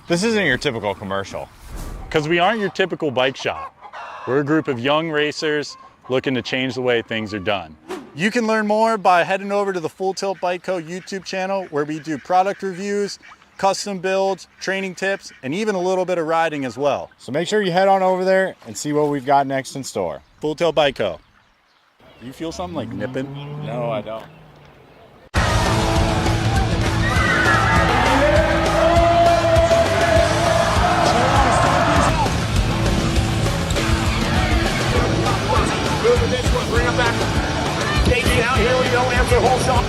This isn't your typical commercial, because we aren't your typical bike shop. We're a group of young racers looking to change the way things are done. You can learn more by heading over to the Full Tilt Bike Co. YouTube channel, where we do product reviews, custom builds, training tips, and even a little bit of riding as well. So make sure you head on over there and see what we've got next in store. Full Tilt Bike Co. Do you feel something like nipping? No, I don't. Bring him back. Dating out here, we don't have the whole shot.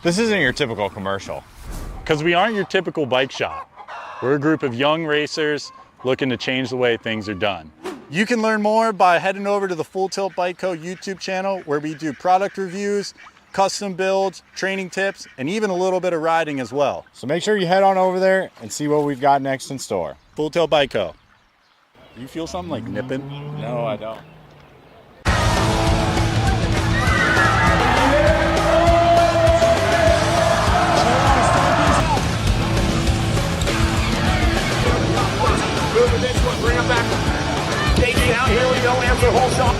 This isn't your typical commercial, because we aren't your typical bike shop. We're a group of young racers looking to change the way things are done. You can learn more by heading over to the Full Tilt Bike Co. YouTube channel, where we do product reviews, custom builds, training tips, and even a little bit of riding as well. So make sure you head on over there and see what we've got next in store. Full Tilt Bike Co. Do you feel something like nipping? No, I don't. Move the next one, bring him back. Taking out, here we go, answer whole shot.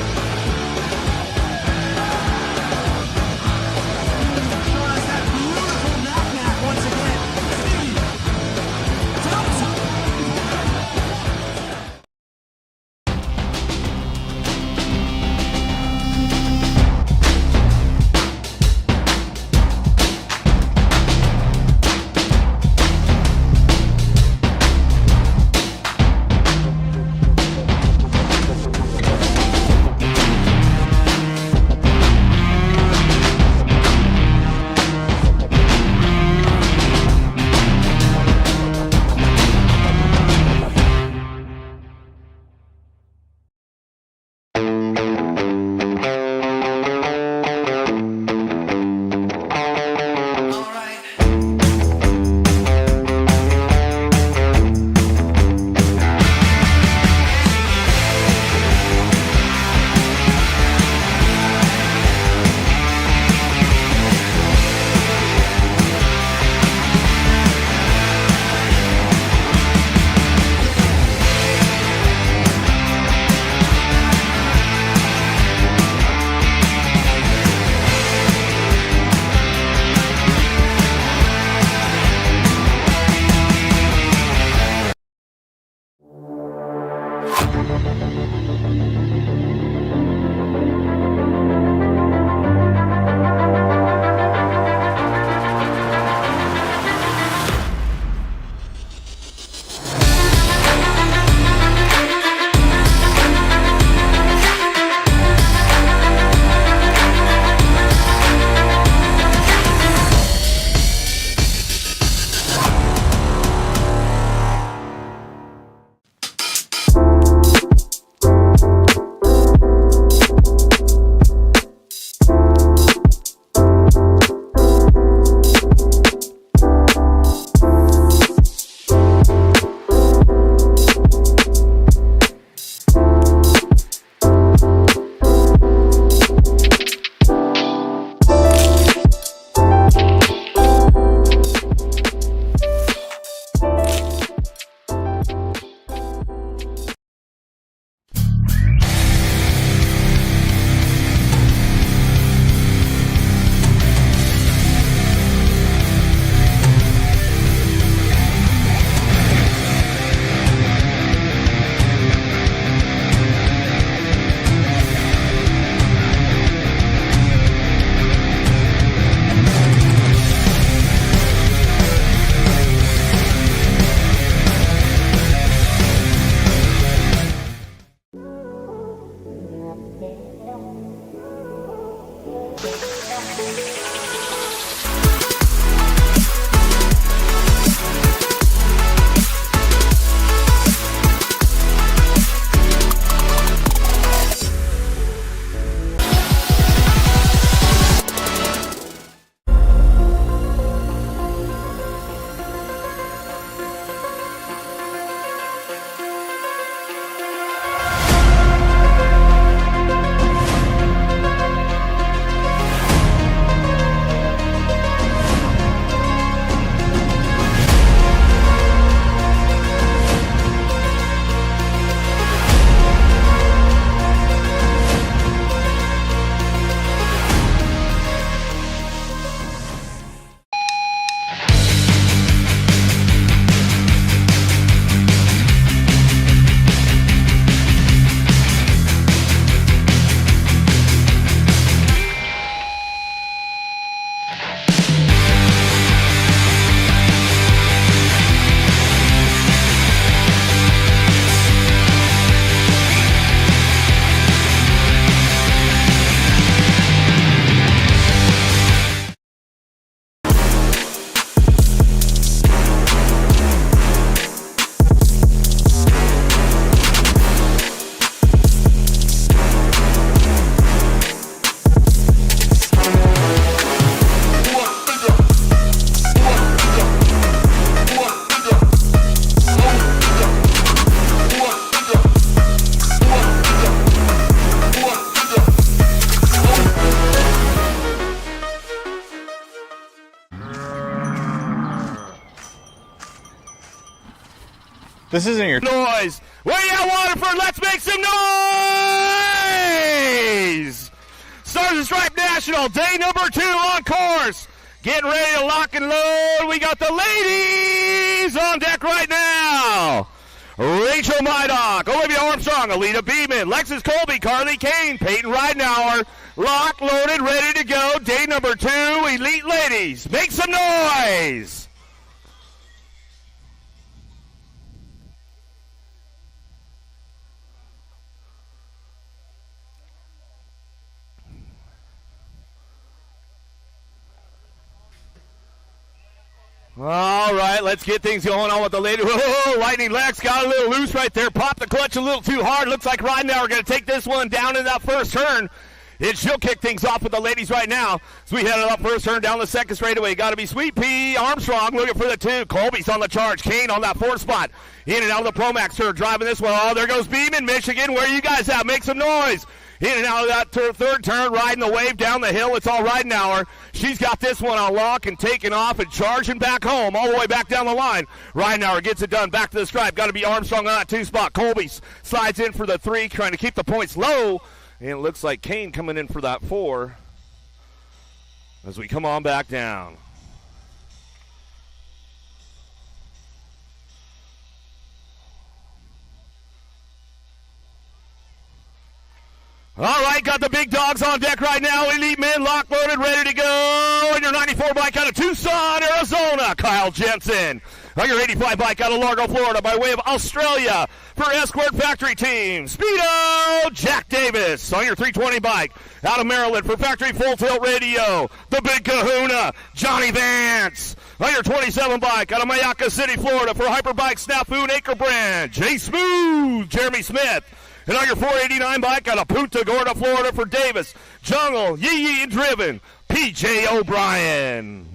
This isn't your noise. Where you at, Waterford? Let's make some noise. Stars and Stripe National, day number 2 on course. Getting ready to lock and load. We got the ladies on deck right now. Rachel Mydock, Olivia Armstrong, Alita Beeman, Lexus Colby, Carly Kane, Peyton Ridenauer, locked, loaded, ready to go. Day number 2, Elite Ladies. Make some noise. All right, let's get things going on with the lady. Whoa, Lightning Lex got a little loose right there. Popped the clutch a little too hard. Looks like Ridenauer going to take this one down in that first turn. She'll kick things off with the ladies right now. So we headed up first turn down the second straightaway. Got to be Sweet Pea Armstrong looking for the 2. Colby's on the charge. Kane on that 4th spot. In and out of the Pro Max turn, driving this one. Oh, there goes Beeman, Michigan. Where you guys at? Make some noise. In and out of that third turn, riding the wave down the hill. It's all Ridenauer. She's got this one on lock and taking off and charging back home, all the way back down the line. Ridenauer gets it done. Back to the stripe. Got to be Armstrong on that 2 spot. Colby slides in for the 3, trying to keep the points low. And it looks like Kane coming in for that 4 as we come on back down. All right, got the big dogs on deck right now. Elite men, locked, loaded, ready to go. And your 94 bike out of Tucson, Arizona, Kyle Jensen. On your 85 bike out of Largo, Florida, by way of Australia for Escort Factory Team, Speedo Jack Davis. On your 320 bike out of Maryland for Factory Full Tilt Radio, the Big Kahuna, Johnny Vance. On your 27 bike out of Mayaca City, Florida for Hyperbike Snafu and Acre Brand, Jay Smooth, Jeremy Smith. And on your 489 bike out of Punta Gorda, Florida for Davis, Jungle, Yee and Driven, PJ O'Brien.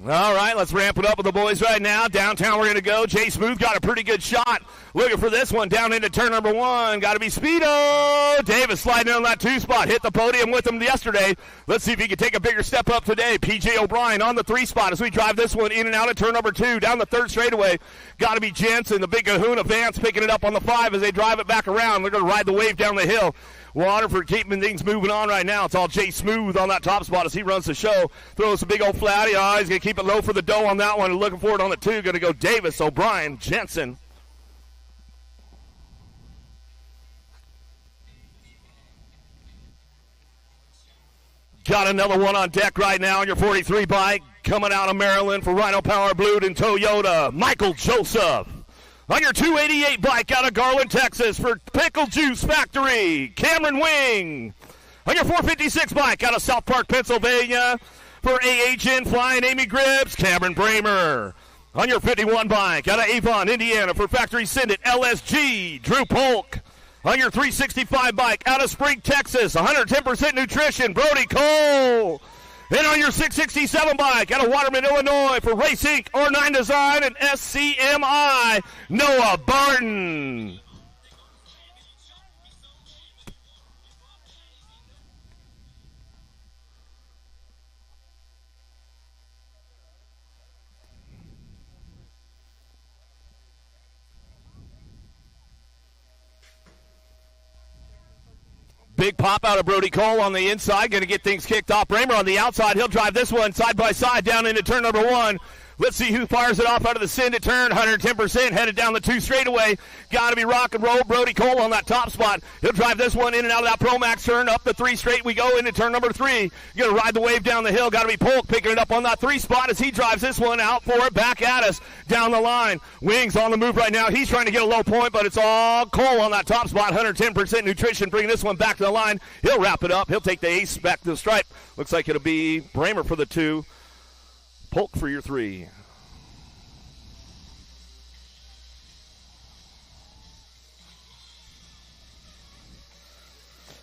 All right, let's ramp it up with the boys right now. Downtown we're going to go. Jay Smooth got a pretty good shot. Looking for this one down into turn number 1. Got to be Speedo Davis sliding on that 2 spot. Hit the podium with him yesterday. Let's see if he can take a bigger step up today. PJ O'Brien on the 3 spot as we drive this one in and out of turn number 2. Down the 3rd straightaway. Got to be Jensen, the Big Kahuna Vance picking it up on the 5 as they drive it back around. They're going to ride the wave down the hill. Waterford keeping things moving on right now. It's all Jay Smooth on that top spot as he runs the show. Throws a big old flatty. Oh, he's going to keep it low for the dough on that one. Looking forward on the 2. Going to go Davis, O'Brien, Jensen. Got another one on deck right now on your 43 bike. Coming out of Maryland for Rhino Power Blue and Toyota, Michael Joseph. On your 288 bike out of Garland, Texas for Pickle Juice Factory, Cameron Wing. On your 456 bike out of South Park, Pennsylvania for AHN Flying Amy Gribbs, Cameron Bramer. On your 51 bike out of Avon, Indiana for Factory Send It, LSG, Drew Polk. On your 365 bike out of Spring, Texas, 110% nutrition, Brody Cole. And on your 667 bike out of Waterman, Illinois for Race Inc., R9 Design, and SCMI, Noah Barton. Big pop out of Brody Cole on the inside. Going to get things kicked off. Bramer on the outside. He'll drive this one side by side down into turn number 1. Let's see who fires it off out of the Send It turn. 110% headed down the 2 straightaway. Got to be rock and roll. Brody Cole on that top spot. He'll drive this one in and out of that Pro Max turn. Up the 3 straight we go into turn number 3. Going to ride the wave down the hill. Got to be Polk picking it up on that 3 spot as he drives this one out for it. Back at us down the line. Wings on the move right now. He's trying to get a low point, but it's all Cole on that top spot. 110% nutrition. Bringing this one back to the line. He'll wrap it up. He'll take the ace back to the stripe. Looks like it'll be Bramer for the 2. Polk for your 3.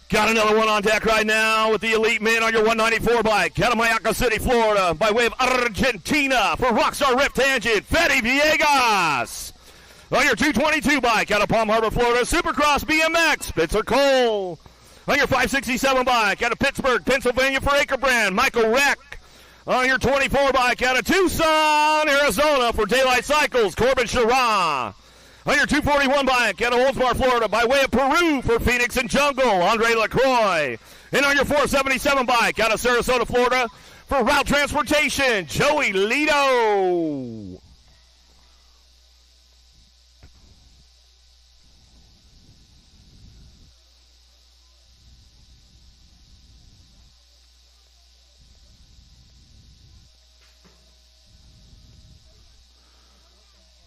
Got another one on deck right now with the Elite Men on your 194 bike out of Mayaca City, Florida, by way of Argentina for Rockstar Rip Tangent, Fetty Villegas. On your 222 bike out of Palm Harbor, Florida, Supercross BMX, Spitzer Cole. On your 567 bike out of Pittsburgh, Pennsylvania for Acre Brand, Michael Reck. On your 24 bike out of Tucson, Arizona for Daylight Cycles, Corbin Sherrod. On your 241 bike out of Oldsmar, Florida, by way of Peru for Phoenix and Jungle, Andre LaCroix. And on your 477 bike out of Sarasota, Florida, for Route Transportation, Joey Lito.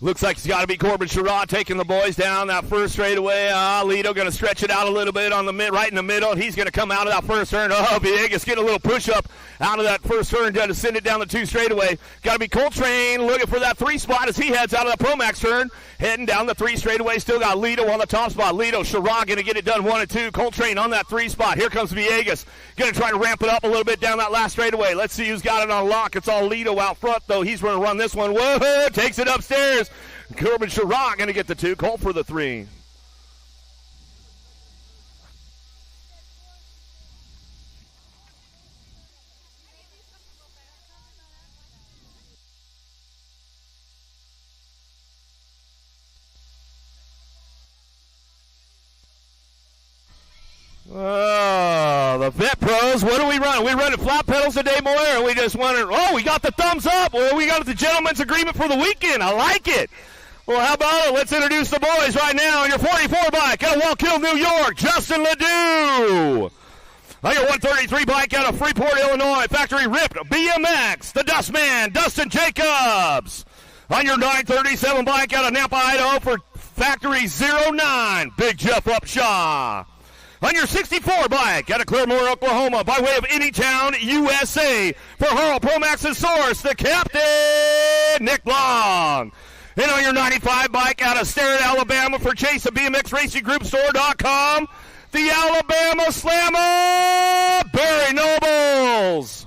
Looks like it's got to be Corbin Sherrod taking the boys down that first straightaway. Lito going to stretch it out a little bit on the right in the middle. He's going to come out of that first turn. Villegas getting a little push-up out of that first turn to send it down the 2 straightaway. Got to be Coltrane looking for that 3 spot as he heads out of the Pro Max turn. Heading down the 3 straightaway. Still got Lito on the top spot. Lito, Sherrod going to get it done 1 and 2. Coltrane on that 3 spot. Here comes Villegas. Going to try to ramp it up a little bit down that last straightaway. Let's see who's got it on lock. It's all Lito out front, though. He's going to run this one. Whoa, takes it upstairs. Corbin Sherrod going to get the 2. Colt for the 3. Oh, the Vet Pros. What are we running? We running flat pedals today, Moyer, and we just wondering, we got the thumbs up. Well, we got the gentleman's agreement for the weekend. I like it. Well, how about it? Let's introduce the boys right now on your 44 bike out of Wallkill, New York, Justin Ledoux. On your 133 bike out of Freeport, Illinois, Factory Ripped BMX, the Dustman, Dustin Jacobs. On your 937 bike out of Nampa, Idaho for Factory 09, Big Jeff Upshaw. On your 64 bike out of Claremore, Oklahoma, by way of Anytown, USA, for Hurl Pro Max's source, the captain, Nick Long. And on your 95 bike out of Starrett, Alabama, for Chase, the BMX Racing Group Store.com, the Alabama Slammer, Barry Nobles.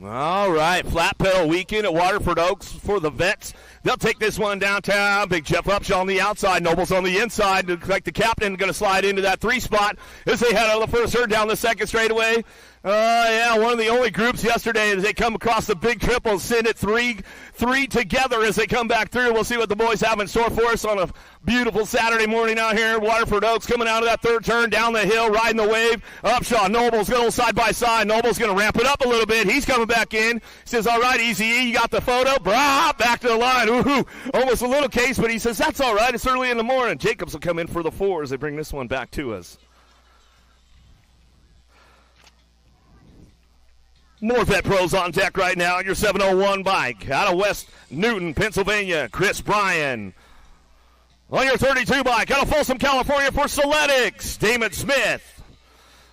All right, flat pedal weekend at Waterford Oaks for the Vets. They'll take this one downtown. Big Jeff Upshaw on the outside, Nobles on the inside. Looks like the captain going to slide into that 3 spot as they head out of the first turn down the second straightaway. One of the only groups yesterday as they come across the big triples, send it three together as they come back through. We'll see what the boys have in store for us on a beautiful Saturday morning out here at Waterford Oaks. Coming out of that third turn, down the hill, riding the wave. Upshaw, Nobles going side by side. Nobles going to ramp it up a little bit. He's coming back in. He says, all right, Easy E, you got the photo? Back to the line. Ooh, almost a little case, but he says, that's all right. It's early in the morning. Jacobs will come in for the 4 as they bring this one back to us. More Vet Pros on deck right now on your 701 bike out of West Newton, Pennsylvania, Chris Bryan. On your 32 bike out of Folsom, California for Soletics, Damon Smith.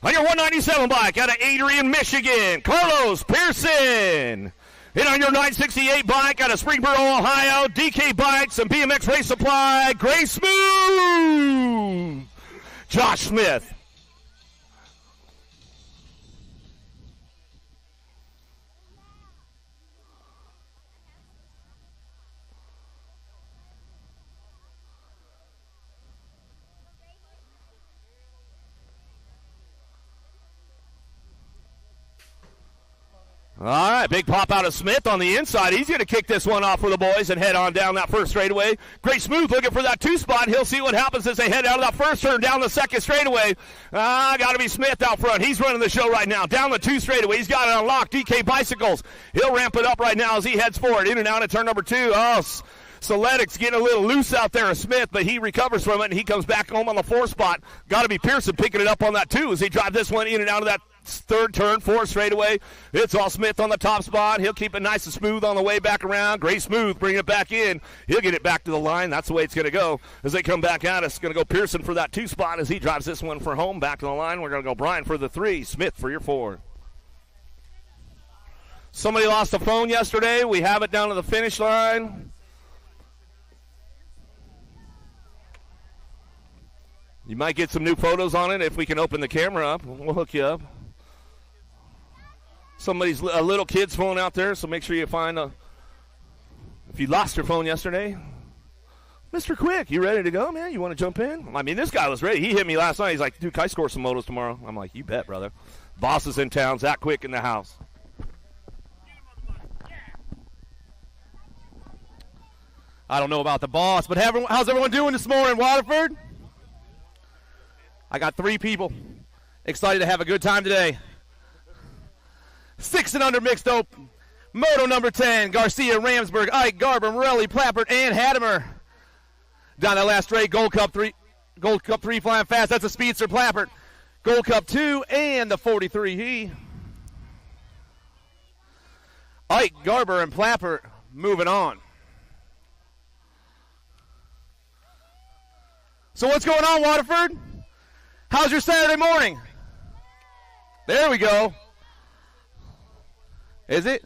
On your 197 bike out of Adrian, Michigan, Carlos Pearson. And on your 968 bike out of Springboro, Ohio, DK Bikes and BMX Race Supply, Gray Smooth, Josh Smith. All right, big pop out of Smith on the inside. He's going to kick this one off for the boys and head on down that first straightaway. Great Smooth looking for that 2 spot. He'll see what happens as they head out of that first turn down the second straightaway. Got to be Smith out front. He's running the show right now. Down the 2 straightaway. He's got it unlocked. DK Bicycles. He'll ramp it up right now as he heads forward. In and out at turn number 2. Soletics getting a little loose out there of Smith, but he recovers from it, and he comes back home on the 4 spot. Got to be Pearson picking it up on that 2 as they drive this one in and out of that third turn, 4 straightaway. It's all Smith on the top spot. He'll keep it nice and smooth on the way back around. Gray Smooth bringing it back in. He'll get it back to the line. That's the way it's going to go as they come back at us. Going to go Pearson for that 2 spot as he drives this one for home. Back to the line. We're going to go Bryan for the 3, Smith for your 4. Somebody lost a phone yesterday. We have it down to the finish line. You might get some new photos on it if we can open the camera up. We'll hook you up. Somebody's a little kid's phone out there, so make sure you find a. If you lost your phone yesterday, Mr. Quick, you ready to go, man? You want to jump in? I mean, this guy was ready. He hit me last night. He's like, dude, can I score some motos tomorrow? I'm like, you bet, brother. Boss is in town. Zach Quick in the house. I don't know about the boss, but how's everyone doing this morning, Waterford? I got 3 people excited to have a good time today. 6 and under mixed open. Moto number 10, Garcia, Ramsberg, Ike, Garber, Morelli, Plappert, and Hadimer. Down that last straight, Gold Cup 3 flying fast. That's a speedster, Plappert. Gold Cup 2 and the 43. Ike, Garber, and Plappert moving on. So what's going on, Waterford? How's your Saturday morning? There we go. Is it?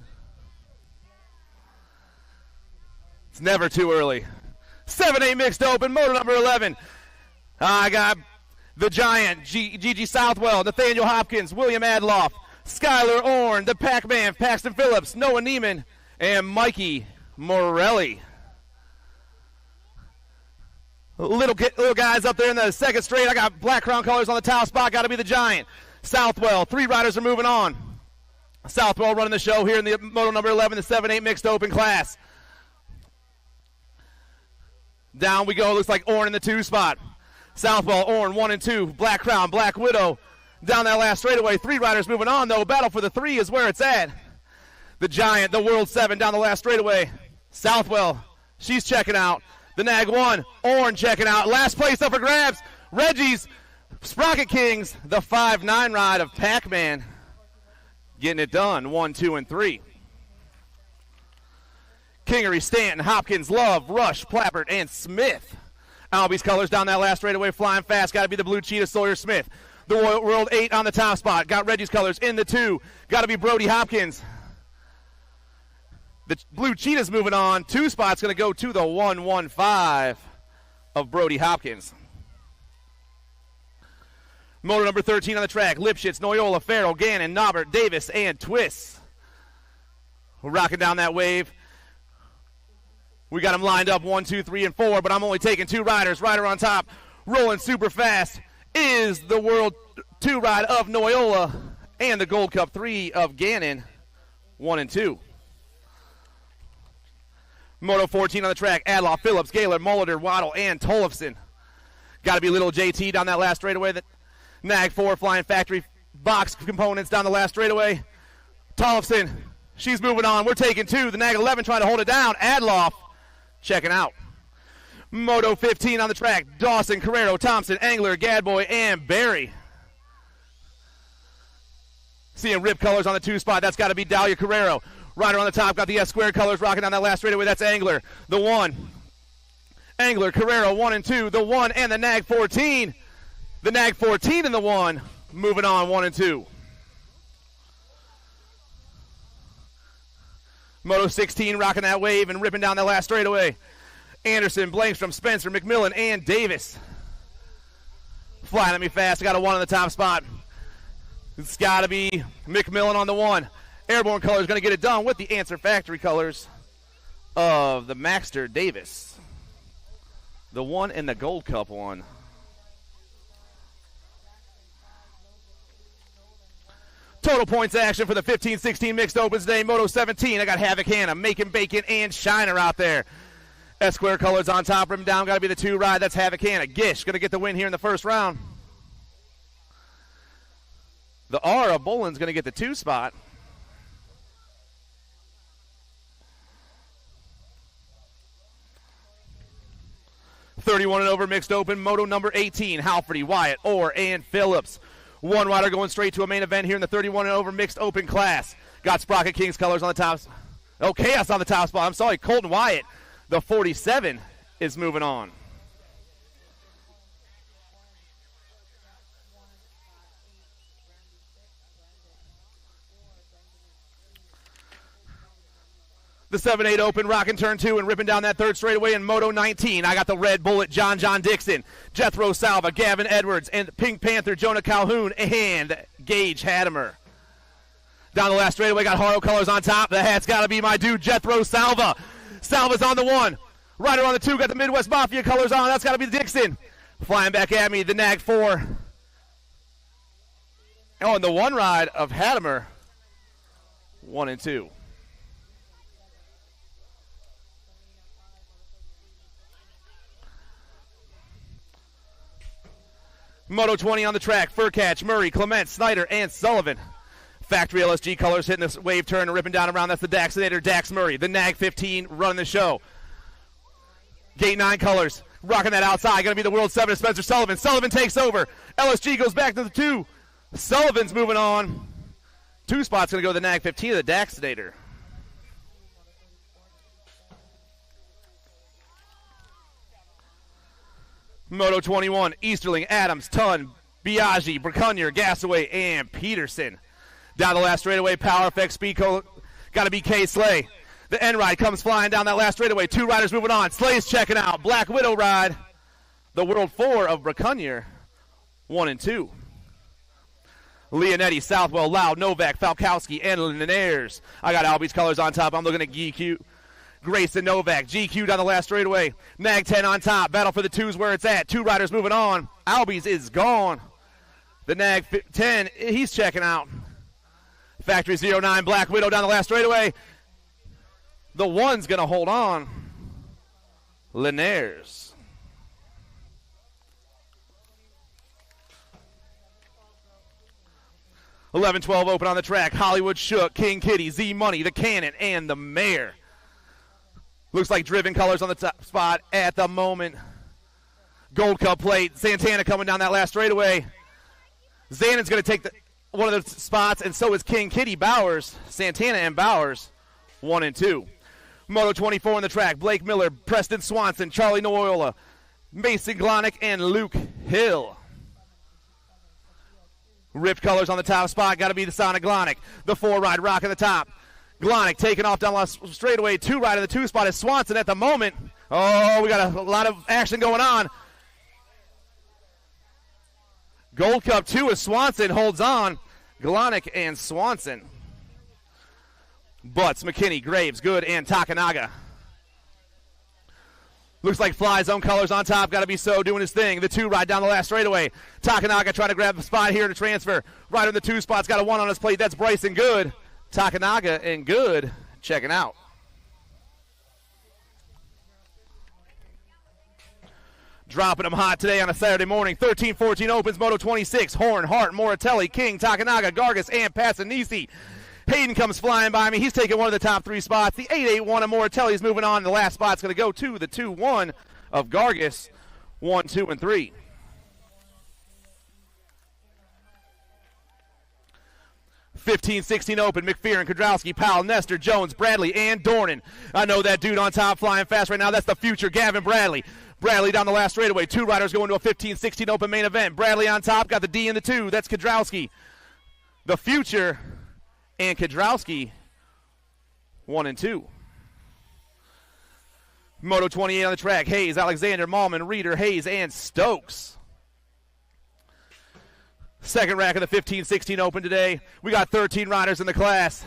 It's never too early. 7-8 mixed open, motor number 11. I got the Giant, Gigi Southwell, Nathaniel Hopkins, William Adloff, Skylar Orn, the Pac-Man, Paxton Phillips, Noah Neiman, and Mikey Morelli. Little guys up there in the second straight. I got black crown colors on the towel spot. Got to be the Giant. Southwell. 3 riders are moving on. Southwell running the show here in the moto number 11, the 7-8 mixed open class. Down we go. Looks like Orn in the 2 spot. Southwell, Orn, 1 and 2. Black Crown, Black Widow. Down that last straightaway. 3 riders moving on, though. Battle for the 3 is where it's at. The Giant, the World 7 down the last straightaway. Southwell, she's checking out. The Nag 1, Orn checking out. Last place up for grabs. Reggie's Sprocket Kings, the 5-9 ride of Pac-Man. Getting it done, 1, 2, and 3. Kingery, Stanton, Hopkins, Love, Rush, Plappert, and Smith. Albie's colors down that last straightaway, flying fast. Got to be the Blue Cheetah, Sawyer Smith. The World 8 on the top spot. Got Reggie's colors in the 2. Got to be Brody Hopkins. The Blue Cheetah's moving on. 2 spots going to go to the 115 of Brody Hopkins. Motor number 13 on the track. Lipschitz, Noyola, Farrell, Gannon, Nobbert, Davis, and Twists. We're rocking down that wave. We got them lined up 1, 2, 3, and 4, but I'm only taking 2 riders. Rider on top, rolling super fast, is the World 2 ride of Noyola and the Gold Cup 3 of Gannon, 1 and 2. Moto 14 on the track, Adloff, Phillips, Gaylor, Molitor, Waddle, and Tollefson. Got to be little JT down that last straightaway. The Nag 4 flying factory box components down the last straightaway. Tollefson, she's moving on. We're taking 2. The Nag 11 trying to hold it down. Adloff checking out. Moto 15 on the track, Dawson, Carrero, Thompson, Angler, Gadboy, and Barry. Seeing rip colors on the 2 spot. That's got to be Dahlia Carrero. Rider on the top, got the S-squared colors rocking down that last straightaway. That's Angler, the 1. Angler, Carrero, 1 and 2. The 1 and the Nag 14. The Nag 14 and the 1. Moving on, 1 and 2. Moto 16 rocking that wave and ripping down that last straightaway. Anderson, Blankstrom, Spencer, McMillan, and Davis. Flying at me fast. I got a 1 on the top spot. It's got to be McMillan on the 1. Airborne colors going to get it done with the Answer Factory colors of the Maxter Davis. The 1 and the Gold Cup 1. Total points action for the 15-16 mixed opens today. Moto 17, I got Havoc Hannah, Macon Bacon, and Shiner out there. S-square colors on top, rim down, got to be the 2 ride. That's Havoc Hannah. Gish going to get the win here in the first round. The R of Bolin's going to get the 2 spot. .31 and over mixed open, moto number 18, Halferty, Wyatt, Orr, and Phillips. 1 rider going straight to a main event here in the 31 and over mixed open class. Got Sprocket Kings colors on the top. Oh, Chaos on the top spot. I'm sorry, Colton Wyatt, the 47, is moving on. The 7-8 Open, rocking turn 2 and ripping down that third straightaway in Moto 19. I got the Red Bullet, John Dixon, Jethro Salva, Gavin Edwards, and Pink Panther, Jonah Calhoun, and Gage Hadimer. Down the last straightaway, got Haro colors on top. The hat's got to be my dude, Jethro Salva. Salva's on the 1. Ryder on the 2, got the Midwest Mafia colors on. That's got to be Dixon. Flying back at me, the Nag 4. Oh, and the 1 ride of Hadimer, 1 and 2. Moto 20 on the track. Furcatch, Murray, Clement, Snyder, and Sullivan. Factory LSG colors hitting this wave turn and ripping down around. That's the Daxinator, Dax Murray. The Nag 15 running the show. Gate 9 colors. Rocking that outside. Going to be the World 7 of Spencer Sullivan. Sullivan takes over. LSG goes back to the 2. Sullivan's moving on. 2 spots going to go to the Nag 15 of the Daxinator. Moto 21, Easterling, Adams, Tunn, Biaggi, Braconier, Gasaway, and Peterson. Down the last straightaway, Power Effect, Speedco, got to be K. Slay. The end ride comes flying down that last straightaway. 2 riders moving on. Slay's checking out. Black Widow ride. The World 4 of Braconier, 1 and 2. Leonetti, Southwell, Loud, Novak, Falkowski, and Linares. I got Albie's colors on top. I'm looking at GQ. Grayson Novak, GQ down the last straightaway. Nag 10 on top. Battle for the 2's where it's at. 2 riders moving on. Albies is gone. The Nag 10, he's checking out. Factory 09, Black Widow down the last straightaway. The 1's going to hold on. Linares. (11-12) Open on the track. Hollywood Shook, King Kitty, Z Money, the Cannon, and the Mayor. Looks like driven colors on the top spot at the moment. Gold Cup plate. Santana coming down that last straightaway. Zannon's going to take one of the spots, and so is King Kitty Bowers. Santana and Bowers, 1 and 2. Moto 24 on the track. Blake Miller, Preston Swanson, Charlie Noyola, Mason Glonick, and Luke Hill. Ripped colors on the top spot. Got to be the Sonic Glonick. The 4 ride rocking the top. Glonick taking off down last straightaway. 2 ride in the 2 spot is Swanson at the moment. Oh, we got a lot of action going on. Gold Cup 2 as Swanson holds on. Glonick and Swanson. Butts, McKinney, Graves, Good, and Takanaga. Looks like Fly Zone colors on top. Got to be So doing his thing. The 2 ride down the last straightaway. Takanaga trying to grab the spot here to transfer. Right in the 2 spot's got a 1 on his plate. That's Bryson Good. Takanaga and Good checking out. Dropping them hot today on a Saturday morning. 13-14 opens, Moto 26. Horn, Hart, Moratelli, King, Takanaga, Gargas, and Passanisi. Hayden comes flying by me. He's taking one of the top 3 spots. The 8-8-1 of Moratelli's moving on. The last spot's going to go to the 2-1 of Gargas. 1, 2, and 3. 15-16 open. McPherson, Kodrowski, Powell, Nestor, Jones, Bradley, and Dornan. I know that dude on top flying fast right now. That's the future Gavin Bradley. Bradley down the last straightaway. 2 riders going to a 15-16 open main event. Bradley on top. Got the D in the 2. That's Kodrowski. The future and Kodrowski, 1 and 2. Moto 28 on the track. Hayes, Alexander, Malman, Reeder, Hayes, and Stokes. Second rack of the 15-16 open today. We got 13 riders in the class.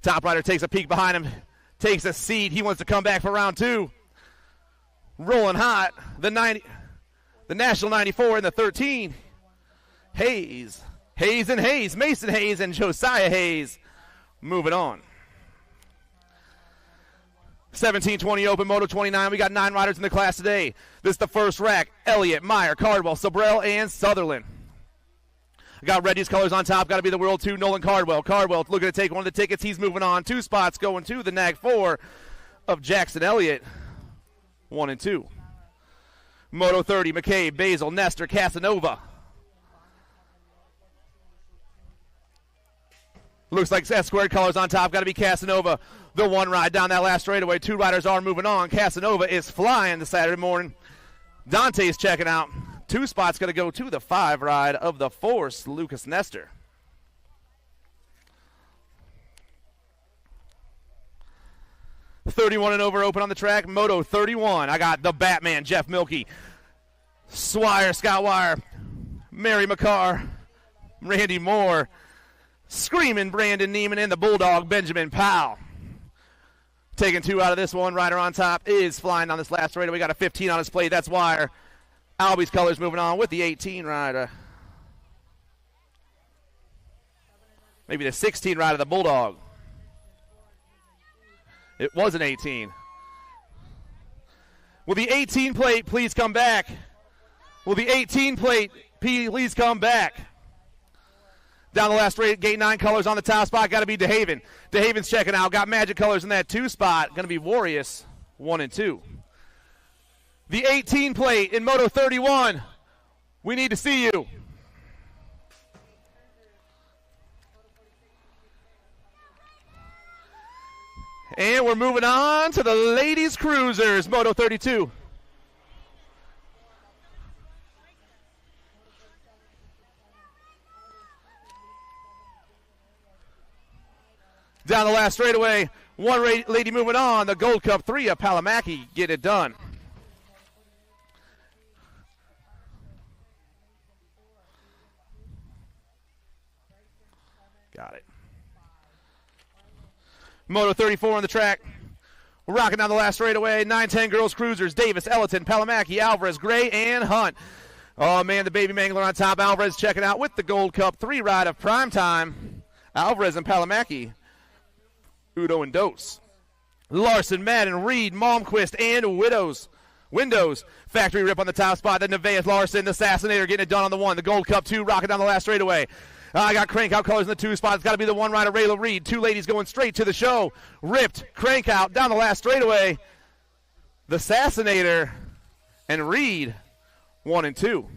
Top rider takes a peek behind him, takes a seat. He wants to come back for round 2. Rolling hot, the National 94 and the 13. Hayes, and Hayes, Mason Hayes and Josiah Hayes moving on. 17-20 open, Moto 29. We got 9 riders in the class today. This is the first rack. Elliott, Meyer, Cardwell, Sobrell, and Sutherland. I got Reggie's colors on top. Got to be the World 2, Nolan Cardwell. Cardwell looking to take one of the tickets. He's moving on. 2 spots going to the Nag 4 of Jackson Elliott. 1 and 2. Moto 30, McCabe, Basil, Nestor, Casanova. Looks like S-squared colors on top. Got to be Casanova. The 1 ride down that last straightaway. 2 riders are moving on. Casanova is flying this Saturday morning. Dante's checking out. 2 spots going to go to the 5 ride of the Force, Lucas Nestor. 31 and over open on the track. Moto 31. I got the Batman, Jeff Milkey. Swire, Scott Wire. Mary McCarr. Randy Moore. Screaming Brandon Neiman, and the Bulldog, Benjamin Powell. Taking 2 out of this one. Rider on top is flying on this last rider. We got a 15 on his plate. That's Wire. Albie's colors moving on with the 18 rider. Maybe the 16 rider, the Bulldog. It was an 18. Will the 18 plate please come back? Will the 18 plate please come back? Down the last straight, gate 9 colors on the top spot. Got to be DeHaven. DeHaven's checking out. Got Magic colors in that 2 spot. Going to be Warriors 1 and 2. The 18 plate in Moto 31. We need to see you. And we're moving on to the ladies cruisers, Moto 32. Down the last straightaway, one lady moving on, the Gold Cup 3 of Palamaki, get it done. Got it. Moto 34 on the track. We're rocking down the last straightaway. 9-10 girls cruisers. Davis, Ellington, Palamaki, Alvarez, Gray, and Hunt. Oh, man, the baby mangler on top. Alvarez checking out with the Gold Cup 3 ride of prime time. Alvarez and Palamaki. Udo and Dose. Larson, Madden, Reed, Malmquist, and Windows. Factory rip on the top spot. Then Nevaeh Larson, the Assassinator, getting it done on the 1. The Gold Cup 2 rocking down the last straightaway. I got crank out colors in the 2 spot. It's got to be the 1 rider, Rayla Reed. 2 ladies going straight to the show. Ripped, crank out, down the last straightaway. The Assassinator and Reed, 1 and 2.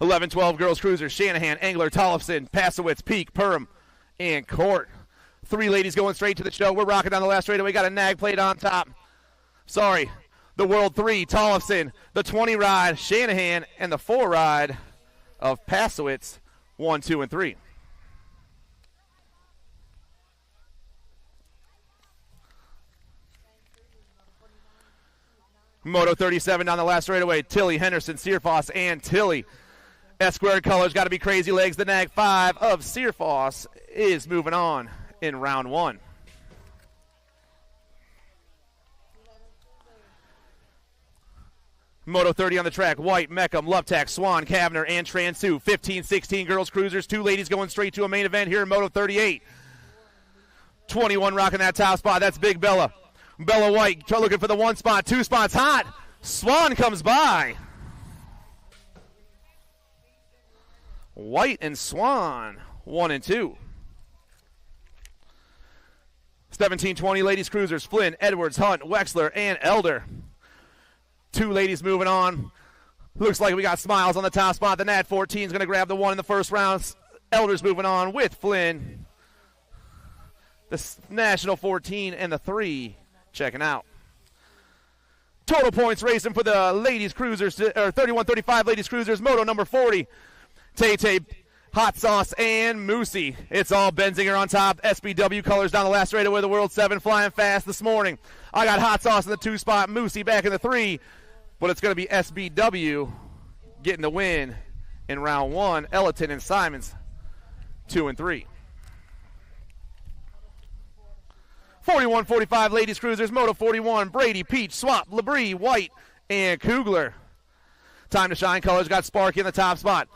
Eleven, 12 girls cruisers. Shanahan, Engler, Tollefson, Pasowitz, Peak, Perham, and Court. 3 ladies going straight to the show. We're rocking down the last straightaway. Got a nag plate on top. Sorry. The World 3, Tollefson, the 20 ride, Shanahan, and the 4 ride of Pasowitz, 1, 2, and 3. Moto 37 down the last straightaway. Tilly, Henderson, Searfoss, and Tilly. S-squared colors, got to be Crazy Legs. The nag 5 of Searfoss is moving on in round 1. Moto 30 on the track. White, Meckham, Lovetak, Swan, Kavner, and Transu. 15-16 girls cruisers. 2 ladies going straight to a main event here in Moto 38. 21 rocking that top spot. That's Big Bella. Bella White looking for the 1 spot. 2 spots hot. Swan comes by. White and Swan, 1 and 2. 17-20 ladies cruisers. Flynn, Edwards, Hunt, Wexler, and Elder. 2 ladies moving on. Looks like we got Smiles on the top spot. The Nat 14 is going to grab the 1 in the first round. Elder's moving on with Flynn. The National 14 and the 3 checking out. Total points racing for the ladies cruisers, or 31-35 ladies cruisers. Moto number 40. Tay-Tay, Hot Sauce, and Moosey. It's all Benzinger on top. SBW colors down the last straightaway. The World 7 flying fast this morning. I got Hot Sauce in the 2 spot. Moosey back in the 3. But it's going to be SBW getting the win in round 1. Ellington and Simons, 2 and 3. 41-45 ladies cruisers. Moto 41. Brady, Peach, Swap, Labrie, White, and Kugler. Time to Shine colors got Sparky in the top spot.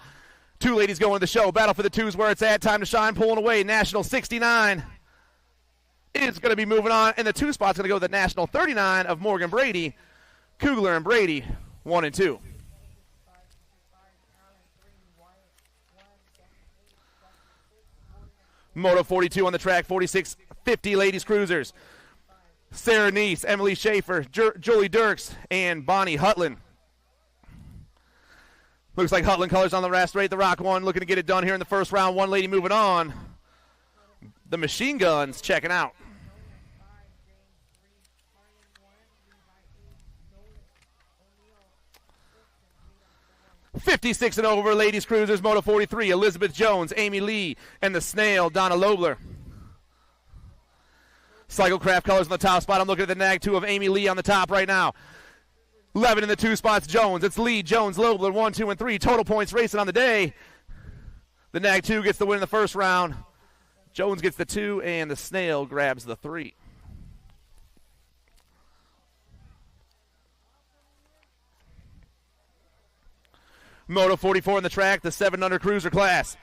2 ladies going to the show. Battle for the 2's where it's at. Time to Shine pulling away. National 69 is going to be moving on. And the 2 spot's going to go to the National 39 of Morgan Brady. Kugler and Brady, 1 and 2. Moto 42 on the track. 46-50 ladies cruisers. Sarah Neese, Emily Schaefer, Julie Dirks, and Bonnie Hutland. Looks like Hutland colors on the last straight. The Rock 1 looking to get it done here in the first round. 1 lady moving on. The Machine Guns checking out. 56 and over, ladies cruisers, Moto 43, Elizabeth Jones, Amy Lee, and the Snail, Donna Lobler. Cyclecraft colors on the top spot. I'm looking at the nag 2 of Amy Lee on the top right now. 11 in the 2 spots, Jones. It's Lee, Jones, Lobler, 1, 2, and 3. Total points racing on the day. The nag 2 gets the win in the first round. Jones gets the 2, and the Snail grabs the 3. Moto 44 in the track, the 7 under cruiser class.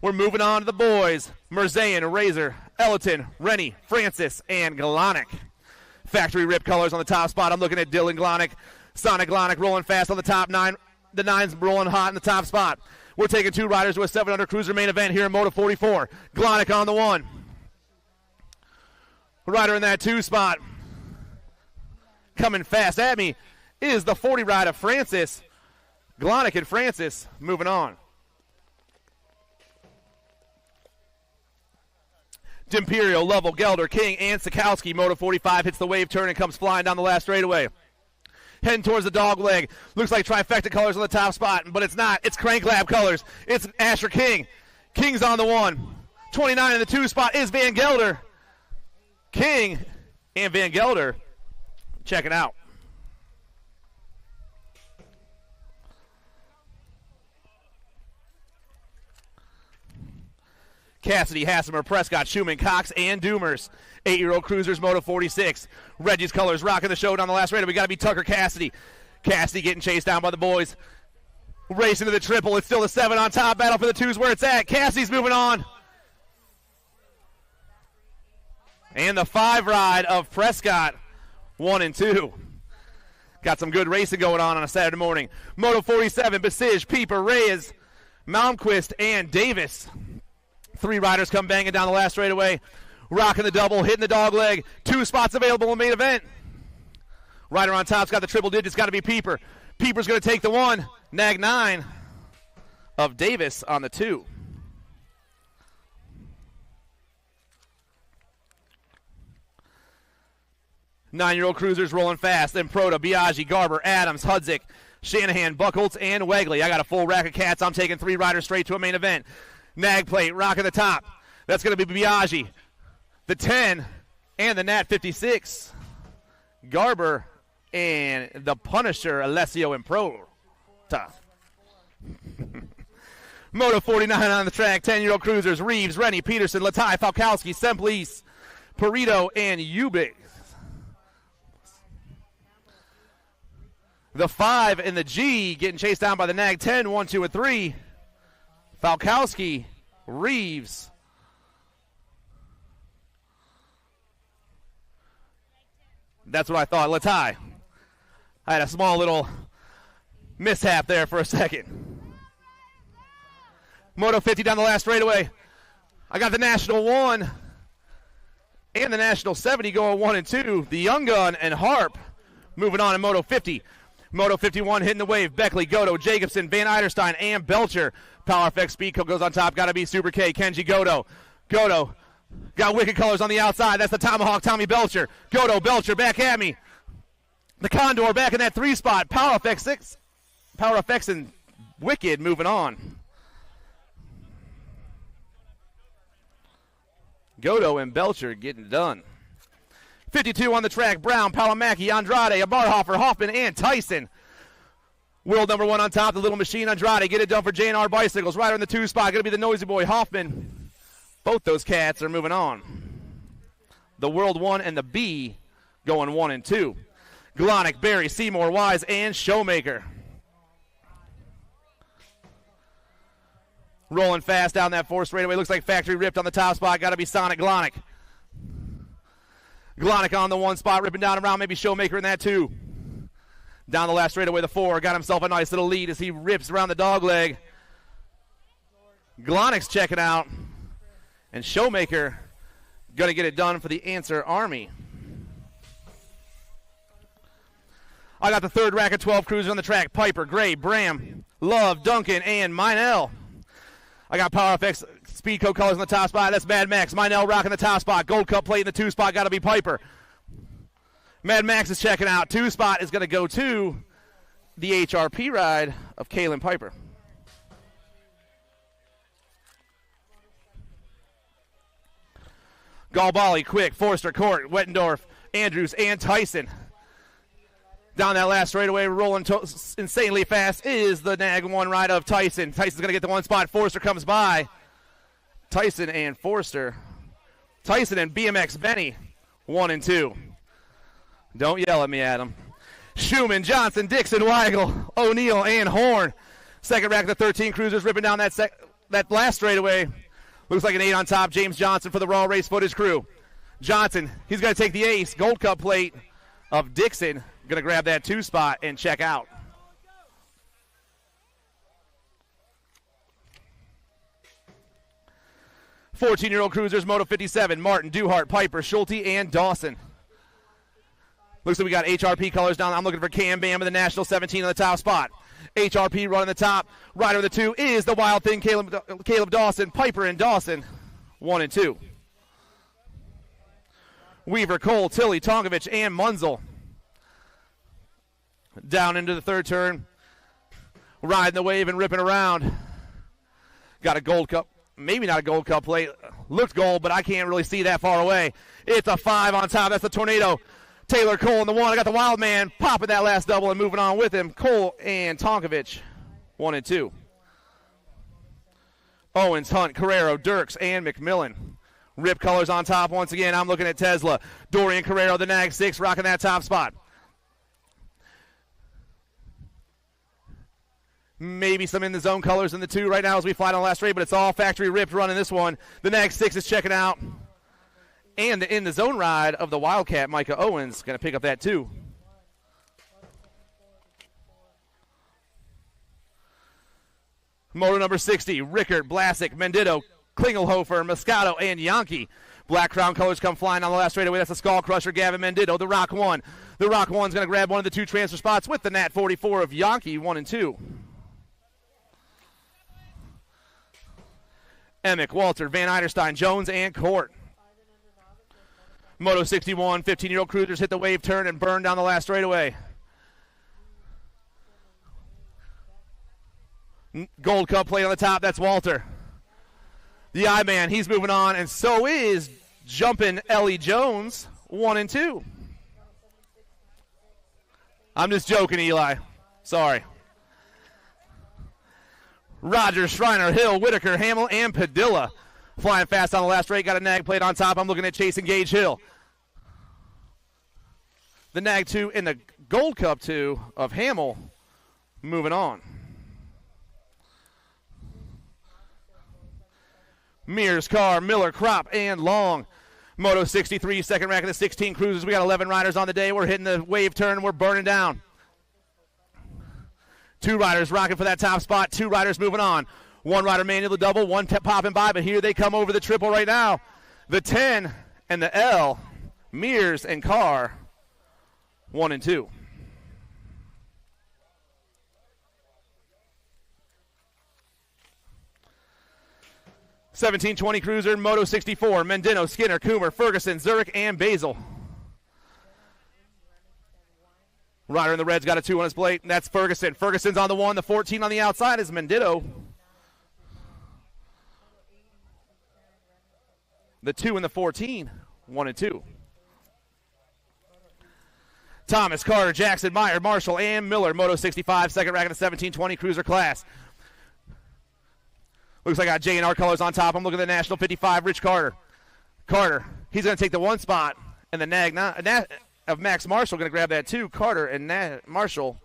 We're moving on to the boys. Merzayan, Razor, Ellerton, Rennie, Francis, and Glonick. Factory rip colors on the top spot. I'm looking at Dylan Glonick. Sonic Glonick rolling fast on the top 9. The 9's rolling hot in the top spot. We're taking 2 riders to a 7 under cruiser main event here in Moto 44. Glonick on the 1. Rider in that 2 spot. Coming fast at me is the 40 ride of Francis. Glonick and Francis moving on. D'Imperio, Lovell, Gelder, King, and Sikowski. Moto 45 hits the wave turn and comes flying down the last straightaway. Heading towards the dog leg. Looks like trifecta colors on the top spot, but it's not. It's Crank Lab colors. It's Asher King. King's on the 1. 29 in the 2 spot is Van Gelder. King and Van Gelder checking out. Cassidy, Hassimer, Prescott, Schumann, Cox, and Doomers. 8-year-old cruisers, Moto 46. Reggie's colors rocking the show down the last race. We got to be Tucker Cassidy. Cassidy getting chased down by the boys. Racing to the triple. It's still the 7 on top. Battle for the 2's where it's at. Cassidy's moving on. And the 5 ride of Prescott, 1 and 2. Got some good racing going on a Saturday morning. Moto 47, Basij, Pieper, Reyes, Malmquist, and Davis. 3 riders come banging down the last straightaway. Rocking the double, hitting the dog leg. 2 spots available in the main event. Rider on top's got the triple digits, got to be Pieper. Pieper's going to take the 1. Nag 9 of Davis on the 2. Nine-year-old cruisers rolling fast. Then Proto, Biaggi, Garber, Adams, Hudzik, Shanahan, Buchholz, and Wegley. I got a full rack of cats. I'm taking 3 riders straight to a main event. Nag plate, rocking the top. That's going to be Biaggi. The 10 and the Nat 56. Garber and the Punisher, Alessio and Prota. Moto 49 on the track. 10-year-old cruisers, Reeves, Rennie, Peterson, Latai, Falkowski, Semplice, Perito, and Ubig. The 5 in the G getting chased down by the Nag 10, 1, 2, and 3. Falkowski, Reeves. That's what I thought. Latai. I had a small little mishap there for a second. Moto 50 down the last straightaway. I got the National 1 and the National 70 going 1 and 2. The Young Gun and Harp moving on in Moto 50. Moto 51 hitting the wave. Beckley, Godo, Jacobson, Van Eiderstein, and Belcher. Power Effect Speedco goes on top. Got to be Super K. Kenji Godo. Godo got wicked colors on the outside. That's the Tomahawk Tommy Belcher. Godo, Belcher back at me. The Condor back in that 3 spot. Power Effect 6. Power Effects and Wicked moving on. Godo and Belcher getting done. 52 on the track. Brown, Palomaki, Andrade, Barhofer, Hoffman, and Tyson. World number 1 on top, the little machine Andrade. Get it done for J&R Bicycles. Rider in the 2 spot. Going to be the noisy boy Hoffman. Both those cats are moving on. The World 1 and the B going 1 and 2. Glonick, Barry, Seymour, Wise, and Showmaker. Rolling fast down that 4th straightaway. Looks like factory ripped on the top spot. Got to be Sonic Glonick. Glonick on the 1 spot, ripping down around, maybe Showmaker in that 2. Down the last straightaway, the 4. Got himself a nice little lead as he rips around the dog leg. Glonick's checking out. And Showmaker going to get it done for the Answer Army. I got the 3rd rack of 12 cruisers on the track. Piper, Gray, Bram, Love, Duncan, and Minell. I got Power FX Speedco colors on the top spot. That's Mad Max. Minell rocking the top spot. Gold Cup plate in the 2 spot. Got to be Piper. Mad Max is checking out. 2 spot is going to go to the HRP ride of Kaylin Piper. Galbali, Quick, Forster, Court, Wettendorf, Andrews, and Tyson. Down that last straightaway, rolling insanely fast is the Nag 1 ride of Tyson. Tyson's going to get the one spot. Forster comes by. Tyson and Forster. Tyson and BMX Benny, 1 and 2. Don't yell at me, Adam. Schumann, Johnson, Dixon, Weigel, O'Neill, and Horn. Second rack of the 13 cruisers ripping down that last straightaway. Looks like an 8 on top. James Johnson for the Raw Race Footage crew. Johnson, he's going to take the ace. Gold Cup plate of Dixon. Going to grab that 2 spot and check out. "14-year-old cruisers, Moto 57, Martin, Duhart, Piper, Schulte, and Dawson. Looks like we got HRP colors down. I'm looking for Cam Bam in the National 17 on the top spot. HRP running the top. Rider of the 2 is the Wild Thing, Caleb Dawson. Piper and Dawson, 1 and 2. Weaver, Cole, Tilley, Tonkovich, and Munzel. Down into the third turn. Riding the wave and ripping around. Got a Gold Cup. Maybe not a Gold Cup plate. Looks gold, but I can't really see that far away. It's a 5 on top. That's the Tornado. Taylor Cole in the 1. I got the Wild Man popping that last double and moving on with him. Cole and Tonkovich, 1 and 2. Owens, Hunt, Carrero, Dirks, and McMillan. Rip colors on top once again. I'm looking at Tesla. Dorian Carrero, the Nag 6, rocking that top spot. Maybe some in the zone colors in the 2 right now as we fly on the last straight, but it's all factory ripped running this one. The Nag 6 is checking out. And the in the zone ride of the Wildcat, Micah Owens, going to pick up that 2. Moto number 60, Rickert, Blasick, Mendito, Klingelhofer, Moscato, and Yankee. Black Crown colors come flying on the last straightaway. That's the Skull Crusher, Gavin Mendito, the Rock 1. The Rock 1's going to grab one of the 2 transfer spots with the Nat 44 of Yankee, 1 and 2. Emick, Walter, Van Eiderstein, Jones, and Court. Moto 61, 15-year-old cruisers hit the wave turn and burn down the last straightaway. Gold Cup plate on the top, that's Walter. The I-Man, he's moving on, and so is jumping Ellie Jones, 1 and 2. I'm just joking, Eli. Sorry. Rogers, Schreiner, Hill, Whitaker, Hamill, and Padilla. Flying fast on the last straight, got a Nag plate on top. I'm looking at Chase and Gage Hill. The Nag 2 in the Gold Cup 2 of Hamill moving on. Mears, Carr, Miller, Crop, and Long. Moto 63, second rack of the 16 cruisers. We got 11 riders on the day. We're hitting the wave turn. We're burning down. 2 riders rocking for that top spot. 2 riders moving on. 1 rider manual the double. 1 popping by, but here they come over the triple right now. The 10 and the L. Mears and Carr, 1 and 2. $17.20 cruiser, Moto 64, Mendino, Skinner, Coomer, Ferguson, Zurich, and Basil. Rider in the red's got a 2 on his plate, and that's Ferguson. Ferguson's on the 1, the 14 on the outside is Mendito. The 2 and the 14, 1 and 2. Thomas, Carter, Jackson, Meyer, Marshall, and Miller. Moto 65, second rack of the 17-20 cruiser class. Looks like I got J&R colors on top. I'm looking at the National 55, Rich Carter. Carter, he's going to take the 1 spot, and the Nag of Max Marshall going to grab that 2. Carter and Marshall,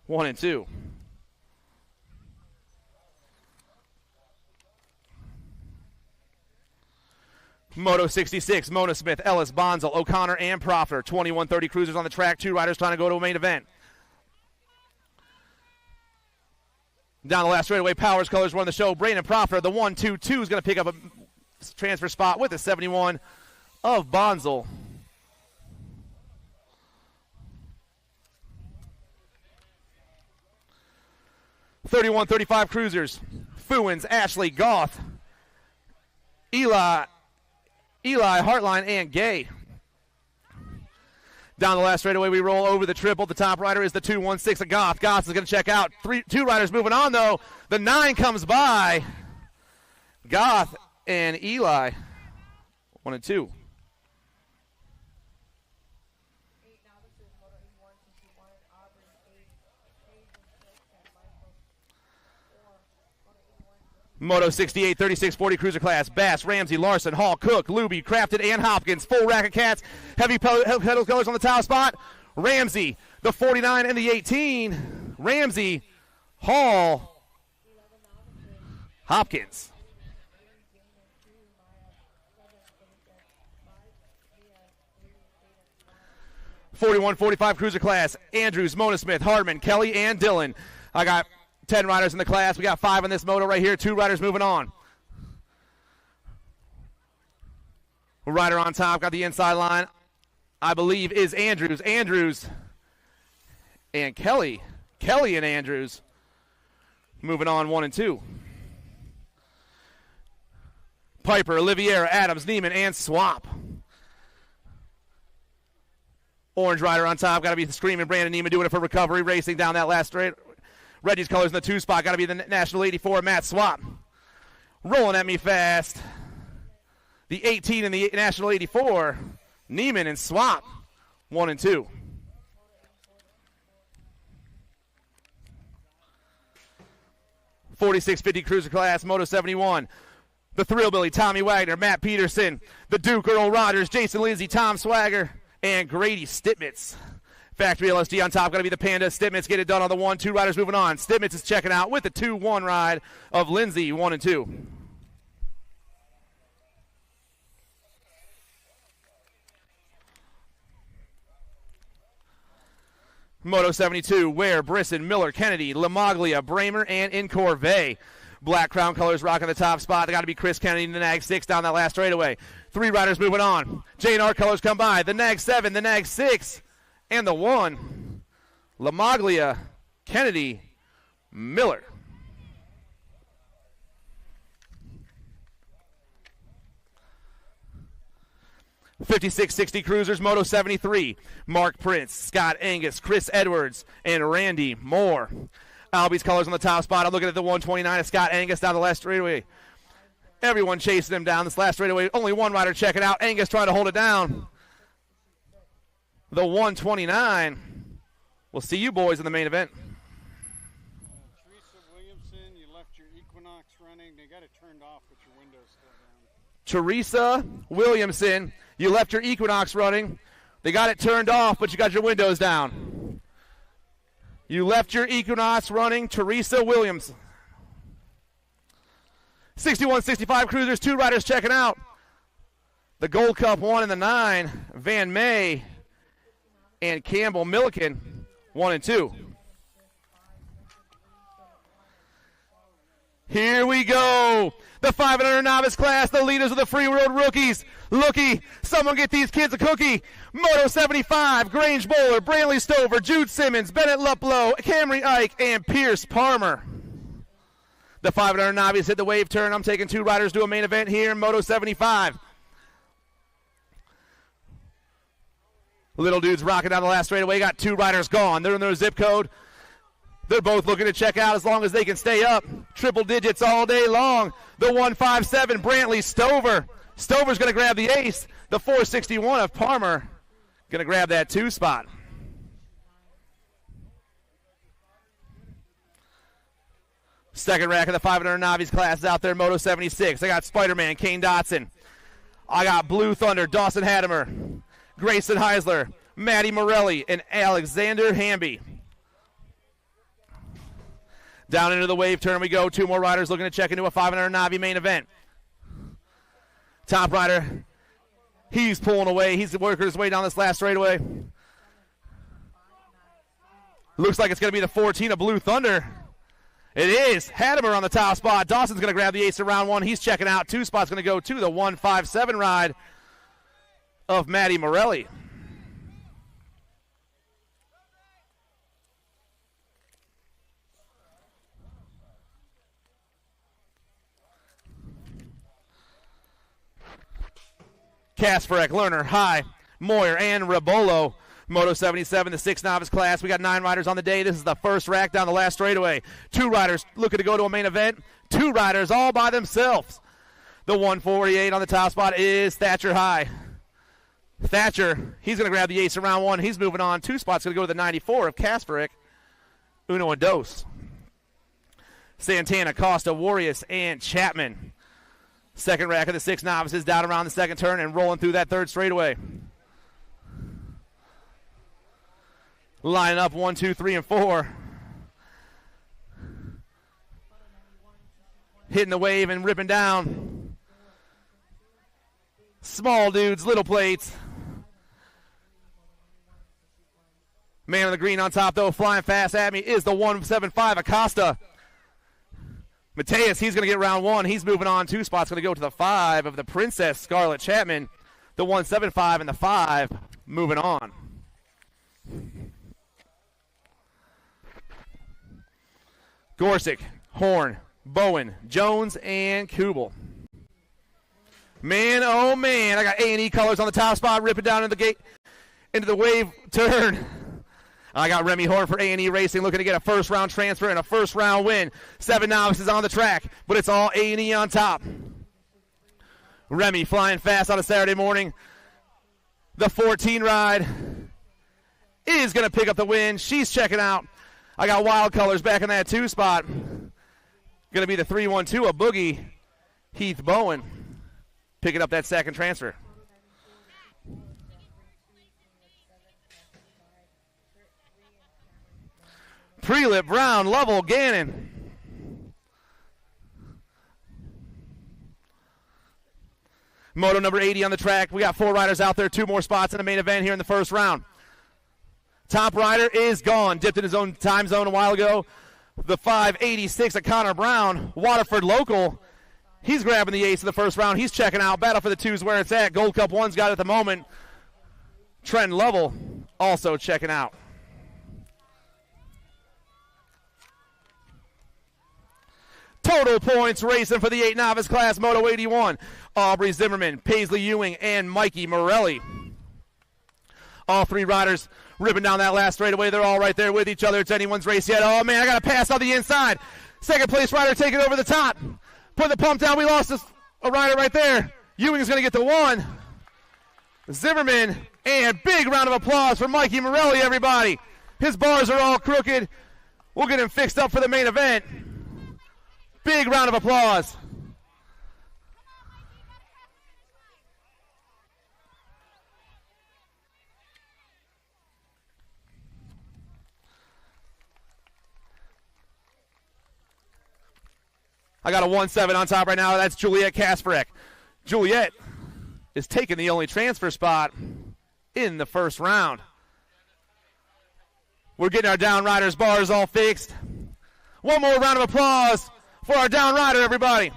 1 and 2. Moto 66, Mona Smith, Ellis, Bonzel, O'Connor, and Proffer. 21-30 cruisers on the track. 2 riders trying to go to a main event. Down the last straightaway, Powers colors run the show. Brandon Proffer, the 1-2-2 is going to pick up a transfer spot with the 71 of Bonzel. $31-35 cruisers. Fuens, Ashley, Goth, Eli, Hartline, and Gay. Down the last straightaway, we roll over the triple. The top rider is the 216 of Goth. Goth is going to check out. Two riders moving on, though. The 9 comes by. Goth and Eli, 1 and 2. Moto 68, 36, 40 cruiser class. Bass, Ramsey, Larson, Hall, Cook, Luby, Crafted, and Hopkins. Full rack of cats. Heavy pedal colors on the top spot. Ramsey, the 49 and the 18. Ramsey, Hall, Hopkins. '41, 45 cruiser class. Andrews, Mona Smith, Hardman, Kelly, and Dillon. I got 10 riders in the class. We got 5 in this moto right here. 2 riders moving on. Rider on top, got the inside line, I believe, is Andrews. Andrews and Kelly. Kelly and Andrews moving on 1 and 2. Piper, Oliviera, Adams, Neiman, and Swap. Orange rider on top, got to be the screaming Brandon Neiman doing it for recovery, racing down that last straight. Reggie's colors in the 2 spot, got to be the National 84, Matt Swap. Rolling at me fast. The 18 and the National 84, Neiman and Swap, 1 and 2. '46-50 cruiser class, Moto 71. The Thrillbilly, Tommy Wagner, Matt Peterson. The Duke, Earl Rogers, Jason Lindsay, Tom Swagger, and Grady Stitmitz. Factory LSD on top, going to be the Panda. Stitmitz get it done on the 1. 2 riders moving on. Stitmitz is checking out with the 2-1 ride of Lindsay, 1 and 2. Moto 72, Ware, Brisson, Miller, Kennedy, Lamaglia, Bramer, and Incorvée. Black crown colors rocking the top spot. They got to be Chris Kennedy and the Nag 6 down that last straightaway. 3 riders moving on. J&R colors come by. The Nag 7, the Nag 6, and the 1. Lamaglia, Kennedy, Miller. '56-60 cruisers, Moto 73. Mark Prince, Scott Angus, Chris Edwards, and Randy Moore. Albie's colors on the top spot. I'm looking at the 129 of Scott Angus down the last straightaway. Everyone chasing him down this last straightaway. Only 1 rider checking out. Angus trying to hold it down. The 129. We'll see you boys in the main event. Teresa Williamson, you left your Equinox running. They got it turned off with your windows still down. Teresa Williamson, you left your Equinox running. They got it turned off, but you got your windows down. You left your Equinox running, Teresa Williams. 61-65 cruisers, 2 riders checking out. The Gold Cup 1 and the 9, Van May and Campbell Milliken, 1 and 2. Here we go. The 500 novice class, the leaders of the Free World Rookies. Looky, someone get these kids a cookie. Moto 75, Grange Bowler, Brantley Stover, Jude Simmons, Bennett Luplow, Camry Ike, and Pierce Palmer. The 500 novice hit the wave turn. I'm taking 2 riders to a main event here in Moto 75. Little dudes rocking down the last straightaway. Got 2 riders gone. They're in their zip code. They're both looking to check out as long as they can stay up. Triple digits all day long. The 157, Brantley Stover. Stover's going to grab the ace. The 461 of Palmer going to grab that 2 spot. Second rack of the 500 novice class is out there, Moto 76. I got Spider-Man, Kane Dotson. I got Blue Thunder, Dawson Hattemer, Grayson Heisler, Matty Morelli, and Alexander Hamby. Down into the wave turn we go. 2 more riders looking to check into a 500 Navi main event. Top rider, he's pulling away. He's working his way down this last straightaway. Looks like it's going to be the 14 of Blue Thunder. It is. Hattemer on the top spot. Dawson's going to grab the ace of round 1. He's checking out. 2 spots going to go to the 157 ride of Matty Morelli. Kasparek, Lerner, High, Moyer, and Rabolo. Moto 77, the 6 novice class. We got 9 riders on the day. This is the first rack down the last straightaway. 2 riders looking to go to a main event. 2 riders all by themselves. The 148 on the top spot is Thatcher High. Thatcher, he's going to grab the ace in round 1. He's moving on. 2 spots going to go to the 94 of Kasperick, Uno and Dos. Santana, Costa, Warriors, and Chapman. Second rack of the 6 novices down around the second turn and rolling through that third straightaway. Lining up 1, 2, 3, and 4. Hitting the wave and ripping down. Small dudes, little plates. Man on the green on top, though, flying fast at me is the 175 Acosta. Mateus, he's going to get round 1. He's moving on 2 spots, going to go to the 5 of the Princess Scarlett Chapman. The 175 and the 5 moving on. Gorsick, Horn, Bowen, Jones, and Kubel. Man, oh man, I got A&E colors on the top spot, ripping down into the gate, into the wave turn. I got Remy Horn for A&E Racing, looking to get a first-round transfer and a first-round win. 7 novices on the track, but it's all A&E on top. Remy flying fast on a Saturday morning. The 14 ride is going to pick up the win. She's checking out. I got Wild Colors back in that 2 spot. Going to be the 3-1-2 of Boogie Heath Bowen picking up that second transfer. Prelip, Brown, Lovell, Gannon. Moto number 80 on the track. We got 4 riders out there, 2 more spots in the main event here in the first round. Top rider is gone. Dipped in his own time zone a while ago. The 586 of Connor Brown, Waterford local. He's grabbing the ace of the first round. He's checking out. Battle for the 2's where it's at. Gold Cup 1's got it at the moment. Trent Lovell also checking out. Total points racing for the 8 novice class, Moto 81. Aubrey Zimmerman, Paisley Ewing, and Mikey Morelli. All 3 riders ripping down that last straightaway. They're all right there with each other. It's anyone's race yet. Oh, man, I got a pass on the inside. Second place rider taking over the top. Put the pump down. We lost a rider right there. Ewing's going to get the 1. Zimmerman, and big round of applause for Mikey Morelli, everybody. His bars are all crooked. We'll get him fixed up for the main event. Big round of applause. I got a 1-7 on top right now. That's Juliet Kasparek. Juliet is taking the only transfer spot in the first round. We're getting our down riders' bars all fixed. One more round of applause for our down rider, everybody.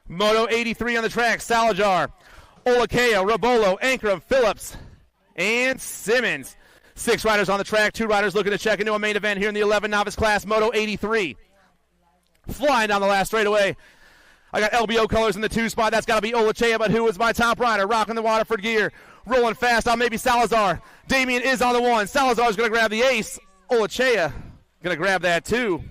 Moto 83 on the track, Salajar, Olakea, Robolo, Ankrum, Phillips, and Simmons. 6 riders on the track, 2 riders looking to check into a main event here in the 11 novice class, Moto 83. Flying down the last straightaway. I got LBO colors in the 2 spot. That's got to be Olakea, but who is my top rider? Rocking the Waterford gear. Rolling fast on maybe Salazar. Damien is on the 1. Salazar's going to grab the ace. Olakea going to grab that 2.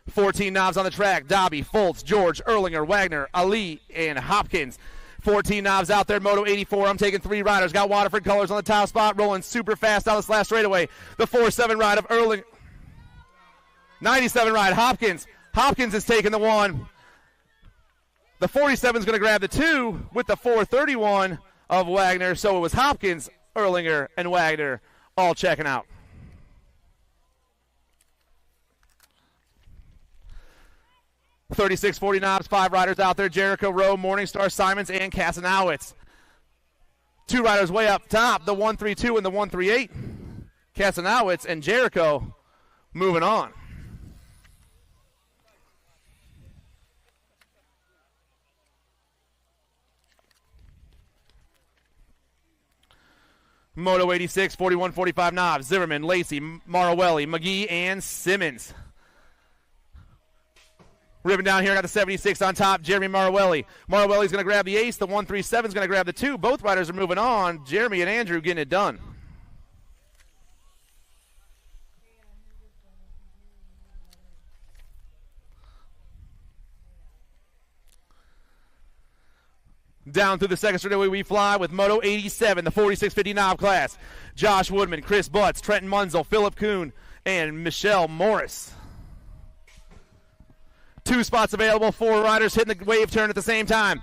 14 knobs on the track. Dobby, Foltz, George, Erlinger, Wagner, Ali, and Hopkins. 14 knobs out there, Moto 84. I'm taking 3 riders. Got Waterford colors on the top spot, rolling super fast down this last straightaway. The 4-7 ride of Erlinger. 97 ride, Hopkins. Hopkins is taking the 1. The 47 is going to grab the 2 with the 431 of Wagner. So it was Hopkins, Erlinger, and Wagner all checking out. 36-40 knobs, 5 riders out there. Jericho, Rowe, Morningstar, Simons, and Kasanowitz. 2 riders way up top, the 132 and the 138. Kasanowitz and Jericho moving on. Moto 86, 41-45 knobs. Zimmerman, Lacey, Marawelli, McGee, and Simmons. Ribbon down here, got the 76 on top, Jeremy Marawelli. Marawelli's going to grab the ace. The 137 is going to grab the 2. Both riders are moving on. Jeremy and Andrew getting it done. Down through the second straightaway we fly with Moto 87, the 46-50 knob class. Josh Woodman, Chris Butts, Trenton Munzel, Philip Kuhn, and Michelle Morris. 2 spots available, 4 riders hitting the wave turn at the same time.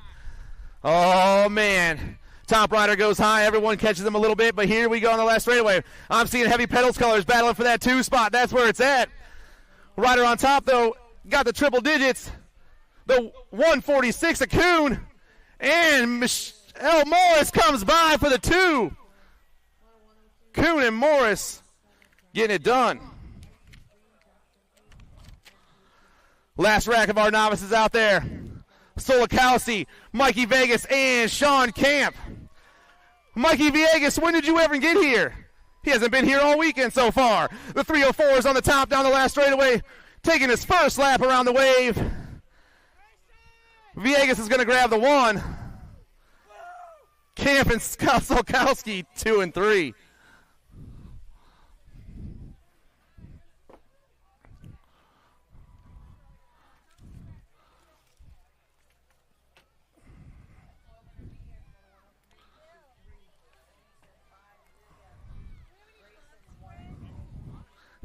Oh, man. Top rider goes high. Everyone catches him a little bit, but here we go on the last straightaway. I'm seeing Heavy Pedals colors battling for that 2 spot. That's where it's at. Rider on top, though, got the triple digits. The 146 of Kuhn. And Michelle Morris comes by for the 2. Kuhn and Morris getting it done. Last rack of our novices out there. Solakowski, Mikey Vegas, and Sean Camp. Mikey Vegas, when did you ever get here? He hasn't been here all weekend so far. The 304 is on the top down the last straightaway, taking his first lap around the wave. Viegas is going to grab the 1. Camp and Solakowski 2 and 3.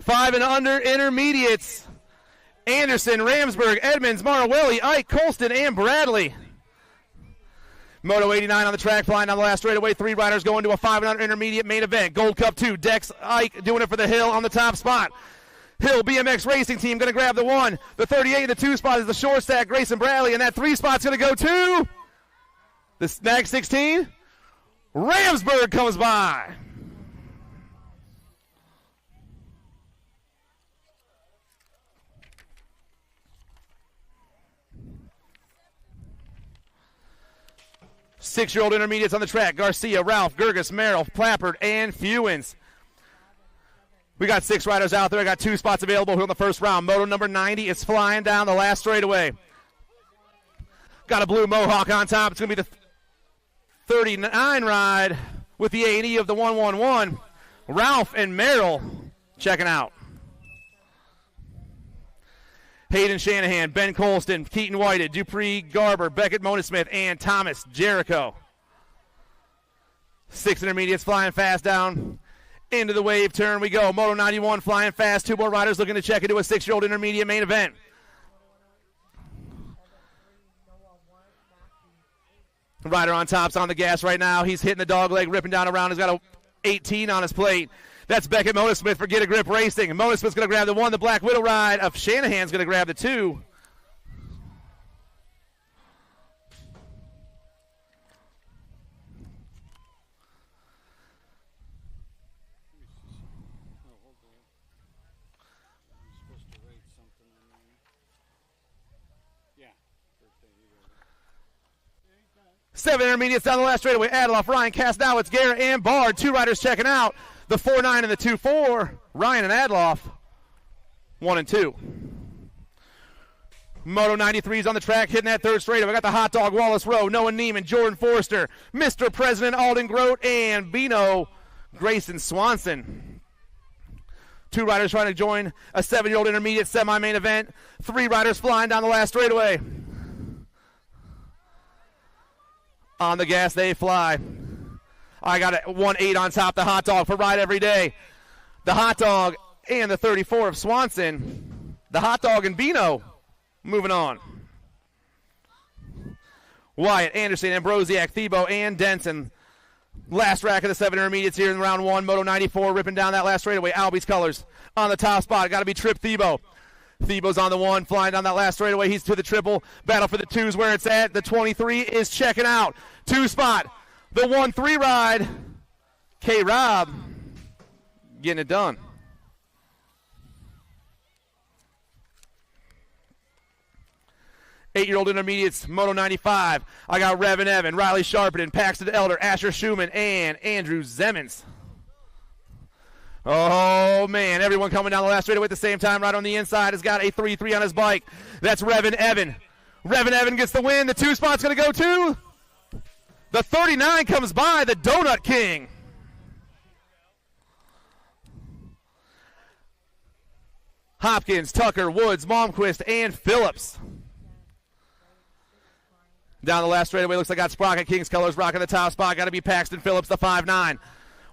Five and under intermediates. Anderson, Ramsberg, Edmonds, Marawelli, Ike, Colston, and Bradley. Moto 89 on the track, flying down the last straightaway. 3 riders going to a 5 and under intermediate main event. Gold Cup 2, Dex, Ike doing it for the Hill on the top spot. Hill BMX Racing Team going to grab the 1. The 38 and the 2 spot is the short stack, Grayson Bradley, and that 3 spot's going to go to the Snag 16. Ramsberg comes by. Six-year-old intermediates on the track. Garcia, Ralph, Gerges, Merrill, Plappert, and Fewens. We got 6 riders out there. I got 2 spots available here in the first round. Moto number 90 is flying down the last straightaway. Got a blue Mohawk on top. It's going to be the 39 ride with the A&E of the 111. Ralph and Merrill checking out. Hayden Shanahan, Ben Colston, Keaton Whited, Dupree Garber, Beckett Monismith, and Thomas Jericho. 6 intermediates flying fast down into the wave turn we go. Moto 91 flying fast. 2 more riders looking to check into a 6-year-old intermediate main event. Rider on top's on the gas right now. He's hitting the dog leg, ripping down around. He's got a 18 on his plate. That's Beckett Monismith for Get a Grip Racing. Monismith's going to grab the 1. The Black Widow ride of Shanahan's going to grab the 2. Seven intermediates down the last straightaway. Adloff, Ryan, Kasnowitz, Garrett, and Bard. 2 riders checking out. The 4-9 and the 2-4. Ryan and Adloff, 1 and 2. Moto 93's on the track, hitting that 3rd straightaway. We got the Hot Dog, Wallace Rowe, Noah Neiman, Jordan Forrester, Mr. President, Alden Grote, and Bino Grayson Swanson. 2 riders trying to join a 7-year-old intermediate semi-main event. 3 riders flying down the last straightaway. On the gas, they fly. I got a 1-8 on top, the Hot Dog for Ride Every Day. The Hot Dog and the 34 of Swanson. The Hot Dog and Bino moving on. Wyatt, Anderson, Ambrosiak, Thiebaud, and Denson. Last rack of the 7 intermediates here in round 1. Moto 94 ripping down that last straightaway. Albie's colors on the top spot. Got to be Trip Thiebaud. Thebo's on the 1, flying down that last straightaway. He's to the triple. Battle for the 2's where it's at. The 23 is checking out. 2 spot. The 1-3 ride. K-Rob getting it done. Eight-year-old intermediates, Moto 95. I got Revan Evan, Riley Sharpton, Paxton Elder, Asher Schumann, and Andrew Zemmons. Oh, man, everyone coming down the last straightaway at the same time. Right on the inside has got a 3-3 on his bike. That's Revan Evan. Revan Evan gets the win. The 2 spot's going to go to the 39 comes by, the Donut King. Hopkins, Tucker, Woods, Malmquist, and Phillips. Down the last straightaway, looks like I got Sprocket Kings colors rocking the top spot. Got to be Paxton Phillips, the 5'9".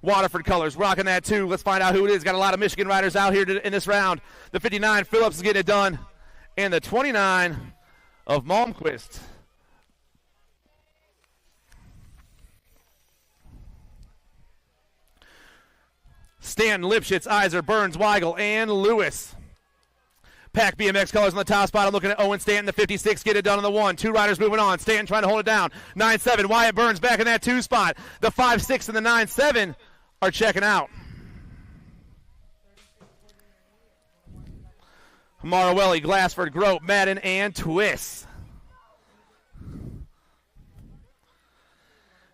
Waterford colors rocking that too. Let's find out who it is. Got a lot of Michigan riders out here in this round. The 59, Phillips is getting it done. And the 29 of Malmquist. Stanton, Lipschitz, Iser, Burns, Weigel, and Lewis. Pack BMX colors on the top spot. I'm looking at Owen Stanton, the 56, get it done on the 1. 2 riders moving on. Stanton trying to hold it down. 9-7, Wyatt Burns back in that 2 spot. The 5-6 and the 9-7 are checking out. Marawelli, Glassford, Grope, Madden, and Twist.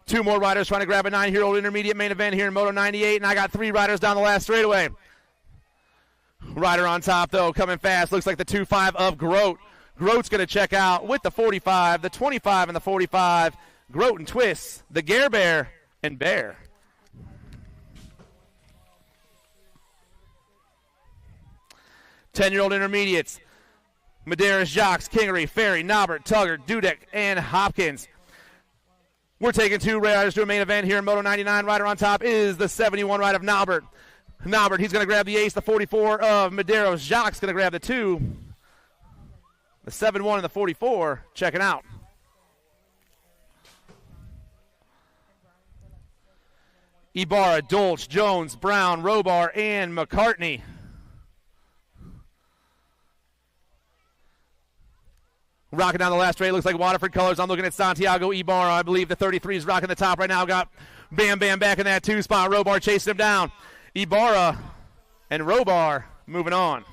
2 more riders trying to grab a 9-year-old intermediate main event here in Moto 98, and I got 3 riders down the last straightaway. Rider on top, though, coming fast. Looks like the 2-5 of Grote. Grote's going to check out with the 45, the 25, and the 45. Grote and Twist, the Gare Bear, and Bear. Ten-year-old intermediates. Medeiros, Jacques, Kingery, Ferry, Norbert, Tugger, Dudek, and Hopkins. We're taking 2 riders to a main event here in Moto 99. Rider on top is the 71 ride of Norbert. Norbert, he's going to grab the ace, the 44 of Medeiros. Jacques going to grab the 2. The 7-1 and the 44 checking out. Ibarra, Dolch, Jones, Brown, Robar, and McCartney. Rocking down the last straight, looks like Waterford colors. I'm looking at Santiago Ibarra. I believe the 33 is rocking the top right now. Got Bam Bam back in that 2 spot. Robar chasing him down. Ibarra and Robar moving on.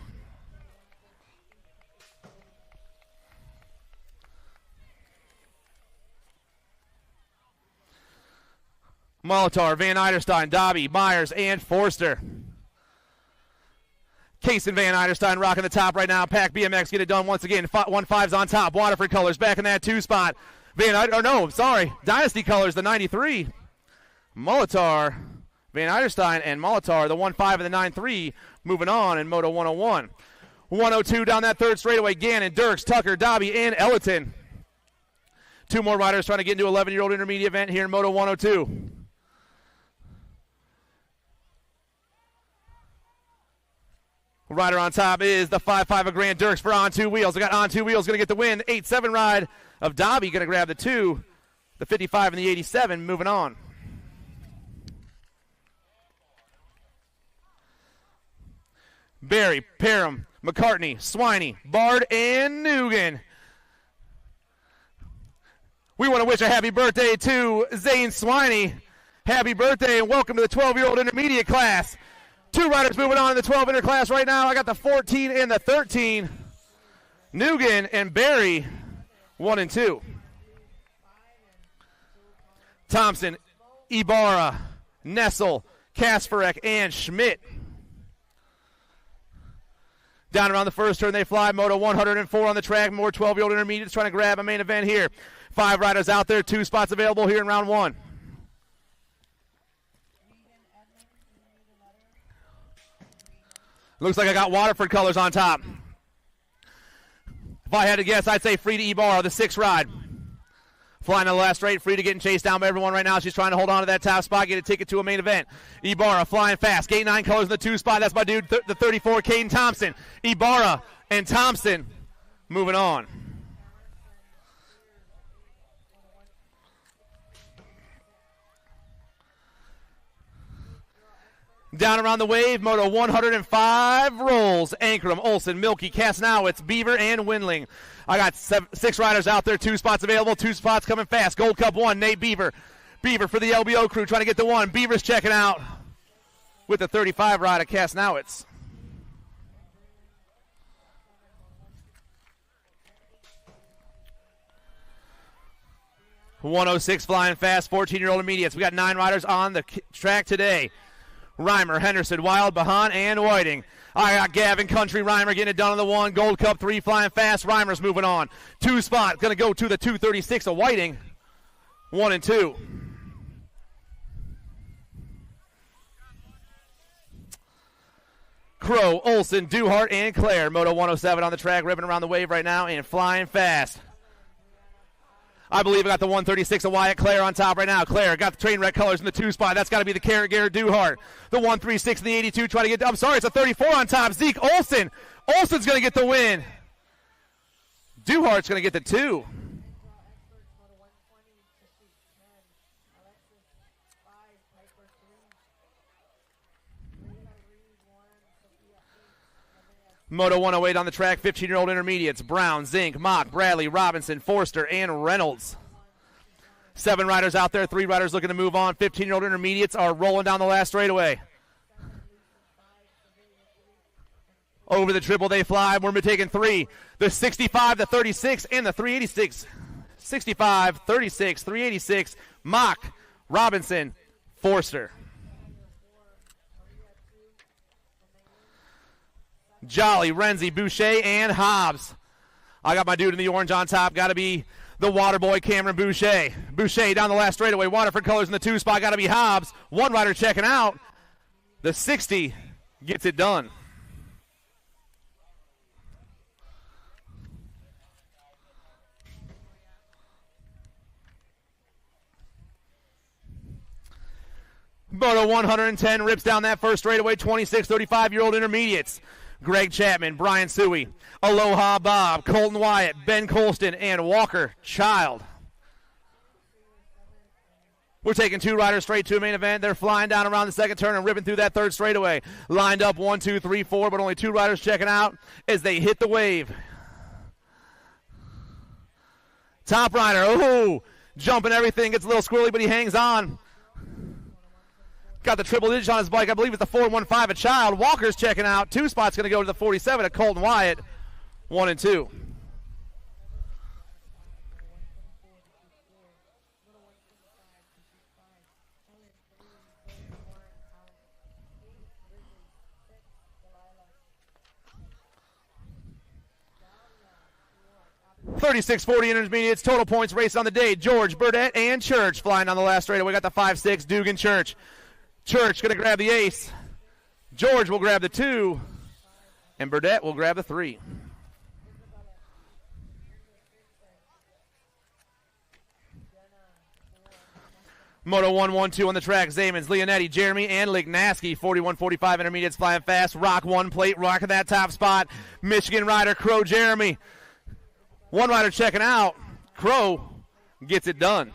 Molitor, Van Eiderstein, Dobby, Myers, and Forster. Case and Van Eiderstein rocking the top right now. Pack BMX get it done once again. 1-5's on top. Waterford colors back in that 2 spot. Dynasty colors, the 93. Molitor, Van Eiderstein, and Molitor, the 1-5 and the 9-3, moving on in Moto 101. 102 down that 3rd straightaway. Gannon, Dirks, Tucker, Dobby, and Ellerton. 2 more riders trying to get into 11-year-old intermediate event here in Moto 102. Rider on top is the 5-5 of Grant Dirks for On Two Wheels. I got On Two Wheels going to get the win. 8-7 ride of Dobby going to grab the 2. The 55 and the 87 moving on. Barry, Parham, McCartney, Swiney, Bard, and Nugent. We want to wish a happy birthday to Zane Swiney. Happy birthday and welcome to the 12-year-old intermediate class. 2 riders moving on in the 12 inter class right now. I got the 14 and the 13. Nugent and Barry, 1 and 2. Thompson, Ibarra, Nessel, Kasparek, and Schmidt. Down around the first turn they fly. Moto 104 on the track. More 12-year-old intermediates trying to grab a main event here. 5 riders out there. 2 spots available here in round 1. Looks like I got Waterford colors on top. If I had to guess, I'd say Free to Ibarra, the 6 ride. Flying on the last straight, Free to getting chased down by everyone right now. She's trying to hold on to that top spot, get a ticket to a main event. Ibarra flying fast. Gate 9 colors in the 2 spot. That's my dude, the 34, Caden Thompson. Ibarra and Thompson moving on. Down around the wave, Moto 105 rolls. Ankrum, Olson, Milky, Kasnowitz, Beaver, and Windling. I got 6 riders out there, 2 spots available, 2 spots coming fast. Gold Cup 1, Nate Beaver. Beaver for the LBO crew trying to get the 1. Beaver's checking out with the 35 ride of Kasnowitz. .106 flying fast, 14-year-old intermediates. We got 9 riders on the track today. Reimer, Henderson, Wild, Bahan, and Whiting. I got Gavin Country, Reimer getting it done on the 1. Gold Cup 3 flying fast. Reimer's moving on. 2 spot, going to go to the 236 of Whiting. 1 and 2. Crow, Olson, Duhart, and Claire. Moto 107 on the track, ripping around the wave right now and flying fast. I believe I got the 136 of Wyatt Claire on top right now. Claire got the train wreck colors in the 2 spot. That's got to be the Garrett Duhart. The 136 and the 82 trying to get, I'm sorry, it's a 34 on top. Zeke Olson. Olson's going to get the win. Duhart's going to get the 2. Moto 108 on the track, 15-year-old intermediates. Brown, Zink, Mock, Bradley, Robinson, Forster, and Reynolds. 7 riders out there, 3 riders looking to move on. 15-year-old intermediates are rolling down the last straightaway. Over the triple they fly. We're taking 3. The 65, the 36, and the 386. 65, 36, 386. Mock, Robinson, Forster. Jolly, Renzi, Boucher, and Hobbs. I got my dude in the orange on top. Got to be the water boy, Cameron Boucher. Boucher down the last straightaway. Waterford colors in the 2 spot. Got to be Hobbs. 1 rider checking out. The 60 gets it done. Moto 110 rips down that first straightaway. 26, 35-year-old intermediates. Greg Chapman, Brian Suey, Aloha Bob, Colton Wyatt, Ben Colston, and Walker Child. We're taking 2 riders straight to a main event. They're flying down around the second turn and ripping through that third straightaway. Lined up 1, 2, 3, 4, but only 2 riders checking out as they hit the wave. Top rider, oh, jumping everything, gets a little squirrely, but he hangs on. Got the triple digits on his bike. I believe it's the 415 a Child. Walker's checking out. 2 spots going to go to the 47 at Colton Wyatt. 1 and 2. .36.40 intermediates. Total points race on the day. George, Burdett, and Church flying on the last straightaway. We got the 5-6 Dugan Church. Church going to grab the ace. George will grab the 2. And Burdett will grab the 3. Moto 112 on the track. Zamans, Leonetti, Jeremy, and Lignaski. 41-45 intermediates flying fast. Rock 1 plate, rocking that top spot. Michigan rider, Crow Jeremy. 1 rider checking out. Crow gets it done.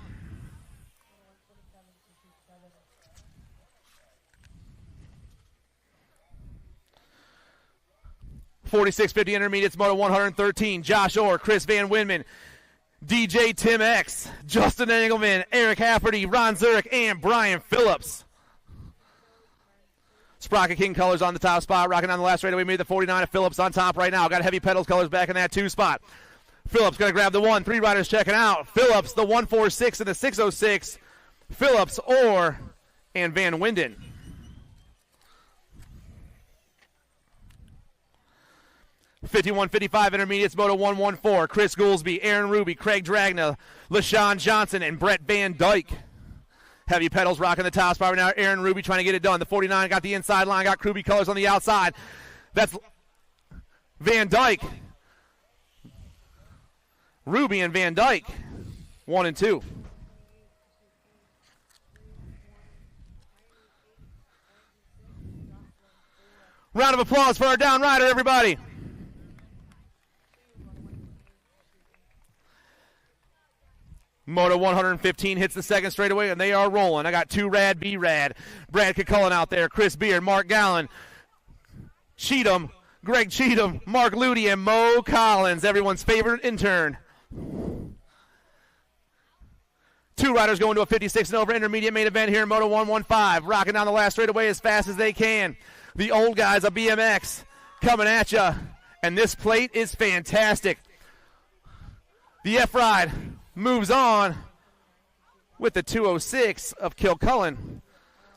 .46.50 intermediates, Moto 113. Josh Orr, Chris Van Winman, DJ Tim X, Justin Engelman, Eric Hafferty, Ron Zurich, and Brian Phillips. Sprocket King colors on the top spot, rocking on the last straightaway. Made the 49 of Phillips on top right now. Got Heavy Pedals colors back in that 2 spot. Phillips going to grab the 1. 3 riders checking out. Phillips, the 146 and the 606. Phillips, Orr, and Van Winden. .51.55 intermediates, Moto 114. Chris Goolsby, Aaron Ruby, Craig Dragna, LaShawn Johnson, and Brett Van Dyke. Heavy Pedals rocking the top spot right now. Aaron Ruby trying to get it done. The 49 got the inside line, got Kruby colors on the outside. That's Van Dyke. Ruby and Van Dyke. 1 and 2. Round of applause for our down rider, everybody. Moto 115 hits the second straightaway, and they are rolling. I got 2 Rad, B-Rad. Brad Cullen out there, Chris Beard, Mark Gallen, Cheatham, Greg Cheatham, Mark Ludi, and Mo Collins, everyone's favorite intern. 2 riders going to a 56 and over intermediate main event here in Moto 115, rocking down the last straightaway as fast as they can. The old guys of BMX coming at you, and this plate is fantastic. The F-Ride moves on with the 206 of Kilcullen.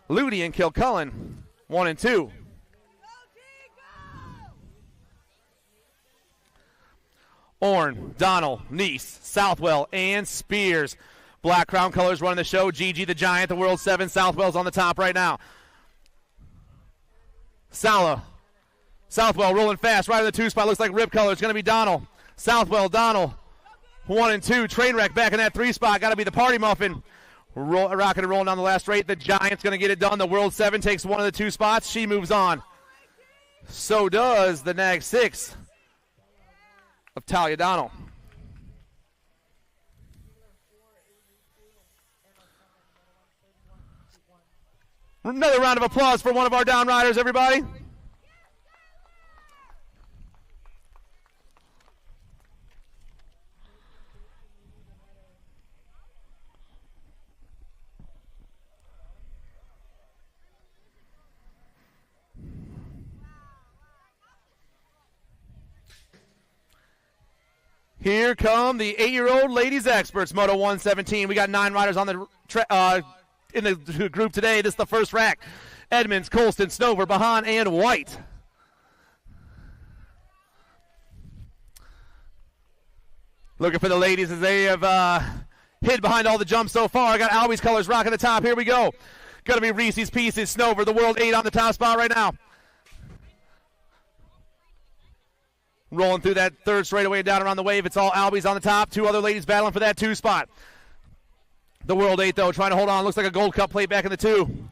Ludi and Kilcullen, 1 and 2. Orn, Donnell, Neese, Southwell, and Spears. Black Crown colors running the show. Gigi the Giant, the World 7. Southwell's on the top right now. Southwell rolling fast. Right in the 2 spot. Looks like Rip color. It's going to be Donnell. Southwell, Donnell. 1 and 2. Trainwreck back in that 3 spot. Got to be the Party Muffin. Rocking and rolling down the last straight. The Giant's going to get it done. The World 7 takes one of the 2 spots. She moves on. So does the Nag 6 of Talia Donnell. Another round of applause for one of our down riders, everybody. Here come the 8-year-old ladies experts, Moto 117. We got 9 riders on the in the group today. This is the first rack. Edmonds, Colston, Snover, Bahan, and White. Looking for the ladies as they have hid behind all the jumps so far. I got Albie's colors rocking the top. Here we go. Going to be Reese's Pieces, Snover, the World 8 on the top spot right now. Rolling through that 3rd straightaway down around the wave. It's all Albie's on the top. 2 other ladies battling for that 2 spot. The World 8, though, trying to hold on. Looks like a Gold Cup plate back in the 2.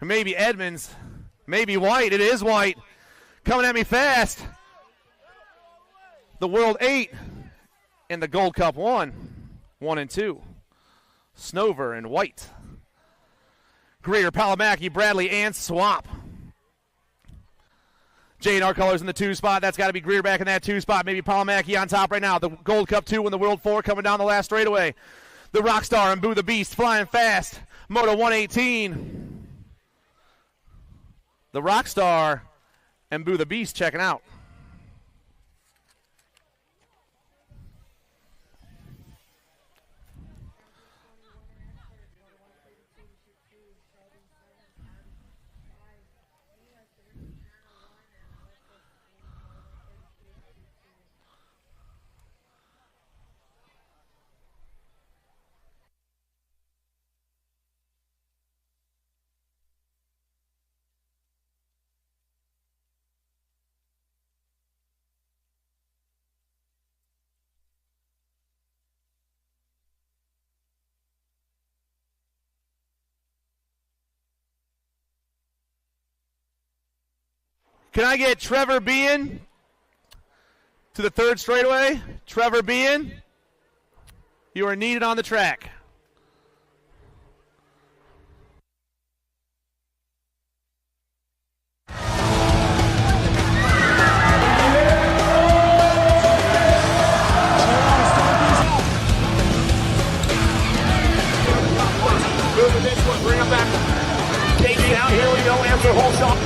Maybe Edmonds. Maybe White. It is White. Coming at me fast. The World 8 and the Gold Cup 1. 1 and 2. Snover and White. Greer, Palamaki, Bradley, and Swap. J&R colors in the 2 spot. That's got to be Greer back in that 2 spot. Maybe Palamaki on top right now. The Gold Cup 2 and the World 4 coming down the last straightaway. The Rockstar and Boo the Beast flying fast. Moto 118. The Rockstar and Boo the Beast checking out. Can I get Trevor Bean to the 3rd straightaway? Trevor Bean, you are needed on the track. Moving this one, bring him back. KG out, here we go, answer whole shot.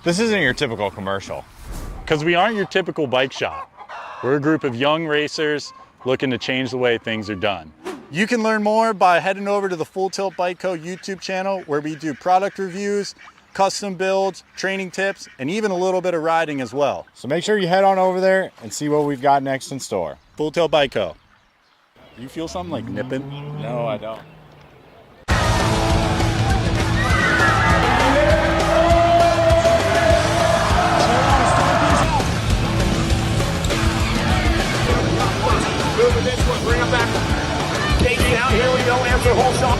This isn't your typical commercial, because we aren't your typical bike shop. We're a group of young racers looking to change the way things are done. You can learn more by heading over to the Full Tilt Bike Co. YouTube channel, where we do product reviews, custom builds, training tips, and even a little bit of riding as well. So make sure you head on over there and see what we've got next in store. Full Tilt Bike Co. Do you feel something like nipping? No, I don't. Moving this one, bring him back. KG out, here we go, answer whole shot.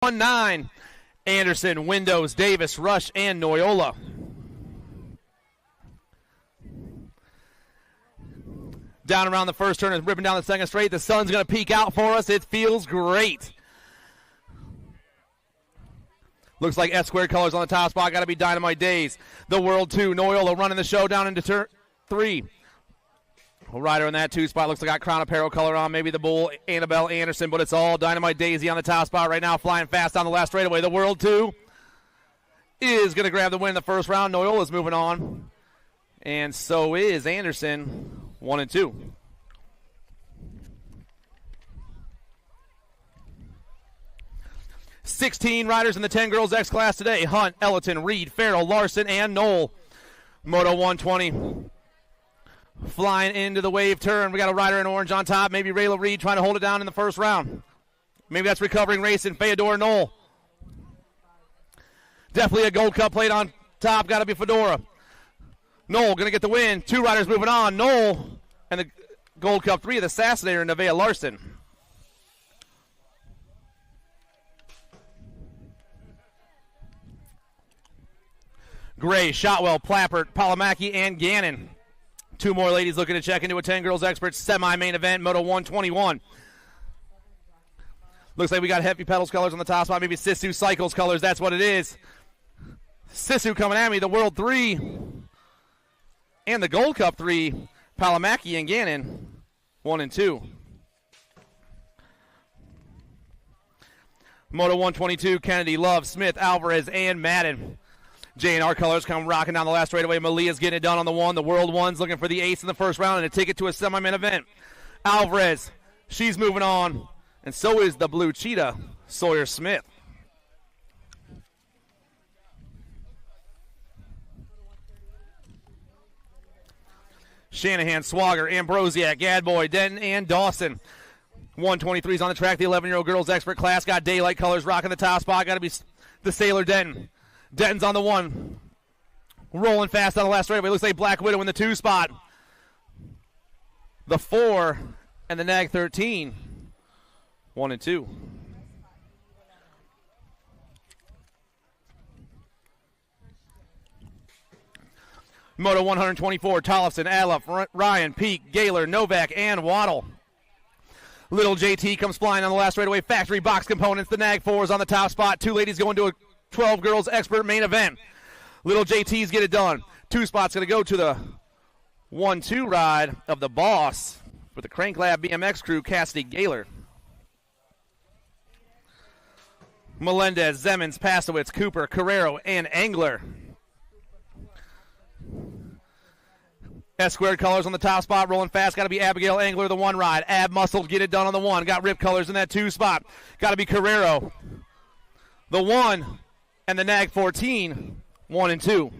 1-9. Anderson, Windows, Davis, Rush, and Noyola. Down around the first turn and ripping down the second straight. The sun's going to peek out for us. It feels great. Looks like S-squared colors on the top spot. Got to be Dynamite Days. The World 2. Noyola running the show down into turn 3. Rider in that 2 spot. Looks like got Crown Apparel color on. Maybe the Bull, Annabelle Anderson, but it's all Dynamite Daisy on the top spot right now, flying fast down the last straightaway. The World 2 is going to grab the win in the first round. Noyola's moving on. And so is Anderson, 1 and 2. $16 riders in the 10 girls X class today. Hunt, Ellerton, Reed, Farrell, Larson, and Knoll. Moto 120. Flying into the wave turn. We got a rider in orange on top. Maybe Rayla Reed trying to hold it down in the first round. Maybe that's recovering racing. Feodora Knoll. Definitely a Gold Cup plate on top. Got to be Fedora. Knoll going to get the win. 2 riders moving on. Knoll and the Gold Cup 3 of the Assassinator, Nevaeh Larson. Gray, Shotwell, Plappert, Palomaki, and Gannon. 2 more ladies looking to check into a 10 girls experts semi-main event, Moto 121. Looks like we got Heavy Pedals colors on the top spot, maybe Sisu Cycles colors, that's what it is. Sisu coming at me, the World 3 and the Gold Cup 3, Palomaki and Gannon, 1 and 2. Moto 122, Kennedy, Love, Smith, Alvarez, and Madden. J&R colors come rocking down the last straightaway. Malia's getting it done on the 1. The World 1's looking for the ace in the first round and a ticket to a semi-main event. Alvarez, she's moving on. And so is the Blue Cheetah, Sawyer Smith. Shanahan, Swagger, Ambrosiak, Gadboy, Denton, and Dawson. 123's on the track. The 11-year-old girls expert class got daylight colors rocking the top spot. Got to be the Sailor Denton. Denton's on the 1. Rolling fast on the last straightaway. Looks like Black Widow in the 2 spot. The 4 and the Nag 13. 1 and 2. Moto 124, Tollefson, Aluff, Ryan, Peak, Gaylor, Novak, and Waddle. Little JT comes flying on the last straightaway. Factory box components. The Nag 4 is on the top spot. 2 ladies going to a 12 girls expert main event. Little JT's get it done. 2 spots going to go to the 1-2 ride of the boss for the Crank Lab BMX crew, Cassidy Gaylor. Melendez, Zemens, Pasowitz, Cooper, Carrero, and Engler. S-squared colors on the top spot, rolling fast. Got to be Abigail Engler, the 1 ride. Ab Muscle, get it done on the 1. Got Rip colors in that 2 spot. Got to be Carrero, the 1, and the Nag 14, 1 and 2.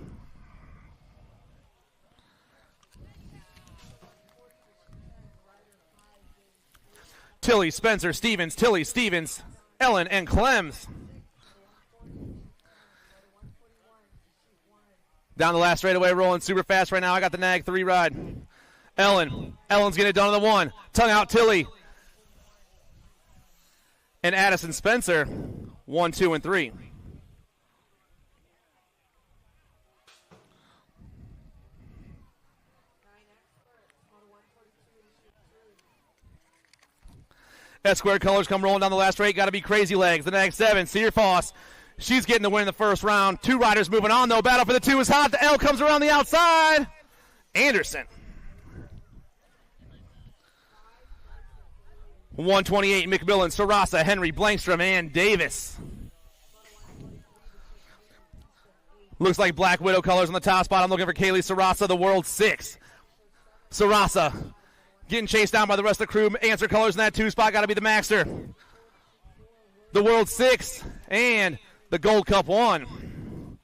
Tilly, Spencer, Stevens, Tilly, Stevens, Ellen, and Clems. Down the last straightaway, rolling super fast right now. I got the Nag 3 ride. Ellen's getting it done on the 1. Tongue out Tilly. And Addison Spencer, 1, 2, and 3. S-squared colors come rolling down the last straight. Got to be Crazy Legs. The Nag 7, Sear Foss. She's getting the win in the first round. 2 riders moving on, though. Battle for the 2 is hot. The L comes around the outside. Anderson. 128, McMillan, Sarasa, Henry, Blankstrom, and Davis. Looks like Black Widow colors on the top spot. I'm looking for Kaylee Sarasa, the World 6. Sarasa getting chased down by the rest of the crew. Answer colors in that 2 spot. Got to be the Maxter. The World 6 and the Gold Cup 1.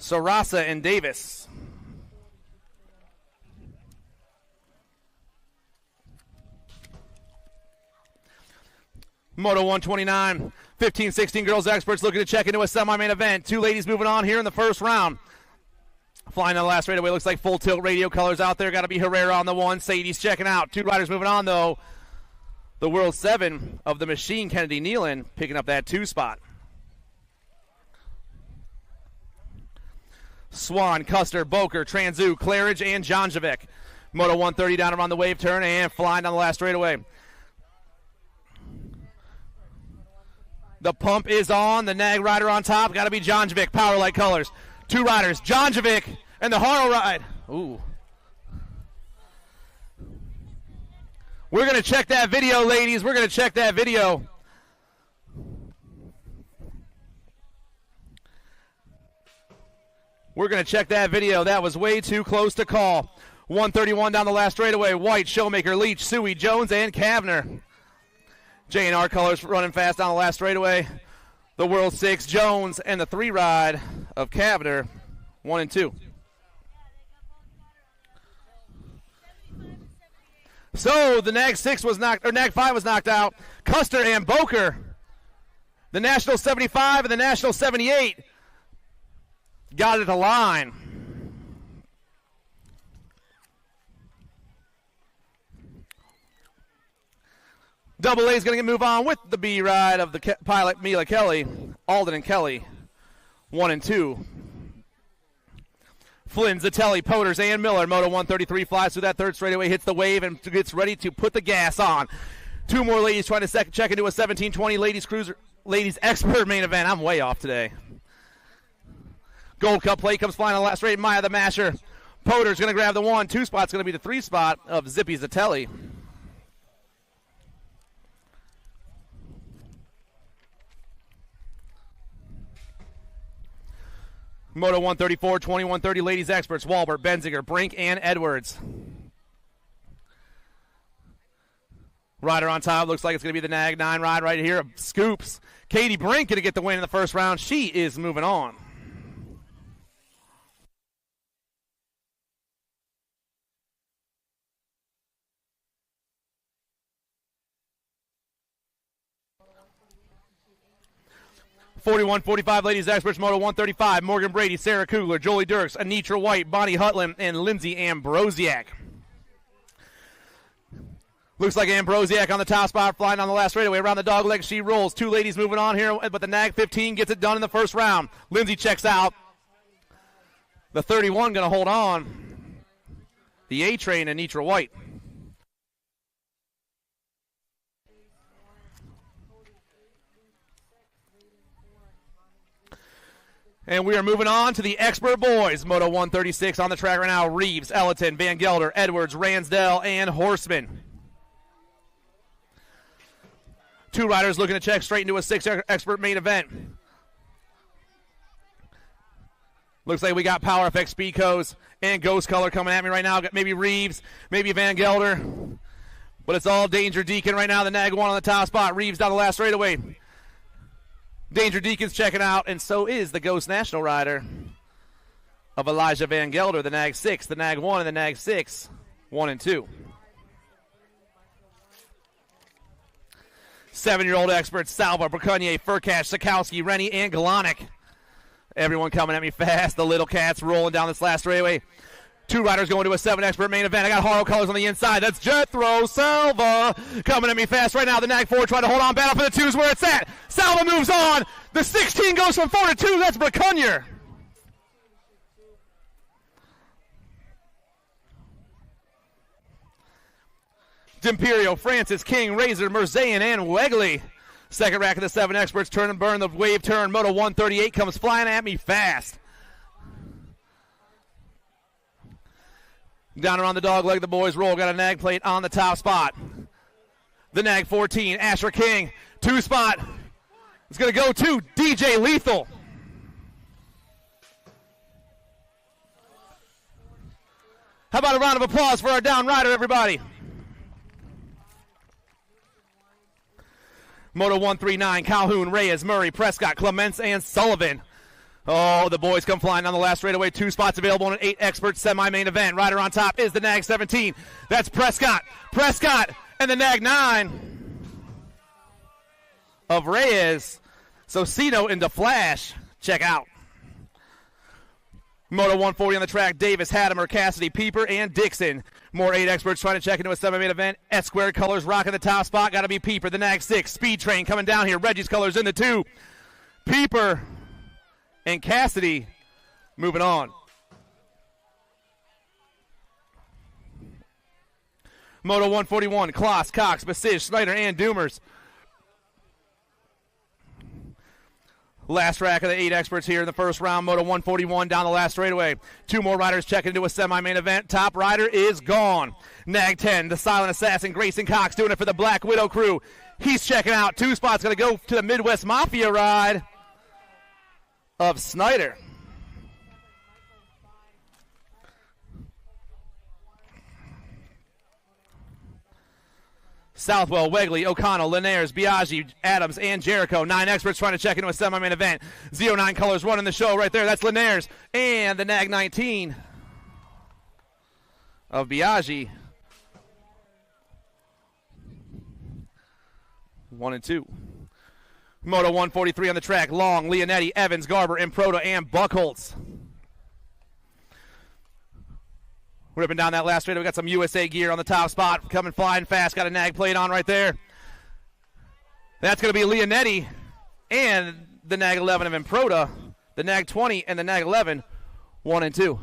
Sarasa and Davis. Moto 129, 15-16 girls experts looking to check into a semi-main event. 2 ladies moving on here in the first round. Flying on the last straightaway, looks like full tilt radio colors out there. Got to be Herrera on the 1. Sadie's checking out. 2 riders moving on, though. The World 7 of the Machine, Kennedy Nealon, picking up that 2 spot. Swan, Custer, Boker, Transu, Claridge, and Janjovic. Moto 130 down around the wave turn and flying down the last straightaway. The pump is on. The nag rider on top. Got to be Janjovic. Power light colors. 2 riders. Janjovic and the Haro ride. Ooh. We're going to check that video, ladies. We're going to check that video. We're going to check that video. That was way too close to call. 131 down the last straightaway. White, Showmaker, Leach, Suey, Jones, and Kavner. J&R colors running fast down the last straightaway. The World 6, Jones, and the 3 ride of Kavner, 1 and 2. So the Nag 6 was knocked, or Nag 5 was knocked out. Custer and Boker, the National 75 and the National 78, got it to line. Double A is going to move on with the B ride of the pilot Mila Kelly, Alden and Kelly, 1 and 2. Flynn, Zatelli, Poters, and Miller. Moto 133 flies through that 3rd straightaway, hits the wave, and gets ready to put the gas on. 2 more ladies trying to check into a 1720 ladies expert main event. I'm way off today. Gold Cup plate comes flying on the last straight. Maya the Masher. Poters going to grab the 1. 2 spot's going to be the 3 spot of Zippy Zatelli. Moto 134, 2130 ladies experts. Walbert, Benziger, Brink, and Edwards. Rider on top. Looks like it's going to be the Nag 9 ride right here. Scoops. Katie Brink going to get the win in the first round. She is moving on. .45 ladies experts, Moto 135, Morgan Brady, Sarah Kugler, Jolie Dirks, Anitra White, Bonnie Hutland, and Lindsay Ambrosiak. Looks like Ambrosiak on the top spot, flying on the last straightaway. Around the dog leg, she rolls. 2 ladies moving on here, but the Nag 15 gets it done in the first round. Lindsay checks out. The 31 going to hold on. The A-Train, Anitra White. And we are moving on to the expert boys. Moto 136 on the track right now. Reeves, Ellerton, Van Gelder, Edwards, Ransdell, and Horseman. 2 riders looking to check straight into a 6 expert main event. Looks like we got Power FX Speedco's and Ghost Color coming at me right now. Got maybe Reeves, maybe Van Gelder. But it's all Danger Deacon right now. The Nag 1 on the top spot. Reeves down the last straightaway. Danger Deacon's checking out, and so is the Ghost National rider of Elijah Van Gelder, the Nag 6, the Nag 1, and the Nag 6, 1 and 2. 7-year-old experts, Salva, Braconier, Furcash, Sikowski, Rennie, and Galonic. Everyone coming at me fast. The Little Cats rolling down this last straightaway. 2 riders going to a 7 expert main event. I got Haro colors on the inside. That's Jethro Salva coming at me fast right now. The Nag 4 trying to hold on. Battle for the 2s where it's at. Salva moves on. The 16 goes from 4 to 2. That's Braconier. D'Imperio, Francis, King, Razor, Merzayan, and Wegley. Second rack of the 7 experts. Turn and burn the wave turn. Moto 138 comes flying at me fast. Down around the dog leg, the boys roll. Got a Nag plate on the top spot. The Nag 14, Asher King. 2 spot. It's going to go to DJ Lethal. How about a round of applause for our down rider, everybody? Moto 139, Calhoun, Reyes, Murray, Prescott, Clements, and Sullivan. Oh, the boys come flying on the last straightaway. 2 spots available in an 8 expert semi-main event. Rider on top is the Nag 17. That's Prescott. Prescott and the Nag 9 of Reyes. So Cino into Flash. Check out. Moto 140 on the track, Davis, Hattimer, Cassidy, Pieper, and Dixon. More 8 experts trying to check into a semi-main event. S-squared colors rocking the top spot. Got to be Pieper, the nag 6. Speed Train coming down here. Reggie's colors in the 2. Pieper and Cassidy moving on. Moto 141, Kloss, Cox, Basish, Snyder, and Doomers. Last rack of the 8 experts here in the first round. Moto 141 down the last straightaway. 2 more riders checking into a semi-main event. Top rider is gone. Nag 10, the silent assassin, Grayson Cox, doing it for the Black Widow crew. He's checking out. 2 spots going to go to the Midwest Mafia ride of Snyder. Southwell, Wegley, O'Connell, Linares, Biaggi, Adams, and Jericho. 9 experts trying to check into a semi-main event. 09 colors running the show right there. That's Linares and the Nag 19 of Biaggi. 1 and 2. Moto 143 on the track. Long, Leonetti, Evans, Garber, Improto, and Buchholz. Ripping down that last straight. We got some USA gear on the top spot. Coming flying fast. Got a nag plate on right there. That's going to be Leonetti and the nag 11 of Improto. The nag 20 and the nag 11. 1 and 2.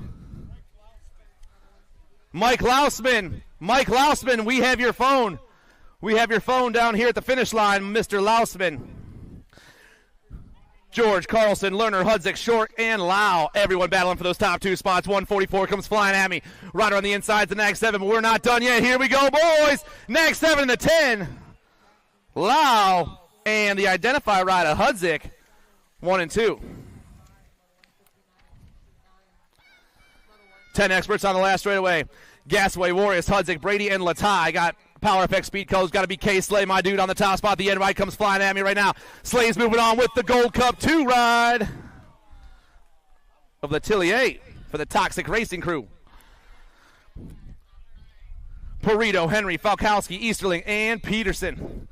Mike Lausman. Mike Lausman, we have your phone. We have your phone down here at the finish line, Mr. Lausman. George, Carlson, Lerner, Hudzik, Short, and Lau. Everyone battling for those top 2 spots. 144 comes flying at me. Rider on the inside, the Nag 7, but we're not done yet. Here we go, boys. Nag 7 and the 10. Lau and the Identify rider, Hudzik. 1 and 2. 10 experts on the last straightaway. Gasway, Warriors, Hudzik, Brady, and Latai. Got Power FX Speed Co's got to be K Slay, my dude, on the top spot. The end right comes flying at me right now. Slay's moving on with the Gold Cup 2 ride of the Tilly 8 for the Toxic Racing crew. Perito, Henry, Falkowski, Easterling, and Peterson.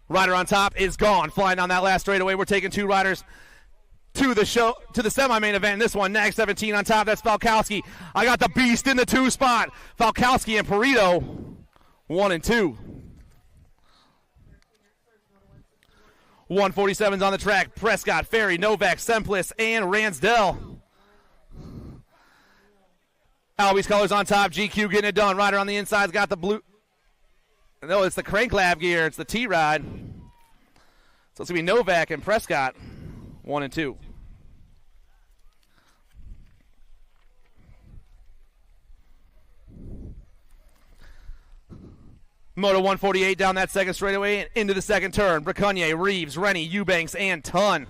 Rider on top is gone. Flying down that last straightaway. We're taking 2 riders to the show, to the semi-main event. This one, Nag 17 on top. That's Falkowski. I got the beast in the 2 spot. Falkowski and Perito, 1 and 2. 147's on the track. Prescott, Ferry, Novak, Semplis, and Ransdell. Albie's colors on top. GQ getting it done. Rider on the inside's got the blue. No, it's the Crank Lab gear. It's the T-Ride. So it's going to be Novak and Prescott, 1 and 2. Moto 148 down that second straightaway and into the second turn. Braconier, Reeves, Rennie, Eubanks, and Ton.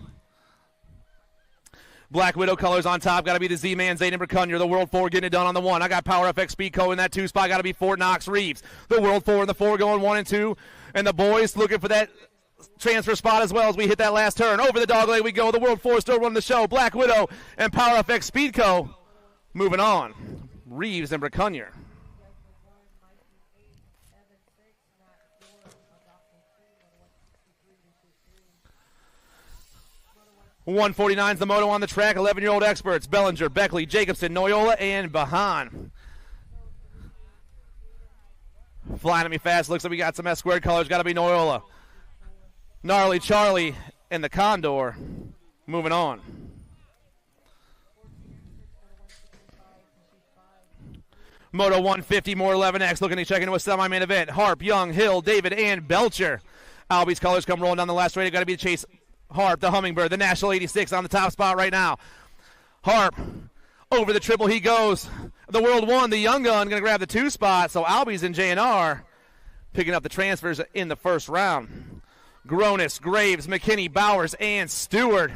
Black Widow colors on top. Got to be the Z-Man, Zayden Braconier. The World 4 getting it done on the 1. I got Power FX Speed Co in that 2 spot. Got to be Fort Knox, Reeves. The World 4 and the 4 going 1 and 2. And the boys looking for that transfer spot as well as we hit that last turn. Over the dog leg we go. The World 4 still running the show. Black Widow and Power FX Speed Co moving on. Reeves and Braconier. 149's the moto on the track. 11-year-old experts. Bellinger, Beckley, Jacobson, Noyola, and Bahan. Flying at me fast. Looks like we got some S-squared colors. Got to be Noyola. Gnarly Charlie and the Condor. Moving on. Moto 150, more 11X. Looking to check into a semi-main event. Harp, Young, Hill, David, and Belcher. Albie's colors come rolling down the last straight. Got to be Chase Harp, the Hummingbird, the National 86 on the top spot right now. Harp, over the triple he goes. The World 1, the Young Gun, going to grab the 2 spot. So Albie's in JNR picking up the transfers in the first round. Gronis, Graves, McKinney, Bowers, and Stewart.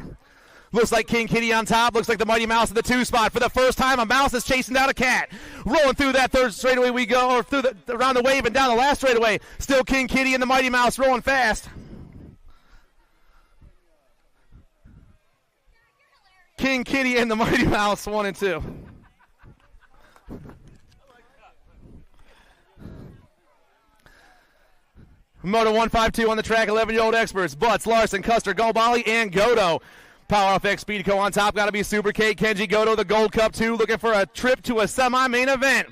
Looks like King Kitty on top. Looks like the Mighty Mouse at the 2 spot. For the first time, a mouse is chasing down a cat. Rolling through that third straightaway we go, or through around the wave and down the last straightaway. Still King Kitty and the Mighty Mouse rolling fast. King Kitty and the Mighty Mouse, 1 and 2. Moto 152 on the track, 11-year-old experts. Butts, Larson, Custer, Galbali, and Godo. Power FX Speedco on top. Got to be Super K. Kenji Goto, the Gold Cup 2, looking for a trip to a semi-main event.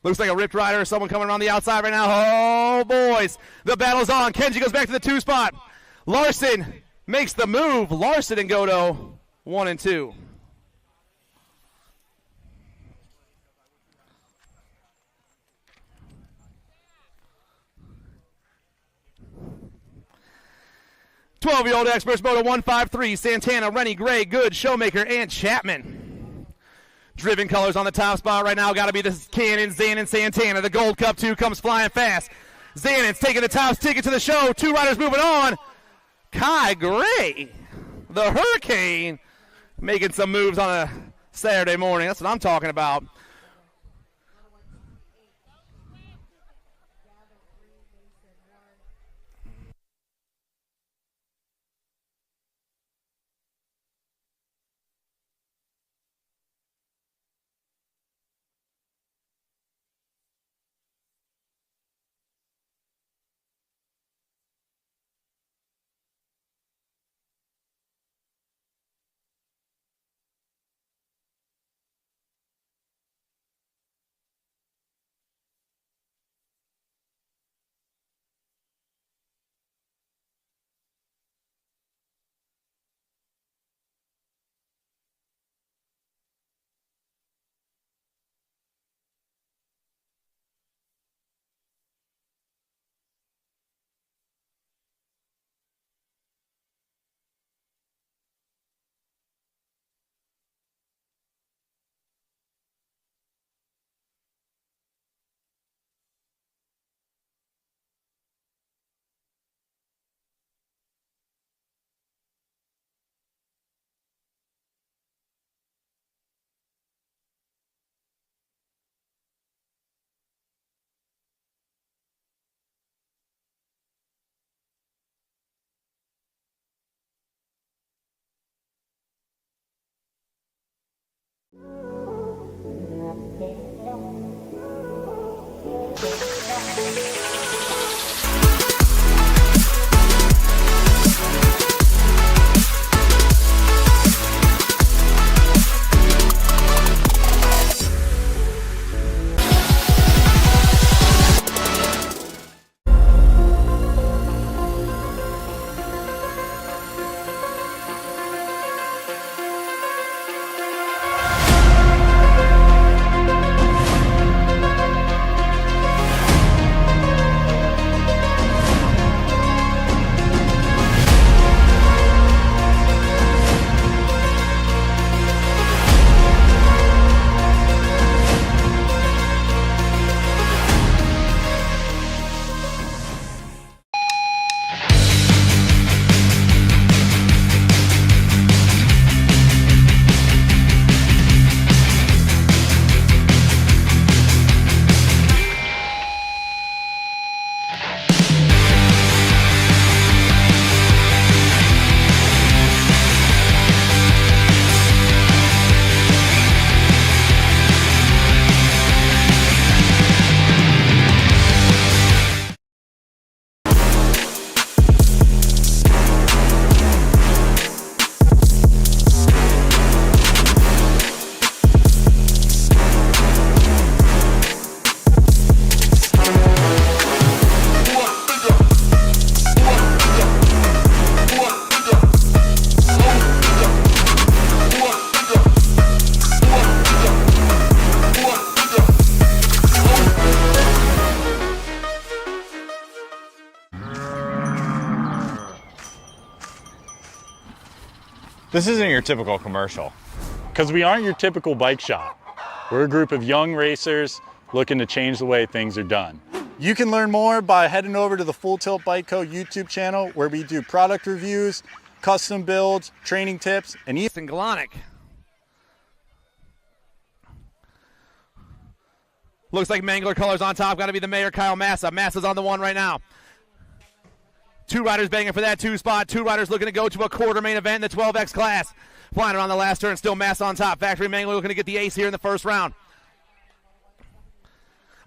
Looks like a Ripped Rider or someone coming around the outside right now. Oh, boys. The battle's on. Kenji goes back to the 2 spot. Larson makes the move. Larson and Goto, 1 and 2. Twelve-year-old experts, Moto 153, Santana, Rennie, Gray, Good, Showmaker, and Chapman. Driven colors on the top spot right now. Got to be the Cannon, Zanin, Santana. The Gold Cup 2 comes flying fast. Zanin's taking the top ticket to the show. 2 riders moving on. Kai Gray, the Hurricane, making some moves on a Saturday morning. That's what I'm talking about. This isn't your typical commercial, because we aren't your typical bike shop. We're a group of young racers looking to change the way things are done. You can learn more by heading over to the Full Tilt Bike Co. YouTube channel, where we do product reviews, custom builds, training tips, and Ethan Galonic. Looks like Mangler colors on top. Got to be the mayor, Kyle Massa. Massa's on the one right now. 2 riders banging for that 2 spot. 2 riders looking to go to a quarter main event in the 12X class. Flying around the last turn, still Massa on top. Factory Mangler looking to get the ace here in the first round.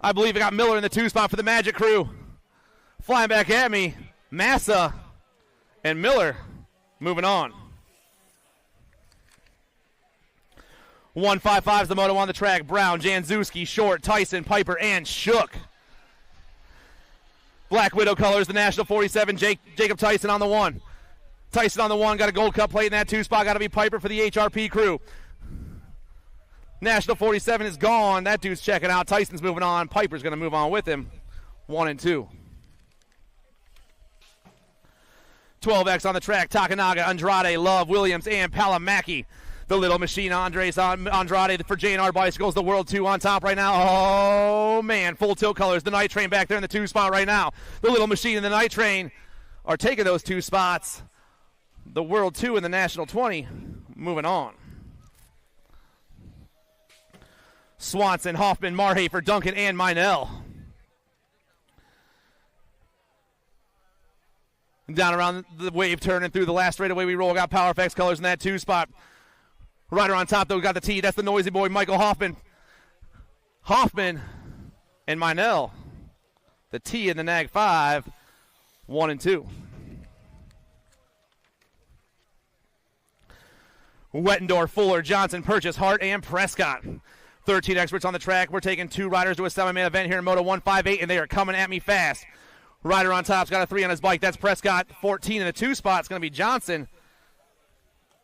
I believe I got Miller in the 2 spot for the Magic Crew. Flying back at me, Massa and Miller. Moving on. 155 is the moto on the track. Brown, Janzewski, Short, Tyson, Piper, and Shook. Black Widow colors, the National 47, Jacob Tyson on the 1. Tyson on the 1, got a Gold Cup plate in that 2 spot. Got to be Piper for the HRP crew. National 47 is gone. That dude's checking out. Tyson's moving on. Piper's going to move on with him. 1 and 2. 12X on the track. Takanaga, Andrade, Love, Williams, and Palamaki. The little machine Andrade for J&R Bicycles. The World 2 on top right now. Oh, man. Full tilt colors. The Night Train back there in the 2 spot right now. The little machine and the Night Train are taking those 2 spots. The World 2 and the National 20 moving on. Swanson, Hoffman, Marhafer, Duncan, and Minell. Down around the wave turn and through the last straightaway we roll. Got Power Effects colors in that 2 spot. Rider on top, though, we got the T. That's the noisy boy, Michael Hoffman. Hoffman and Minell. The T in the Nag 5, 1 and 2. Wettendorf, Fuller, Johnson, Purchase, Hart, and Prescott. 13 experts on the track. We're taking 2 riders to a semi-man event here in Moto 158, and they are coming at me fast. Rider on top's got a 3 on his bike. That's Prescott. 14 in the 2 spot. It's going to be Johnson.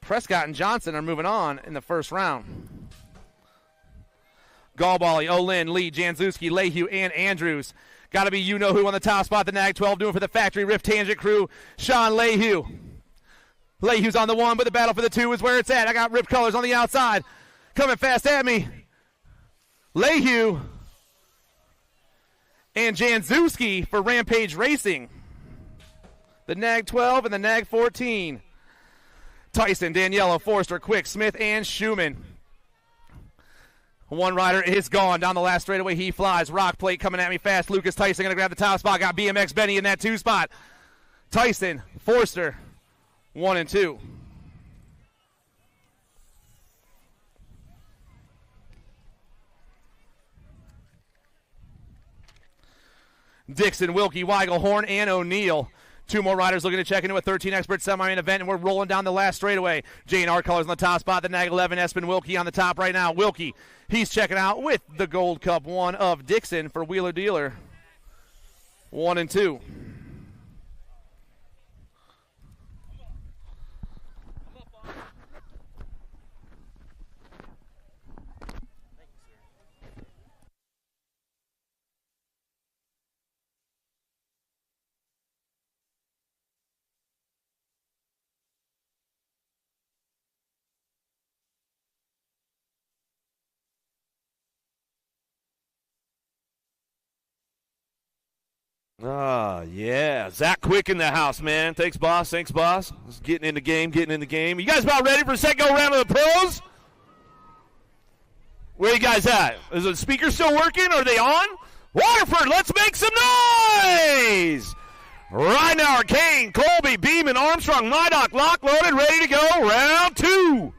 Prescott and Johnson are moving on in the first round. Galbali, Olin, Lee, Janzewski, Lehue, and Andrews. Got to be you-know-who on the top spot. The Nag 12 doing for the Factory Rift Tangent crew. Sean Lehue. Lehue's on the 1, but the battle for the 2 is where it's at. I got Ripped Colors on the outside. Coming fast at me. Lehue and Janzewski for Rampage Racing. The Nag 12 and the Nag 14. Tyson, Daniela, Forster, Quick, Smith, and Schumann. One rider is gone. Down the last straightaway, he flies. Rock plate coming at me fast. Lucas Tyson going to grab the top spot. Got BMX Benny in that 2 spot. Tyson, Forster, 1 and 2. Dixon, Wilkie, Weigel, Horn, and O'Neill. 2 more riders looking to check into a 13 expert semi-main event, and we're rolling down the last straightaway. J&R colors on the top spot. The Nag 11, Espen Wilkie on the top right now. Wilkie, he's checking out with the Gold Cup 1 of Dixon for Wheeler Dealer. 1 and 2. Yeah. Zach Quick in the house, man. Thanks, boss. Just getting in the game. You guys about ready for a second go-round of the pros? Where you guys at? Is the speaker still working? Are they on? Waterford, let's make some noise! Reinauer, Kane, Colby, Beeman, Armstrong, Mydock, lock, loaded, ready to go. Round 2.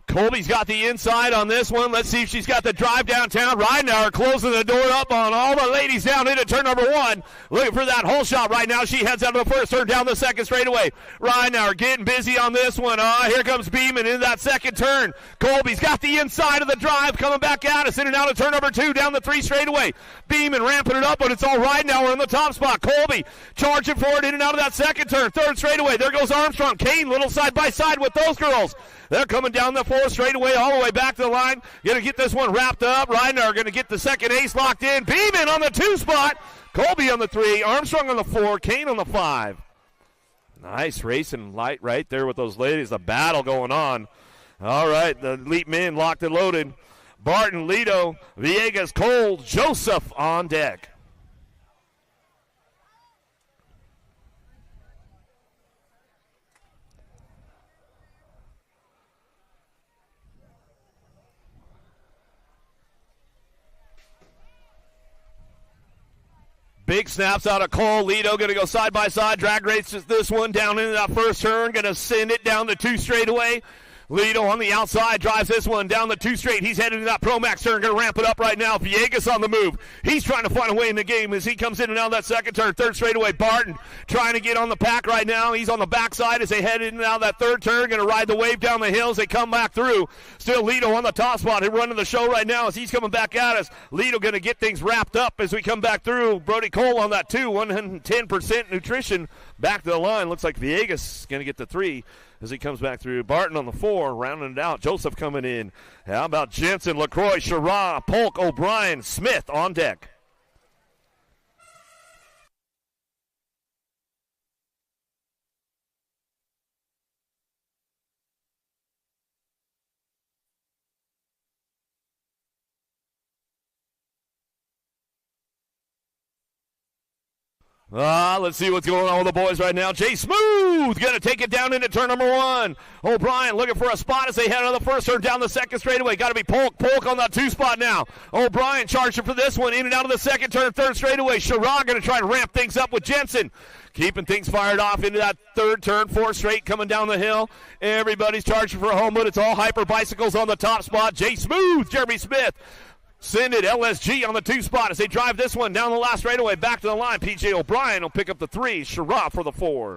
Colby's got the inside on this one. Let's see if she's got the drive downtown. Ridenauer closing the door up on all the ladies down into turn number 1. Looking for that hole shot right now. She heads out of the first turn down the second straightaway. Ridenauer getting busy on this one. Here comes Beeman in that second turn. Colby's got the inside of the drive coming back at us. In and out of turn number 2 down the 3 straightaway. Beeman ramping it up, but it's all Ridenauer in the top spot. Colby charging forward in and out of that second turn. Third straightaway. There goes Armstrong. Kane little side by side with those girls. They're coming down the 4th straightaway all the way back to the line. Going to get this one wrapped up. Reiner going to get the second ace locked in. Beeman on the 2 spot. Colby on the 3. Armstrong on the 4. Kane on the 5. Nice racing light right there with those ladies. The battle going on. All right, the elite men locked and loaded. Barton, Lido, Villegas, Cole, Joseph on deck. Big snaps out of Cole. Lido going to go side by side. Drag races this one down into that first turn. Going to send it down the 2 straightaway. Lido on the outside drives this one down the 2 straight. He's headed to that Pro Max turn. Going to ramp it up right now. Villegas on the move. He's trying to find a way in the game as he comes in and out of that second turn. 3rd straightaway. Barton trying to get on the pack right now. He's on the backside as they head in and out of that 3rd turn. Going to ride the wave down the hills. They come back through. Still Lido on the top spot. He's running the show right now as he's coming back at us. Lido going to get things wrapped up as we come back through. Brody Cole on that 2. 110% nutrition. Back to the line. Looks like Villegas going to get the 3. As he comes back through. Barton on the 4, rounding it out. Joseph coming in. How about Jensen, LaCroix, Sherrod, Polk, O'Brien, Smith on deck. Let's see what's going on with the boys right now. Jay Smooth going to take it down into turn number 1. O'Brien looking for a spot as they head on the first turn down the second straightaway. Got to be Polk. Polk on that 2 spot now. O'Brien charging for this one in and out of the second turn, 3rd straightaway. Sherrod going to try to ramp things up with Jensen. Keeping things fired off into that 3rd turn, 4th straight coming down the hill. Everybody's charging for home, but it's all hyper bicycles on the top spot. Jay Smooth, Jeremy Smith. Send it, LSG on the 2 spot as they drive this one down the last straightaway back to the line. PJ O'Brien will pick up the 3. Sherrod for the 4.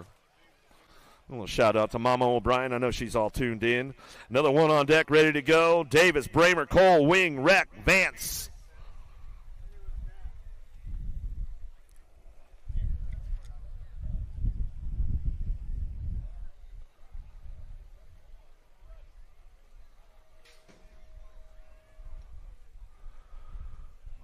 A little shout out to Mama O'Brien. I know she's all tuned in. Another one on deck, ready to go. Davis, Bramer, Cole, Wing, Reck, Vance.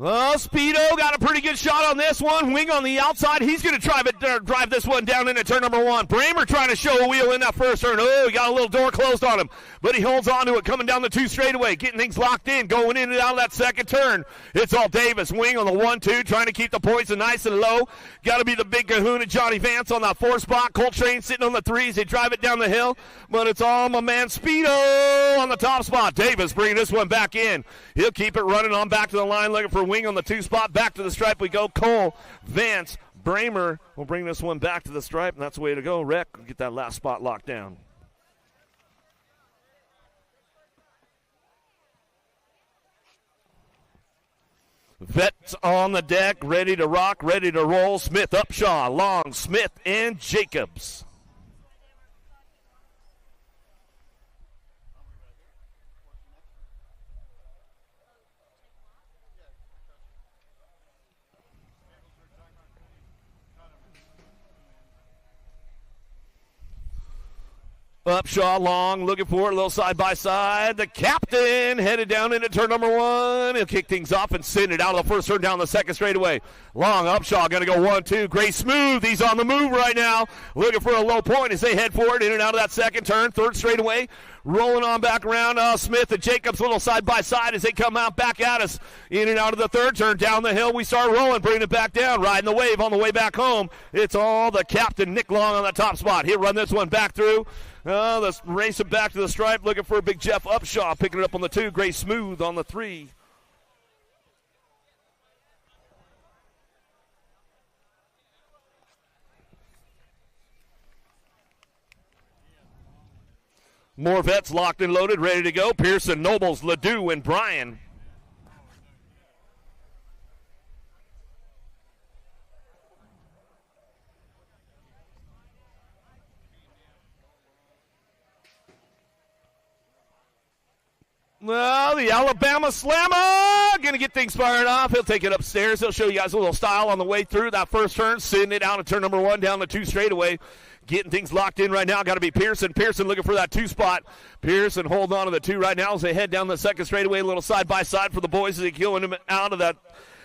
Well, Speedo got a pretty good shot on this one. Wing on the outside. He's going to drive this one down into turn number 1. Bramer trying to show a wheel in that first turn. Oh, he got a little door closed on him, but he holds on to it coming down the 2 straightaway, getting things locked in, going in and out of that second turn. It's all Davis. Wing on the 1-2, trying to keep the points nice and low. Got to be the big kahuna Johnny Vance on that 4 spot. Coltrane sitting on the 3s. They drive it down the hill, but it's all my man Speedo on the top spot. Davis bringing this one back in. He'll keep it running on back to the line, looking for Wing on the 2 spot. Back to the stripe we go. Cole, Vance, Bramer will bring this one back to the stripe, and that's the way to go. Reck will get that last spot locked down. Vets on the deck, ready to rock, ready to roll. Smith, Upshaw, Long, Smith, and Jacobs. Upshaw, Long, looking for it, a little side-by-side. The captain headed down into turn number 1. He'll kick things off and send it out of the first turn down the second straightaway. Long, Upshaw going to go 1-2. Gray Smooth, he's on the move right now. Looking for a low point as they head forward in and out of that second turn. 3rd straightaway, rolling on back around. Smith and Jacobs a little side-by-side as they come out back at us. In and out of the 3rd turn, down the hill we start rolling, bringing it back down, riding the wave on the way back home. It's all the captain, Nick Long, on the top spot. He'll run this one back through. Let's race it back to the stripe, looking for Big Jeff Upshaw, picking it up on the 2. Gray Smooth on the 3. More vets locked and loaded, ready to go. Pearson, Nobles, Ledoux, and Bryan. Well, the Alabama Slammer going to get things fired off. He'll take it upstairs. He'll show you guys a little style on the way through that first turn, sending it out of turn number 1 down the 2 straightaway. Getting things locked in right now. Got to be Pearson. Pearson looking for that 2 spot. Pearson hold on to the 2 right now as they head down the second straightaway. A little side-by-side for the boys as they killing him out of that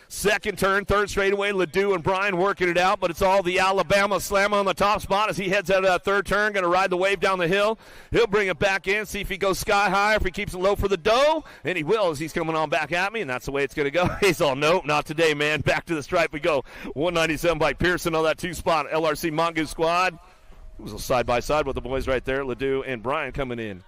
second turn. 3rd straightaway, Ledoux and Bryan working it out, but it's all the Alabama Slammer on the top spot as he heads out of that 3rd turn. Going to ride the wave down the hill. He'll bring it back in, see if he goes sky high or if he keeps it low for the dough, and he will as he's coming on back at me, and that's the way it's going to go. He's all, nope, not today, man. Back to the stripe we go. 197 by Pearson on that 2 spot. LRC Mongoose squad. It was a side-by-side with the boys right there, Ledoux and Bryan coming in.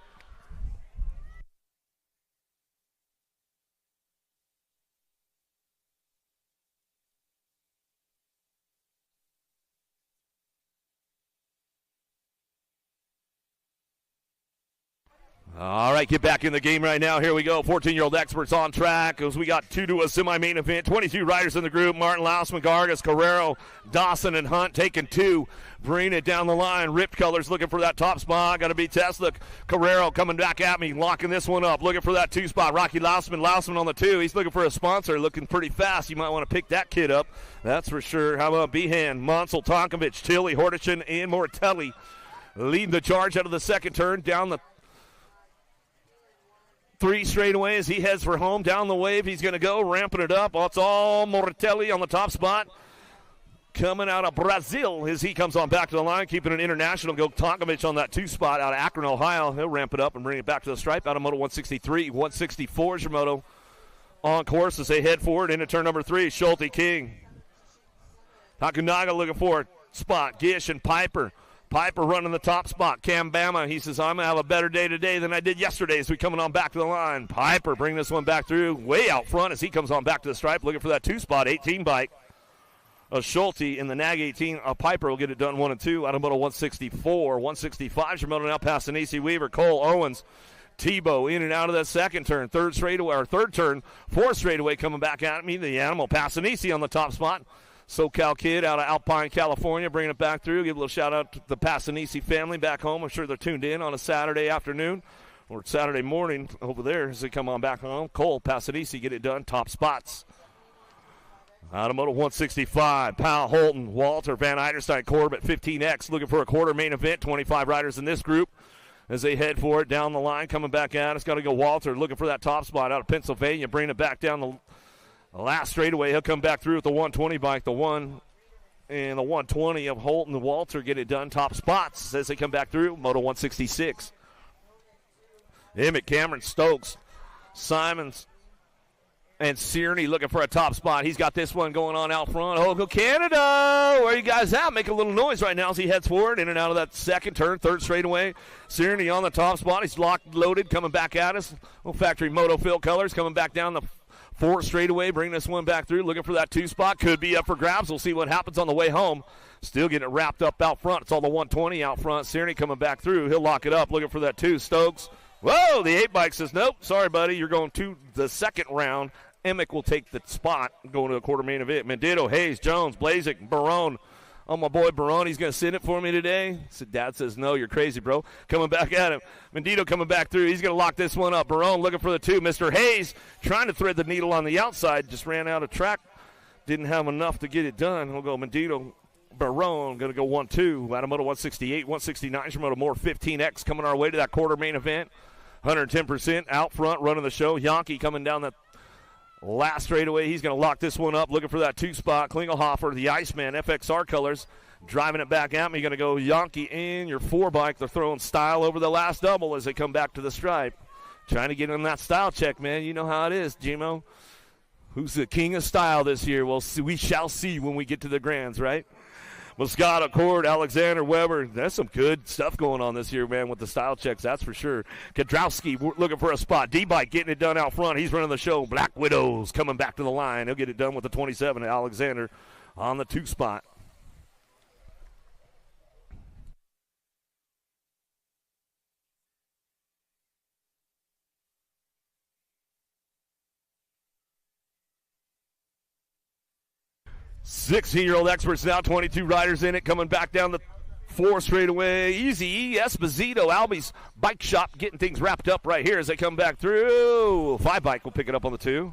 All right, get back in the game right now. Here we go. 14-year-old experts on track as we got 2 to a semi-main event. 22 riders in the group. Martin, Lausman, Gargas, Carrero, Dawson, and Hunt taking 2. Bringing it down the line. Ripped Colors looking for that top spot. Got to be Tesla. Carrero coming back at me. Locking this one up. Looking for that 2 spot. Rocky Lausman. Lausman on the 2. He's looking for a sponsor. Looking pretty fast. You might want to pick that kid up. That's for sure. How about Behan, Monsell, Tonkovich, Tilly, Hortichin, and Mortelli leading the charge out of the second turn. Down the 3 straightaway as he heads for home. Down the wave he's going to go, ramping it up. It's all Mortelli on the top spot. Coming out of Brazil as he comes on back to the line, keeping an international. Go Tonkovich on that 2 spot out of Akron, Ohio. He'll ramp it up and bring it back to the stripe. Out of Moto 163, 164 is your moto on course as they head forward into turn number 3. Schulte, King. Hakunaga looking for a spot. Gish and Piper. Piper running the top spot. Cam Bama, he says, I'm going to have a better day today than I did yesterday as we coming on back to the line. Piper bring this one back through way out front as he comes on back to the stripe looking for that 2 spot. 18 bike. Schulte in the NAG 18. Piper will get it done 1 and 2 out of Moto 164. 165 your moto now past Anisi Weaver. Cole Owens. Tebow in and out of that second turn. Third turn. 4th straightaway coming back at me. The animal Passanisi on the top spot. SoCal kid out of Alpine, California, bringing it back through. Give a little shout-out to the Passanisi family back home. I'm sure they're tuned in on a Saturday afternoon or Saturday morning over there as they come on back home. Cole, Passanisi, get it done. Top spots. Out of Moto 165, Powell, Holton, Walter, Van Eiderstein, Corbett, 15X, looking for a quarter main event. 25 riders in this group as they head for it down the line. Coming back at us, got to go Walter, looking for that top spot out of Pennsylvania, bringing it back down the last straightaway. He'll come back through with the 120 bike. The 1 and the 120 of Holton and Walter get it done. Top spots as they come back through. Moto 166. Emmett, Cameron, Stokes, Simons, and Searney looking for a top spot. He's got this one going on out front. Oh, go Canada! Where are you guys at? Make a little noise right now as he heads forward in and out of that second turn, 3rd straightaway. Searney on the top spot. He's locked, loaded, coming back at us. Factory Moto Phil Colors coming back down the 4th straightaway, bringing this one back through, looking for that 2 spot. Could be up for grabs. We'll see what happens on the way home. Still getting it wrapped up out front. It's all the 120 out front. Searney coming back through. He'll lock it up, looking for that 2. Stokes. Whoa, the 8 bike says, nope, sorry, buddy. You're going to the second round. Emick will take the spot going to a quarter main event. Mendito, Hayes, Jones, Blazik, Barone. Oh, my boy Barone, he's going to sit it for me today. So Dad says, no, you're crazy, bro. Coming back at him. Mendito coming back through. He's going to lock this one up. Barone looking for the 2. Mr. Hayes trying to thread the needle on the outside. Just ran out of track. Didn't have enough to get it done. We'll go Mendito. Barone going to go 1-2. Moto 168, 169. Shimoto Moore 15X coming our way to that quarter main event. 110% out front running the show. Yankee coming down the last straightaway. He's going to lock this one up, looking for that 2 spot. Klingelhofer, the Iceman, FXR colors, driving it back at me. Going to go Yankee in your 4 bike. They're throwing style over the last double as they come back to the stripe. Trying to get in that style check, man. You know how it is, Gmo. Who's the king of style this year? Well, we shall see when we get to the Grands, right? Moscato, Cord, Alexander, Weber. There's some good stuff going on this year, man, with the style checks, that's for sure. Kadrowski looking for a spot. D-Bike getting it done out front. He's running the show. Black Widows coming back to the line. He'll get it done with the 27. Alexander on the 2 spot. Sixteen-year-old experts now, 22 riders in it, coming back down the 4 straightaway. Easy Esposito, Albie's bike shop, getting things wrapped up right here as they come back through. 5 bike will pick it up on the 2.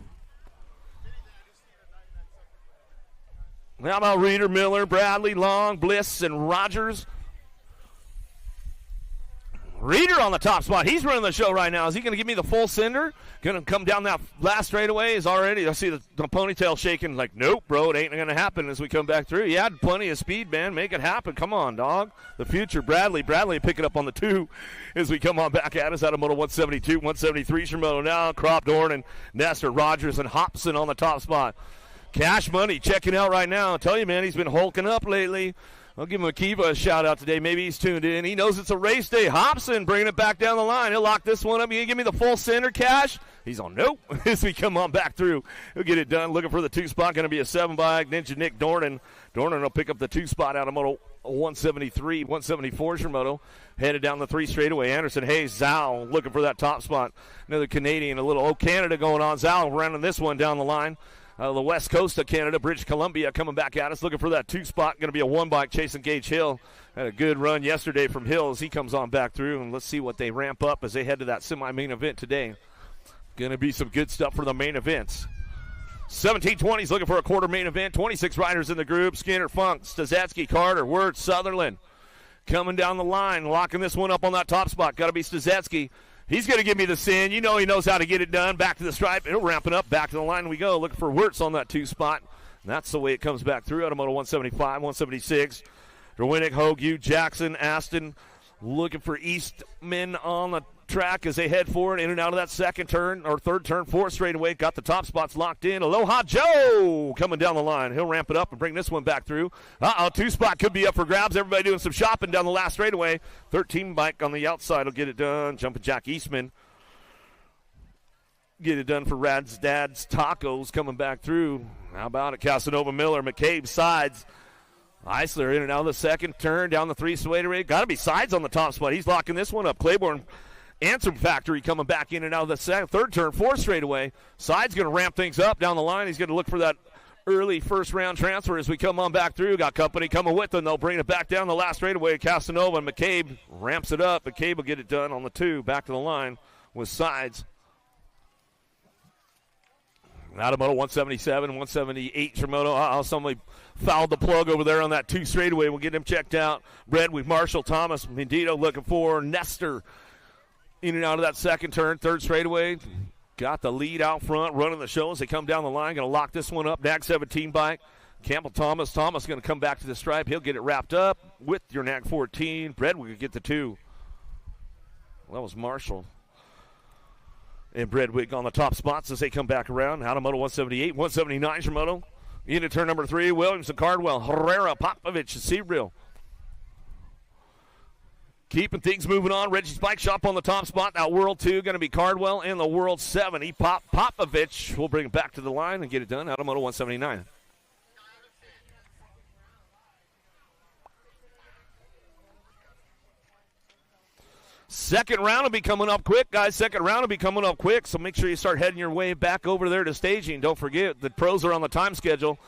How about Reeder, Miller, Bradley, Long, Bliss, and Rogers? Reeder on the top spot. He's running the show right now. Is he going to give me the full sender? Going to come down that last straightaway? Is already. I see the ponytail shaking. Like, nope, bro. It ain't going to happen as we come back through. You had plenty of speed, man. Make it happen. Come on, dog. The future. Bradley pick it up on the 2 as we come on back at us out of Moto 172, 173. Shimoto now. Crop, Dorn, and Nestor, Rogers, and Hobson on the top spot. Cash Money checking out right now. I tell you, man, he's been hulking up lately. I'll give him a shout-out today. Maybe he's tuned in. He knows it's a race day. Hobson bringing it back down the line. He'll lock this one up. You can give me the full center, Cash? He's on nope as we come on back through. He'll get it done. Looking for the 2 spot. Going to be a 7 bike. Ninja Nick Dornan. Dornan will pick up the 2 spot out of Moto 173, 174 Shimoto. Headed down the 3 straightaway. Anderson Hayes, Zhao looking for that top spot. Another Canadian, a little old Canada going on. Zhao running this one down the line. The west coast of Canada, British Columbia coming back at us, looking for that 2 spot. Going to be a 1 bike chasing Gage Hill. Had a good run yesterday from Hill as he comes on back through. And let's see what they ramp up as they head to that semi-main event today. Going to be some good stuff for the main events. 1720's looking for a quarter main event. 26 riders in the group. Skinner, Funk, Stazetsky, Carter, Word, Sutherland. Coming down the line, locking this one up on that top spot. Got to be Stazetsky. He's going to give me the sin. You know he knows how to get it done. Back to the stripe. It'll ramp it up. Back to the line we go. Looking for Wirtz on that 2 spot. And that's the way it comes back through. Automoto 175, 176. Derwinnick, Hogue, Jackson, Aston. Looking for Eastman on the track as they head forward in and out of that second turn or third turn, 4 straightaway. Got the top spots locked in. Aloha Joe coming down the line. He'll ramp it up and bring this one back through. 2 spot could be up for grabs. Everybody doing some shopping down the last straightaway. 13 bike on the outside will get it done. Jumping Jack Eastman. Get it done for Rad's Dad's Tacos coming back through. How about it? Casanova Miller, McCabe sides. Eisler in and out of the second turn, down the 3 straightaway. Got to be sides on the top spot. He's locking this one up. Claiborne Answer Factory coming back in and out of the third turn, 4 straightaway. Side's going to ramp things up down the line. He's going to look for that early first round transfer as we come on back through. Got company coming with them. They'll bring it back down the last straightaway. Casanova and McCabe ramps it up. McCabe will get it done on the 2, back to the line with sides. Automoto 177, 178 Shimoto. Somebody fouled the plug over there on that 2 straightaway. We'll get him checked out. Brad with Marshall, Thomas, Mendito looking for Nestor. In and out of that second turn, 3rd straightaway. Got the lead out front, running the show as they come down the line. Going to lock this one up. NAG 17 bike. Campbell Thomas. Thomas going to come back to the stripe. He'll get it wrapped up with your NAG 14. Brad will get the 2. Well, that was Marshall. And Bredwig on the top spots as they come back around. Automoto 178, 179 Shimoto. Into turn number 3, Williamson, Cardwell, Herrera, Popovich, Seabrill. Keeping things moving on. Reggie's Bike Shop on the top spot. Now World 2 going to be Cardwell and the World 7. Popovich will bring it back to the line and get it done. Automoto 179. Second round will be coming up quick, guys. Second round will be coming up quick, so make sure you start heading your way back over there to staging. Don't forget, the pros are on the time schedule.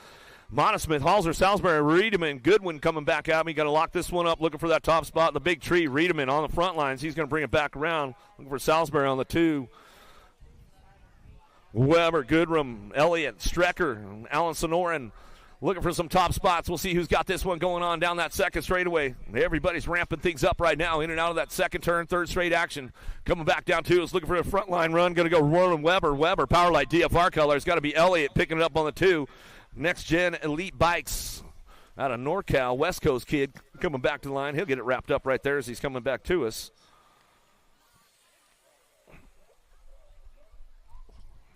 Monosmith, Halser, Salisbury, Riedemann, Goodwin coming back at me. Got to lock this one up, looking for that top spot in the big tree. Riedemann on the front lines. He's going to bring it back around. Looking for Salisbury on the 2. Weber, Goodrum, Elliott, Strecker, and Alan Sonoran. Looking for some top spots. We'll see who's got this one going on down that second straightaway. Everybody's ramping things up right now. In and out of that second turn, 3rd straight action. Coming back down 2 is looking for a front line run. Going to go Roland Weber. Weber, Powerlight DFR colors. Got to be Elliott picking it up on the 2. Next Gen Elite Bikes out of NorCal. West Coast kid coming back to the line. He'll get it wrapped up right there as he's coming back to us.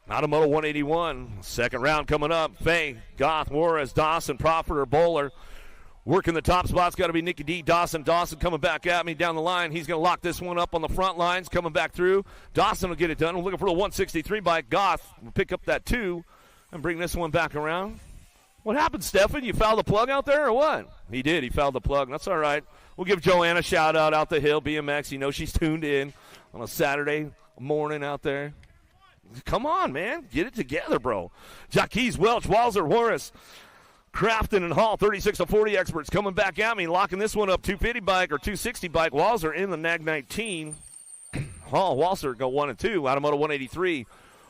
Automoto 181, second round coming up. Fay, Goth, Juarez, Dawson, Proffer, or Bowler. Working the top spots, got to be Nicky D. Dawson coming back at me down the line. He's going to lock this one up on the front lines, coming back through. Dawson will get it done. We're looking for a 163 bike. Goth will pick up that 2 and bring this one back around. What happened, Stefan? You fouled the plug out there or what? He did. He fouled the plug. That's all right. We'll give Joanna a shout-out out the hill, BMX. You know she's tuned in on a Saturday morning out there. Come on, man. Get it together, bro. Jaquez, Welch, Walzer, Horace, Crafton, and Hall, 36-40 experts coming back at me, locking this one up. 250 bike or 260 bike. Walzer in the NAG 19. Hall, Walzer go 1 and 2. Automoto 183.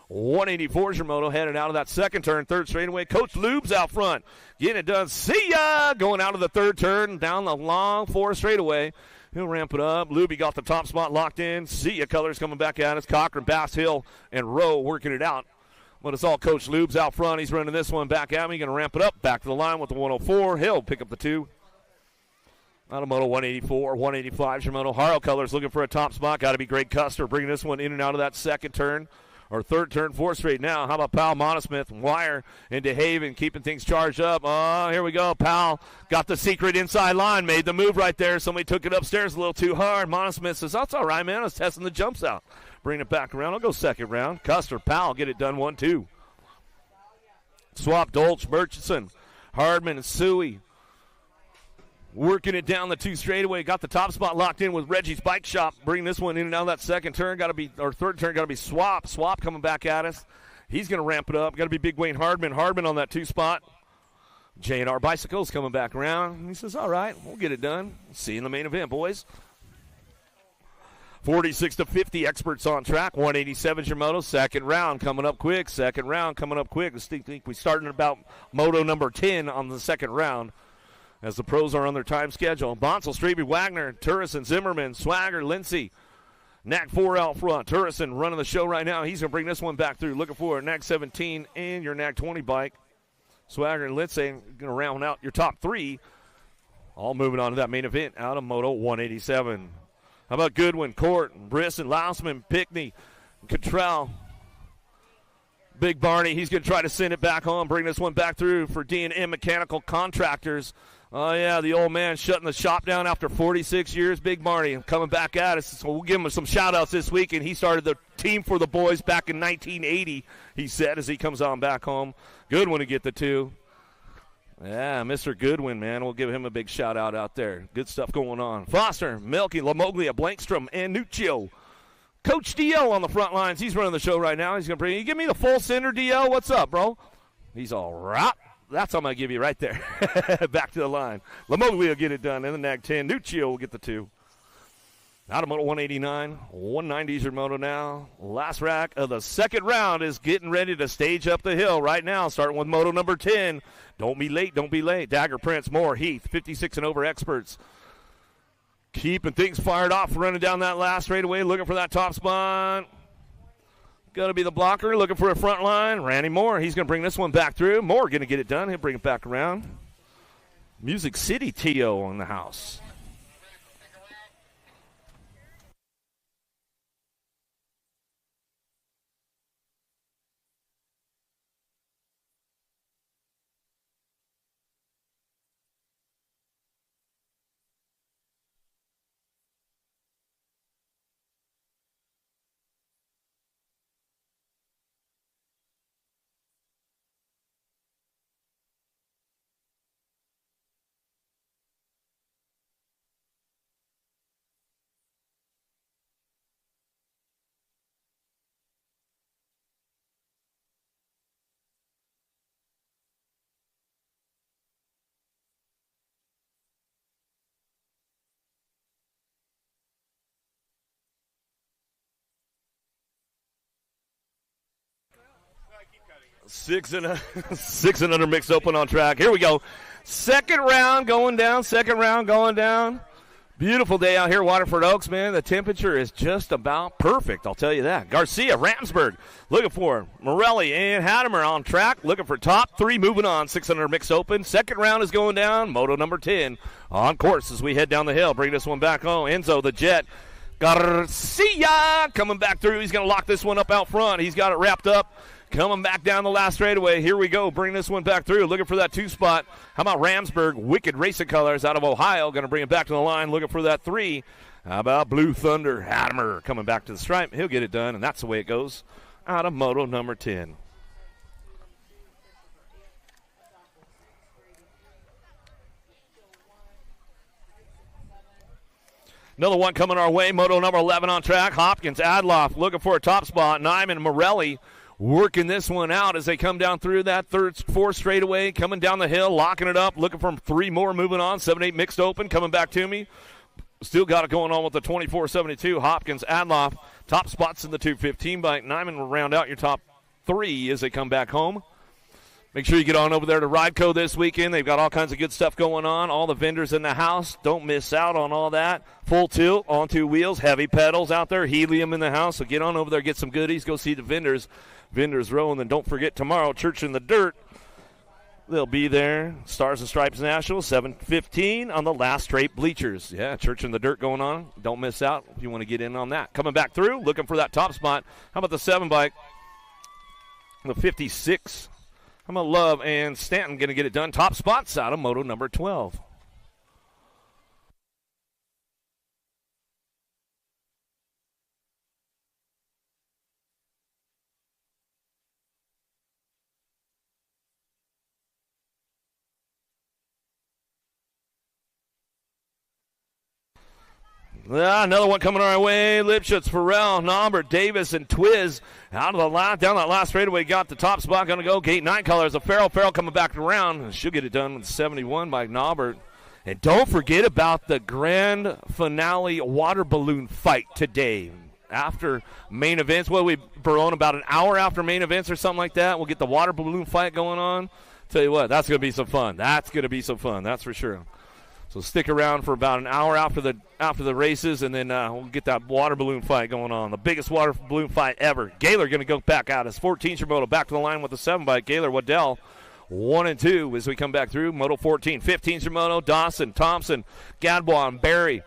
184 Shimoto headed out of that second turn, 3rd straightaway. Coach Lube's out front. Getting it done. See ya! Going out of the 3rd turn, down the long 4 straightaway. He'll ramp it up. Luby got the top spot locked in. See ya colors coming back at us. Cochran, Bass Hill, and Rowe working it out. But it's all Coach Lube's out front. He's running this one back at me. Going to ramp it up. Back to the line with the 104. He'll pick up the 2. Automoto 184, 185 Shimoto. Haro colors looking for a top spot. Got to be Greg Custer bringing this one in and out of that second turn. Or 3rd turn, 4th straight now. How about Powell, Monosmith, Wire into Haven, keeping things charged up. Oh, here we go. Powell got the secret inside line, made the move right there. Somebody took it upstairs a little too hard. Monosmith says, that's all right, man. I was testing the jumps out. Bring it back around. I'll go second round. Custer, Powell, get it done 1-2. Swap, Dolch, Murchison, Hardman, and Suey. Working it down the 2 straightaway. Got the top spot locked in with Reggie's Bike Shop. Bring this one in and out of that second turn. Third turn got to be Swap. Swap coming back at us. He's going to ramp it up. Got to be Big Wayne Hardman. Hardman on that 2 spot. J&R Bicycles coming back around. He says, all right, we'll get it done. See you in the main event, boys. 46 to 50, Experts on track. 187's your moto. Second round coming up quick. I think we started about moto number 10 on the second round as the pros are on their time schedule. Bonsall, Strebe, Wagner, Turrison, Zimmerman, Swagger, Lindsay. NAC 4 out front. Turrison running the show right now. He's going to bring this one back through. Looking for a NAC 17 and your NAC 20 bike. Swagger and Lindsay going to round out your top 3. All moving on to that main event out of Moto 187. How about Goodwin, Court, Brisson, Lausman, Pickney, Cottrell, Big Barney. He's going to try to send it back home, bring this one back through for D&M Mechanical Contractors. Oh, yeah, the old man shutting the shop down after 46 years. Big Barney coming back at us. So we'll give him some shout-outs this week. And he started the team for the boys back in 1980, he said, as he comes on back home. Goodwin to get the 2. Yeah, Mr. Goodwin, man. We'll give him a big shout-out out there. Good stuff going on. Foster, Melky, Lamoglia, Blankstrom, and Nuccio. Coach DL on the front lines. He's running the show right now. He's going to bring you. Give me the full center, DL. What's up, bro? He's all right. That's what I'm going to give you right there. Back to the line. Lamoglia will get it done in the NAG 10. Nuccio will get the 2. Out of Moto 189, 190's your moto now. Last rack of the second round is getting ready to stage up the hill right now, starting with moto number 10. Don't be late. Dagger Prince, Moore, Heath, 56 and over Experts. Keeping things fired off, running down that last straightaway, looking for that top spot. Going to be the blocker, looking for a front line. Randy Moore, he's going to bring this one back through. Moore going to get it done. He'll bring it back around. Music City T.O. on the house. Six and under mixed open on track. Here we go. Second round going down. Beautiful day out here, Waterford Oaks, man. The temperature is just about perfect, I'll tell you that. Garcia, Ramsburg, looking for Morelli and Hattemer on track, looking for top 3, moving on. 600 mixed open. Second round is going down. Moto number 10 on course as we head down the hill. Bring this one back home. Enzo, the Jet. Garcia coming back through. He's going to lock this one up out front. He's got it wrapped up. Coming back down the last straightaway. Here we go. Bring this one back through. Looking for that 2 spot. How about Ramsburg? Wicked Racing Colors out of Ohio. Going to bring it back to the line. Looking for that 3. How about Blue Thunder? Hattemer coming back to the stripe. He'll get it done, and that's the way it goes out of moto number 10. Another one coming our way. Moto number 11 on track. Hopkins, Adloff looking for a top spot. Nyman, Morelli working this one out as they come down through that 4th straightaway, coming down the hill, locking it up, looking for 3 more, moving on. 7-8 mixed open, coming back to me. Still got it going on with the 24-72. Hopkins, Adloff, top spots in the 215 bike. Nyman will round out your top 3 as they come back home. Make sure you get on over there to Rideco this weekend. They've got all kinds of good stuff going on. All the vendors in the house. Don't miss out on all that. Full tilt on 2 wheels, heavy pedals out there, helium in the house. So get on over there, get some goodies, go see the vendors. Vendors Row, and then don't forget tomorrow, Church in the Dirt. They'll be there. Stars and Stripes National, 7:15 on the last straight bleachers. Yeah, Church in the Dirt going on. Don't miss out if you want to get in on that. Coming back through, looking for that top spot. How about the 7 bike? The 56. How about Love and Stanton going to get it done? Top spots out of moto number 12. Another one coming our way. Lipschutz, Farrell, Norbert, Davis, and Twiz out of the line. Down that last straightaway, got the top spot. Going to go gate 9 colors of Farrell. Farrell coming back around. She'll get it done with 71 by Norbert. And don't forget about the grand finale water balloon fight today. After main events, Barone about an hour after main events or something like that. We'll get the water balloon fight going on. Tell you what, that's going to be some fun. That's for sure. So stick around for about an hour after the races, and then we'll get that water balloon fight going on. The biggest water balloon fight ever. Gaylor going to go back out as 14 Moto back to the line with the 7 bike. Gaylor, Waddell, 1 and 2 as we come back through. Moto 14, 15 Moto, Dawson, Thompson, Gadbois, and Barry.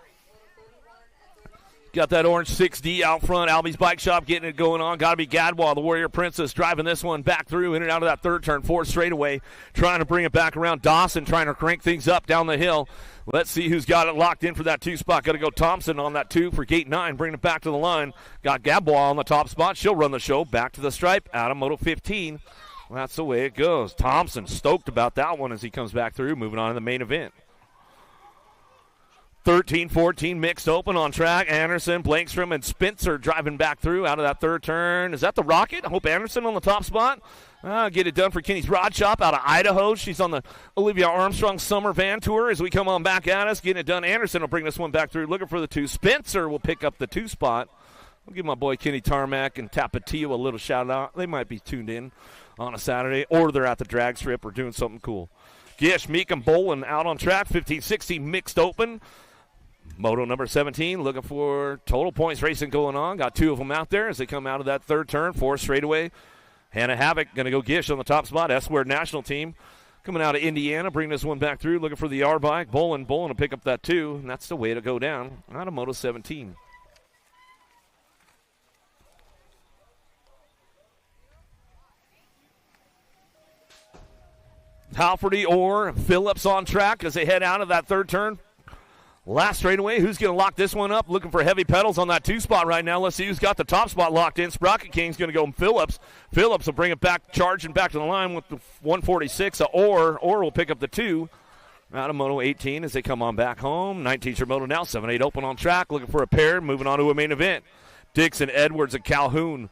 Got that orange 6D out front. Albie's Bike Shop getting it going on. Got to be Gadbois, the Warrior Princess, driving this one back through, in and out of that third turn, 4 straightaway, trying to bring it back around. Dawson trying to crank things up down the hill. Let's see who's got it locked in for that 2 spot. Got to go Thompson on that 2 for gate 9, bringing it back to the line. Got Gadbois on the top spot. She'll run the show back to the stripe out of Moto 15. Well, that's the way it goes. Thompson stoked about that one as he comes back through, moving on to the main event. 13-14 mixed open on track. Anderson, Blankstrom, and Spencer driving back through out of that third turn. Is that the Rocket? I hope Anderson on the top spot. Get it done for Kenny's Rod Shop out of Idaho. She's on the Olivia Armstrong Summer Van Tour as we come on back at us. Getting it done. Anderson will bring this one back through. Looking for the 2. Spencer will pick up the 2 spot. I'll give my boy Kenny Tarmac and Tapatio a little shout out. They might be tuned in on a Saturday, or they're at the drag strip or doing something cool. Gish, Meek, and Bolin out on track. 15-16 mixed open. Moto number 17 looking for total points racing going on. Got 2 of them out there as they come out of that third turn. 4 straightaway. Hannah Havoc going to go Gish on the top spot. S-Squared National Team coming out of Indiana. Bring this one back through. Looking for the R bike. Bolin will pick up that 2. And that's the way to go down out of Moto 17. Halferty or Phillips on track as they head out of that third turn. Last straightaway, who's going to lock this one up? Looking for heavy pedals on that 2 spot right now. Let's see who's got the top spot locked in. Sprocket King's going to go Phillips. Phillips will bring it back, charging back to the line with the 146. Or will pick up the 2 out of Moto 18 as they come on back home. 19 Moto now, 7-8 open on track. Looking for a pair, moving on to a main event. Dixon, Edwards, and Calhoun.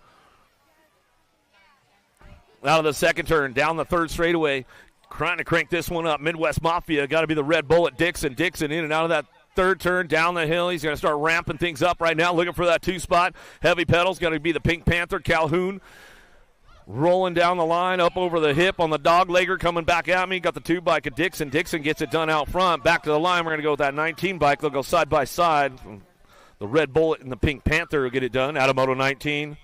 Out of the second turn, down the third straightaway. Trying to crank this one up. Midwest Mafia, got to be the Red Bullet. Dixon in and out of that third turn, down the hill. He's going to start ramping things up right now, looking for that 2 spot. Heavy pedals, going to be the Pink Panther. Calhoun rolling down the line, up over the hip on the dog legger, coming back at me. Got the 2 bike of Dixon. Dixon gets it done out front. Back to the line. We're going to go with that 19 bike. They'll go side by side. The Red Bullet and the Pink Panther will get it done out of Moto 19.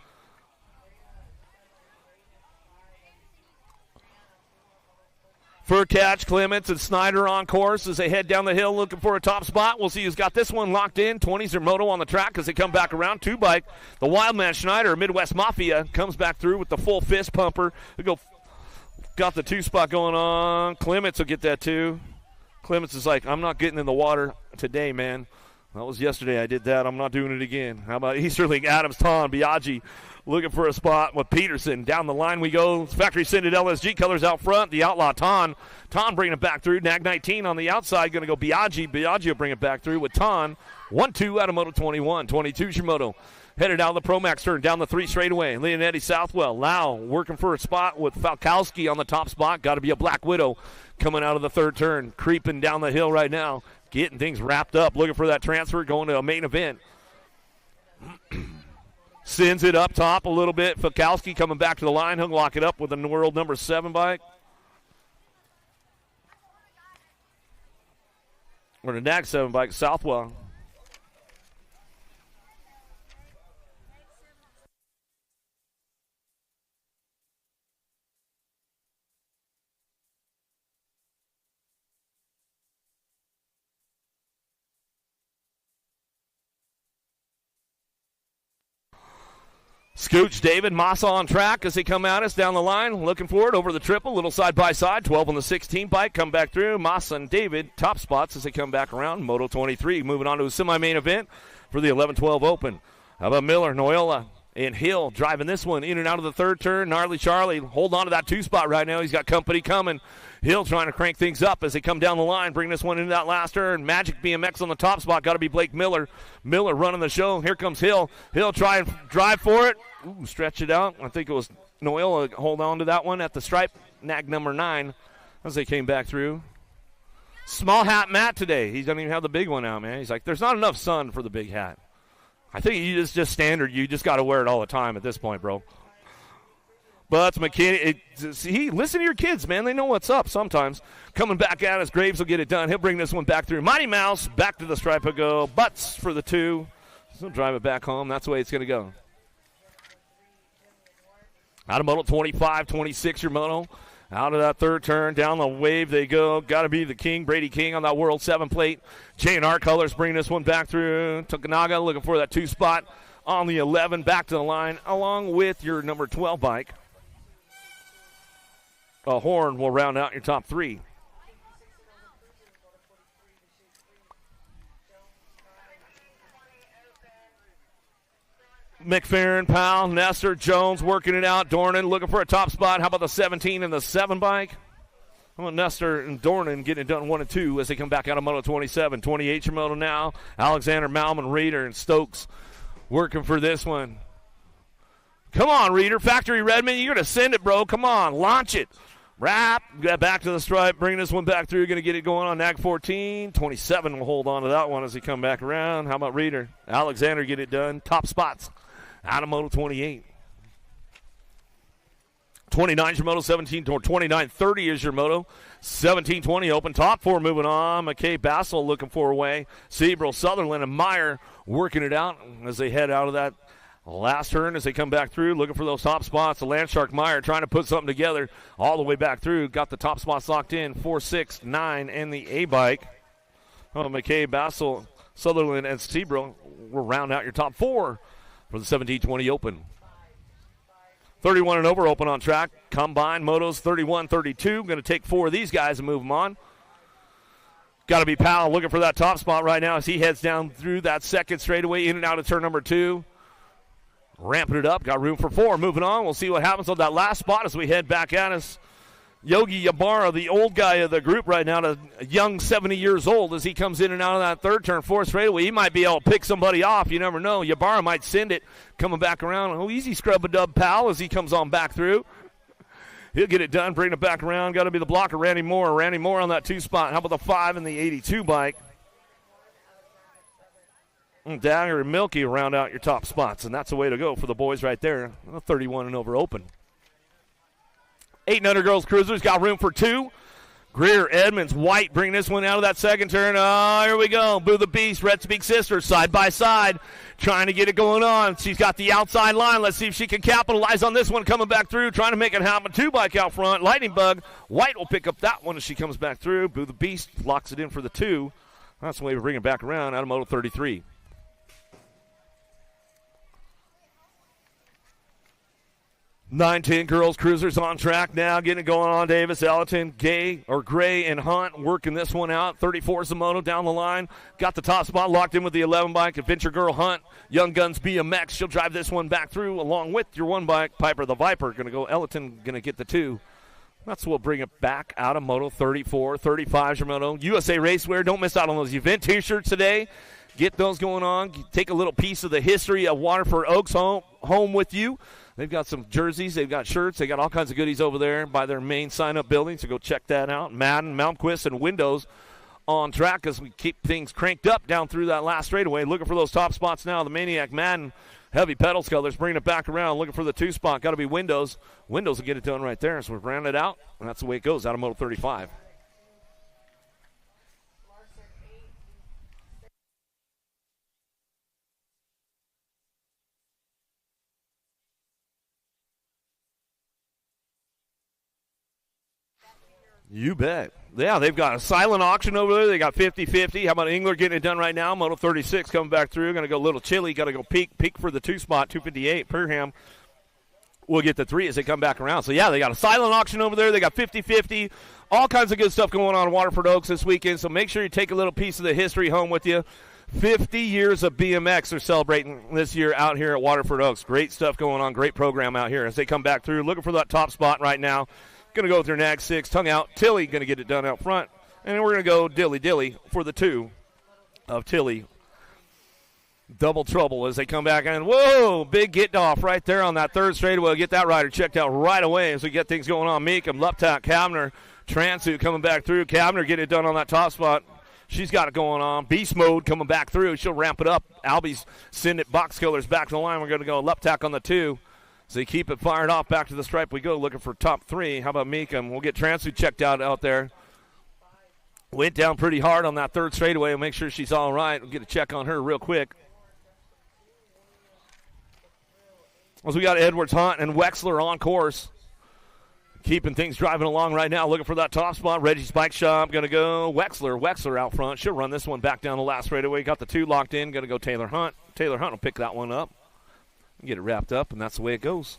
Furcatch, Clements, and Snyder on course as they head down the hill looking for a top spot. We'll see who's got this one locked in. 20s or Moto on the track as they come back around. 2 bike. The Wildman Schneider, Midwest Mafia, comes back through with the full fist pumper. Got the 2 spot going on. Clements will get that 2. Clements is like, I'm not getting in the water today, man. That was yesterday. I did that. I'm not doing it again. How about Easterling, Adams, Ton, Biaggi looking for a spot with Peterson. Down the line we go. Factory scented LSG colors out front. The Outlaw Ton. Ton bringing it back through. Nag 19 on the outside. Going to go Biaggi. Biaggi will bring it back through with Ton. 1-2 out of Moto 21. 22 Shimoto. Headed out of the Promax turn. Down the 3 straightaway. Leonetti Southwell. Lau working for a spot with Falkowski on the top spot. Got to be a Black Widow coming out of the third turn. Creeping down the hill right now. Getting things wrapped up. Looking for that transfer. Going to a main event. Sends it up top a little bit. Falkowski coming back to the line. He'll lock it up with the world number 7 bike. Or the NAG 7 bike, Southwell. Scooch, David, Massa on track as they come at us down the line. Looking forward over the triple, little side-by-side. 12 on the 16 bike, come back through. Massa and David, top spots as they come back around. Moto 23, moving on to a semi-main event for the 11-12 Open. How about Miller, Noyola, And Hill driving this one in and out of the third turn. Gnarly Charlie hold on to that 2 spot right now. He's got company coming. Hill trying to crank things up as they come down the line. Bring this one into that last turn. Magic BMX on the top spot. Got to be Blake Miller. Miller running the show. Here comes Hill. Hill try and drive for it. Ooh, stretch it out. I think it was Noel hold on to that one at the stripe. Nag number 9 as they came back through. Small hat Matt today. He doesn't even have the big one out, man. He's like, there's not enough sun for the big hat. I think it's just standard. You just got to wear it all the time at this point, bro. But it's McKinney. Listen to your kids, man. They know what's up sometimes. Coming back at us. Graves will get it done. He'll bring this one back through. Mighty Mouse back to the stripe will go. Butts for the 2. He'll drive it back home. That's the way it's going to go. Out of moto 25, 26 your moto. Out of that third turn, down the wave they go. Got to be the King, Brady King on that World 7 plate. J&R Colors bring this one back through. Tokunaga looking for that 2 spot on the 11. Back to the line along with your number 12 bike. A horn will round out your top 3. McFerrin, Powell, Nestor, Jones working it out. Dornan looking for a top spot. How about the 17 and the 7 bike? How about Nestor and Dornan getting it done 1 and 2 as they come back out of moto 27. 28 your moto now. Alexander, Malman, Reeder, and Stokes working for this one. Come on, Reeder. Factory Redmond, you're going to send it, bro. Come on, launch it. Wrap, get back to the stripe, bring this one back through. Going to get it going on Nag 14. 27 will hold on to that one as they come back around. How about Reeder? Alexander get it done. Top spots out of moto 28. 29 is your moto, 17 or 29, 30 is your moto. 17-20 open top 4 moving on. McKay Bassel looking for a way. Seabrill, Sutherland, and Meyer working it out as they head out of that last turn as they come back through, looking for those top spots. The Landshark Meyer trying to put something together all the way back through. Got the top spots locked in, 4, 6, 9, and the A-bike. McKay, Bassel, Sutherland, and Seabrill will round out your top 4 for the 17-20 open. 31 and over open on track. Combine motos 31-32. Going to take 4 of these guys and move them on. Got to be Powell looking for that top spot right now as he heads down through that second straightaway in and out of turn number 2. Ramping it up. Got room for 4. Moving on. We'll see what happens on that last spot as we head back at us. Yogi Yabara, the old guy of the group right now, a young 70 years old as he comes in and out of that third turn, 4th straightaway. He might be able to pick somebody off. You never know. Yabara might send it coming back around. Oh, easy scrub-a-dub, pal, as he comes on back through. He'll get it done, bring it back around. Got to be the blocker, Randy Moore. Randy Moore on that 2 spot. How about the 5 and the 82 bike? Dagger and Milky round out your top spots, and that's the way to go for the boys right there. 31 and over open. 8 and under girls cruisers got room for 2. Greer, Edmonds, White bring this one out of that second turn. Oh, here we go. Boo the Beast, Red Speak Sister, side by side, trying to get it going on. She's got the outside line. Let's see if she can capitalize on this one coming back through, trying to make it happen. 2 bike out front. Lightning Bug. White will pick up that one as she comes back through. Boo the Beast locks it in for the 2. That's the way we bring it back around out of moto 33. 9-10 girls cruisers on track now, getting it going on. Davis, Ellerton, Gray, and Hunt working this one out. 34 is the moto down the line. Got the top spot locked in with the 11 bike. Adventure Girl Hunt, Young Guns BMX. She'll drive this one back through along with your 1 bike. Piper the Viper going to go. Ellerton going to get the 2. That's what we'll bring it back out of moto 34. 35 is your moto. USA Racewear. Don't miss out on those event t-shirts today. Get those going on. Take a little piece of the history of Waterford Oaks home with you. They've got some jerseys. They've got shirts. They got all kinds of goodies over there by their main sign-up building, so go check that out. Madden, Malmquist, and Windows on track as we keep things cranked up down through that last straightaway. Looking for those top spots now. The Maniac Madden, Heavy Pedals Colors, bringing it back around. Looking for the 2 spot. Got to be Windows. Windows will get it done right there. So we've rounded it out, and that's the way it goes out of Moto 35. You bet. Yeah, they've got a silent auction over there. They got 50-50. How about Engler getting it done right now? Moto 36 coming back through. Going to go a little chilly. Got to go peak for the 2 spot, 258. Perham will get the 3 as they come back around. So, yeah, they got a silent auction over there. They got 50-50. All kinds of good stuff going on in Waterford Oaks this weekend. So make sure you take a little piece of the history home with you. 50 years of BMX are celebrating this year out here at Waterford Oaks. Great stuff going on. Great program out here as they come back through. Looking for that top spot right now. Going to go with their nag 6. Tongue out. Tilly going to get it done out front. And then we're going to go dilly for the 2 of Tilly. Double trouble as they come back in. Whoa, big get off right there on that third straightaway. Get that rider checked out right away as we get things going on. Meekum, Luptak, Kavner, Transu coming back through. Kavner getting it done on that top spot. She's got it going on. Beast mode coming back through. She'll ramp it up. Albie's send it box killers back to the line. We're going to go Luptak on the 2. So they keep it fired off. Back to the stripe we go, looking for top 3. How about Meekum? We'll get Transu checked out there. Went down pretty hard on that third straightaway. We'll make sure she's all right. We'll get a check on her real quick. As we got Edwards, Hunt, and Wexler on course. Keeping things driving along right now. Looking for that top spot. Reggie's Bike Shop. Going to go Wexler. Wexler out front. She'll run this one back down the last straightaway. Got the 2 locked in. Going to go Taylor Hunt. Taylor Hunt will pick that one up. Get it wrapped up, and that's the way it goes.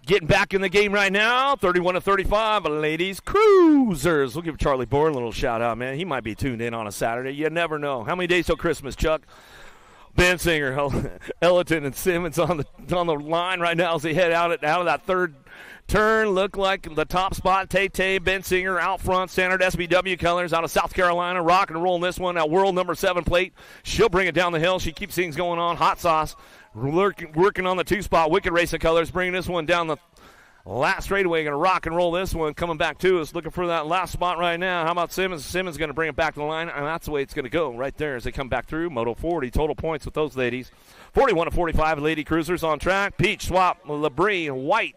Getting back in the game right now, 31-35, ladies cruisers. We'll give Charlie Bourne a little shout out, man. He might be tuned in on a Saturday. You never know. How many days till Christmas, Chuck? Bensinger, Ellerton, and Simmons on the line right now as they head out of that third turn. Look like the top spot. Tay Bensinger out front, standard SBW colors out of South Carolina. Rock and rolling this one. That world number 7 plate. She'll bring it down the hill. She keeps things going on. Hot sauce. Working on the 2 spot. Wicked Racing Colors bringing this one down the last straightaway. Going to rock and roll this one. Coming back to us. Looking for that last spot right now. How about Simmons? Simmons going to bring it back to the line. And that's the way it's going to go right there as they come back through. Moto 40. Total points with those ladies. 41-45 lady cruisers on track. Peach, Swap, Labrie, White.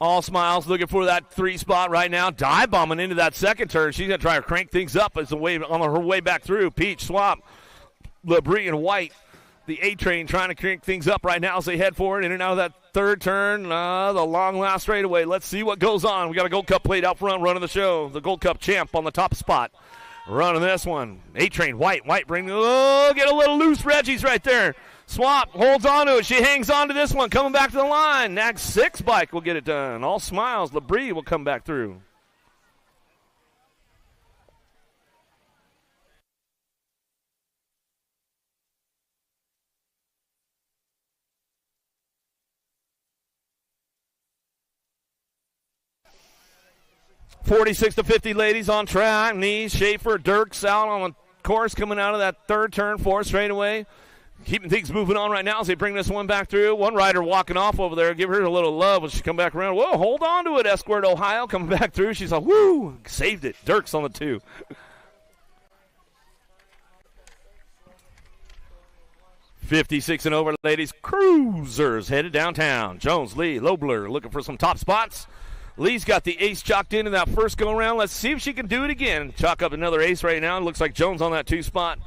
All smiles looking for that 3 spot right now. Dive bombing into that second turn. She's going to try to crank things up as on her way back through. Peach, Swap, Labrie, and White. The A-Train trying to crank things up right now as they head forward in and out of that third turn. The long last straightaway. Let's see what goes on. We got a Gold Cup plate out front running the show. The Gold Cup champ on the top spot. Running this one. A-Train, White bring, get a little loose. Reggie's right there. Swap holds on to it. She hangs on to this one. Coming back to the line. Nag 6 bike will get it done. All smiles. Labrie will come back through. (46-50) ladies on track. Knees, Schaefer, Dirks out on the course coming out of that third turn, 4 straightaway. Keeping things moving on right now as they bring this one back through. One rider walking off over there. Give her a little love as she come back around. Whoa, hold on to it, Esquire, Ohio. Coming back through. She's like, woo, saved it. Dirks on the 2. (56 and over, ladies. Cruisers headed downtown. Jones, Lee, Lobler looking for some top spots. Lee's got the ace chalked in that first go-around. Let's see if she can do it again. Chalk up another ace right now. It looks like Jones on that 2 spot.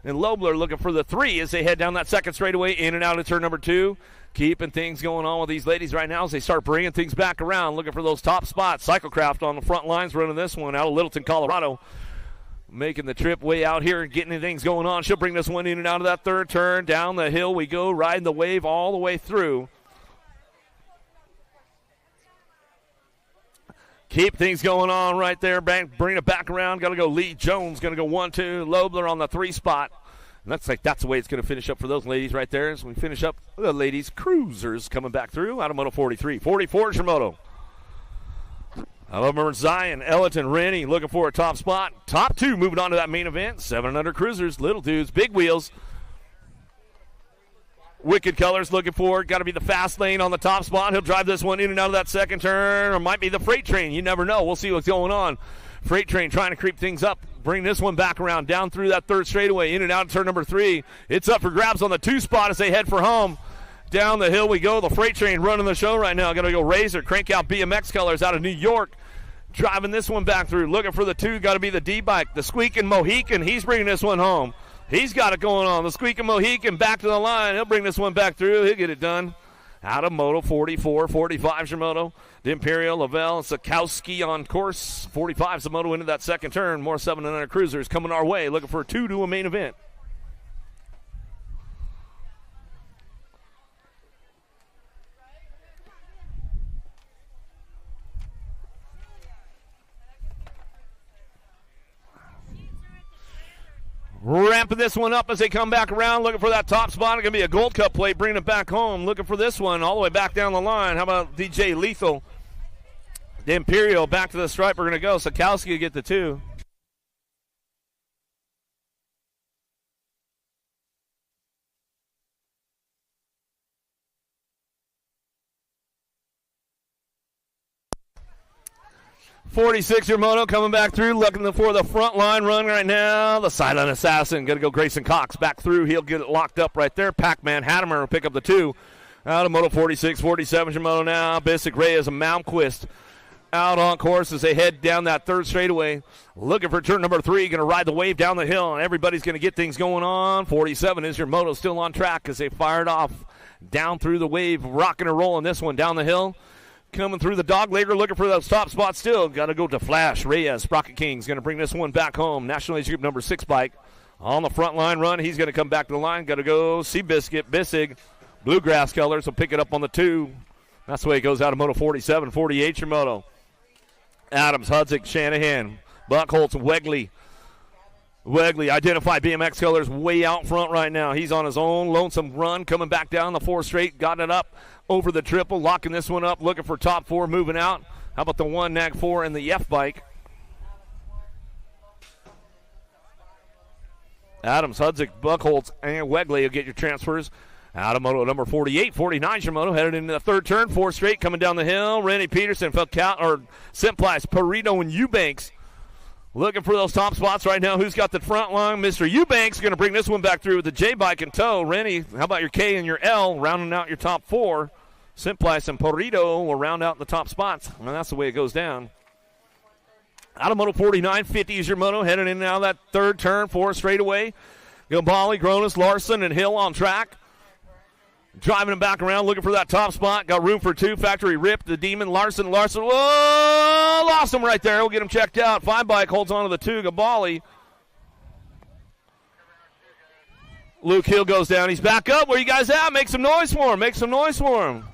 And Lobler looking for the 3 as they head down that second straightaway in and out of turn number 2. Keeping things going on with these ladies right now as they start bringing things back around, looking for those top spots. Cyclecraft on the front lines running this one out of Littleton, Colorado. Making the trip way out here and getting things going on. She'll bring this one in and out of that third turn. Down the hill we go, riding the wave all the way through. Keep things going on right there. Bring it back around. Got to go Lee Jones. Going to go 1-2. Lobler on the 3 spot. And that's the way it's going to finish up for those ladies right there as we finish up the ladies cruisers coming back through out of Moto 43. 44 is your moto. I love remember Zion, Ellerton, Rennie looking for a top spot. Top 2 moving on to that main event. 7 and under cruisers, little dudes, big wheels. Wicked Colors looking for it. Got to be the fast lane on the top spot. He'll drive this one in and out of that second turn, or might be the Freight Train. You never know. We'll see what's going on. Freight Train trying to creep things up. Bring this one back around, down through that third straightaway, in and out of turn number 3. It's up for grabs on the 2 spot as they head for home. Down the hill we go. The Freight Train running the show right now. Going to go Razor, crank out BMX Colors out of New York. Driving this one back through. Looking for the 2. Got to be the D-Bike. The Squeaking Mohican. He's bringing this one home. He's got it going on. The Squeaking Mohican back to the line. He'll bring this one back through. He'll get it done. Out of Moto, 44, 45's your Moto. The Imperial, Lavelle, Sikowski on course. 45's the Moto into that second turn. More 700 cruisers coming our way. Looking for 2 to a main event. Ramping this one up as they come back around, looking for that top spot. It's going to be a Gold Cup plate, bringing it back home. Looking for this one all the way back down the line. How about DJ Lethal? The Imperial back to the stripe. We're going to go. Sikowski will get the 2. .46er Moto coming back through, looking for the front line run right now. The Silent Assassin going to go Grayson Cox back through. He'll get it locked up right there. Pac-Man Hattemer will pick up the 2. Out of Moto 46, 47er Moto now. Bissick Reyes and Malmquist out on course as they head down that third straightaway. Looking for turn number 3. Going to ride the wave down the hill, and everybody's going to get things going on. 47 is your Moto, still on track as they fired off down through the wave, rocking and rolling this one down the hill. Coming through the dog leg, looking for those top spots still. Got to go to Flash. Reyes, Sprocket King's going to bring this one back home. National Age Group number 6 bike on the front line run. He's going to come back to the line. Got to go Seabiscuit, Bissig. Bluegrass Colors will pick it up on the 2. That's the way it goes out of Moto 47. 48 your Moto. Adams, Hudzik, Shanahan, Buckholz, Wegley. Wegley identified BMX Colors way out front right now. He's on his own lonesome run, coming back down the 4 straight. Got it up over the triple, locking this one up, looking for top 4, moving out. How about the 1 Nag 4 and the F bike? Adams, Hudzik, Buckholz, and Wegley will get your transfers. Out of Moto number 48, 49's your Moto, headed into the third turn, 4 straight, coming down the hill. Rennie Peterson, Simplice, Perito, and Eubanks looking for those top spots right now. Who's got the front line? Mr. Eubanks going to bring this one back through with the J-bike in tow. Rennie, how about your K and your L, rounding out your top 4. Simplice and Perito will round out the top spots, and that's the way it goes down. Out of Moto 49, 50 is your Moto, headed in now that third turn, 4 straightaway. Gambali, Gronis, Larson, and Hill on track. Driving him back around, looking for that top spot. Got room for 2. Factory Rip, the Demon, Larson. Whoa! Lost him right there. We'll get him checked out. 5 bike holds on to the 2. Gambali. Luke Hill goes down. He's back up. Where you guys at? Make some noise for him. Make some noise for him.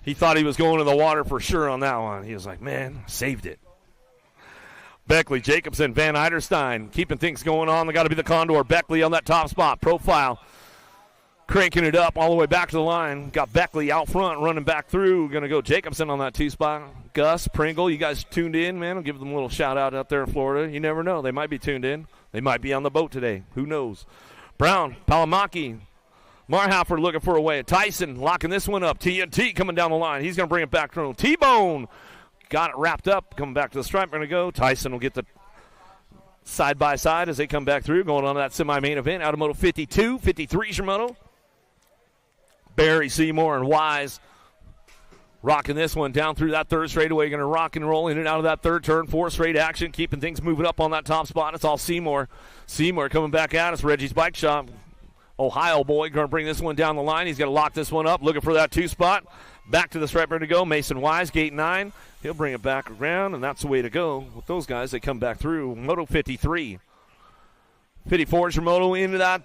He thought he was going to the water for sure on that one. He was like, man, saved it. Beckley, Jacobson, Van Eiderstein keeping things going on. They got to be the Condor. Beckley on that top spot. Profile. Cranking it up all the way back to the line. Got Beckley out front running back through. Going to go Jacobson on that 2 spot. Gus, Pringle, you guys tuned in, man. I'll give them a little shout out there in Florida. You never know. They might be tuned in. They might be on the boat today. Who knows? Brown, Palamaki, Marhaffer looking for a way. Tyson locking this one up. TNT coming down the line. He's going to bring it back through. T-Bone got it wrapped up. Coming back to the stripe. We're going to go. Tyson will get the side by side as they come back through. Going on to that semi-main event. Out of Moto 52, 53 is your Moto. Barry, Seymour, and Wise rocking this one down through that third straightaway. Going to rock and roll in and out of that third turn. 4 straight action, keeping things moving up on that top spot. It's all Seymour. Seymour coming back at us. Reggie's Bike Shop. Ohio boy going to bring this one down the line. He's going to lock this one up, looking for that 2 spot. Back to the stripe to go. Mason Wise, gate 9. He'll bring it back around, and that's the way to go with those guys. They come back through. Moto 53. 54 is your Moto into that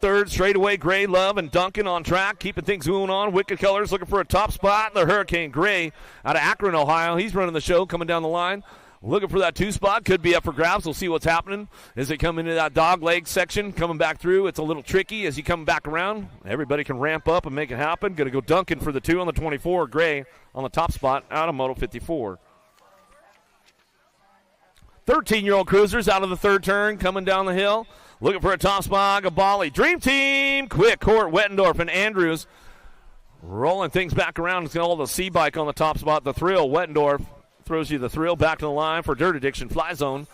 third straightaway. Gray, Love, and Duncan on track, keeping things moving on. Wicked Colors looking for a top spot. The Hurricane Gray out of Akron, Ohio. He's running the show, coming down the line. Looking for that 2 spot. Could be up for grabs. We'll see what's happening as they come into that dog leg section. Coming back through. It's a little tricky as you come back around. Everybody can ramp up and make it happen. Going to go Duncan for the 2 on the 24. Gray on the top spot out of Moto 54. 13-year-old cruisers out of the third turn coming down the hill. looking for a top spot. Gabali. Dream Team. Quick court. Wettendorf and Andrews rolling things back around. It's got all the C-bike on the top spot. The Thrill. Wettendorf throws you the Thrill back to the line for Dirt Addiction. Fly zone.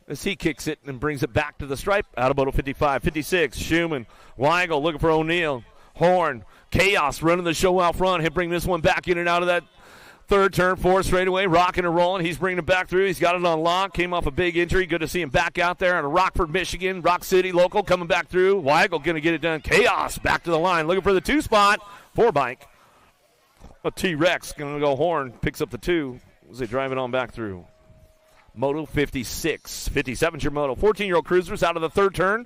As he kicks it and brings it back to the stripe. Out of Moto 55. 56. Schumann. Weigel looking for O'Neill. Horn. Chaos running the show out front. He'll bring this one back in and out of that third turn, fourth straightaway, rocking and rolling. He's bringing it back through. He's got it on lock. Came off a big injury. Good to see him back out there out of Rockford, Michigan. Rock City local coming back through. Weigel going to get it done. Chaos back to the line. Looking for the 2 spot. 4 bike. A T-Rex going to go Horn. Picks up the 2 as they drive it on back through. Moto 56. 57's your moto. 14-year-old cruisers out of the third turn.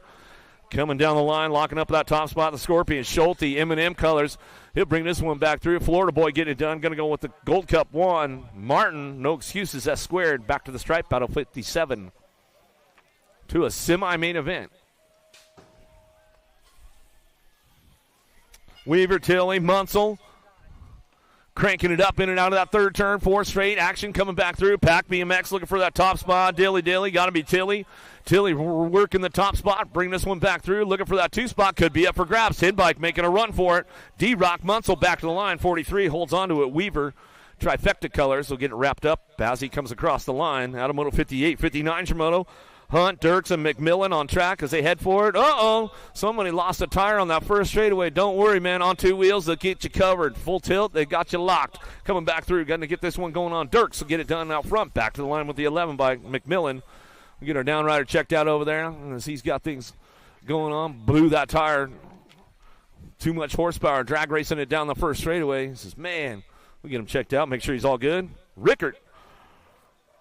Coming down the line, locking up that top spot. The Scorpion, Schulte, M&M colors. He'll bring this one back through. Florida boy getting it done. Going to go with the Gold Cup 1. Martin, no excuses. S squared. Back to the stripe. Battle 57 to a semi-main event. Weaver, Tilley, Munsell. Cranking it up in and out of that third turn. 4 straight. Action coming back through. Pack BMX looking for that top spot. Dilly. Got to be Tilley. Tilley working the top spot. Bring this one back through. Looking for that 2 spot. Could be up for grabs. Hidbike making a run for it. D-Rock Munsell back to the line. 43 holds on to it. Weaver. Trifecta colors. Will get it wrapped up as he comes across the line. Out of Moto 58. 59's your moto. Hunt, Dirks, and McMillan on track as they head for it. Somebody lost a tire on that first straightaway. Don't worry, man. On 2 wheels, they'll get you covered. Full tilt, they got you locked. Coming back through, going to get this one going on. Dirks will get it done out front. Back to the line with the 11 by McMillan. We get our downrider checked out over there as he's got things going on. Blew that tire. Too much horsepower. Drag racing it down the first straightaway. He says, man, we get him checked out. Make sure he's all good. Rickert.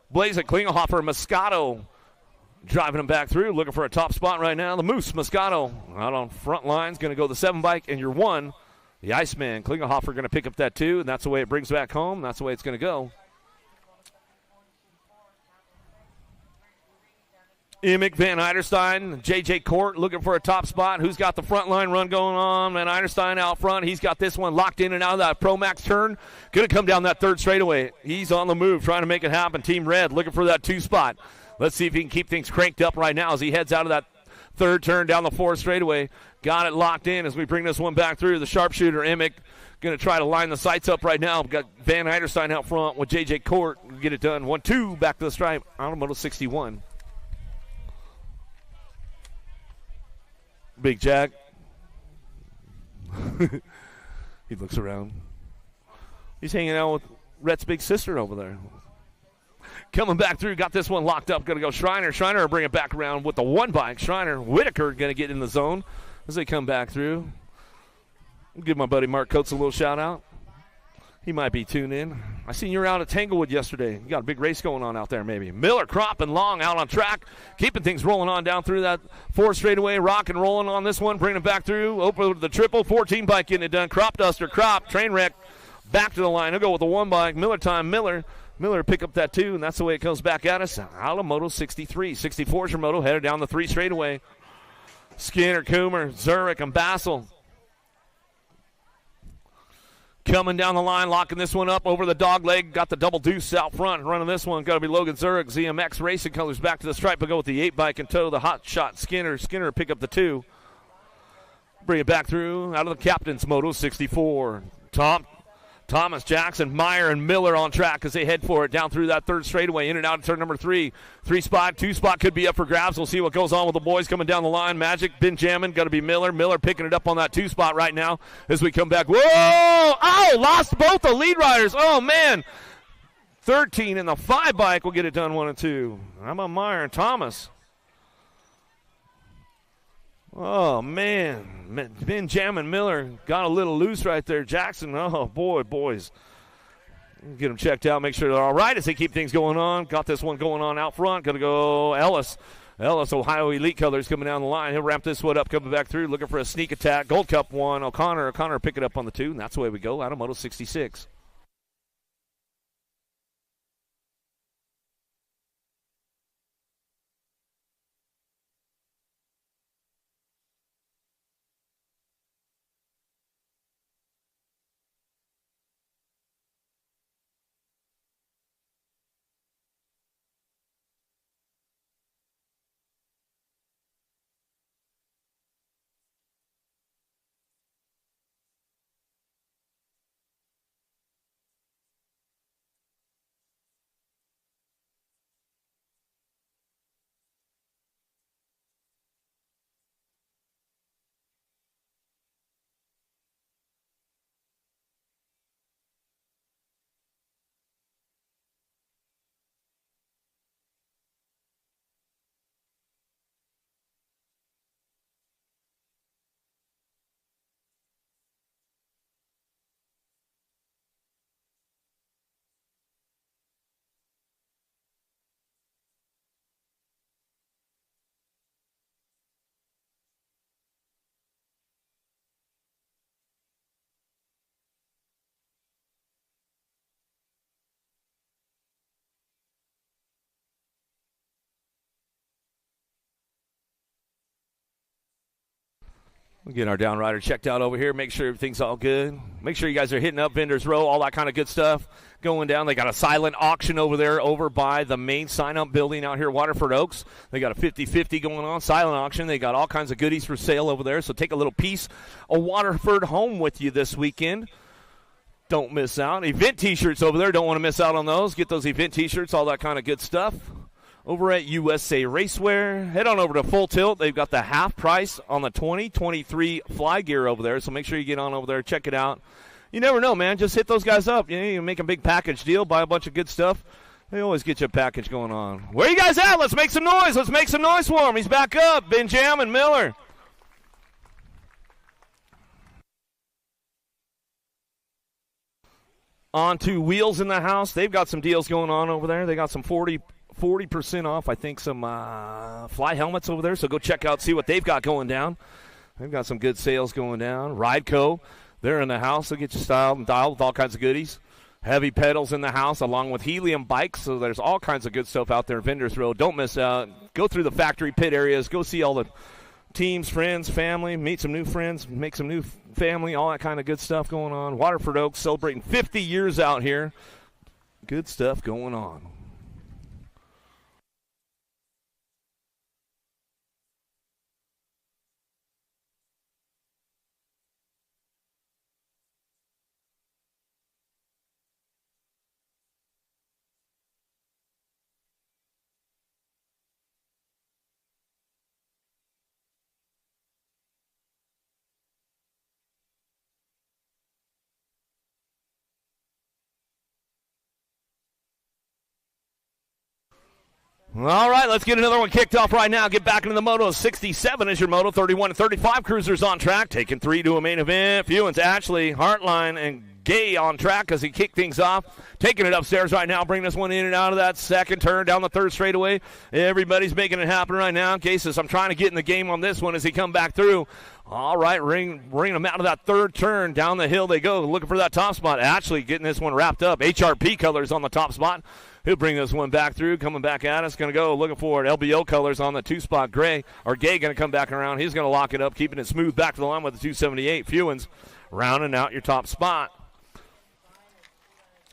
Blazing Klingelhofer, Moscato. Driving him back through, looking for a top spot right now. The Moose, Moscato, out on front lines, going to go the 7 bike, and your 1, the Iceman. Klingelhofer going to pick up that 2, and that's the way it brings back home. That's the way it's going to go. Emick, Van Eiderstein, J.J. Court looking for a top spot. Who's got the front line run going on? Van Eiderstein out front. He's got this one locked in and out of that Pro Max turn. Going to come down that third straightaway. He's on the move, trying to make it happen. Team Red looking for that 2 spot. Let's see if he can keep things cranked up right now as he heads out of that third turn down the 4th straightaway. Got it locked in as we bring this one back through. The sharpshooter, Emick, going to try to line the sights up right now. Got Van Eiderstein out front with J.J. Court. Get it done. 1-2 back to the stripe. Automoto 61. Big Jack. He looks around. He's hanging out with Rhett's big sister over there. Coming back through, got this one locked up. Going to go Schreiner. Schreiner will bring it back around with the 1 bike. Schreiner, Whitaker going to get in the zone as they come back through. I'll give my buddy Mark Coates a little shout out. He might be tuned in. I seen you were out at Tanglewood yesterday. You got a big race going on out there maybe. Miller, Crop, and Long out on track. Keeping things rolling on down through that 4 straightaway. Rock and rolling on this one. Bringing it back through. Open to the triple. 14 bike getting it done. Crop Duster, Crop, train wreck. Back to the line. He'll go with the 1 bike. Miller time, Miller pick up that 2, and that's the way it comes back at us. Out of Moto 63. 64's your moto, headed down the 3 straightaway. Skinner, Coomer, Zurich, and Bassel. Coming down the line, locking this one up over the dog leg. Got the double deuce out front. Running this one, got to be Logan Zurich. ZMX Racing Colors back to the stripe. We'll go with the 8 bike and tow the hot shot Skinner. Skinner pick up the 2. Bring it back through out of the captain's Moto 64. Thomas, Jackson, Meyer, and Miller on track as they head for it down through that 3rd straightaway, in and out of turn number 3. 3 spot, 2 spot could be up for grabs. We'll see what goes on with the boys coming down the line. Magic, Benjamin, got to be Miller. Miller picking it up on that 2 spot right now as we come back. Whoa! Oh, lost both the lead riders. Oh, man. 13 in the 5 bike will get it done 1 and 2. How about Meyer and Thomas? Oh, man. Benjamin Miller got a little loose right there. Jackson, oh, boy, boys. Get them checked out, make sure they're all right as they keep things going on. Got this one going on out front. Going to go Ellis. Ohio Elite Colors coming down the line. He'll wrap this one up, coming back through, looking for a sneak attack. Gold Cup 1. O'Connor pick it up on the 2, and that's the way we go. Out of Moto 66. We'll get our downrider checked out over here. Make sure everything's all good. Make sure you guys are hitting up Vendors Row, all that kind of good stuff going down. They got a silent auction over there over by the main sign-up building out here, Waterford Oaks. They got a 50-50 going on, silent auction. They got all kinds of goodies for sale over there, so take a little piece of Waterford home with you this weekend. Don't miss out. Event T-shirts over there. Don't want to miss out on those. Get those event T-shirts, all that kind of good stuff. Over at USA Racewear, head on over to Full Tilt. They've got the half price on the 2023 fly gear over there, so make sure you get on over there, check it out. You never know, man. Just hit those guys up. You make a big package deal, buy a bunch of good stuff. They always get you a package going on. Where you guys at? Let's make some noise. Let's make some noise for him. He's back up. Benjamin Miller. On to Wheels in the House. They've got some deals going on over there. They got some 40% off, I think, some fly helmets over there. So go check out, see what they've got going down. They've got some good sales going down. Rideco, they're in the house. They'll get you styled and dialed with all kinds of goodies. Heavy pedals in the house along with helium bikes. So there's all kinds of good stuff out there in Vendors Row. Don't miss out. Go through the factory pit areas. Go see all the teams, friends, family. Meet some new friends. Make some new family. All that kind of good stuff going on. Waterford Oaks celebrating 50 years out here. Good stuff going on. All right, let's get another one kicked off right now. Get back into the Moto. 67 is your Moto. 31 and 35 cruisers on track. Taking 3 to a main event. Fewens, Ashley, Hartline, and Gay on track as he kicked things off. Taking it upstairs right now. Bring this one in and out of that second turn down the third straightaway. Everybody's making it happen right now. Gay says, I'm trying to get in the game on this one as he come back through. All right, ring them out of that third turn. Down the hill they go, looking for that top spot. Ashley getting this one wrapped up. HRP colors on the top spot. He'll bring this one back through, coming back at us. Going to go looking for it. LBO colors on the two-spot. Gay going to come back around. He's going to lock it up, keeping it smooth back to the line with the 278. Fewens rounding out your top spot.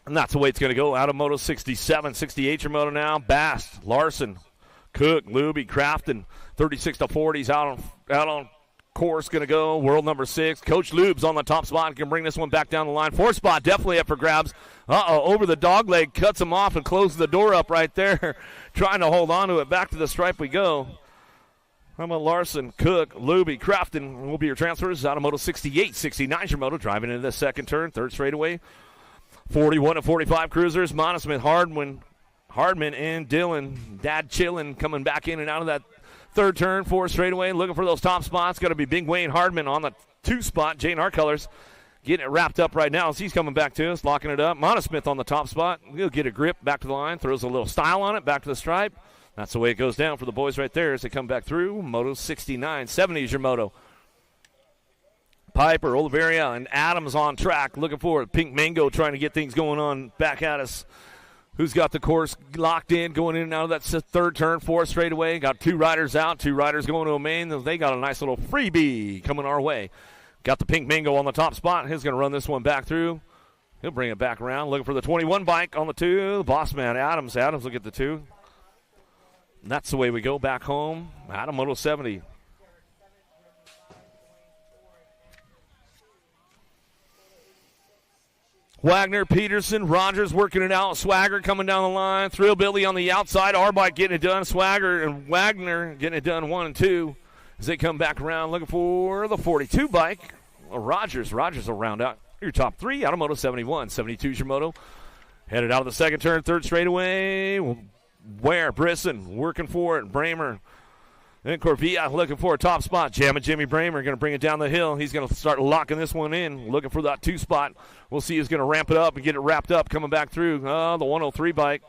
And that's the way it's going to go out of Moto 67. 68 your Moto now. Bast, Larson, Cook, Luby, Crafton. 36 to 40s out on course going to go. World number 6. Coach Lube's on the top spot. Can bring this one back down the line. 4th spot definitely up for grabs. Over the dog leg. Cuts him off and closes the door up right there. Trying to hold on to it. Back to the stripe we go. How about Larson, Cook, Luby, Crafton will be your transfers out of Moto 68. 69 your Moto. Driving into the second turn. Third straightaway. 41 to 45 cruisers. Monosmith, Hardman, and Dylan. Dad chilling, coming back in and out of that third turn. 4 straightaway. Looking for those top spots. Going to be Big Wayne Hardman on the 2 spot. J&R colors. Getting it wrapped up right now as he's coming back to us, locking it up. Monosmith on the top spot. He'll get a grip back to the line. Throws a little style on it. Back to the stripe. That's the way it goes down for the boys right there as they come back through. Moto 69. 70 is your Moto. Piper, Oliveria, and Adams on track. Looking for it. Pink Mango trying to get things going on back at us. Who's got the course locked in, going in and out of that third turn, 4 straightaway. Got 2 riders out, 2 riders going to a main. They got a nice little freebie coming our way. Got the Pink Mango on the top spot. He's going to run this one back through. He'll bring it back around. Looking for the 21 bike on the 2. Boss man, Adams. Adams will get the 2. And that's the way we go back home. Adam Moto 70. Wagner, Peterson, Rogers working it out. Swagger coming down the line. Thrill Billy on the outside. Arbike getting it done. Swagger and Wagner getting it done 1 and 2 as they come back around looking for the 42 bike. Rogers will round out your top 3 out of Moto 71. 72 is your Moto. Headed out of the second turn, third straightaway. Ware, Brisson working for it. Bramer and Corvilla looking for a top spot. Jammin' Jimmy Bramer going to bring it down the hill. He's going to start locking this one in, looking for that 2 spot. We'll see who's going to ramp it up and get it wrapped up, coming back through. The 103 bike,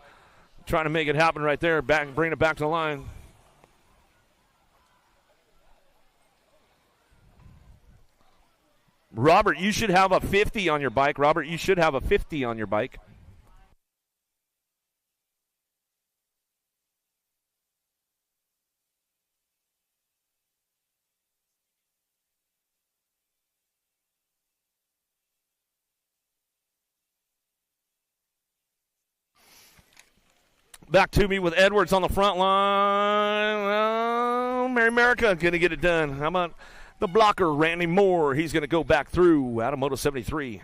trying to make it happen right there, bring it back to the line. Robert, you should have a 50 on your bike. Robert, you should have a 50 on your bike. Back to me with Edwards on the front line. Mary America going to get it done. How about the blocker, Randy Moore? He's going to go back through out of Moto 73.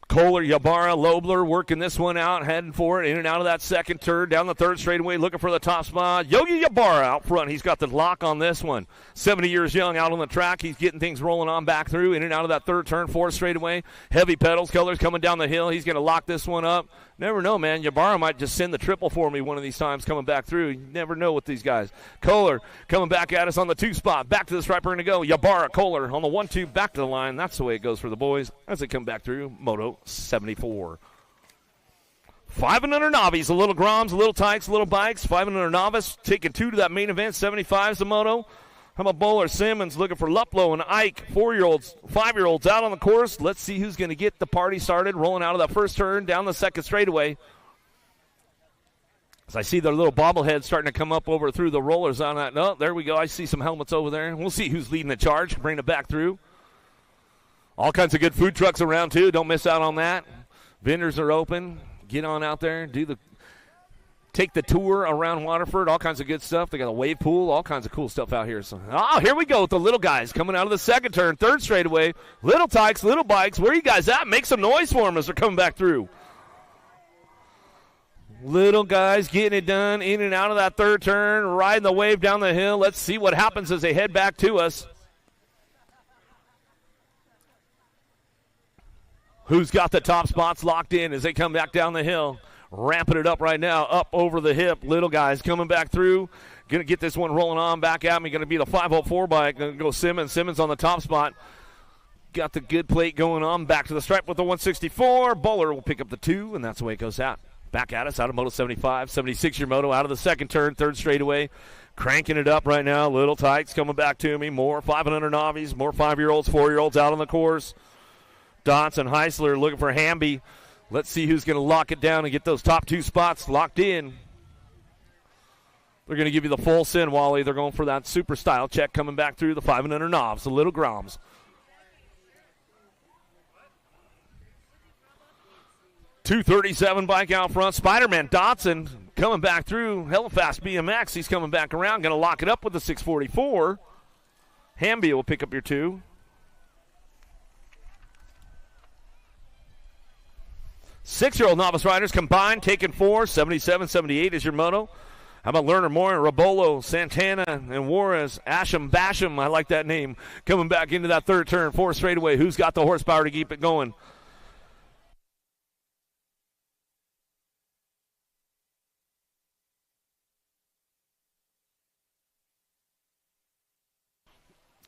Kohler, Ybarra, Lobler working this one out, heading for it, in and out of that second turn, down the third straightaway, looking for the top spot. Yogi Ybarra out front. He's got the lock on this one. 70 years young out on the track. He's getting things rolling on back through, in and out of that third turn, fourth straightaway. Heavy pedals, Colors coming down the hill. He's going to lock this one up. Never know, man. Ybarra might just send the triple for me one of these times coming back through. You never know with these guys. Kohler coming back at us on the 2 spot. Back to the stripe, we're going to go. Ybarra, Kohler on the 1-2, back to the line. That's the way it goes for the boys as they come back through Moto 74. 5 and under novice, a little Groms, a little Tykes, a little Bikes. 5 and under novice, taking 2 to that main event. 75's the Moto. How about Bowler, Simmons looking for Luplow and Ike, 4-year-olds, 5-year-olds out on the course. Let's see who's going to get the party started, rolling out of that first turn, down the second straightaway. As I see their little bobbleheads starting to come up over through the rollers on that. No, there we go. I see some helmets over there. We'll see who's leading the charge, bring it back through. All kinds of good food trucks around, too. Don't miss out on that. Vendors are open. Get on out there, take the tour around Waterford, all kinds of good stuff. They got a wave pool, all kinds of cool stuff out here. So, here we go with the little guys coming out of the second turn, third straightaway. Little Tykes, little Bikes. Where are you guys at? Make some noise for them as they're coming back through. Little guys getting it done, in and out of that third turn, riding the wave down the hill. Let's see what happens as they head back to us. Who's got the top spots locked in as they come back down the hill? Ramping it up right now, up over the hip. Little guys coming back through. Going to get this one rolling on back at me. Going to be the 504 bike. Going to go Simmons. Simmons on the top spot. Got the good plate going on. Back to the stripe with the 164. Bowler will pick up the 2, and that's the way it goes out. Back at us out of Moto 75. 76-year Moto out of the second turn, third straightaway. Cranking it up right now. Little Tykes coming back to me. More 5 and under novice. More 5-year-olds, 4-year-olds out on the course. Dotson and Heisler looking for Hamby. Let's see who's going to lock it down and get those top 2 spots locked in. They're going to give you the full send, Wally. They're going for that super style check coming back through the 5 and under knobs, the little Groms. .237 bike out front. Spider-Man Dotson coming back through. Hella fast BMX. He's coming back around. Going to lock it up with the 644. Hamby will pick up your 2. 6-year-old novice riders combined, taking 4. 77, 78 is your Moto. How about Lerner, Moore, Rabolo, Santana, and Juarez, Asham, Basham, I like that name, coming back into that third turn, 4 straightaway. Who's got the horsepower to keep it going?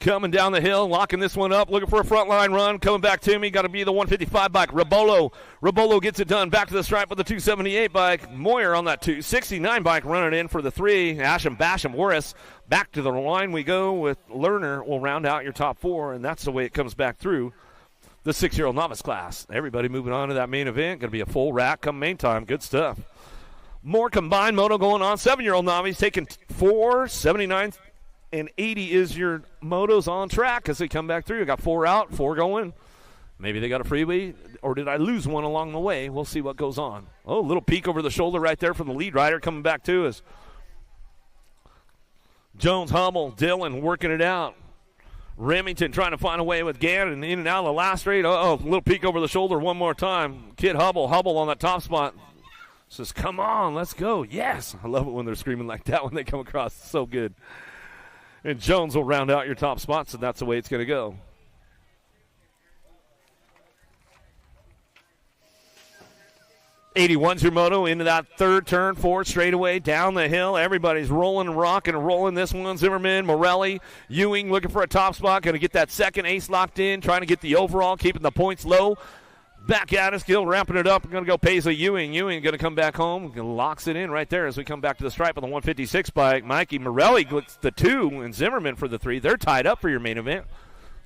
Coming down the hill, locking this one up, looking for a front line run. Coming back to me, got to be the 155 bike. Rabolo gets it done. Back to the stripe with the 278 bike. Moyer on that 269 bike running in for the 3. Asham, Basham, Warris. Back to the line we go with Lerner. Will round out your top 4, and that's the way it comes back through the 6-year-old novice class. Everybody moving on to that main event. Going to be a full rack come main time. Good stuff. More combined Moto going on. 7-year-old novice taking 4, 79 and 80 is your Motos on track as they come back through. You got 4 out, 4 going. Maybe they got a freebie, or did I lose one along the way? We'll see what goes on. Oh, a little peek over the shoulder right there from the lead rider coming back to us. Jones, Hummel, Dillon working it out. Remington trying to find a way with Gannon in and out of the last straight. A little peek over the shoulder one more time. Kid Hubble on that top spot. Says, come on, let's go. Yes. I love it when they're screaming like that when they come across. It's so good. And Jones will round out your top spots, and that's the way it's going to go. .81's your Moto into that third turn, 4 straightaway, down the hill. Everybody's rolling and rocking and rolling. This one, Zimmerman, Morelli, Ewing looking for a top spot. Going to get that second ace locked in, trying to get the overall, keeping the points low. Back at us, Gill ramping it up. Going to go Paisley Ewing. Ewing going to come back home. Locks it in right there as we come back to the stripe on the 156 bike. Mikey Morelli gets the 2 and Zimmerman for the 3. They're tied up for your main event.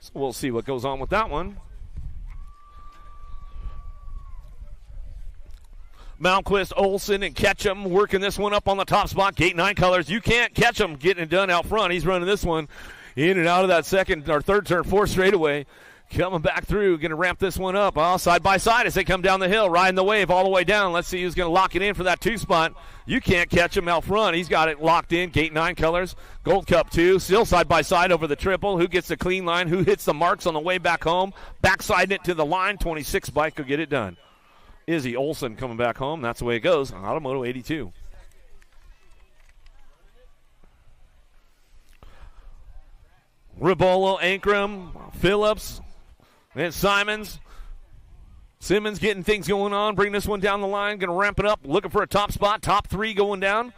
So we'll see what goes on with that one. Malmquist, Olsen, and Ketchum working this one up on the top spot. Gate 9 colors. You can't catch him getting it done out front. He's running this one in and out of that second or third turn, 4 straightaway. Coming back through, going to ramp this one up. Side by side as they come down the hill, riding the wave all the way down. Let's see who's going to lock it in for that 2 spot. You can't catch him out front. He's got it locked in. Gate 9 colors. Gold Cup 2. Still side by side over the triple. Who gets the clean line? Who hits the marks on the way back home? Backsiding it to the line. 26 bike will get it done. Izzy Olsen coming back home. That's the way it goes. Automoto 82. Ribolo, Ankrum, Phillips, and Simmons getting things going on. Bring this one down the line. Going to ramp it up. Looking for a top spot. Top 3 going down.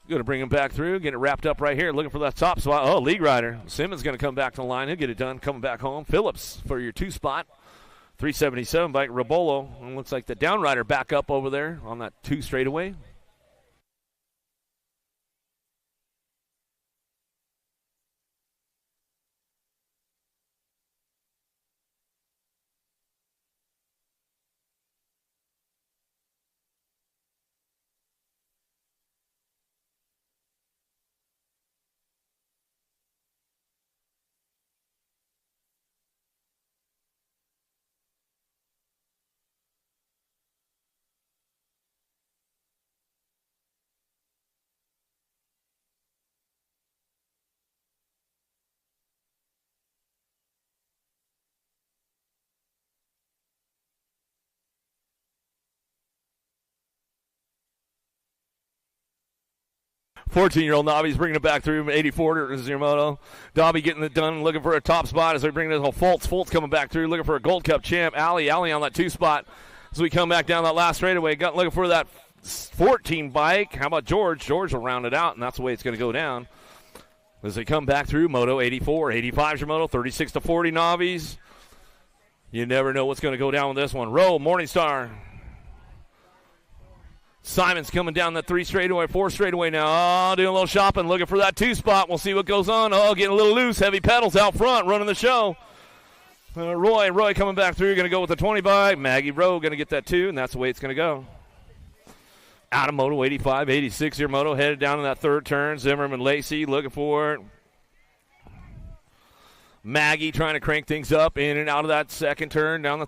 Going to bring him back through. Get it wrapped up right here. Looking for that top spot. Oh, league rider. Simmons going to come back to the line. He'll get it done. Coming back home. Phillips for your 2 spot. 377 bike. Ribolo. And looks like the down rider back up over there on that 2 straightaway. 14-year-old Nobby's bringing it back through. 84 is your moto. Dobby getting it done, looking for a top spot as they bring it home. Foltz coming back through, looking for a Gold Cup champ. Allie on that 2 spot as we come back down that last straightaway. Looking for that 14 bike. How about George? George will round it out, and that's the way it's going to go down. As they come back through, moto 84. 85 is your moto. 36-40 Nobby's. You never know what's going to go down with this one. Rowe, Morningstar. Simon's coming down that 3 straightaway, 4 straightaway now. Doing a little shopping, looking for that 2 spot. We'll see what goes on. Getting a little loose. Heavy pedals out front, running the show. Roy coming back through. Going to go with the 20 bike. Maggie Rowe going to get that 2, and that's the way it's going to go. Out of moto 85, 86 your moto. Headed down to that 3rd turn. Zimmerman Lacey looking for it. Maggie trying to crank things up in and out of that 2nd turn. Down the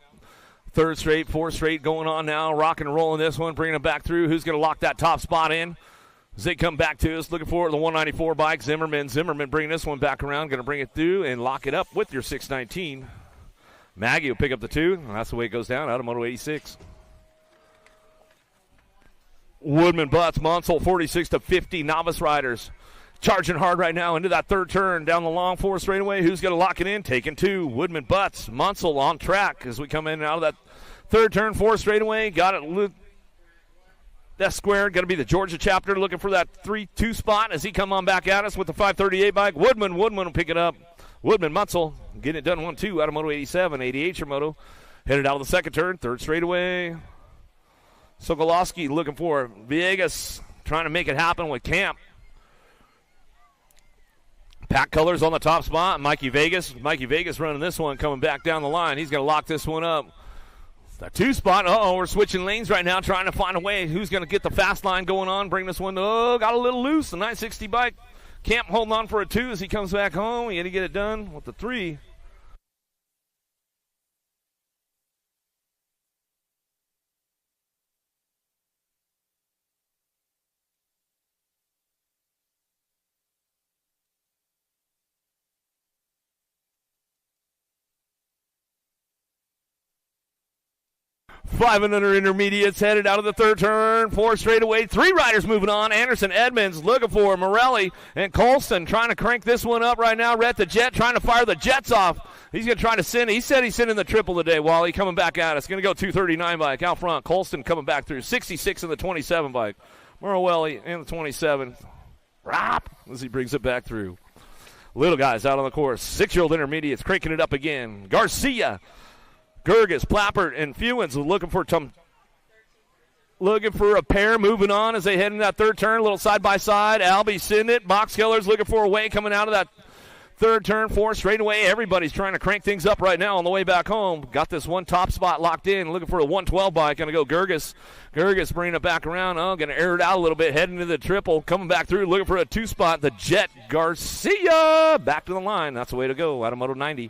3rd straight, 4th straight going on now. Rock and rolling this one, bringing it back through. Who's going to lock that top spot in? As they come back to us, looking for the 194 bike. Zimmerman bringing this one back around. Going to bring it through and lock it up with your 619. Maggie will pick up the 2. And that's the way it goes down out of moto 86. Woodman Butts, Monsell 46-50 novice riders. Charging hard right now into that 3rd turn down the long 4 straightaway. Who's going to lock it in? Taking 2. Woodman Butts, Monsell on track as we come in and out of that 3rd turn, 4 straightaway. Got it. That's squared. Going to be the Georgia chapter looking for that 3-2 spot as he come on back at us with the 538 bike. Woodman will pick it up. Woodman, Monsell getting it done 1-2 out of moto 87. 88 your moto. Headed out of the 2nd turn, 3rd straightaway. Sokolowski looking for Viegas, trying to make it happen with Camp. Pack colors on the top spot. Mikey Vegas running this one, coming back down the line. He's going to lock this one up. The 2 spot. We're switching lanes right now, trying to find a way. Who's going to get the fast line going on? Bring this one. Got a little loose. The 960 bike. Camp holding on for a 2 as he comes back home. He had to get it done with the 3. 5 and under intermediates headed out of the 3rd turn. 4 straightaway. 3 riders moving on. Anderson, Edmonds looking for Morelli and Colston trying to crank this one up right now. Rhett the Jet trying to fire the Jets off. He's going to try to send. He said he's sending the triple today. Wally coming back at us. Going to go 239 bike out front. Colston coming back through. 66 in the 27 bike. Morelli in the 27. Rop as he brings it back through. Little guys out on the course. 6-year-old intermediates cranking it up again. Garcia, Gerges, Plappert, and Fewens looking for a pair moving on as they head in that 3rd turn. A little side by side. Albie sending it. Box Killers looking for a way coming out of that 3rd turn, 4 straightaway. Everybody's trying to crank things up right now on the way back home. Got this one top spot locked in. Looking for a 112 bike. Going to go Gerges. Gerges bringing it back around. Going to air it out a little bit. Heading to the triple. Coming back through. Looking for a 2 spot. The Jet Garcia back to the line. That's the way to go out of moto 90.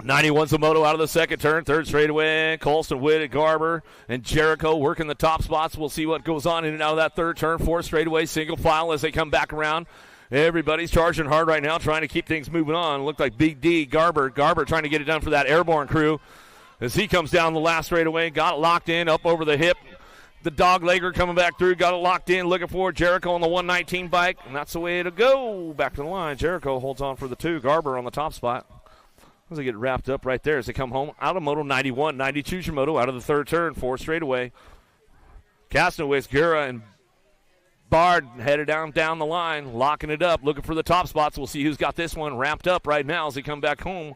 91's the moto out of the second turn, third straightaway. Colston, Whitted, Garber, and Jericho working the top spots. We'll see what goes on in and out of that third turn, fourth straightaway, single file as they come back around. Everybody's charging hard right now, trying to keep things moving on. Looked like Big D, Garber trying to get it done for that airborne crew. As he comes down the last straightaway, got it locked in, up over the hip. The doglegger coming back through, got it locked in, looking for Jericho on the 119 bike, and that's the way it'll go. Back to the line. Jericho holds on for the 2. Garber on the top spot. As they get wrapped up right there as they come home out of Moto 91. 92's your moto out of the third turn, 4 straightaway. Castaway's Gura and Bard headed down the line, locking it up, looking for the top spots. We'll see who's got this one wrapped up right now as they come back home.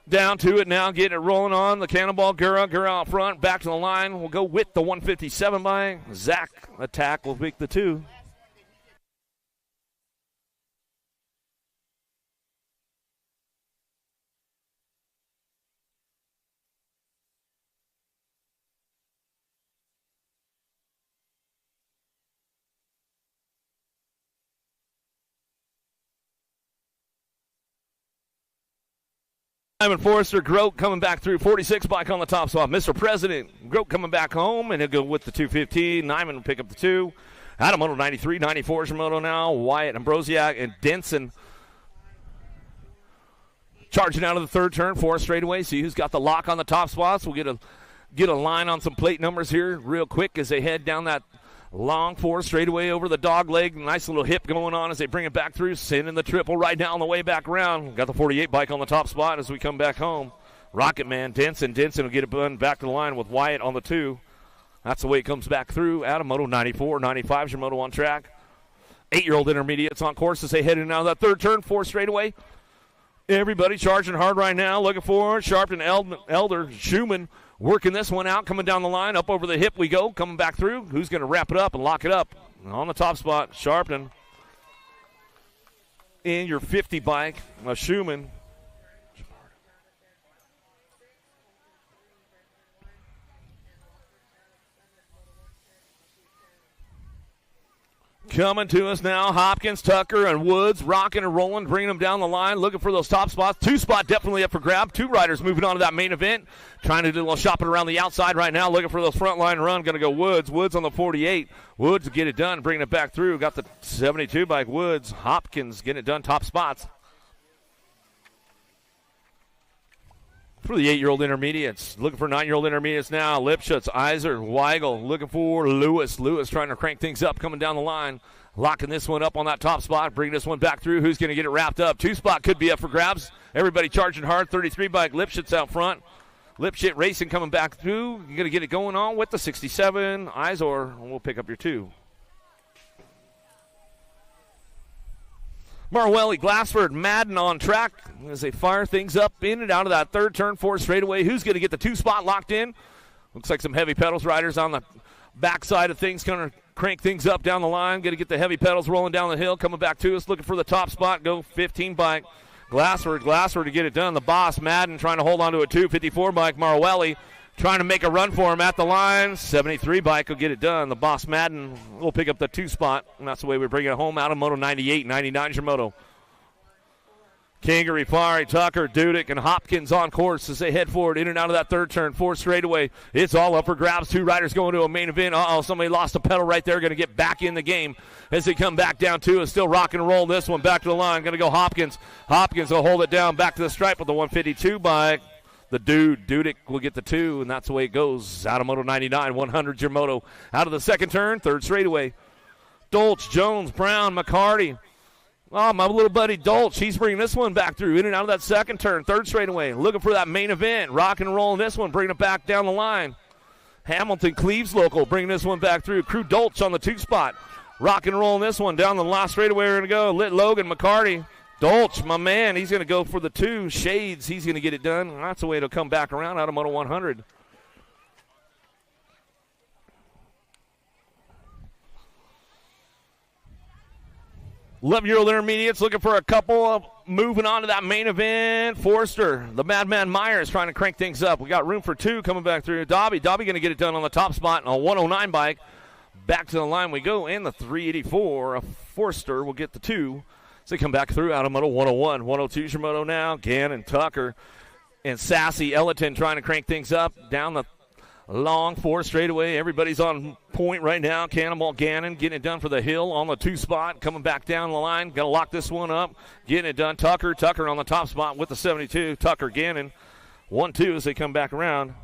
Down to it now, getting it rolling on. The Cannonball Gura out front, back to the line. We'll go with the 157 by Zach. Attack will pick the 2. Simon Forrester, Grote coming back through, 46 bike on the top spot. Mr. President, Grote coming back home, and he'll go with the 215. Nyman will pick up the 2. Out of Moto 93, 94 is your moto now. Wyatt, Ambrosiak, and Denson charging out of the third turn, 4 straightaway. See who's got the lock on the top spots. We'll get a line on some plate numbers here real quick as they head down that long 4 straightaway over the dog leg. Nice little hip going on as they bring it back through. Sending the triple right now on the way back around. Got the 48 bike on the top spot as we come back home. Rocket Man, Denson will get it back to the line with Wyatt on the 2. That's the way it comes back through. Out of Moto 94, 95 is your moto on track. 8-year-old intermediates on course as they head in out of that third turn, 4 straightaway. Everybody charging hard right now, looking for Sharpton, Elder, Schumann. Working this one out, coming down the line, up over the hip we go, coming back through. Who's going to wrap it up and lock it up? On the top spot, Sharpton. In your 50 bike, Schumann. Coming to us now, Hopkins, Tucker, and Woods rocking and rolling, bringing them down the line, looking for those top spots. 2 spot definitely up for grab. 2 riders moving on to that main event. Trying to do a little shopping around the outside right now, looking for those front line run. Going to go Woods. Woods on the 48. Woods to get it done, bringing it back through. Got the 72 bike. Woods. Hopkins getting it done, top spots. For the 8-year-old intermediates. Looking for 9-year-old intermediates now. Lipschutz, Iser, Weigel. Looking for Lewis. Lewis trying to crank things up, coming down the line. Locking this one up on that top spot. Bringing this one back through. Who's going to get it wrapped up? 2 spot could be up for grabs. Everybody charging hard. 33 bike. Lipschutz out front. Lipschutz racing coming back through. You're going to get it going on with the 67. Izor will pick up your 2. Marwelli, Glassford, Madden on track as they fire things up in and out of that third turn, 4 straightaway. Who's going to get the 2 spot locked in? Looks like some heavy pedals riders on the backside of things, going to crank things up down the line. Going to get the heavy pedals rolling down the hill, coming back to us, looking for the top spot. Go 15 bike. Glassford to get it done. The boss, Madden, trying to hold on to a 254 bike. Marwelli trying to make a run for him at the line. 73 bike will get it done. The boss, Madden, will pick up the 2 spot, and that's the way we bring it home out of Moto 98. 99 is your moto. Kingery, Fari, Tucker, Dudek, and Hopkins on course as they head forward in and out of that third turn, 4 straightaway. It's all up for grabs. 2 riders going to a main event. Somebody lost a pedal right there. Going to get back in the game as they come back down to us. Still rock and roll this one back to the line. Going to go Hopkins. Hopkins will hold it down back to the stripe with the 152 bike. The Dudek will get the 2, and that's the way it goes. Out of Moto 99, 100's your moto. Out of the second turn, 3rd straightaway. Dolch, Jones, Brown, McCarty. Oh, my little buddy Dolch, he's bringing this one back through, in and out of that second turn, 3rd straightaway. Looking for that main event, rock and rolling this one, bringing it back down the line. Hamilton, Cleves local, bringing this one back through. Crew Dolch on the 2 spot. Rock and rolling this one down the last straightaway. We're going to go. Lit Logan, McCarty. Dolch, my man, he's going to go for the 2. Shades, he's going to get it done. That's the way it'll come back around out of Moto 100. Eleven-year-old intermediates looking for a couple of moving on to that main event. Forster, the Madman Myers trying to crank things up. We got room for 2 coming back through. Dobby going to get it done on the top spot on a 109 bike. Back to the line we go, and the 384. Forster will get the 2. So they come back through out of moto 101. 102's your moto now. Gannon, Tucker, and Sassy Ellington trying to crank things up down the long 4 straightaway. Everybody's on point right now. Cannonball Gannon getting it done for the hill on the 2 spot. Coming back down the line. Got to lock this one up. Getting it done. Tucker on the top spot with the 72. Tucker, Gannon. 1-2 as they come back around.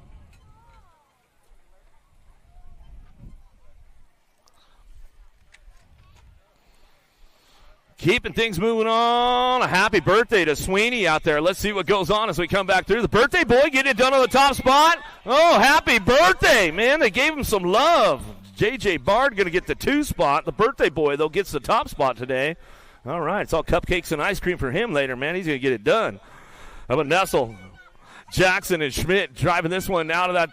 Keeping things moving on. A happy birthday to Sweeney out there. Let's see what goes on as we come back through. The birthday boy getting it done on the top spot. Oh, happy birthday, man. They gave him some love. J.J. Bard going to get the 2 spot. The birthday boy, though, gets the top spot today. All right, it's all cupcakes and ice cream for him later, man. He's going to get it done. How about Nessel? Jackson and Schmidt driving this one out of that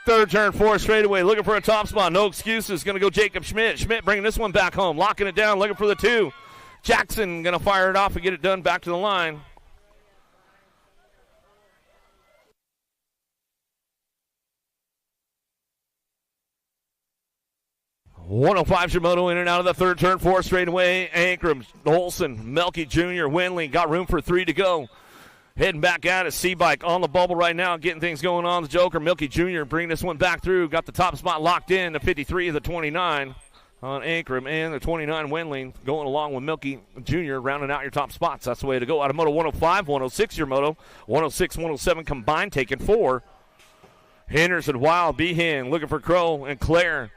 3rd turn, 4 straightaway, looking for a top spot. No excuses. Going to go Jacob Schmidt. Schmidt bringing this one back home, locking it down, looking for the 2. Jackson going to fire it off and get it done back to the line. .105's your moto in and out of the 3rd turn, 4 straightaway. Ankrum, Olson, Melky Jr., Winley got room for 3 to go. Heading back out at C-Bike on the bubble right now, getting things going on. The Joker, Milky Jr., bringing this one back through. Got the top spot locked in, the 53 of the 29 on Ankrum, and the 29 Winley going along with Milky Jr., rounding out your top spots. That's the way to go. Out of Moto 105, 106 your moto. 106, 107 combined, taking 4. Henderson, Wild, Behan, looking for Crow and Claire.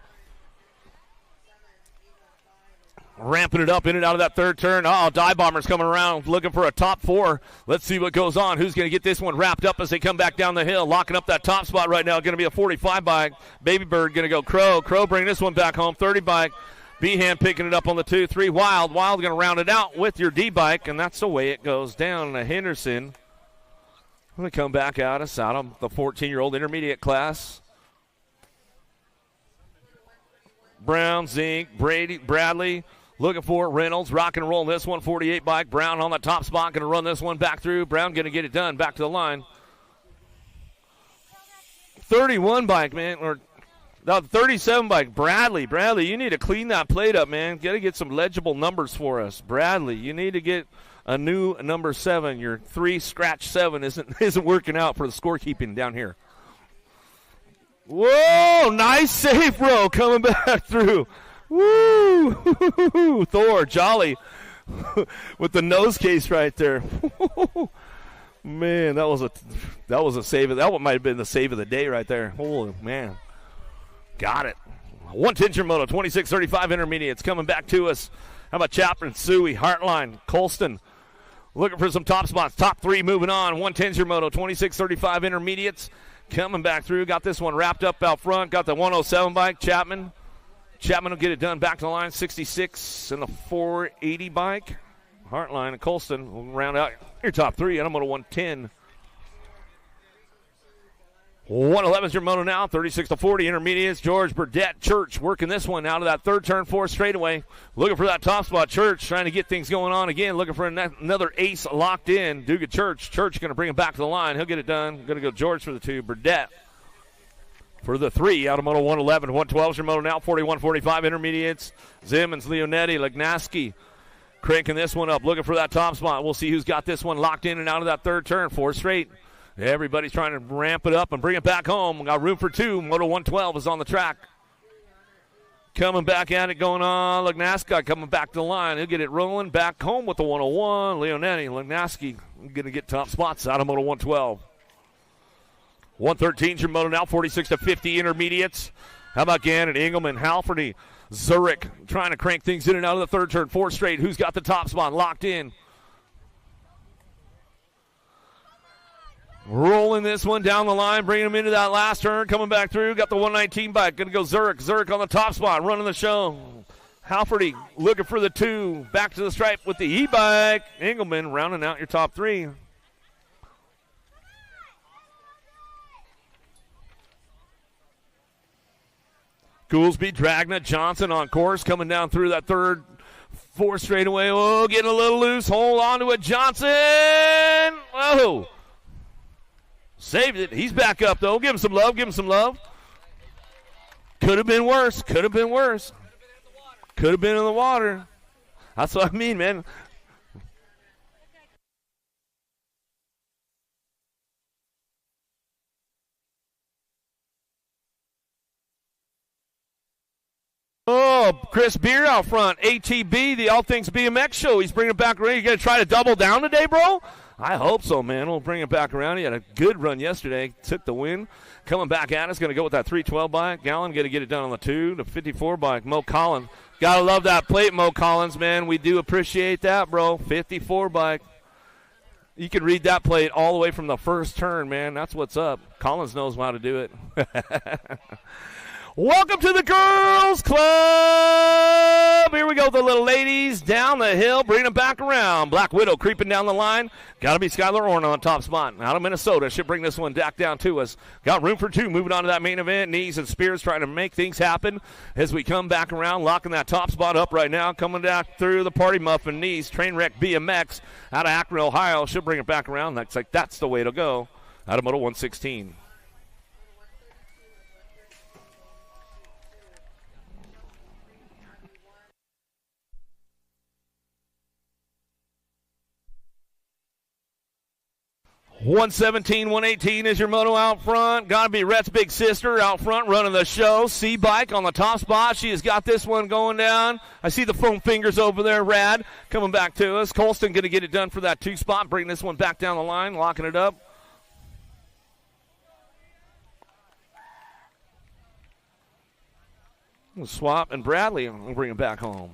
Ramping it up in and out of that 3rd turn. Dive Bomber's coming around looking for a top 4. Let's see what goes on. Who's going to get this one wrapped up as they come back down the hill? Locking up that top spot right now. Going to be a 45 bike. Baby Bird going to go Crow. Crow bringing this one back home. 30 bike. Behan picking it up on the 2-3. Wild going to round it out with your D-bike, and that's the way it goes down. Henderson going to come back out of Sodom, the 14-year-old intermediate class. Brown, Zink, Bradley. Looking for Reynolds, rock and roll this one, 48 bike. Brown on the top spot, going to run this one back through. Brown going to get it done, back to the line. 31 bike, man, or no, 37 bike. Bradley, you need to clean that plate up, man. Got to get some legible numbers for us. Bradley, you need to get a new number 7. Your 3 scratch 7 isn't working out for the scorekeeping down here. Whoa, nice save, bro, coming back through. Woo! Thor, Jolly, with the nose case right there. Man, that was a save. That might have been the save of the day right there. Holy man, got it. 110 your moto, 26:35 intermediates coming back to us. How about Chapman, Suey, Heartline, Colston, looking for some top spots. Top 3 moving on. 110's your moto, 26:35 intermediates coming back through. Got this one wrapped up out front. Got the 107 bike, Chapman. Chapman will get it done back to the line. 66 and the 480 bike. Heartline and Colston will round out your top 3. And I'm on a 110. 111's your moto now. 36-40 intermediates. George Burdett, Church working this one out of that 3rd turn, 4 straightaway. Looking for that top spot. Church trying to get things going on again. Looking for another ace locked in. Duga Church. Church going to bring him back to the line. He'll get it done. Going to go George for the 2. Burdett for the 3 out of moto 111. 112's your moto now. 41-45 intermediates. Zimmons, Leonetti, Legnaski cranking this one up. Looking for that top spot. We'll see who's got this one locked in and out of that 3rd turn. 4 straight. Everybody's trying to ramp it up and bring it back home. We got room for 2. Moto 112 is on the track. Coming back at it, going on. Legnaski coming back to the line. He'll get it rolling back home with the 101. Leonetti, Legnaski going to get top spots out of moto 112. 113's your moto now, 46-50 intermediates. How about Gannon, Engelman, Halferty, Zurich trying to crank things in and out of the 3rd turn, 4 straight. Who's got the top spot locked in? Rolling this one down the line, bringing him into that last turn, coming back through. Got the 119 bike, going to go Zurich. Zurich on the top spot, running the show. Halferty looking for the 2, back to the stripe with the e-bike. Engelman rounding out your top 3. Goolsby, Dragna, Johnson on course, coming down through that 3rd, 4 straightaway. Oh, getting a little loose. Hold on to it, Johnson. Oh, saved it. He's back up, though. Give him some love. Give him some love. Could have been worse. Could have been worse. Could have been in the water. That's what I mean, man. Oh, Chris Beer out front. ATB, the All Things BMX show. He's bringing it back around. You going to try to double down today, bro? I hope so, man. We'll bring it back around. He had a good run yesterday. Took the win. Coming back at us. Going to go with that 312 bike. Gallon going to get it done on the 2. The 54 bike. Mo Collins. Got to love that plate, Mo Collins, man. We do appreciate that, bro. 54 bike. You can read that plate all the way from the first turn, man. That's what's up. Collins knows how to do it. Welcome to the Girls Club. Here we go, the little ladies down the hill, bringing them back around. Black Widow creeping down the line. Got to be Skylar Orn on the top spot. Out of Minnesota. Should bring this one back down to us. Got room for 2. Moving on to that main event. Knees and Spears trying to make things happen as we come back around. Locking that top spot up right now. Coming back through the Party Muffin. Knees. Trainwreck BMX out of Akron, Ohio. Should bring it back around. Looks like that's the way to go. Out of Moto 116. 117, 118 is your moto out front. Got to be Rhett's big sister out front running the show. C-Bike on the top spot. She has got this one going down. I see the foam fingers over there. Rad coming back to us. Colston going to get it done for that 2 spot. Bring this one back down the line. Locking it up. Swap and Bradley will bring it back home.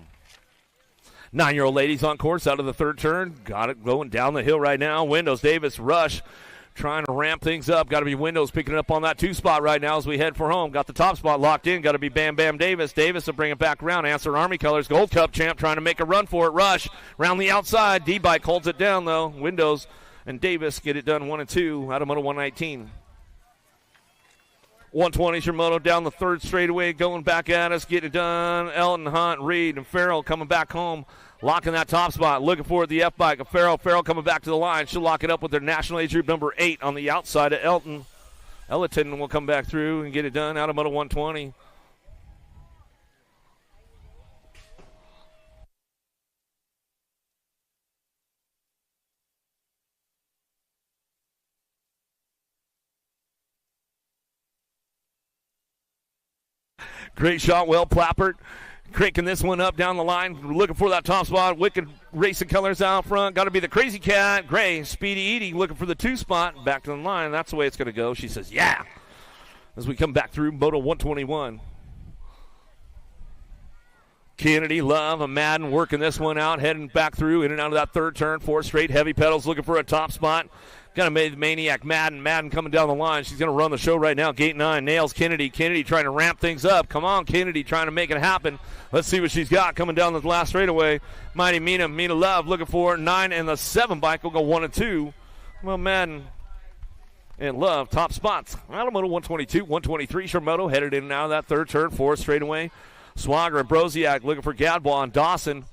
9-year-old ladies on course out of the 3rd turn. Got it going down the hill right now. Windows, Davis, Rush trying to ramp things up. Got to be Windows picking it up on that 2 spot right now as we head for home. Got the top spot locked in. Got to be Bam Bam Davis. Davis will bring it back around. Answer Army colors. Gold Cup champ trying to make a run for it. Rush around the outside. D-Bike holds it down though. Windows and Davis get it done 1 and 2 out of Moto 119. 120 is your moto down the 3rd straightaway, going back at us, getting it done. Elton, Hunt, Reed, and Farrell coming back home, locking that top spot, looking for the F-Bike of Farrell. Farrell coming back to the line. She'll lock it up with their national age group number 8 on the outside of Elton. Ellerton will come back through and get it done out of Moto 120. Great shot, well Plappert. Cranking this one up down the line, looking for that top spot. Wicked racing colors out front. Got to be the Crazy Cat. Gray, Speedy Edie looking for the 2 spot. Back to the line. That's the way it's going to go. She says, yeah. As we come back through Moto 121. Kennedy, Love, and Madden working this one out, heading back through, in and out of that 3rd turn. 4 straight heavy pedals, looking for a top spot. Got to make the Maniac Madden. Madden coming down the line. She's going to run the show right now. Gate 9 nails Kennedy. Kennedy trying to ramp things up. Come on, Kennedy trying to make it happen. Let's see what she's got coming down the last straightaway. Mighty Mina Love looking for 9 and the 7 bike will go 1 and 2. Well, Madden and Love top spots. Out of Moto 122, 123. Shermoto headed in and out of that 3rd turn. 4 straightaway. Swagger and Broziak looking for Gadbois and Dawson.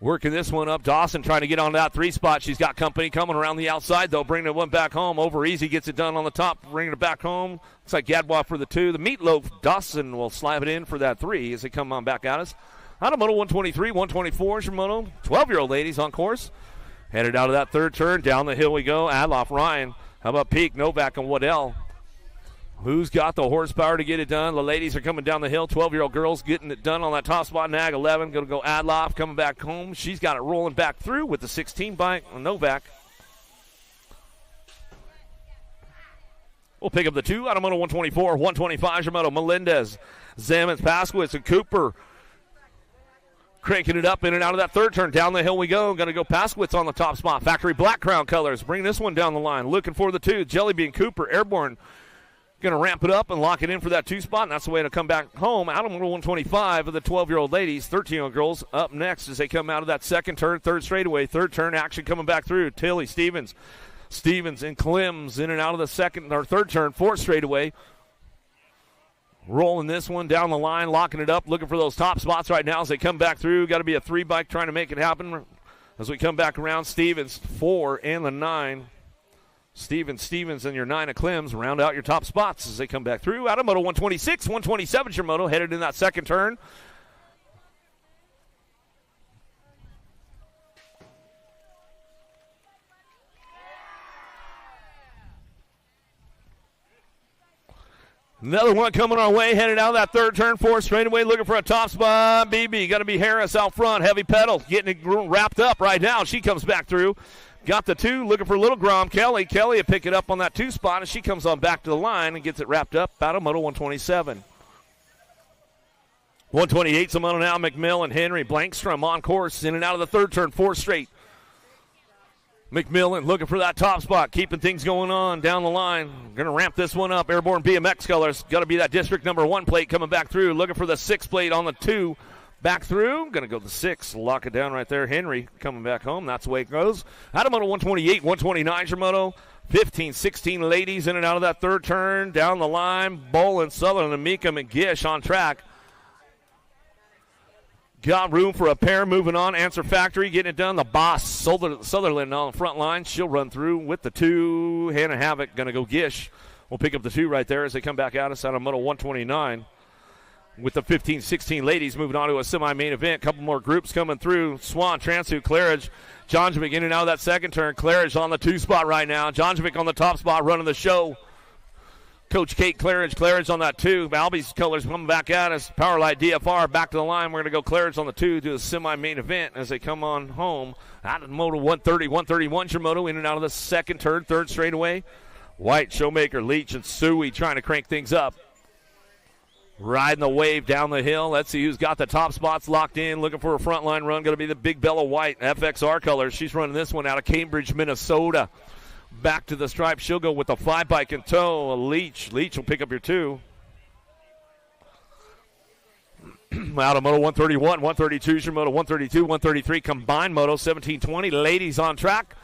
Working this one up. Dawson trying to get on that 3 spot. She's got company coming around the outside, though. Bringing the one back home. Over easy. Gets it done on the top. Bringing it back home. Looks like Gadbois for the 2. The Meatloaf. Dawson will slap it in for that 3 as they come on back at us. Out of Moto 123, 124. Shimono. 12-year-old ladies on course. Headed out of that 3rd turn. Down the hill we go. Adloff, Ryan. How about Peak, Novak, and Waddell? Who's got the horsepower to get it done? The ladies are coming down the hill. 12-year-old girls getting it done on that top spot. Nag 11 going to go Adloff coming back home. She's got it rolling back through with the 16 bike on Novak. We'll pick up the 2 out of Moto 124. 125 Shimoto. Melendez, Zamens, Paskowitz, and Cooper cranking it up in and out of that 3rd turn. Down the hill we go. Going to go Paskowitz on the top spot. Factory Black Crown colors. Bring this one down the line. Looking for the 2. Jellybean, Cooper, Airborne. Going to ramp it up and lock it in for that 2 spot, and that's the way to come back home. Out of 125 of the 12-year-old ladies, 13-year-old girls up next as they come out of that 2nd turn, 3rd straightaway. 3rd turn action coming back through. Tilly, Stevens and Clems in and out of the 2nd or 3rd turn, 4th straightaway. Rolling this one down the line, locking it up, looking for those top spots right now as they come back through. Got to be a 3 bike trying to make it happen as we come back around. Stevens, 4 and the 9. Stevens and your 9 of Clems round out your top spots as they come back through. Out of Moto 126, 127 Shimoto headed in that 2nd turn. Another one coming our way, headed out of that third turn, fourth straightaway, looking for a top spot. BB, got to be Harris out front, heavy pedal, getting it wrapped up right now. She comes back through. Got the two, looking for Little Grom. Kelly will pick it up on that two spot, and she comes on back to the line and gets it wrapped up out of Moto 127. 128's a Moto now. McMillan, Henry, Blankstrom on course, in and out of the third turn, fourth straight. McMillan looking for that top spot, keeping things going on down the line. Going to ramp this one up. Airborne BMX colors. Got to be that district number 1 plate coming back through. Looking for the 6 plate on the 2. Back through. Going to go to the 6. Lock it down right there. Henry coming back home. That's the way it goes. Out of Moto 128, 129 is your Moto. 15, 16 ladies in and out of that third turn. Down the line. Bolin, Sutherland, and Mika McGish on track. Got room for a pair moving on. Answer Factory getting it done. The boss, Sutherland on the front line. She'll run through with the 2. Hannah Havoc going to go Gish. We'll pick up the 2 right there as they come back at us out of Moto 129. With the 15, 16 ladies moving on to a semi-main event. Couple more groups coming through. Swan, Transu, Claridge. Jonjovic in and out of that second turn. Claridge on the 2 spot right now. Jonjovic on the top spot running the show. Coach Kate Claridge on that 2. Albie's colors coming back at us. Powerlight DFR back to the line. We're going to go Claridge on the 2 to the semi-main event as they come on home. Out of Moto 130, 131's your Moto in and out of the second turn, third straightaway. White, Showmaker, Leach, and Suey trying to crank things up. Riding the wave down the hill. Let's see who's got the top spots locked in. Looking for a frontline run. Going to be the Big Bella White, FXR colors. She's running this one out of Cambridge, Minnesota. Back to the stripe. She'll go with a 5-bike in tow. A Leach will pick up your 2. Out of Moto 131, 132 is your Moto 132, 133 combined Moto 1720. Ladies on track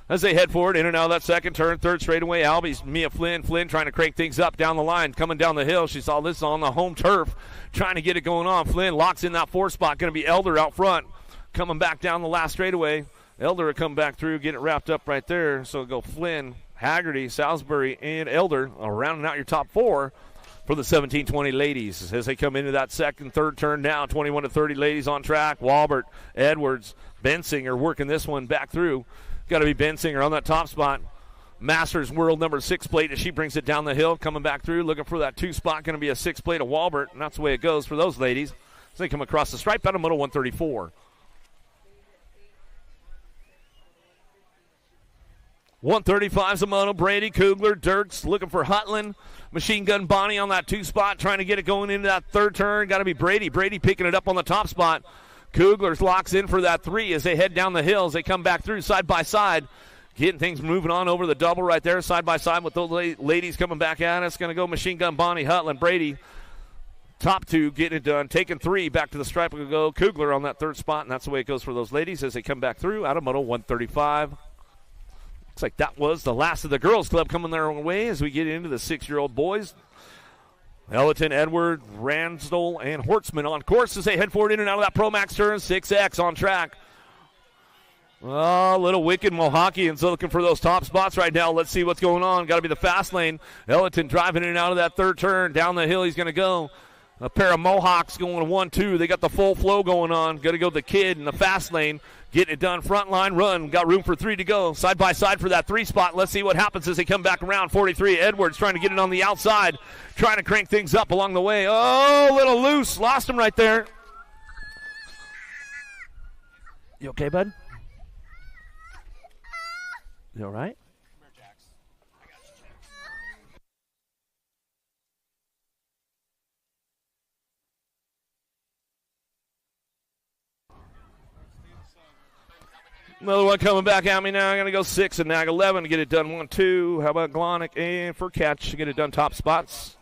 as they head forward in and out of that second turn, third straightaway. Albie's Mia Flynn trying to crank things up down the line, coming down the hill. She saw this on the home turf, trying to get it going on. Flynn locks in that 4 spot. Going to be Elder out front, coming back down the last straightaway. Elder will come back through, get it wrapped up right there. So go Flynn, Haggerty, Salisbury, and Elder, rounding out your top 4 for the 1720 ladies as they come into that second, third turn now. 21 to 30 ladies on track. Walbert, Edwards, Bensinger working this one back through. Got to be Bensinger on that top spot. Masters World number 6 plate as she brings it down the hill, coming back through, looking for that 2 spot. Going to be a 6 plate of Walbert, and that's the way it goes for those ladies as they come across the stripe out of Moto 134. 135's a Moto. Brady, Kugler, Dirks looking for Hutland. Machine Gun Bonnie on that 2 spot, trying to get it going into that third turn. Got to be Brady. Brady picking it up on the top spot. Kugler locks in for that 3 as they head down the hills. They come back through side by side. Getting things moving on over the double right there, side by side with those ladies coming back at us. Going to go Machine Gun Bonnie, Hutland, Brady. Top 2 getting it done. Taking 3 back to the stripe. We'll go Kugler on that third spot, and that's the way it goes for those ladies as they come back through out of Moto 135. Looks like that was the last of the girls' club coming their way as we get into the 6-year-old boys. Ellerton, Edward, Ransdell, and Hortzman on course as they head forward in and out of that Pro Max turn. 6X on track. Oh, little wicked Mohawkians looking for those top spots right now. Let's see what's going on. Got to be the fast lane. Ellerton driving in and out of that third turn. Down the hill he's going to go. A pair of Mohawks going 1-2. They got the full flow going on. Got to go the kid in the fast lane. Getting it done. Front line run. Got room for 3 to go. Side by side for that 3 spot. Let's see what happens as they come back around. 43. Edwards trying to get it on the outside. Trying to crank things up along the way. Oh, a little loose. Lost him right there. You okay, bud? You all right? Another one coming back at me now. I'm going to go 6 and nag 11 to get it done. 1-2. How about Glonick and for catch to get it done top spots.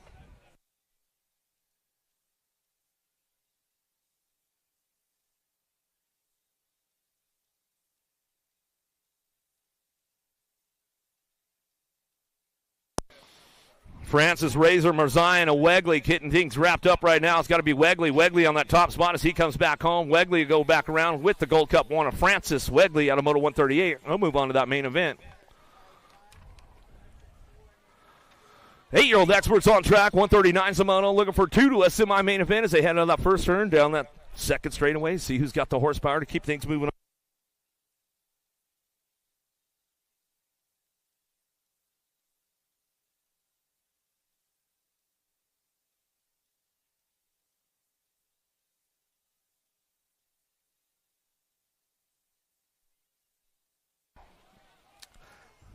Francis, Razor, Marzian, a Wegley getting things wrapped up right now. It's got to be Wegley. Wegley on that top spot as he comes back home. Wegley will go back around with the Gold Cup winner, Francis Wegley out of Moto 138. We'll move on to that main event. 8-year-old experts on track. 139 Zamono looking for 2 to a semi-main event as they head on that first turn down that second straightaway. See who's got the horsepower to keep things moving on.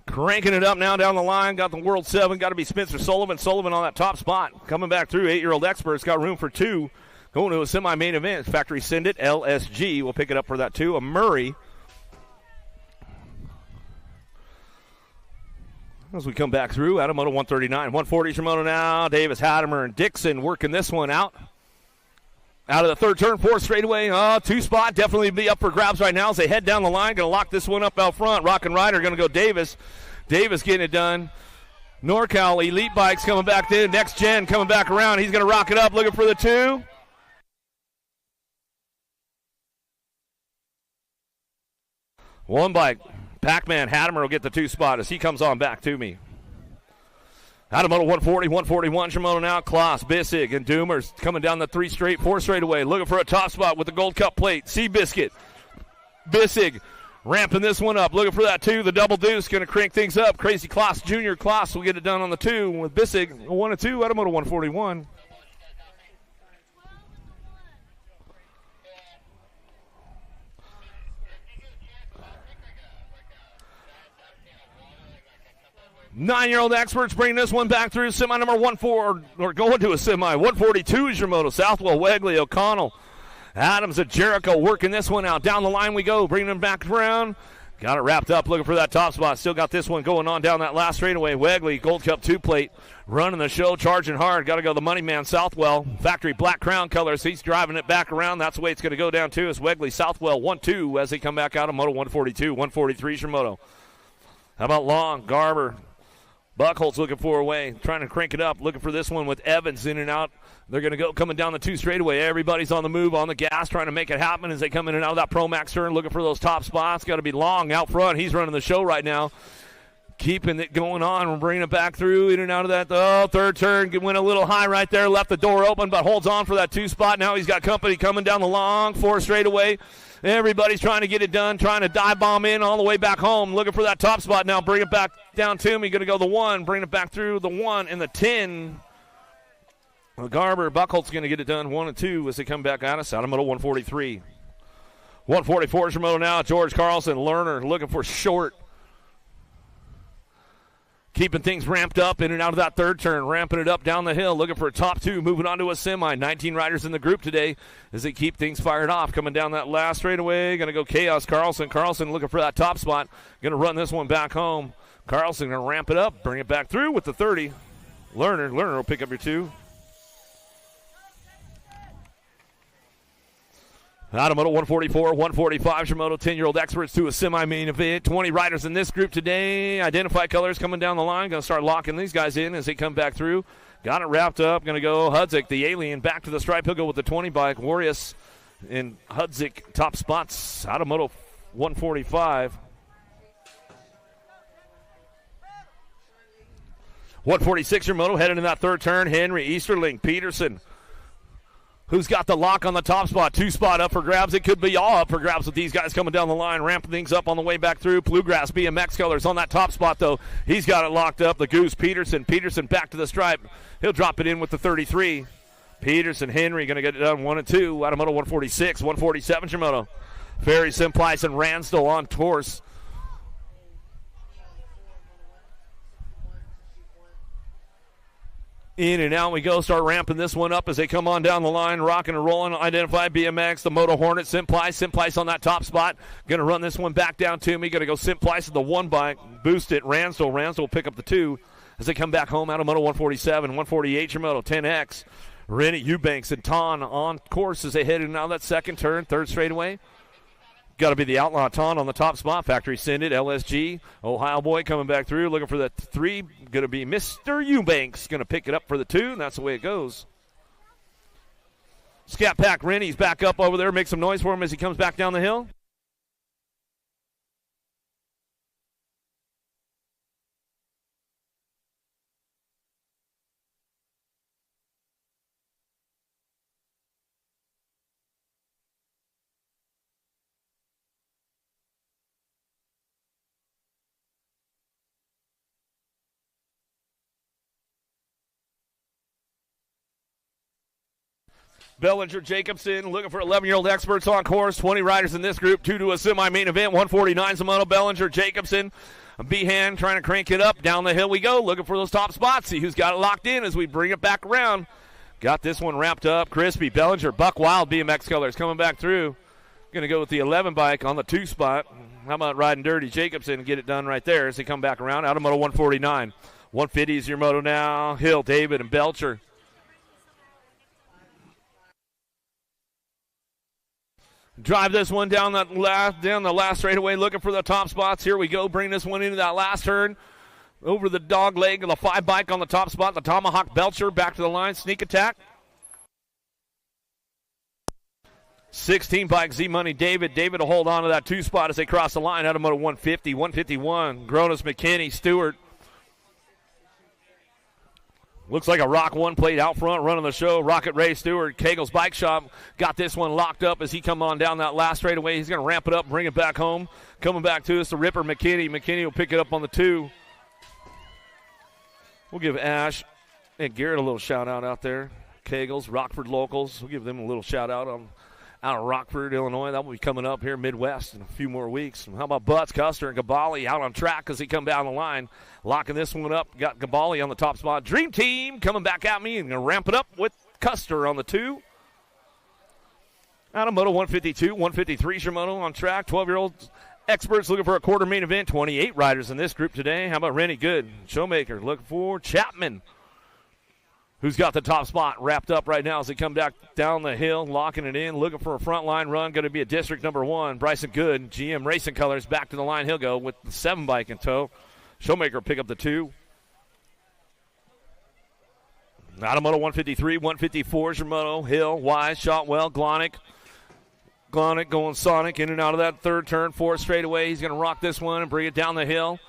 Cranking it up now down the line. Got the World 7. Got to be Spencer Sullivan. Sullivan on that top spot. Coming back through. 8-year-old Experts. Got room for 2. Going to a semi-main event. Factory Send It. LSG will pick it up for that 2. A Murray. As we come back through, Adamoto 139. 140 Shimono now. Davis, Hattemer, and Dixon working this one out. Out of the third turn, 4 straightaway. 2-spot. Definitely be up for grabs right now as they head down the line. Going to lock this one up out front. Rock and Rider going to go Davis. Davis getting it done. NorCal Elite Bikes coming back in. Next Gen coming back around. He's going to rock it up, looking for the 2. One bike. Pac-Man Hattemer will get the 2-spot as he comes on back to me. Adamoto 140, 141, Shimono now. Klaas, Bissig, and Doomers coming down the 4 straightaway. Looking for a top spot with the Gold Cup plate. Seabiscuit. Bissig ramping this one up. Looking for that 2. The double deuce going to crank things up. Crazy Klaas, Junior Klaas will get it done on the 2 with Bissig. 1 and 2, Adamoto 141. Nine-year-old Experts bringing this one back through semi number 14, or going to a semi. 142 is your moto. Southwell, Wegley, O'Connell, Adams at Jericho working this one out. Down the line we go, bringing them back around. Got it wrapped up, looking for that top spot. Still got this one going on down that last straightaway. Wegley, Gold Cup 2 plate, running the show, charging hard. Got to go the money man, Southwell. Factory black crown colors. He's driving it back around. That's the way it's going to go down too. Is Wegley, Southwell 1-2 as they come back out of Moto 142, 143 Shimono. How about Long, Garber? Buckholtz looking for a way, trying to crank it up, looking for this one with Evans in and out. They're going to go coming down the 2 straightaway. Everybody's on the move, on the gas, trying to make it happen as they come in and out of that Pro Max turn, looking for those top spots. Got to be Long out front. He's running the show right now. Keeping it going on. We're bringing it back through, in and out of that. Third turn. Went a little high right there. Left the door open, but holds on for that 2 spot. Now he's got company coming down the long 4 straightaway. Everybody's trying to get it done, trying to dive bomb in all the way back home, looking for that top spot now. Bring it back down to me. Going to go the 1, bring it back through the 1 and the 10. Garber, Buckholt's going to get it done 1 and 2 as they come back out of Adamoto 143. 144 Shimono now. George Carlson, Lerner looking for short. Keeping things ramped up in and out of that third turn, ramping it up down the hill, looking for a top 2, moving on to a semi. 19 riders in the group today as they keep things fired off. Coming down that last straightaway, going to go Chaos Carlson. Carlson looking for that top spot, going to run this one back home. Carlson going to ramp it up, bring it back through with the 30. Lerner will pick up your 2. Adamoto 144, 145 Shimono, 10-year-old Experts to a semi-main event. 20 riders in this group today. Identify colors coming down the line. Going to start locking these guys in as they come back through. Got it wrapped up. Going to go Hudzik, the alien, back to the stripe. He'll go with the 20 bike. Warrius and Hudzik top spots. Adamoto 145. 146 Shimono heading in that third turn. Henry, Easterling, Peterson. Who's got the lock on the top spot? 2 spot up for grabs. It could be all up for grabs with these guys coming down the line, ramping things up on the way back through. Bluegrass BMX colors on that top spot, though. He's got it locked up. The Goose, Peterson. Peterson back to the stripe. He'll drop it in with the 33. Peterson, Henry going to get it done 1 and 2. Adamoto 146, 147 Shimono. Ferry, Simplice, and Ransdell on course. In and out we go. Start ramping this one up as they come on down the line. Rocking and rolling. Identify BMX. The Moto Hornet. Simplice on that top spot. Going to run this one back down to me. Going to go Simplice with the 1 bike. Boost it. Ransdell will pick up the 2 as they come back home out of Moto 147. 148 Shimono. 10X. Rennie, Eubanks, and Ton on course as they head in out of that second turn. 3rd straightaway. Got to be the Outlaw Ton on the top spot. Factory Send It, LSG. Ohio Boy coming back through, looking for the 3. Going to be Mr. Eubanks. Going to pick it up for the 2, and that's the way it goes. Scat Pack Rennie's back up over there. Make some noise for him as he comes back down the hill. Bellinger, Jacobson, looking for 11-year-old Experts on course. 20 riders in this group, 2 to a semi-main event. 149 Shimono, Bellinger, Jacobson. Behan trying to crank it up. Down the hill we go, looking for those top spots. See who's got it locked in as we bring it back around. Got this one wrapped up. Crispy, Bellinger, Buck Wild, BMX Colors coming back through. Going to go with the 11 bike on the 2 spot. How about riding Dirty Jacobson and get it done right there as they come back around. Out of moto 149. 150 is your moto now. Hill, David, and Belcher. Drive this one down the last straightaway, looking for the top spots. Here we go. Bring this one into that last turn. Over the dog leg of the 5 bike on the top spot. The Tomahawk Belcher back to the line. Sneak attack. 16 bike Z-Money David. David will hold on to that 2 spot as they cross the line. Out of moto 150, 151. Gronos, McKinney, Stewart. Looks like a Rock 1 plate out front running the show. Rocket Ray Stewart, Kegel's Bike Shop, got this one locked up as he come on down that last straightaway. He's going to ramp it up, bring it back home. Coming back to us, the Ripper McKinney. McKinney will pick it up on the 2. We'll give Ash and Garrett a little shout-out out there. Kegel's, Rockford locals. We'll give them a little shout-out out of Rockford, Illinois. That will be coming up here Midwest in a few more weeks. How about Butts, Custer, and Gabali out on track as he come down the line. Locking this one up. Got Gabali on the top spot. Dream Team coming back at me and going to ramp it up with Custer on the 2. Out of moto 152, 153 is your moto on track. 12-year-old experts looking for a quarter main event. 28 riders in this group today. How about Rennie Good? Showmaker looking for Chapman, who's got the top spot wrapped up right now as they come back down the hill, locking it in, looking for a front line run. Going to be a district number 1. Bryson Good, GM Racing Colors, back to the line. He'll go with the 7 bike in tow. Showmaker will pick up the 2. Out of moto 153, 154 is your moto. Hill, Wise, Shotwell, Glonick. Glonick going Sonic in and out of that 3rd turn, 4th straightaway. He's going to rock this one and bring it down the hill.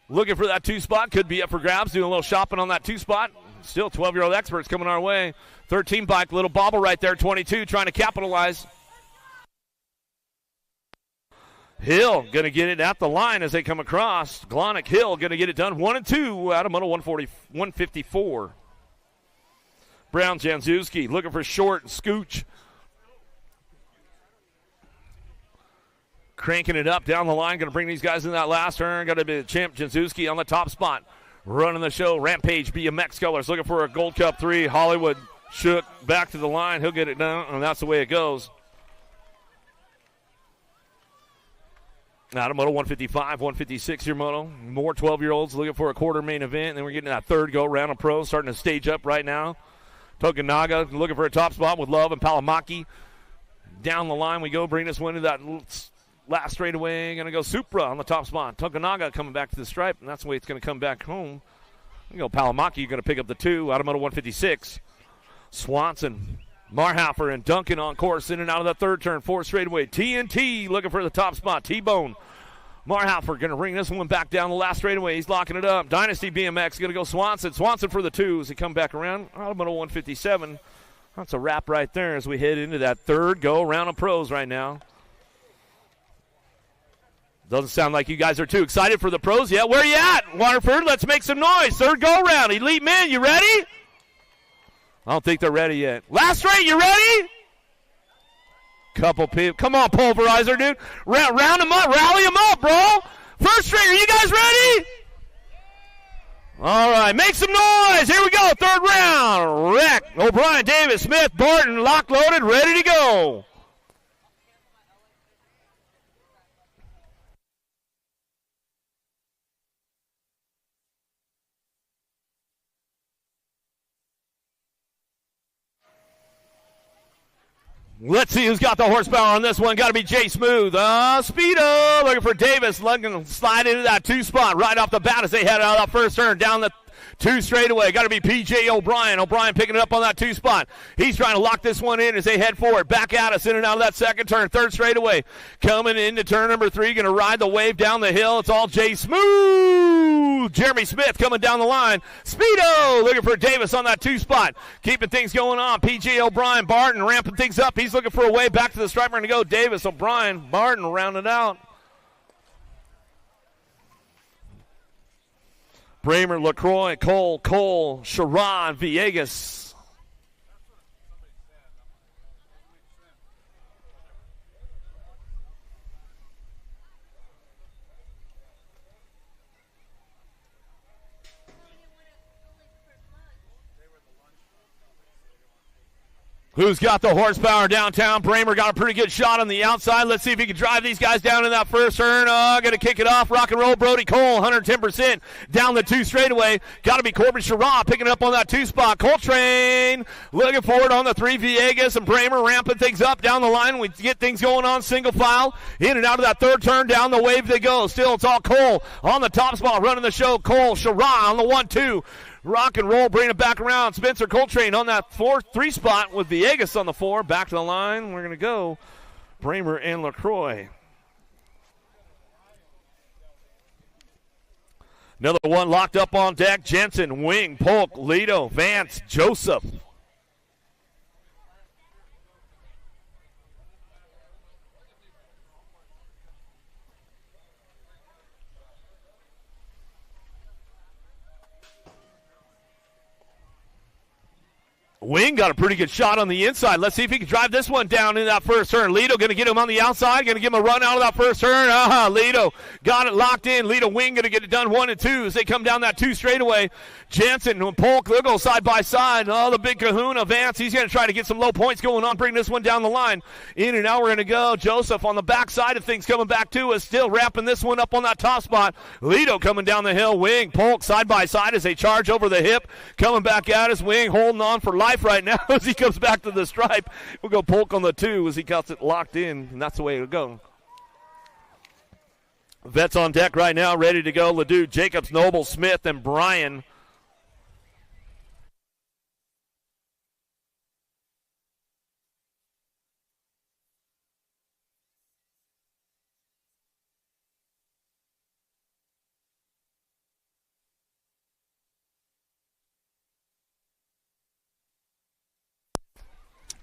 Looking for that 2 spot. Could be up for grabs. Doing a little shopping on that 2 spot. Still 12-year-old experts coming our way. 13 bike, little bobble right there. 22 trying to capitalize. Hill going to get it at the line as they come across. Glonick, Hill going to get it done. 1 and 2 out of moto 154. Brown, Janzewski looking for Short and Scooch. Cranking it up down the line. Going to bring these guys in that last turn. Got to be the champ, Janzewski on the top spot. Running the show. Rampage, BMX Colors looking for a Gold Cup 3. Hollywood shook back to the line. He'll get it done, and that's the way it goes. Out of moto 155, 156 your moto. More 12-year-olds looking for a quarter main event. And then we're getting that 3rd go round of pros starting to stage up right now. Tokunaga looking for a top spot with Love and Palamaki. Down the line we go. Bring this one to that last straightaway. Going to go Supra on the top spot. Tokunaga coming back to the stripe, and that's the way it's going to come back home. You go Palamaki, going to pick up the 2 out of moto 156. Swanson, Marhaffer, and Duncan on course in and out of the 3rd turn, 4th straightaway. TNT looking for the top spot. T-Bone. Marhaffer going to bring this one back down the last straightaway. He's locking it up. Dynasty BMX going to go Swanson. Swanson for the 2 as he come back around. Out of moto 157. That's a wrap right there as we head into that 3rd go round of pros right now. Doesn't sound like you guys are too excited for the pros yet. Where you at, Waterford? Let's make some noise. 3rd go round. Elite men, you ready? I don't think they're ready yet. Last straight, you ready? Couple people. Come on, Pulverizer, dude. Round them up. Rally them up, bro. First straight, are you guys ready? All right, make some noise. Here we go, 3rd round. Wreck, O'Brien, Davis, Smith, Barton, lock loaded, ready to go. Let's see who's got the horsepower on this one. Got to be Jay Smooth. Speedo looking for Davis. Looking to slide into that 2 spot right off the bat as they head out of that 1st turn down the 2 straightaway. Got to be PJ O'Brien. O'Brien picking it up on that 2 spot. He's trying to lock this one in as they head forward. Back at us in and out of that 2nd turn. 3rd straightaway. Coming into turn number 3. Going to ride the wave down the hill. It's all Jay Smooth. Jeremy Smith coming down the line. Speedo looking for Davis on that 2 spot. Keeping things going on. PJ O'Brien, Barton ramping things up. He's looking for a way back to the stripe. We're going to go Davis, O'Brien, Barton rounded out. Bramer, LaCroix, Cole, Sharon, Villegas. Who's got the horsepower downtown? Bramer got a pretty good shot on the outside. Let's see if he can drive these guys down in that first turn. Going to kick it off. Rock and roll. Brody Cole, 110% down the 2 straightaway. Got to be Corbin Sherrod picking it up on that 2 spot. Coltrane looking forward on the 3. Villegas and Bramer ramping things up down the line. We get things going on single file. In and out of that 3rd turn. Down the wave they go. Still, it's all Cole on the top spot running the show. Cole, Sherrod on the 1-2. Rock and roll, bring it back around. Spencer Coltrane on that 3 spot with Villegas on the 4. Back to the line. We're going to go Bramer and LaCroix. Another one locked up on deck. Jensen, Wing, Polk, Lido, Vance, Joseph. Wing got a pretty good shot on the inside. Let's see if he can drive this one down in that first turn. Lido going to get him on the outside. Going to give him a run out of that first turn. Lido got it locked in. Lido Wing going to get it done 1 and 2 as they come down that 2 straightaway. Jensen and Polk, they'll go side by side. Oh, the big kahuna, Vance. He's going to try to get some low points going on, bring this one down the line. In and out we're going to go. Joseph on the back side of things coming back to us. Still wrapping this one up on that top spot. Lido coming down the hill. Wing, Polk side by side as they charge over the hip. Coming back at us. Wing holding on for life right now as he comes back to the stripe. We'll go Polk on the 2 as he got it locked in, and that's the way it'll go. Vets on deck right now, ready to go. Ledoux, Jacobs, Noble, Smith, and Bryan.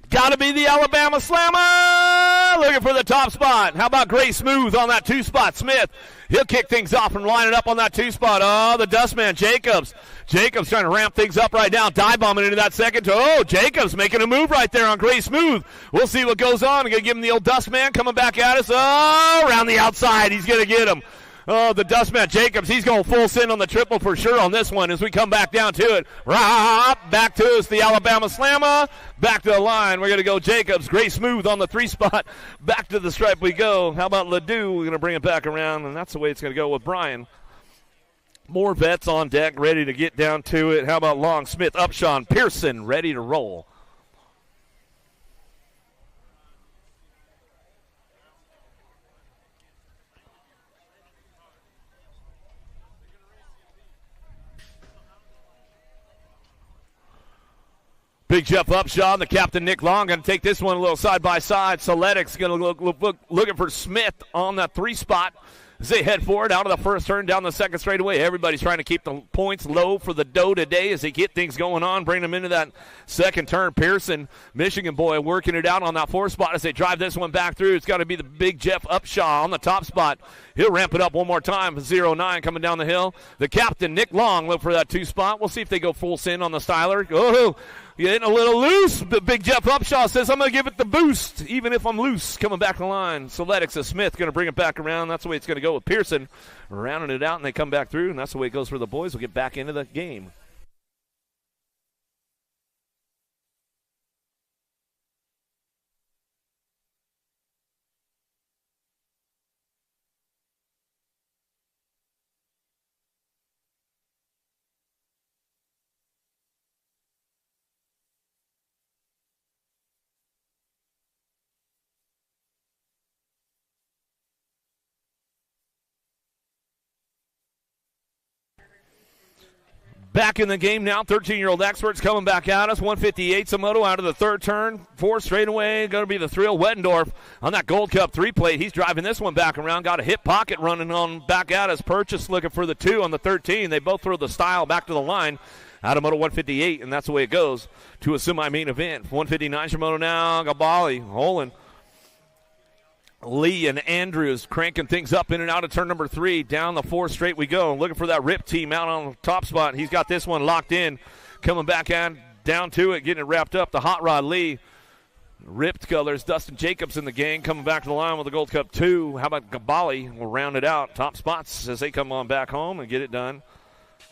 Got to be the Alabama Slammer. Looking for the top spot. How about Gray Smooth on that 2 spot? Smith, he'll kick things off and line it up on that 2 spot. Oh, the Dustman, Jacobs. Jacobs trying to ramp things up right now. Dive bombing into that second. Oh, Jacobs making a move right there on Gray Smooth. We'll see what goes on. Going to give him the old Dustman coming back at us. Oh, around the outside. He's going to get him. Oh, the Dustman Jacobs, he's going full send on the triple for sure on this one as we come back down to it. Back to us, the Alabama Slammer. Back to the line. We're going to go Jacobs. Gray Smooth on the 3 spot. Back to the stripe we go. How about Ledoux? We're going to bring it back around, and that's the way it's going to go with Bryan. More vets on deck, ready to get down to it. How about Long, Smith, Upshaw, Pearson, ready to roll. Big Jeff Upshaw and the captain Nick Long going to take this one a little side by side. Soletic's going to looking for Smith on that 3 spot as they head forward out of the first turn down the second straightaway. Everybody's trying to keep the points low for the dough today as they get things going on, bring them into that second turn. Pearson, Michigan boy, working it out on that 4 spot as they drive this one back through. It's got to be the big Jeff Upshaw on the top spot. He'll ramp it up one more time. 0-9 coming down the hill. The captain Nick Long look for that 2 spot. We'll see if they go full send on the styler. Oh, getting a little loose. Big Jeff Upshaw says, I'm going to give it the boost, even if I'm loose. Coming back the line. Soletics is Smith going to bring it back around. That's the way it's going to go with Pearson. Rounding it out, and they come back through, and that's the way it goes for the boys. We'll get back into the game. Back in the game now, 13-year-old experts coming back at us. 158 Samoto out of the 3rd turn. 4 straightaway, going to be the Thrill Wettendorf on that Gold Cup 3 plate. He's driving this one back around. Got a hip pocket running on back at us. Purchase looking for the 2 on the 13. They both throw the style back to the line. Out of Moto 158, and that's the way it goes to a semi-main event. 159 Shimoto now. Gabali, Holland. Lee and Andrews cranking things up in and out of turn number 3. Down the 4 straight we go. Looking for that Rip team out on the top spot. He's got this one locked in. Coming back on down to it, getting it wrapped up. The Hot Rod Lee. Ripped colors. Dustin Jacobs in the gang coming back to the line with the Gold Cup 2. How about Gabali? We'll round it out. Top spots as they come on back home and get it done.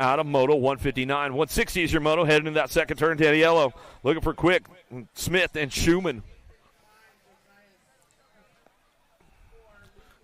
out of Moto 159. 160 is your Moto, heading into that second turn. Danny Yellow looking for Quick, Smith, and Schumann.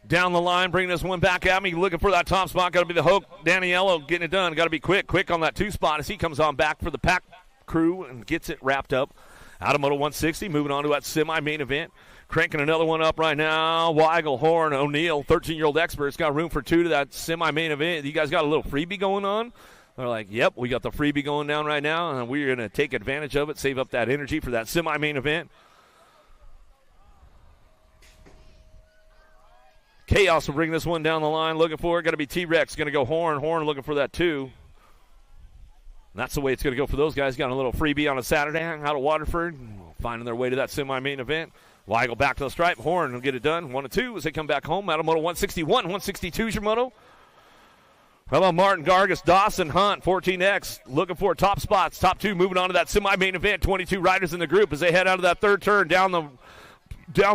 Down the line, bringing this one back at me, looking for that top spot. Got to be the Hoke. Daniello getting it done. Got to be quick on that 2 spot as he comes on back for the pack crew and gets it wrapped up. Out of Moto 160, moving on to that semi-main event. Cranking another one up right now. Weigel, Horn, O'Neill, 13-year-old experts. Got room for 2 to that semi-main event. You guys got a little freebie going on? They're like, yep, we got the freebie going down right now, and we're going to take advantage of it, save up that energy for that semi-main event. Chaos will bring this one down the line. Looking for it. Got to be T-Rex. Going to go Horn. Horn looking for that 2. And that's the way it's going to go for those guys. Got a little freebie on a Saturday out of Waterford. Finding their way to that semi-main event. Weigel back to the stripe. Horn will get it done. 1 and 2 as they come back home. Out of Moto 161. 162 is your Moto. How about Martin, Gargas, Dawson, Hunt, 14X. Looking for top spots. Top 2 moving on to that semi-main event. 22 riders in the group as they head out of that third turn down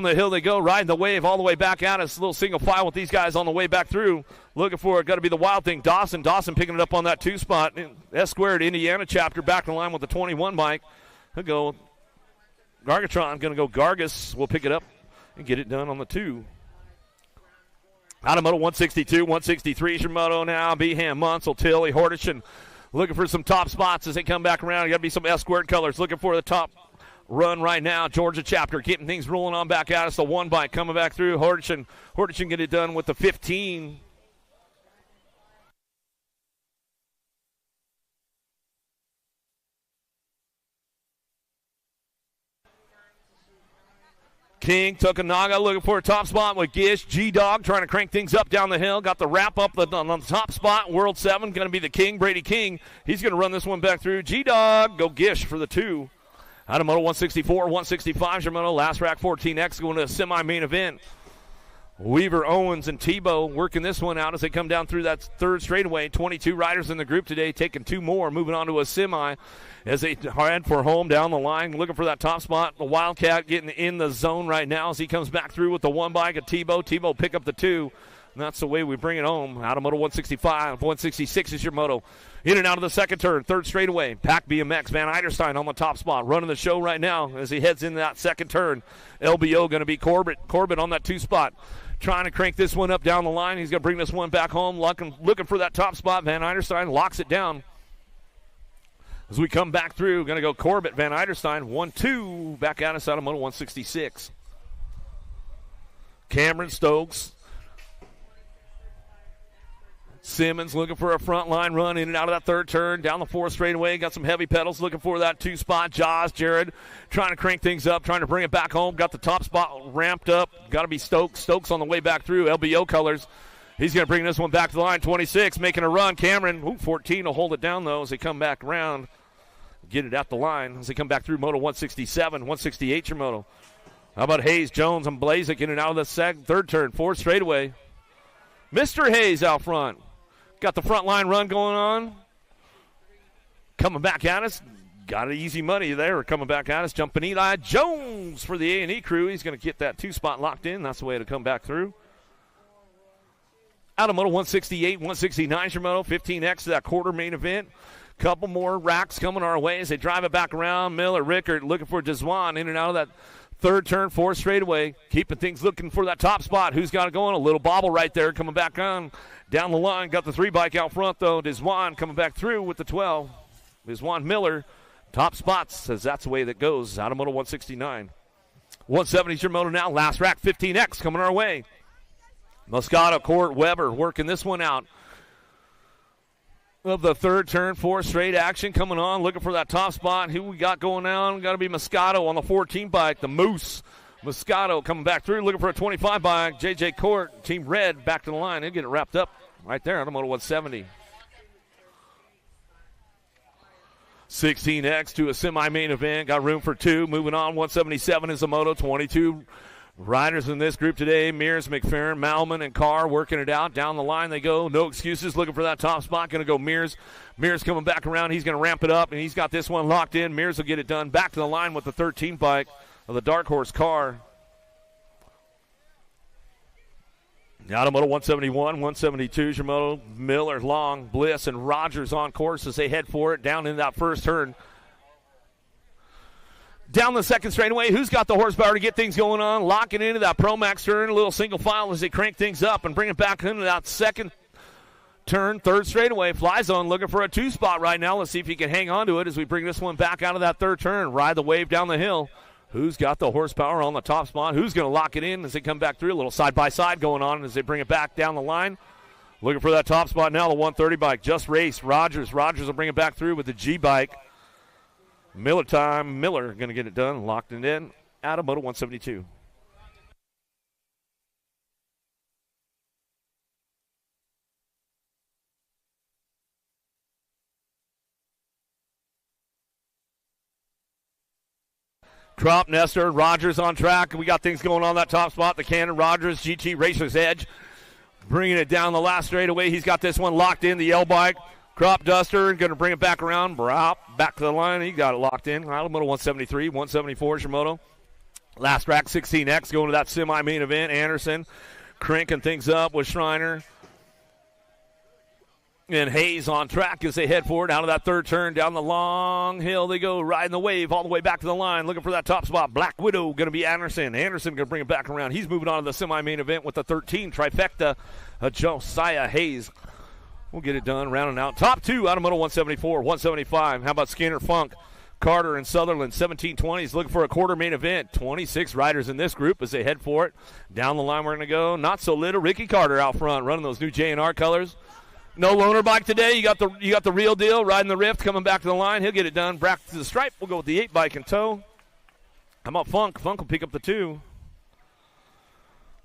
the hill they go, riding the wave all the way back out. It's a little single file with these guys on the way back through. Looking for it. Got to be the Wild Thing. Dawson picking it up on that 2 spot. S-Squared Indiana chapter back in line with the 21 bike. He'll go Gargatron. Going to go Gargas. We'll pick it up and get it done on the 2. Out of Moto 162, 163 is your Moto now. Beham, Munsell, Tilly, Hortish, looking for some top spots as they come back around. Got to be some S-Squared colors. Looking for the top run right now. Georgia chapter getting things rolling on back out. It's the 1 bike coming back through. Hortish get it done with the 15. King, Tokunaga looking for a top spot with Gish. G-Dog trying to crank things up down the hill. Got the wrap up on the top spot. World 7 going to be the King, Brady King. He's going to run this one back through. G-Dog, go Gish for the 2. Out of Moto 164, 165 is your Moto. Last rack 14X going to a semi-main event. Weaver, Owens, and Tebow working this one out as they come down through that third straightaway. 22 riders in the group today, taking 2 more, moving on to a semi as they head for home down the line, looking for that top spot. The Wildcat getting in the zone right now as he comes back through with the 1 bike of Tebow. Tebow pick up the 2. And that's the way we bring it home. Out of Moto 165, 166 is your Moto. In and out of the second turn, third straightaway. Pack BMX, Van Eiderstein on the top spot, running the show right now as he heads into that second turn. LBO going to be Corbett on that 2 spot. Trying to crank this one up down the line. He's going to bring this one back home, looking for that top spot. Van Eiderstein locks it down. As we come back through, going to go Corbett, Van Eiderstein, 1-2, back at us out of Moto 166. Cameron Stokes. Simmons looking for a front line run in and out of that third turn. Down the 4th straightaway. Got some heavy pedals looking for that 2 spot. Jaws, Jared trying to crank things up, trying to bring it back home. Got the top spot ramped up. Got to be Stokes. Stokes on the way back through. LBO colors. He's going to bring this one back to the line. 26 making a run. Cameron, 14 will hold it down though as they come back around. Get it at the line as they come back through Moto 167, 168 your Moto. How about Hayes, Jones, and Blazik in and out of the third turn. 4th straightaway. Mr. Hayes out front. Got the front line run going on. Coming back at us. Got an easy money there. Coming back at us. Jumping Eli Jones for the A&E crew. He's going to get that 2 spot locked in. That's the way to come back through. Out of Moto 168, 169 your Moto. 15X to that quarter main event. Couple more racks coming our way as they drive it back around. Miller, Rickard looking for Deswan in and out of that third turn, 4th straightaway. Keeping things looking for that top spot. Who's got it going? A little bobble right there coming back on. Down the line, got the 3 bike out front, though. Deswan coming back through with the 12. Deswan Miller, top spots, says that's the way that goes. Out of Moto 169. 170's your Moto now. Last rack, 15X coming our way. Moscato, Court, Weber working this one out. Of the third turn, 4th straight action coming on. Looking for that top spot. Who we got going down? Got to be Moscato on the 14 bike. The Moose. Moscato coming back through, looking for a 25 bike. JJ Court, Team Red, back to the line. They'll get it wrapped up right there on the Moto 170. 16X to a semi-main event. Got room for 2. Moving on, 177 is the Moto. 22 riders in this group today. Mears, McFerrin, Malman, and Carr working it out. Down the line they go. No excuses. Looking for that top spot. Going to go Mears. Mears coming back around. He's going to ramp it up, and he's got this one locked in. Mears will get it done. Back to the line with the 13 bike of the Dark Horse car. Automoto 171, 172 is your moto. Miller, Long, Bliss, and Rogers on course as they head for it down in that first turn. Down the second straightaway, who's got the horsepower to get things going on? Locking into that Pro Max turn, a little single file as they crank things up and bring it back into that second turn, third straightaway. Flies on looking for a two-spot right now. Let's see if he can hang on to it as we bring this one back out of that third turn. Ride the wave down the hill. Who's got the horsepower on the top spot? Who's going to lock it in as they come back through? A little side-by-side going on as they bring it back down the line. Looking for that top spot now, the 130 bike. Just raced. Rogers will bring it back through with the G bike. Miller time. Miller going to get it done. Locked it in. Automoto 172. Crop, Nestor, Rogers on track. We got things going on that top spot. The Cannon, Rogers, GT Racer's Edge. Bringing it down the last straightaway. He's got this one locked in, the L bike. Crop Duster, going to bring it back around. Back to the line. He got it locked in. Automoto 173, 174 Shimoto. Last track, 16X, going to that semi-main event. Anderson cranking things up with Schreiner. And Hayes on track as they head forward out of that third turn. Down the long hill they go, riding the wave all the way back to the line, looking for that top spot. Black Widow going to be Anderson. Anderson going to bring it back around. He's moving on to the semi-main event with the 13 trifecta. Josiah Hayes will get it done, rounding out. Top two, Automoto 174, 175. How about Skinner, Funk, Carter, and Sutherland? 1720s looking for a quarter main event. 26 riders in this group as they head for it. Down the line we're going to go. Not so little. Ricky Carter out front running those new J&R colors. No loaner bike today. You got the real deal, riding the Rift, coming back to the line. He'll get it done. Back to the stripe. We'll go with the 8 bike in tow. How about Funk? Funk will pick up the 2.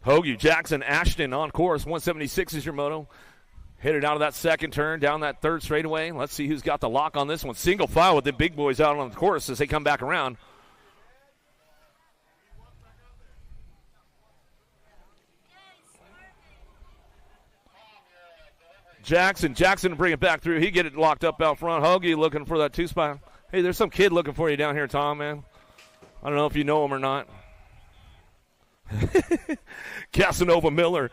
Hoagie, Jackson, Ashton on course. 176 is your moto. Headed out of that second turn, down that third straightaway. Let's see who's got the lock on this one. Single file with the big boys out on the course as they come back around. Jackson to bring it back through. He get it locked up out front. Hoagie looking for that 2-spot. Hey, there's some kid looking for you down here, Tom, man. I don't know if you know him or not. Casanova Miller.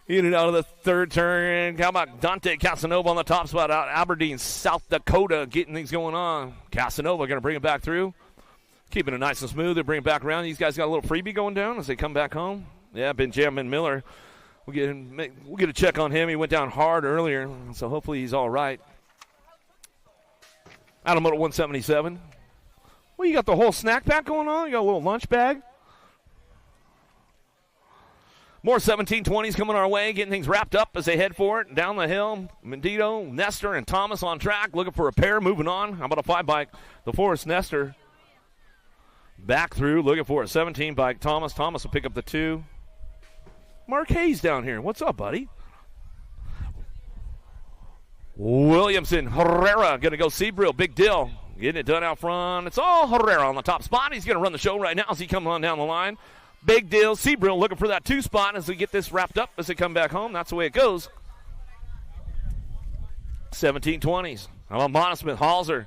In and out of the third turn. How about Dante Casanova on the top spot out Aberdeen, South Dakota, getting things going on. Casanova going to bring it back through. Keeping it nice and smooth. They bring it back around. These guys got a little freebie going down as they come back home. Yeah, Benjamin Miller. We'll get a check on him. He went down hard earlier, so hopefully he's all right. Automoto 177. Well, you got the whole snack pack going on? You got a little lunch bag? More 1720s coming our way, getting things wrapped up as they head for it. Down the hill, Mendito, Nestor, and Thomas on track, looking for a pair, moving on. How about a 5 bike? The Forest Nestor. Back through, looking for a 17 bike. Thomas will pick up the 2. Mark Hayes down here. What's up, buddy? Williamson, Herrera, going to go Seabrill. Big deal. Getting it done out front. It's all Herrera on the top spot. He's going to run the show right now as he comes on down the line. Big deal. Seabrill looking for that 2 spot as we get this wrapped up as they come back home. That's the way it goes. 1720s. How about Monosmith, Halser.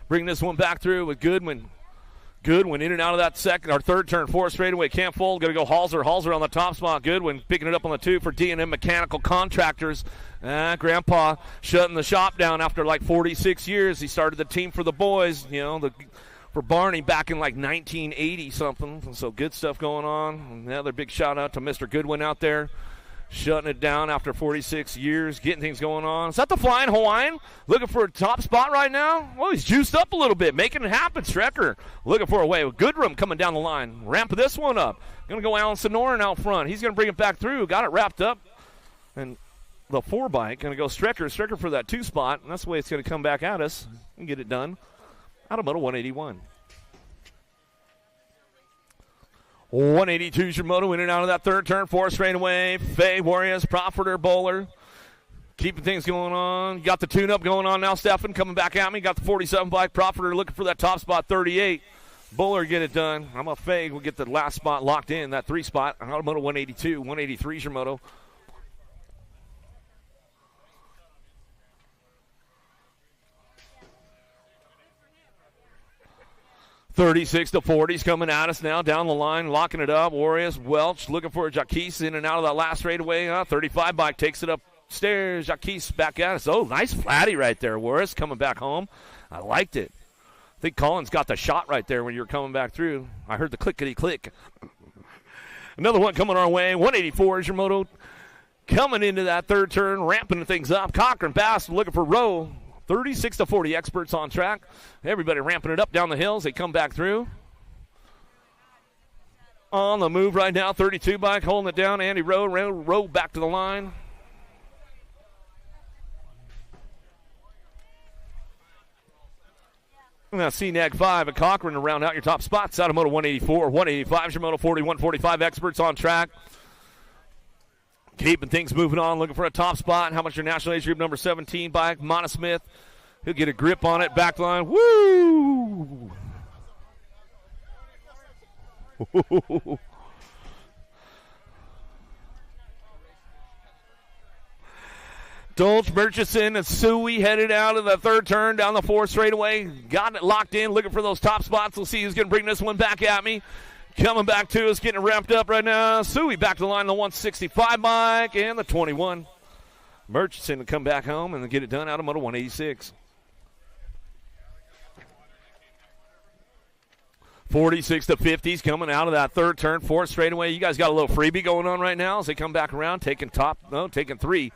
Bring this one back through with Goodwin. Goodwin in and out of that second or third turn, 4 straightaway. Can't fold. Going to go Halser. Halser on the top spot. Goodwin picking it up on the 2 for D&M Mechanical Contractors. Grandpa shutting the shop down after like 46 years. He started the team for the boys, for Barney back in like 1980 something. So good stuff going on. Another big shout out to Mr. Goodwin out there. Shutting it down after 46 years, getting things going on. Is that the Flying Hawaiian? Looking for a top spot right now? Well, he's juiced up a little bit, making it happen. Strecker looking for a way. Goodrum coming down the line. Ramp this one up. Going to go Alan Sonoran out front. He's going to bring it back through. Got it wrapped up. And the 4 bike going to go Strecker. Strecker for that 2 spot. And that's the way it's going to come back at us and get it done. Automoto 181. 182's your moto in and out of that third turn, 4 straightaway. Faye, Warriors, Profiter, Bowler. Keeping things going on. You got the tune-up going on now, Stefan, coming back at me. Got the 47 bike. Profiter looking for that top spot, 38. Bowler get it done. I'm a Faye. We'll get the last spot locked in, that 3 spot. Automoto 182. 183's your moto. 36-40's coming at us now down the line, locking it up. Warriors, Welch looking for Jaquise in and out of that last straightaway. 35 bike takes it upstairs. Jaquise back at us. Oh, nice flatty right there, Warriors coming back home. I liked it. I think Collins got the shot right there when you were coming back through. I heard the clickety-click. Another one coming our way. 184 is your moto. Coming into that third turn, ramping things up. Cochran Bass looking for Rowe. 36-40 experts on track. Everybody ramping it up down the hills. They come back through. On the move right now, 32 bike holding it down. Andy Rowe back to the line. Now CNAG 5 and Cochran to round out your top spots. Out of Moto 184, 185 is your Moto 40, 145 experts on track. Keeping things moving on, looking for a top spot. How much your National Age Group number 17 bike, Mona Smith. He'll get a grip on it, back line. Woo! Dolch, Murchison, and Suey headed out of the third turn down the fourth straightaway. Got it locked in, looking for those top spots. We'll see who's going to bring this one back at me. Coming back to us, getting ramped up right now. Suey back to the line, the 165 bike and the 21. Murchison to come back home and get it done out of Moto 186. 46-50s coming out of that third turn, fourth straightaway. You guys got a little freebie going on right now as they come back around, taking three.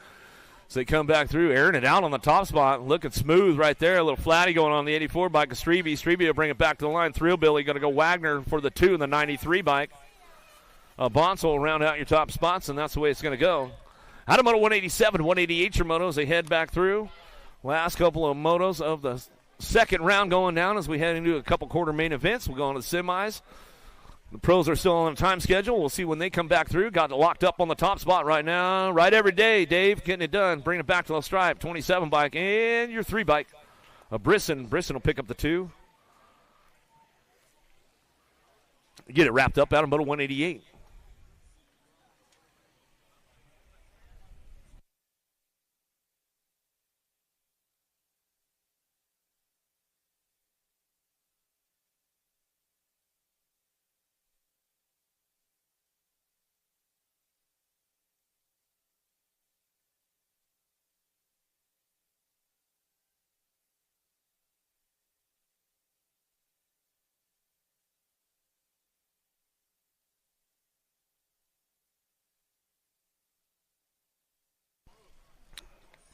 So they come back through, airing it out on the top spot, looking smooth right there. A little flatty going on the 84 bike of Strebe. Strebe will bring it back to the line. Thrill Billy going to go Wagner for the 2 in the 93 bike. Bonsall will round out your top spots, and that's the way it's going to go. Out of Moto 187, 188 your motos. They head back through. Last couple of motos of the second round going down as we head into a couple quarter main events. We'll go on to the semis. The pros are still on a time schedule. We'll see when they come back through. Got it locked up on the top spot right now. Right every day, Dave, getting it done. Bring it back to the stripe. 27 bike and your 3 bike. Brisson will pick up the 2. Get it wrapped up out of Moto 188.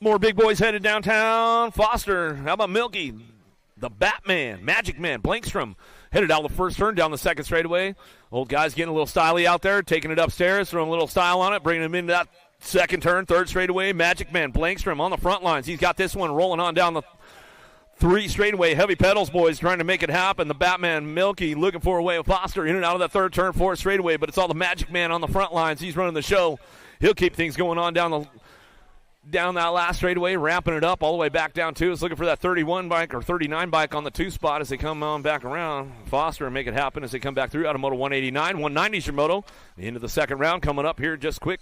More big boys headed downtown. Foster, how about Milky? The Batman, Magic Man, Blankstrom headed out the first turn, down the second straightaway. Old guy's getting a little styly out there, taking it upstairs, throwing a little style on it, bringing him into that second turn, third straightaway. Magic Man, Blankstrom on the front lines. He's got this one rolling on down the 3 straightaway. Heavy pedals, boys, trying to make it happen. The Batman, Milky, looking for a way of Foster in and out of that third turn, fourth straightaway, but it's all the Magic Man on the front lines. He's running the show. He'll keep things going on down that last straightaway, ramping it up all the way back down to us, looking for that 31 bike or 39 bike on the 2 spot as they come on back around. Foster and make it happen as they come back through out of Moto 189. 190's your moto. Into the second round coming up here just quick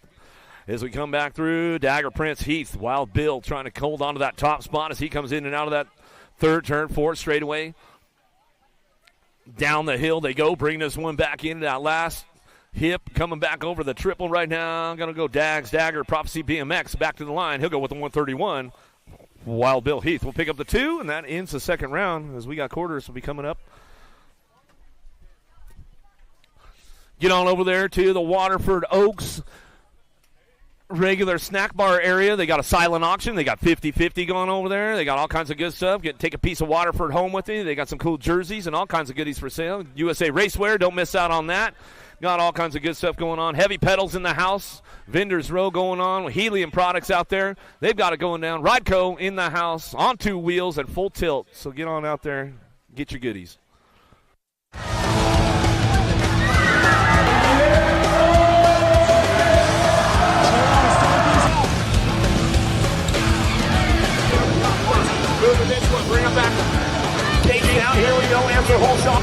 as we come back through. Dagger Prince, Heath, Wild Bill trying to hold on to that top spot as he comes in and out of that third turn, fourth straightaway. Down the hill they go, bring this one back into that last hip, coming back over the triple right now. Going to go Dagger, Prophecy BMX back to the line. He'll go with the 131. Wild Bill Heath will pick up the 2, and that ends the second round as we got quarters will be coming up. Get on over there to the Waterford Oaks regular snack bar area. They got a silent auction. They got 50-50 going over there. They got all kinds of good stuff. Take a piece of Waterford home with you. They got some cool jerseys and all kinds of goodies for sale. USA Racewear, don't miss out on that. Got all kinds of good stuff going on. Heavy pedals in the house. Vendors Row going on with Helium products out there. They've got it going down. Rideco in the house on 2 wheels and full tilt. So get on out there. Get your goodies. Moving this one. Bring them back. Staging out. Here we go. Answer whole shot.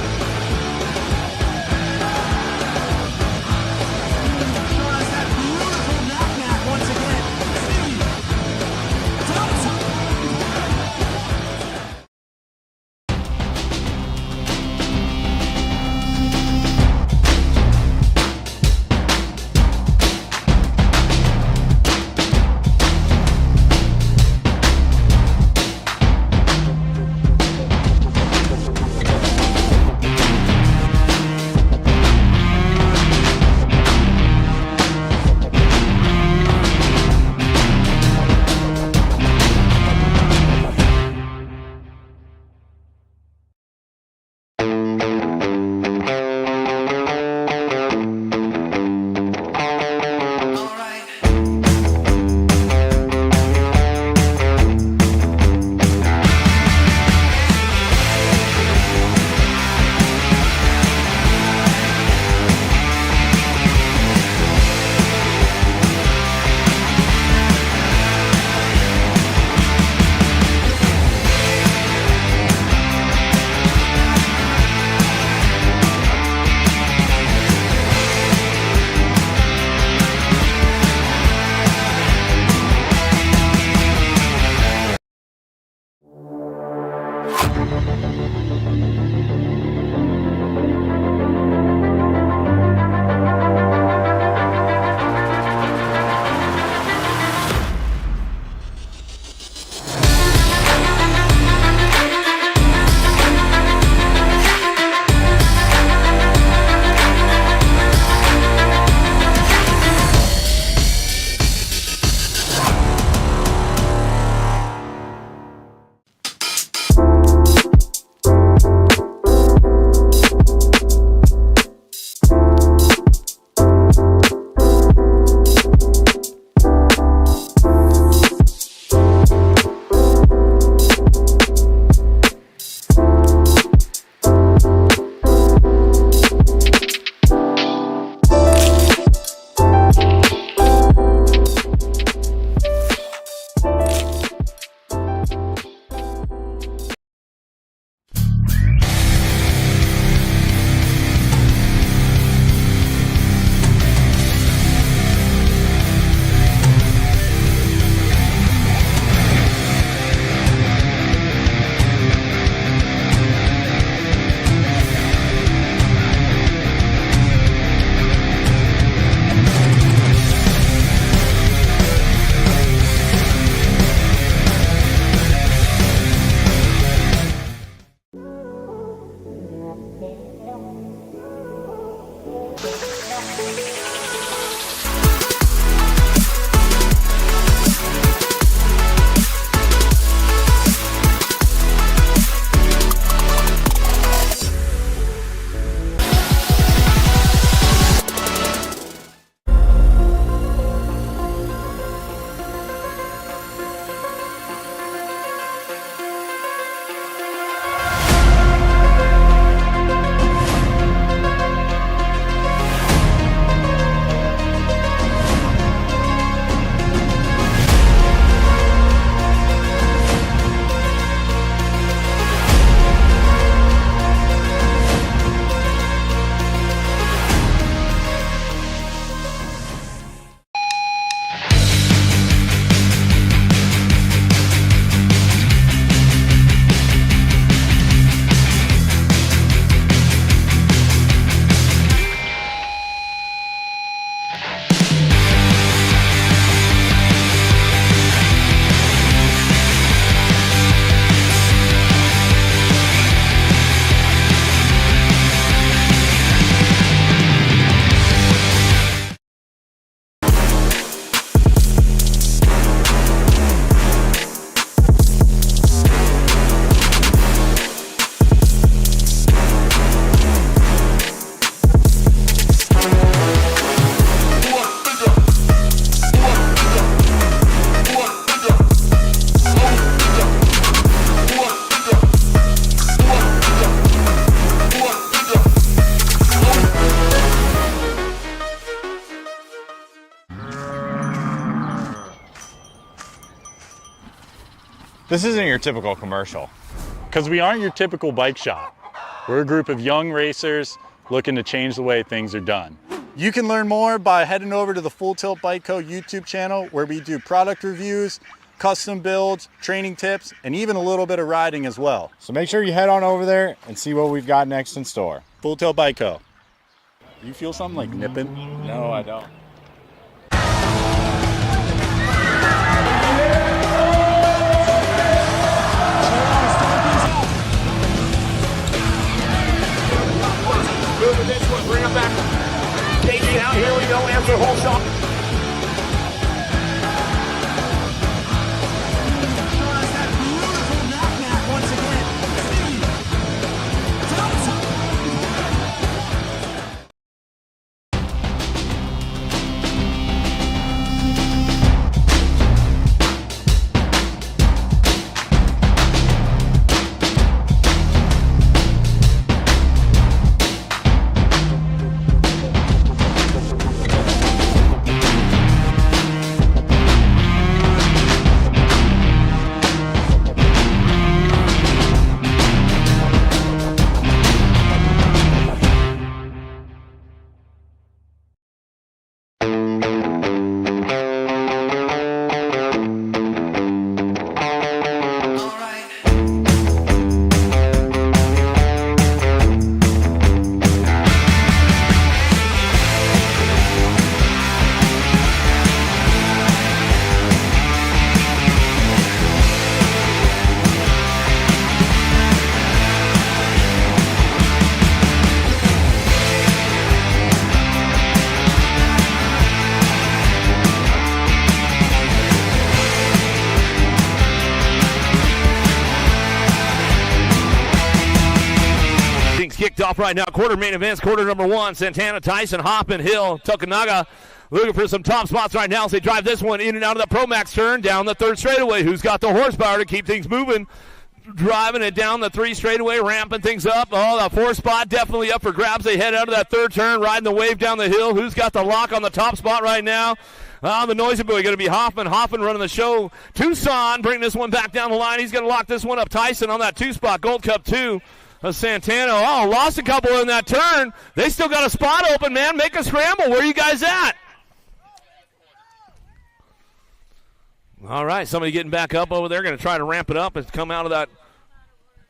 This isn't your typical commercial, because we aren't your typical bike shop. We're a group of young racers looking to change the way things are done. You can learn more by heading over to the Full Tilt Bike Co. YouTube channel, where we do product reviews, custom builds, training tips, and even a little bit of riding as well. So make sure you head on over there and see what we've got next in store. Full Tilt Bike Co. You feel something like nipping? No, I don't. Moving this one, bring him back. Staging out, here we go, answer whole shot. things kicked off right now. Quarter main events, quarter number 1. Santana, Tyson, Hoppin, Hill, Tokunaga looking for some top spots right now as they drive this one in and out of the Pro Max turn down the 3rd straightaway. Who's got the horsepower to keep things moving? Driving it down the 3 straightaway, ramping things up. Oh, the 4 spot definitely up for grabs. They head out of that 3rd turn, riding the wave down the hill. Who's got the lock on the top spot right now? The noisy boy going to be Hoffman. Hoffman running the show. Tucson bringing this one back down the line. He's going to lock this one up. Tyson on that 2 spot. Gold Cup 2. Santana. Oh, lost a couple in that turn. They still got a spot open, man. Make a scramble. Where are you guys at? All right, somebody getting back up over there. Going to try to ramp it up and come out of that,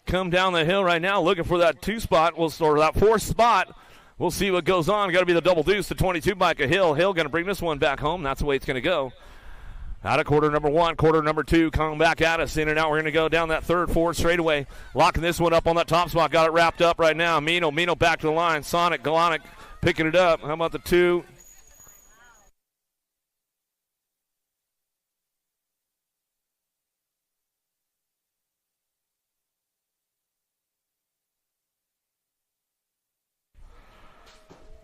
come down the hill right now looking for that 2 spot, or that 4th spot. We'll see what goes on. Got to be the double deuce, the 22 bike of Hill. Hill going to bring this one back home. That's the way it's going to go. Out of quarter number 1, quarter number 2, coming back at us. In and out, we're going to go down that 3rd, 4th straightaway. Locking this one up on that top spot. Got it wrapped up right now. Mino back to the line. Sonic, Galonic picking it up. How about the 2?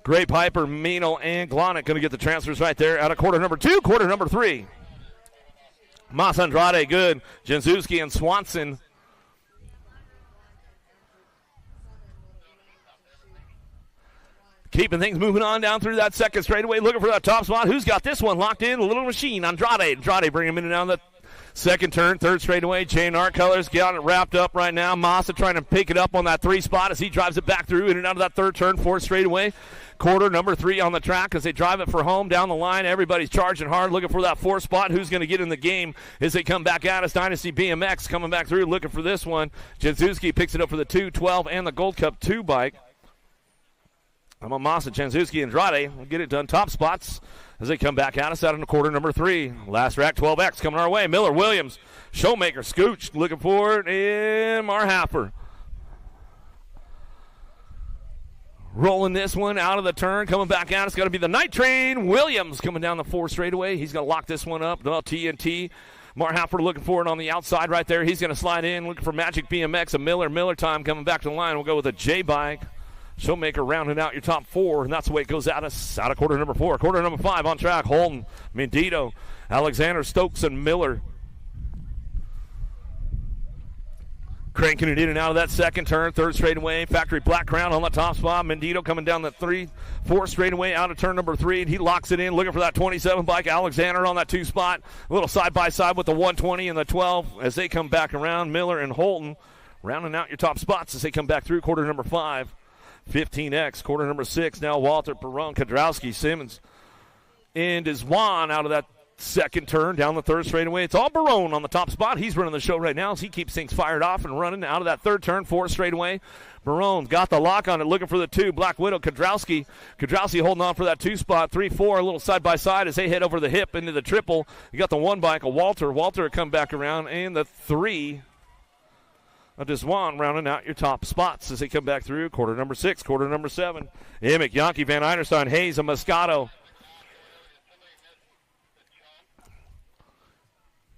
Great Piper, Mino, and Glonick going to get the transfers right there out of quarter number 2, quarter number 3. Mas Andrade, good. Jenzuski and Swanson. Keeping things moving on down through that 2nd straightaway, looking for that top spot. Who's got this one locked in? A little machine, Andrade. Andrade bringing him in and down the 2nd turn, 3rd straightaway. J&R Colors got it wrapped up right now. Massa trying to pick it up on that 3 spot as he drives it back through in and out of that 3rd turn, 4th straightaway. Quarter number 3 on the track as they drive it for home down the line. Everybody's charging hard, looking for that 4th spot. Who's going to get in the game as they come back at us? Dynasty BMX coming back through, looking for this one. Jenzuski picks it up for the 2, 12, and the Gold Cup 2 bike. Massa, Jenzuski, and Andrade will get it done. Top spots as they come back at us out in the quarter number 3. Last rack, 12X coming our way. Miller, Williams, Showmaker, Scooch looking for it, and Marhaffer. Rolling this one out of the turn, coming back out. It's got to be the Night Train. Williams coming down the 4th straightaway. He's going to lock this one up. The TNT. Marhaffer looking for it on the outside right there. He's going to slide in, looking for Magic BMX. A Miller time coming back to the line. We'll go with a J-Bike. Showmaker rounding out your top 4, and that's the way it goes out of quarter number 4. Quarter number 5 on track. Holton, Mendito, Alexander, Stokes, and Miller. Cranking it in and out of that 2nd turn, 3rd straightaway. Factory Black Crown on the top spot. Mendito coming down the 4th straightaway out of turn number 3. And he locks it in, looking for that 27 bike. Alexander on that 2 spot. A little side-by-side with the 120 and the 12 as they come back around. Miller and Holton rounding out your top spots as they come back through quarter number 5. 15X, quarter number 6. Now Walter, Perron, Kadrowski, Simmons, and Juan out of that 2nd turn down the 3rd straightaway. It's all Barone on the top spot. He's running the show right now as he keeps things fired off and running out of that 3rd turn, 4th straightaway. Barone's got the lock on it, looking for the 2. Black Widow, Kadrowski. Kadrowski holding on for that 2 spot. 3-4, a little side-by-side as they head over the hip into the triple. You got the 1 bike of Walter. Walter will come back around, and the 3 of Deswan rounding out your top spots as they come back through. Quarter number 6, quarter number 7. Emick, Yankee, Van Einerstein, Hayes, and Moscato.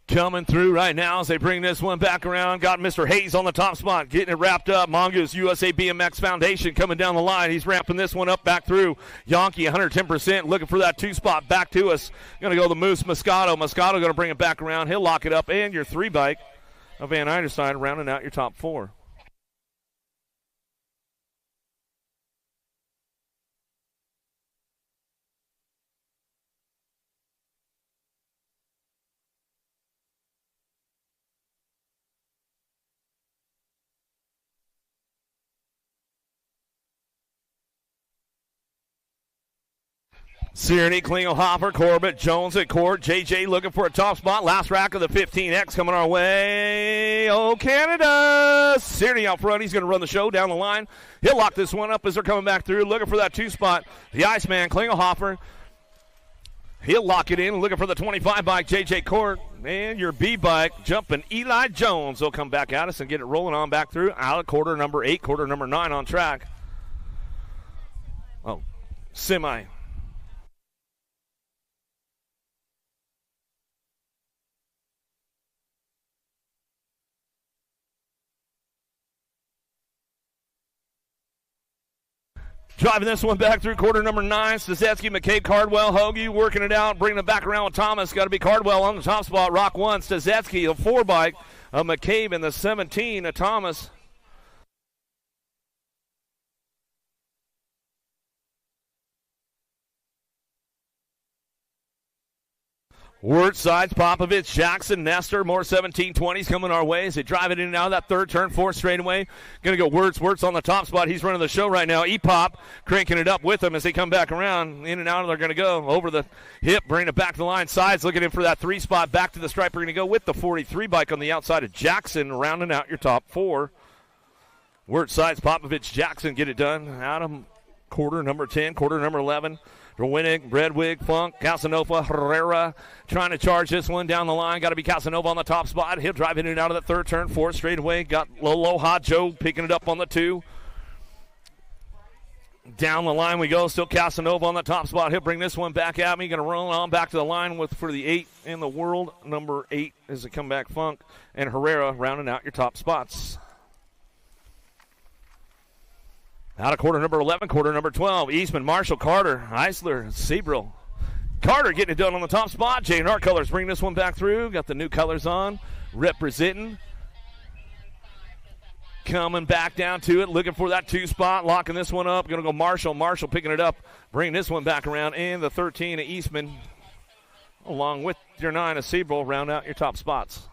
Coming through right now as they bring this one back around. Got Mr. Hayes on the top spot, getting it wrapped up. Mongoose USA BMX Foundation coming down the line. He's ramping this one up back through. Yankee 110%, looking for that 2 spot back to us. Going to go the Moose Moscato. Moscato going to bring it back around. He'll lock it up, and your 3 bike of Van Einerstein rounding out your top 4. Sierne, Klingelhofer, Corbett, Jones at court. JJ looking for a top spot. Last rack of the 15X coming our way. Oh, Canada. Sierne out front. He's going to run the show down the line. He'll lock this one up as they're coming back through. Looking for that 2 spot. The Iceman, Klingelhofer. He'll lock it in. Looking for the 25 bike, JJ Court. And your B bike jumping Eli Jones. He'll come back at us and get it rolling on back through. Out of quarter number 8, quarter number 9 on track. Oh, semi. Driving this one back through quarter number 9. Staszewski, McCabe, Cardwell, Hoagie working it out, bringing it back around with Thomas. Got to be Cardwell on the top spot. Rock 1. Staszewski, a 4 bike. McCabe in the 17. Thomas. Wirt sides, Popovich, Jackson, Nestor, more 1720s coming our way as they drive it in and out of that third turn, 4th straightaway. Going to go Wirtz. Wirtz on the top spot. He's running the show right now. E-Pop cranking it up with them as they come back around. In and out, they're going to go over the hip, bring it back to the line. Sides looking in for that 3 spot. Back to the stripe. We're going to go with the 43 bike on the outside of Jackson, rounding out your top 4. Wirtz sides, Popovich, Jackson get it done. Out of quarter number 10, quarter number 11. Winnick, Redwig, Funk, Casanova, Herrera trying to charge this one down the line. Got to be Casanova on the top spot. He'll drive in and out of the third turn, 4th straightaway. Got Loha Joe picking it up on the 2. Down the line we go. Still Casanova on the top spot. He'll bring this one back at me. Going to roll on back to the line with for the 8 in the world. Number 8 is a comeback Funk. And Herrera rounding out your top spots. Out of quarter number 11, quarter number 12. Eastman, Marshall, Carter, Eisler, Seabrill. Carter getting it done on the top spot. J&R Colors bring this one back through. Got the new colors on. Representing. Coming back down to it. Looking for that 2 spot. Locking this one up. Going to go Marshall. Marshall picking it up. Bringing this one back around. And the 13 of Eastman. Along with your 9 of Seabrill. Round out your top spots.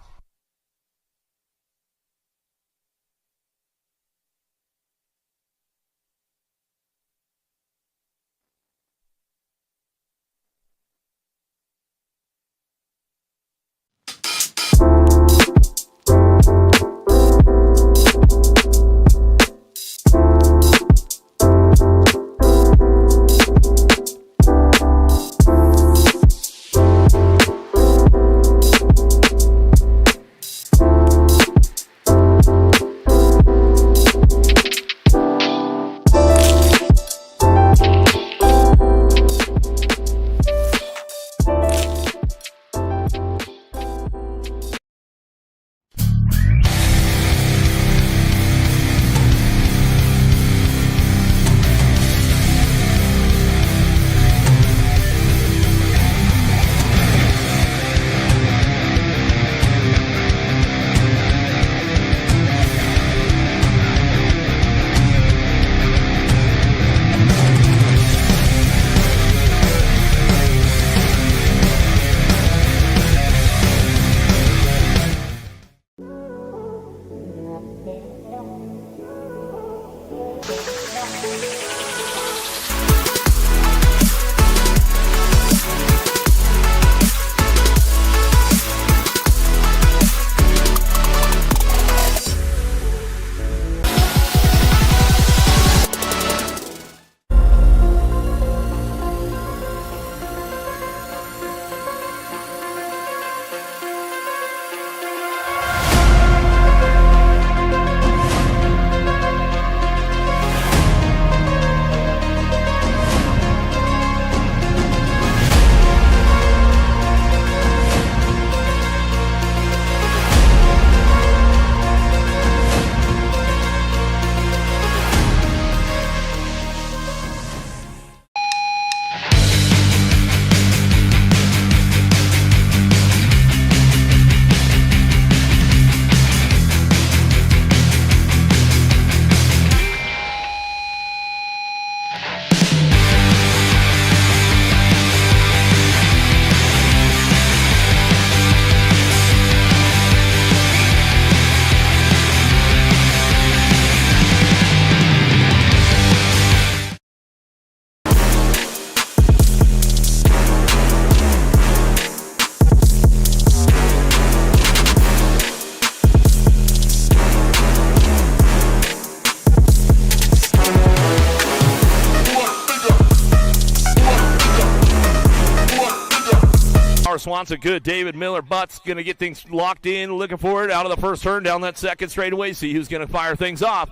Swanson good. David Miller Butts going to get things locked in, looking for it out of the first turn down that second straightaway. See who's going to fire things off.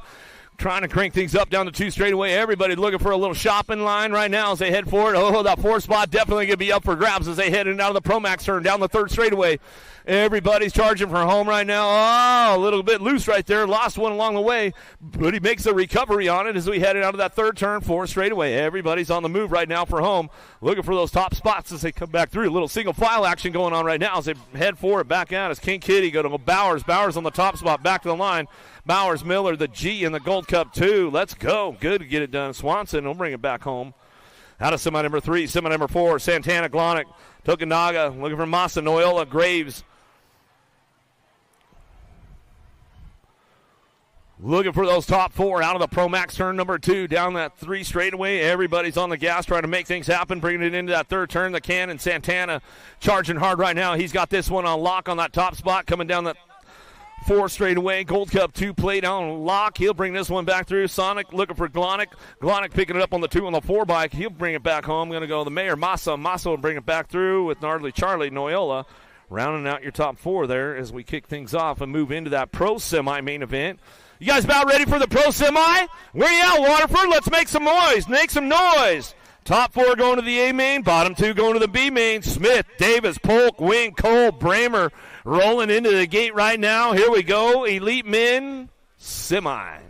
Trying to crank things up down to 2 straightaway. Everybody looking for a little shopping line right now as they head for it. Oh, that 4 spot definitely going to be up for grabs as they head in out of the Promax turn down the 3rd straightaway. Everybody's charging for home right now. Oh, a little bit loose right there. Lost one along the way, but he makes a recovery on it as we headed out of that third turn, 4 straightaway. Everybody's on the move right now for home, looking for those top spots as they come back through. A little single file action going on right now as they head for it back out as King Kitty go to Bowers. Bowers on the top spot, back to the line. Bowers, Miller, the G in the Gold Cup 2. Let's go. Good to get it done. Swanson will bring it back home. Out of semi number 3, semi number 4, Santana, Glonick, Tokunaga, looking for Massa, Noyola, Graves. Looking for those top 4 out of the Pro Max turn number 2, down that 3 straightaway. Everybody's on the gas trying to make things happen, bringing it into that third turn. The Cannon, Santana charging hard right now. He's got this one on lock on that top spot, coming down that 4 straightaway. Gold Cup 2 played on lock. He'll bring this one back through. Sonic looking for Glonick. Glonick picking it up on the 2 on the 4 bike. He'll bring it back home. Going to go the Mayor, Massa. Massa will bring it back through with Gnarly Charlie, Noyola. Rounding out your top 4 there as we kick things off and move into that Pro Semi main event. You guys about ready for the Pro Semi? Where you at, Waterford? Let's make some noise. Make some noise. Top 4 going to the A main. Bottom 2 going to the B main. Smith, Davis, Polk, Wing, Cole, Bramer rolling into the gate right now. Here we go. Elite Men Semi.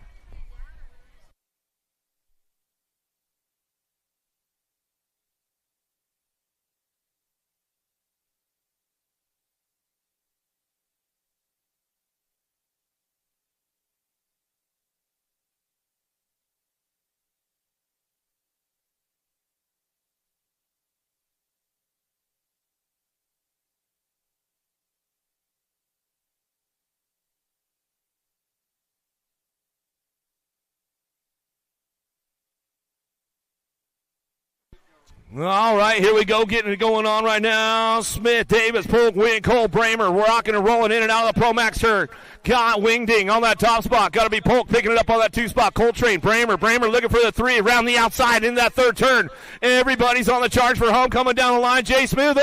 All right, here we go, getting it going on right now. Smith, Davis, Polk, Wing, Cole, Bramer, rocking and rolling in and out of the Pro Max turn. Got Wingding on that top spot. Got to be Polk picking it up on that 2 spot. Coltrane, Bramer looking for the 3 around the outside in that third turn. Everybody's on the charge for home, coming down the line. Jay Smooth,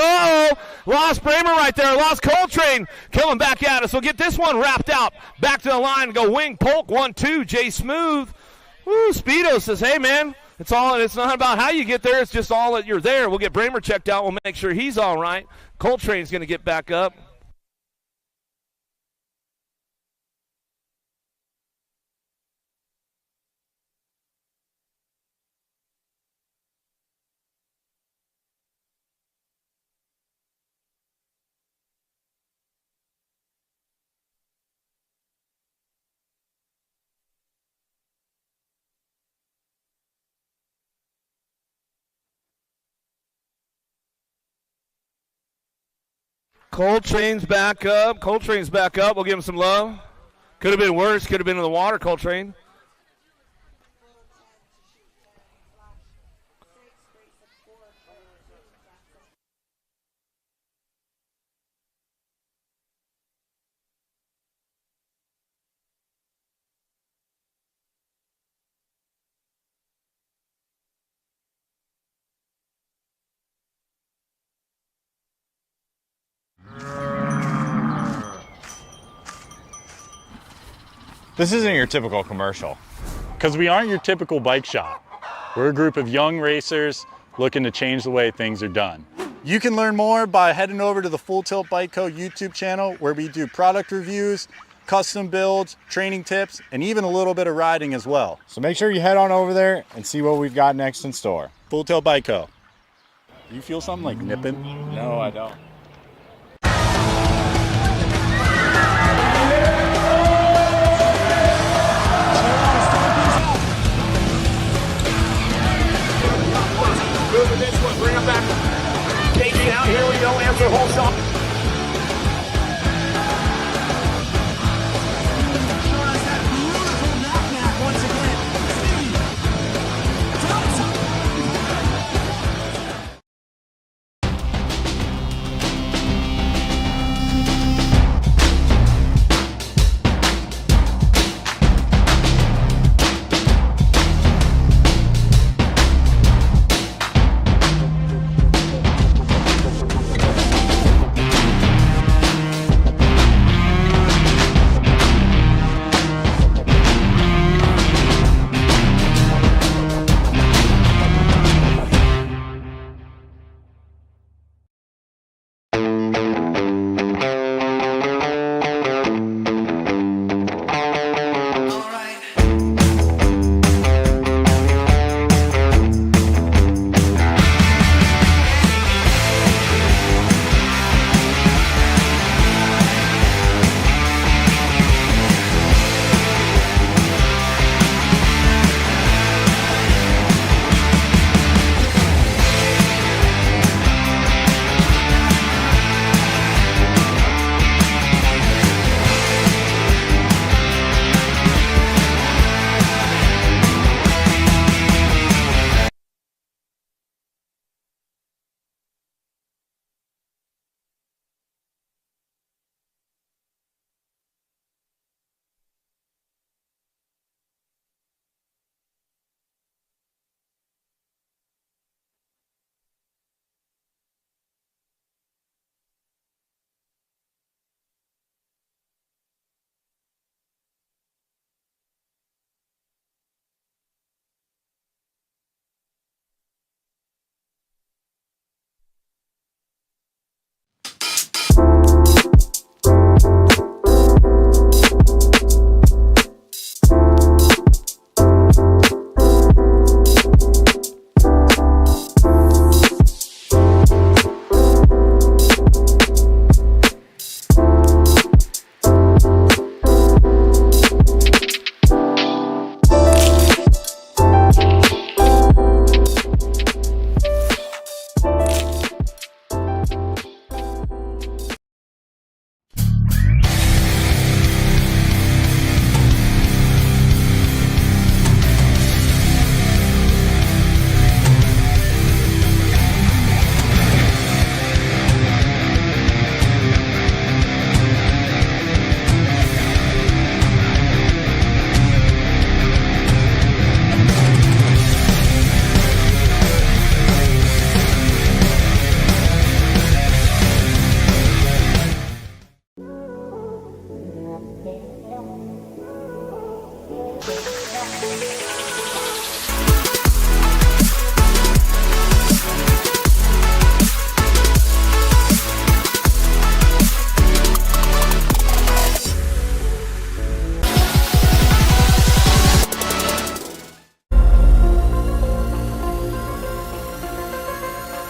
lost Bramer right there, lost Coltrane. Coming back at us. We'll get this one wrapped out. Back to the line, go Wing, Polk, 1-2. Jay Smooth. Woo, Speedo says, hey, man. It's not about how you get there. It's just all that you're there. We'll get Bramer checked out. We'll make sure he's all right. Coltrane's going to get back up. Coltrane's back up. We'll give him some love. Could have been worse. Could have been in the water, Coltrane. This isn't your typical commercial, because we aren't your typical bike shop. We're a group of young racers looking to change the way things are done. You can learn more by heading over to the Full Tilt Bike Co. YouTube channel, where we do product reviews, custom builds, training tips, and even a little bit of riding as well. So make sure you head on over there and see what we've got next in store. Full Tilt Bike Co. Do you feel something like nipping? No, I don't. Moving this one, bring him back. Casey out, here we go, answer whole shot.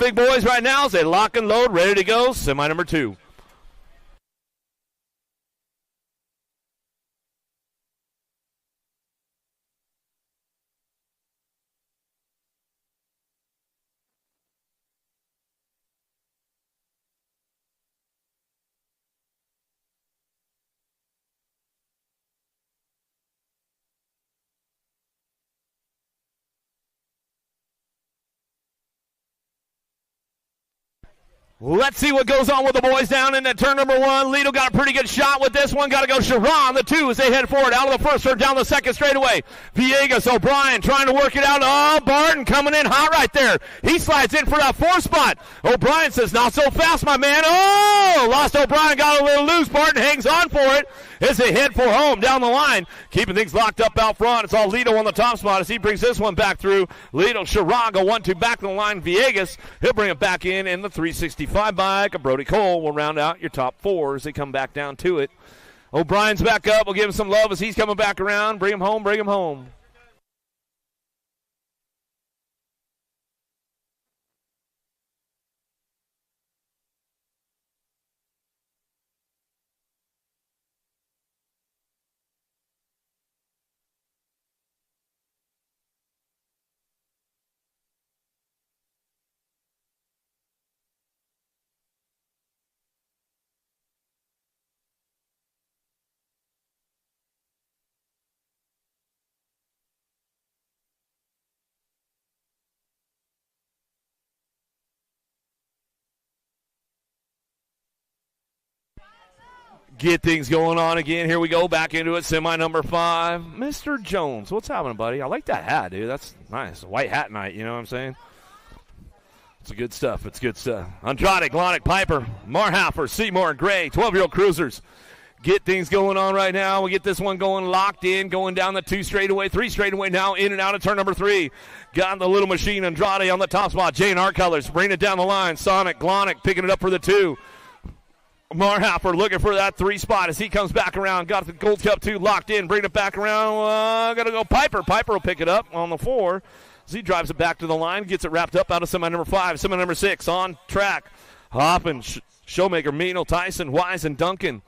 big boys right now as they lock and load, ready to go. Semi number 2. Let's see what goes on with the boys down in that turn number 1. Lido got a pretty good shot with this one. Got to go Sharon, the 2, as they head forward out of the first turn, down the second straightaway. Villegas, O'Brien trying to work it out. Oh, Barton coming in hot right there. He slides in for that 4 spot. O'Brien says, not so fast, my man. Oh, lost O'Brien, got a little loose. Barton hangs on for it as they head for home down the line. Keeping things locked up out front. It's all Lido on the top spot as he brings this one back through. Lido, Sharon go 1-2 back to the line. Villegas, he'll bring it back in the 365 bike. Brody Cole will round out your top 4 as they come back down to it. O'Brien's back up. We'll give him some love as he's coming back around. Bring him home, bring him home. Get things going on again. Here we go. Back into it. Semi number 5. Mr. Jones. What's happening, buddy? I like that hat, dude. That's nice. White hat night, you know what I'm saying? It's good stuff. It's good stuff. Andrade, Glonick, Piper, Marhaffer, Seymour, and Gray. 12-year-old cruisers. Get things going on right now. We get this one going locked in, going down the 2 straightaway, 3 straightaway now, in and out of turn number 3. Got the little machine, Andrade on the top spot. Jane Art Colors bringing it down the line. Sonic, Glonick picking it up for the 2. Marhaffer looking for that 3 spot as he comes back around. Got the Gold Cup 2 locked in. Bring it back around. Got to go Piper. Piper will pick it up on the 4 as he drives it back to the line. Gets it wrapped up out of semi number 5. Semi number 6 on track. Hoppin, Showmaker, Meenel, Tyson, Wise, and Duncan.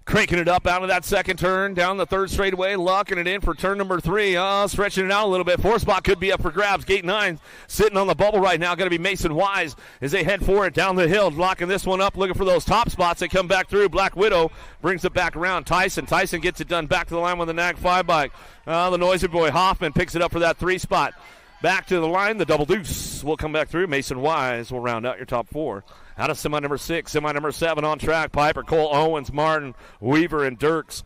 Cranking it up out of that second turn, down the 3rd straightaway, locking it in for turn number 3. Stretching it out a little bit. 4 spot could be up for grabs. Gate 9 sitting on the bubble right now. Going to be Mason Wise as they head for it down the hill, locking this one up, looking for those top spots. They come back through. Black Widow brings it back around. Tyson gets it done back to the line with the Nag 5 bike. The noisy boy Hoffman picks it up for that 3 spot. Back to the line, the double deuce will come back through. Mason Wise will round out your top 4. Out of semi number 6, semi number 7 on track. Piper, Cole, Owens, Martin, Weaver, and Dirks.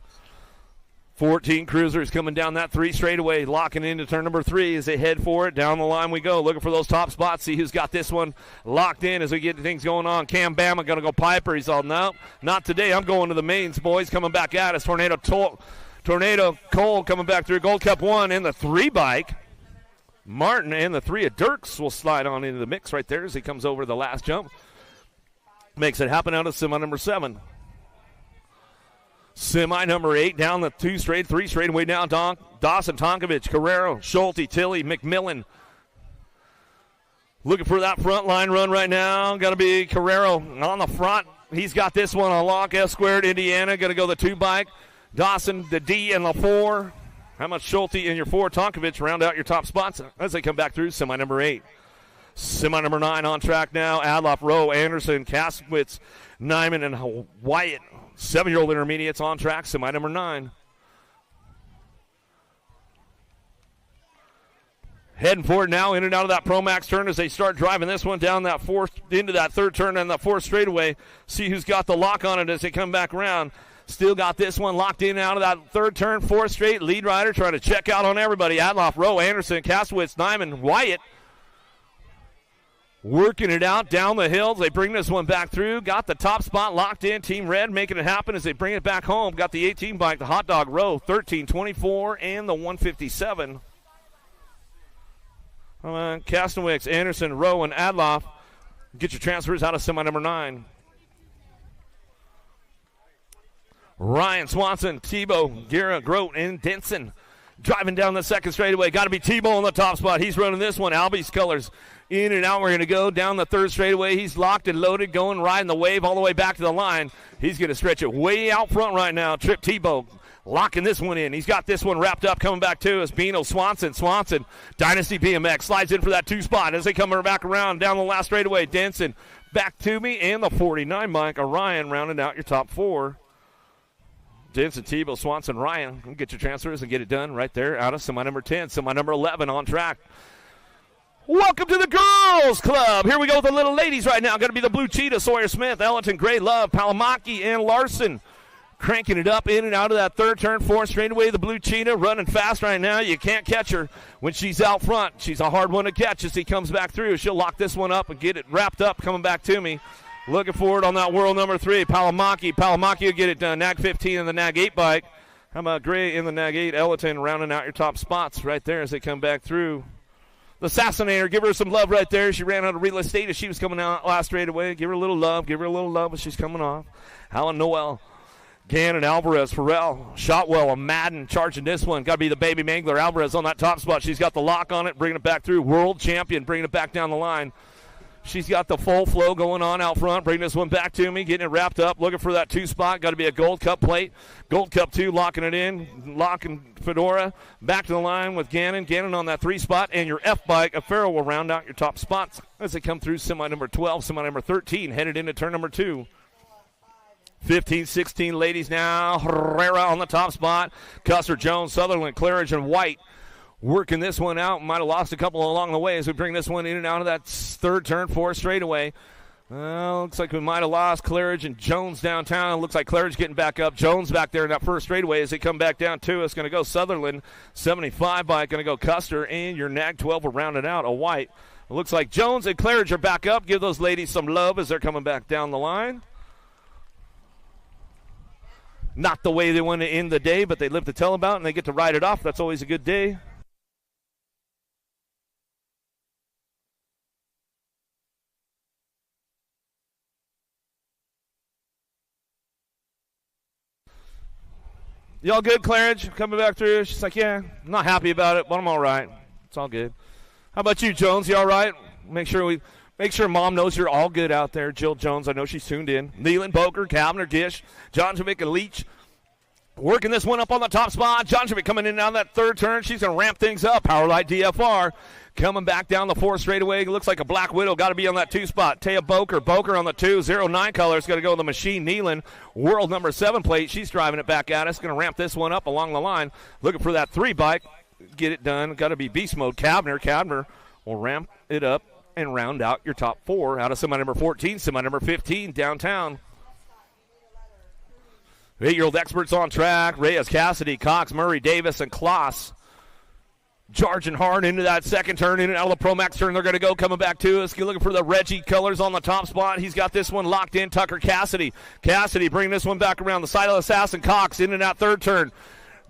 14 cruisers coming down that 3 straightaway, locking into turn number 3 as they head for it. Down the line we go, looking for those top spots. See who's got this one locked in as we get things going on. Cam Bama going to go Piper. He's all, no, not today. I'm going to the mains, boys. Coming back at us. Tornado Cole coming back through. Gold Cup 1 in the 3 bike. Martin and the 3 of Dirks will slide on into the mix right there as he comes over the last jump. Makes it happen out of semi number 7. Semi number 8 down the 2 straight, 3 straight away down. Dawson, Tonkovich, Carrero, Schulte, Tilley, McMillan. Looking for that front line run right now. Got to be Carrero on the front. He's got this one on lock. F squared, Indiana. Going to go the 2 bike. Dawson, the D, and the 4. How much Schulte in your 4? Tonkovich round out your top spots as they come back through semi number 8. Semi number 9 on track now. Adloff, Rowe, Anderson, Kaswitz, Nyman, and Wyatt. 7-year-old intermediates on track. Semi number 9. Heading forward now, in and out of that Pro Max turn as they start driving this one down that 4th, into that 3rd turn and that 4th straightaway. See who's got the lock on it as they come back around. Still got this one locked in out of that 3rd turn, 4th straight. Lead rider trying to check out on everybody. Adloff, Rowe, Anderson, Kaswitz, Nyman, Wyatt. Working it out down the hills. They bring this one back through. Got the top spot locked in. Team Red making it happen as they bring it back home. Got the 18 bike, the Hot Dog Row, 13-24, and the 157. Kastenwicks, Anderson, Rowe, and Adloff. Get your transfers out of semi number 9. Ryan Swanson, Tebow, Guerra, Grote, and Denson Driving down the second straightaway. Got to be Tebow on the top spot. He's running this one. Albie's colors in and out. We're going to go down the third straightaway. He's locked and loaded, going, riding the wave all the way back to the line. He's going to stretch it way out front right now. Trip Tebow locking this one in. He's got this one wrapped up. Coming back to us, Beano Swanson. Dynasty BMX slides in for that 2 spot as they come back around down the last straightaway. Denson back to me, and the 49 Mike Orion rounding out your top 4. Denson, Tebow, Swanson, Ryan. Get your transfers and get it done right there out of semi number 10. Semi number 11 on track. Welcome to the Girls Club. Here we go with the little ladies right now. Going to be the Blue Cheetah, Sawyer Smith, Ellington, Gray Love, Palamaki, and Larson. Cranking it up in and out of that third turn, 4th straightaway. The Blue Cheetah running fast right now. You can't catch her when she's out front. She's a hard one to catch as he comes back through. She'll lock this one up and get it wrapped up coming back to me. Looking forward on that world number 3, Palamaki. Palamaki will get it done. Nag 15 in the Nag 8 bike. How about Gray in the Nag 8? Ellington rounding out your top spots right there as they come back through. The Assassinator, give her some love right there. She ran out of real estate as she was coming out last straightaway. Give her a little love. Give her a little love as she's coming off. Alan Noel. Gannon, Alvarez, Farrell, Shotwell, and Madden charging this one. Got to be the Baby Mangler. Alvarez on that top spot. She's got the lock on it, bringing it back through. World champion, bringing it back down the line. She's got the full flow going on out front. Bringing this one back to me, getting it wrapped up. Looking for that 2 spot. Got to be a Gold Cup plate. Gold Cup 2, locking it in. Locking Fedora. Back to the line with Gannon. Gannon on that 3 spot. And your F bike, Farrell, will round out your top spots as they come through semi number 12, semi number 13, headed into turn number 2. 15, 16 ladies now. Herrera on the top spot. Custer, Jones, Sutherland, Claridge, and White working this one out. Might have lost a couple along the way as we bring this one in and out of that third turn, 4th straightaway. Looks like we might have lost Claridge and Jones downtown. Looks like Claridge getting back up. Jones back there in that 1st straightaway as they come back down to us. Going to go Sutherland. 75 bike. Going to go Custer. And your Nag 12 will round it out. A White. It looks like Jones and Claridge are back up. Give those ladies some love as they're coming back down the line. Not the way they want to end the day, but they live to tell about, and they get to ride it off. That's always a good day. Y'all good, Claridge? Coming back through. She's like, yeah, I'm not happy about it, but I'm all right. It's all good. How about you, Jones? You all right? Make sure Mom knows you're all good out there. Jill Jones, I know she's tuned in. Nealon, Boker, Kavner, Gish, John Javik, and Leach. Working this one up on the top spot. John Javik coming in on that 3rd turn. She's going to ramp things up. Powerlight DFR. Coming back down the 4th straightaway. It looks like a Black Widow. Got to be on that 2 spot. Taya Boker. Boker on the 2. 09 colors. Going to go with the Machine Nealon. World number 7 plate. She's driving it back at us. Going to ramp this one up along the line. Looking for that 3 bike. Get it done. Got to be beast mode. Kavner will ramp it up and round out your top 4 out of semi number 14, semi number 15 downtown. 8-year-old experts on track. Reyes, Cassidy, Cox, Murray, Davis, and Kloss. Charging hard into that 2nd turn, in and out of the Pro Max turn. They're going to go coming back to us. You're looking for the Reggie colors on the top spot. He's got this one locked in. Tucker Cassidy. Cassidy bringing this one back around the side of the Assassin. Cox in and out 3rd turn.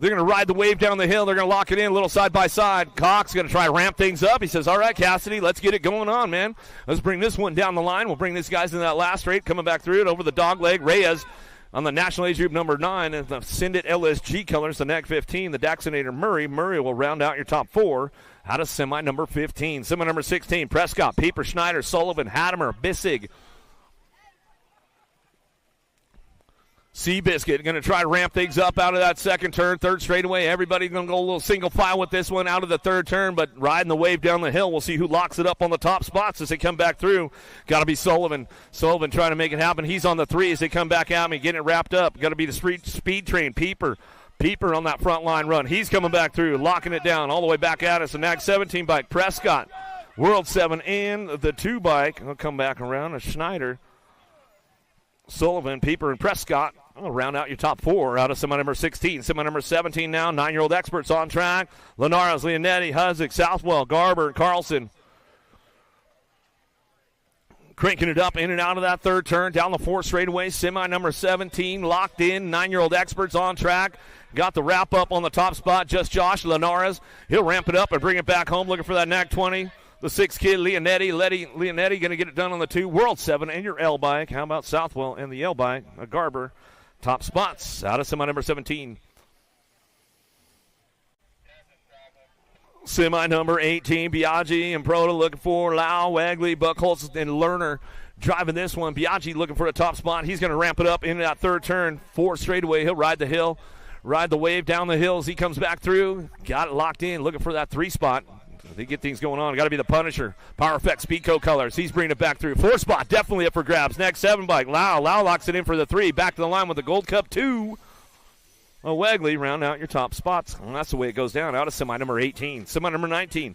They're going to ride the wave down the hill. They're going to lock it in a little side by side. Cox going to try to ramp things up. He says, all right, Cassidy, let's get it going on, man. Let's bring this one down the line. We'll bring these guys in that last straight, coming back through it over the dog leg. Reyes on the National Age Group number 9, and the Send It LSG colors, the Nag 15, the Daxonator Murray. Murray will round out your top 4 out of semi number 15. Semi number 16, Prescott, Pieper, Schneider, Sullivan, Hattemer, Bissig. Seabiscuit going to try to ramp things up out of that 2nd turn, 3rd straightaway. Everybody going to go a little single file with this one out of the 3rd turn, but riding the wave down the hill. We'll see who locks it up on the top spots as they come back through. Got to be Sullivan. Sullivan trying to make it happen. He's on the 3 as they come back at me, getting it wrapped up. Got to be the speed train, Pieper. Pieper on that front line run. He's coming back through, locking it down all the way back at us. The Nag 17 bike, Prescott. World 7 and the 2 bike. I'll come back around. Schneider, Sullivan, Pieper, and Prescott. I'll round out your top 4 out of semi number 16. Semi number 17 now. 9-year-old experts on track. Linares, Leonetti, Huzik, Southwell, Garber, and Carlson. Cranking it up in and out of that 3rd turn. Down the 4th straightaway. Semi number 17 locked in. 9-year-old experts on track. Got the wrap up on the top spot. Just Josh Linares. He'll ramp it up and bring it back home. Looking for that Nag 20. The 6 kid, Leonetti going to get it done on the 2. World 7 and your L bike. How about Southwell and the L bike? Garber. Top spots out of semi number 17. Semi number 18, Biaggi and Proto looking for Lau, Wagley, Buckholz, and Lerner driving this one. Biaggi looking for a top spot. He's going to ramp it up into that third turn. 4 straightaway. He'll ride the hill, ride the wave down the hill as he comes back through. Got it locked in, looking for that 3 spot. They get things going on. Got to be the Punisher. Power Effect Speedco colors. He's bringing it back through. 4 spot definitely up for grabs. Next 7 bike. Lau locks it in for the 3. Back to the line with the Gold Cup 2. Wagley round out your top spots. And that's the way it goes down. Out of semi number 18. Semi number 19.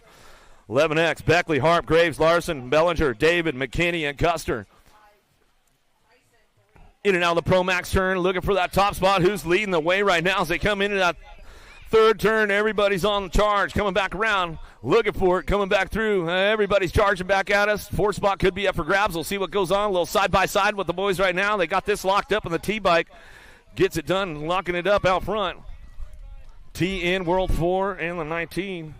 11X. Beckley, Harp, Graves, Larson, Bellinger, David, McKinney, and Custer. In and out of the Pro Max turn. Looking for that top spot. Who's leading the way right now as they come into that third turn? Everybody's on the charge. Coming back around. Looking for it. Coming back through. Everybody's charging back at us. 4 spot could be up for grabs. We'll see what goes on. A little side-by-side with the boys right now. They got this locked up in the T-bike. Gets it done, locking it up out front. TN World 4 and the 19.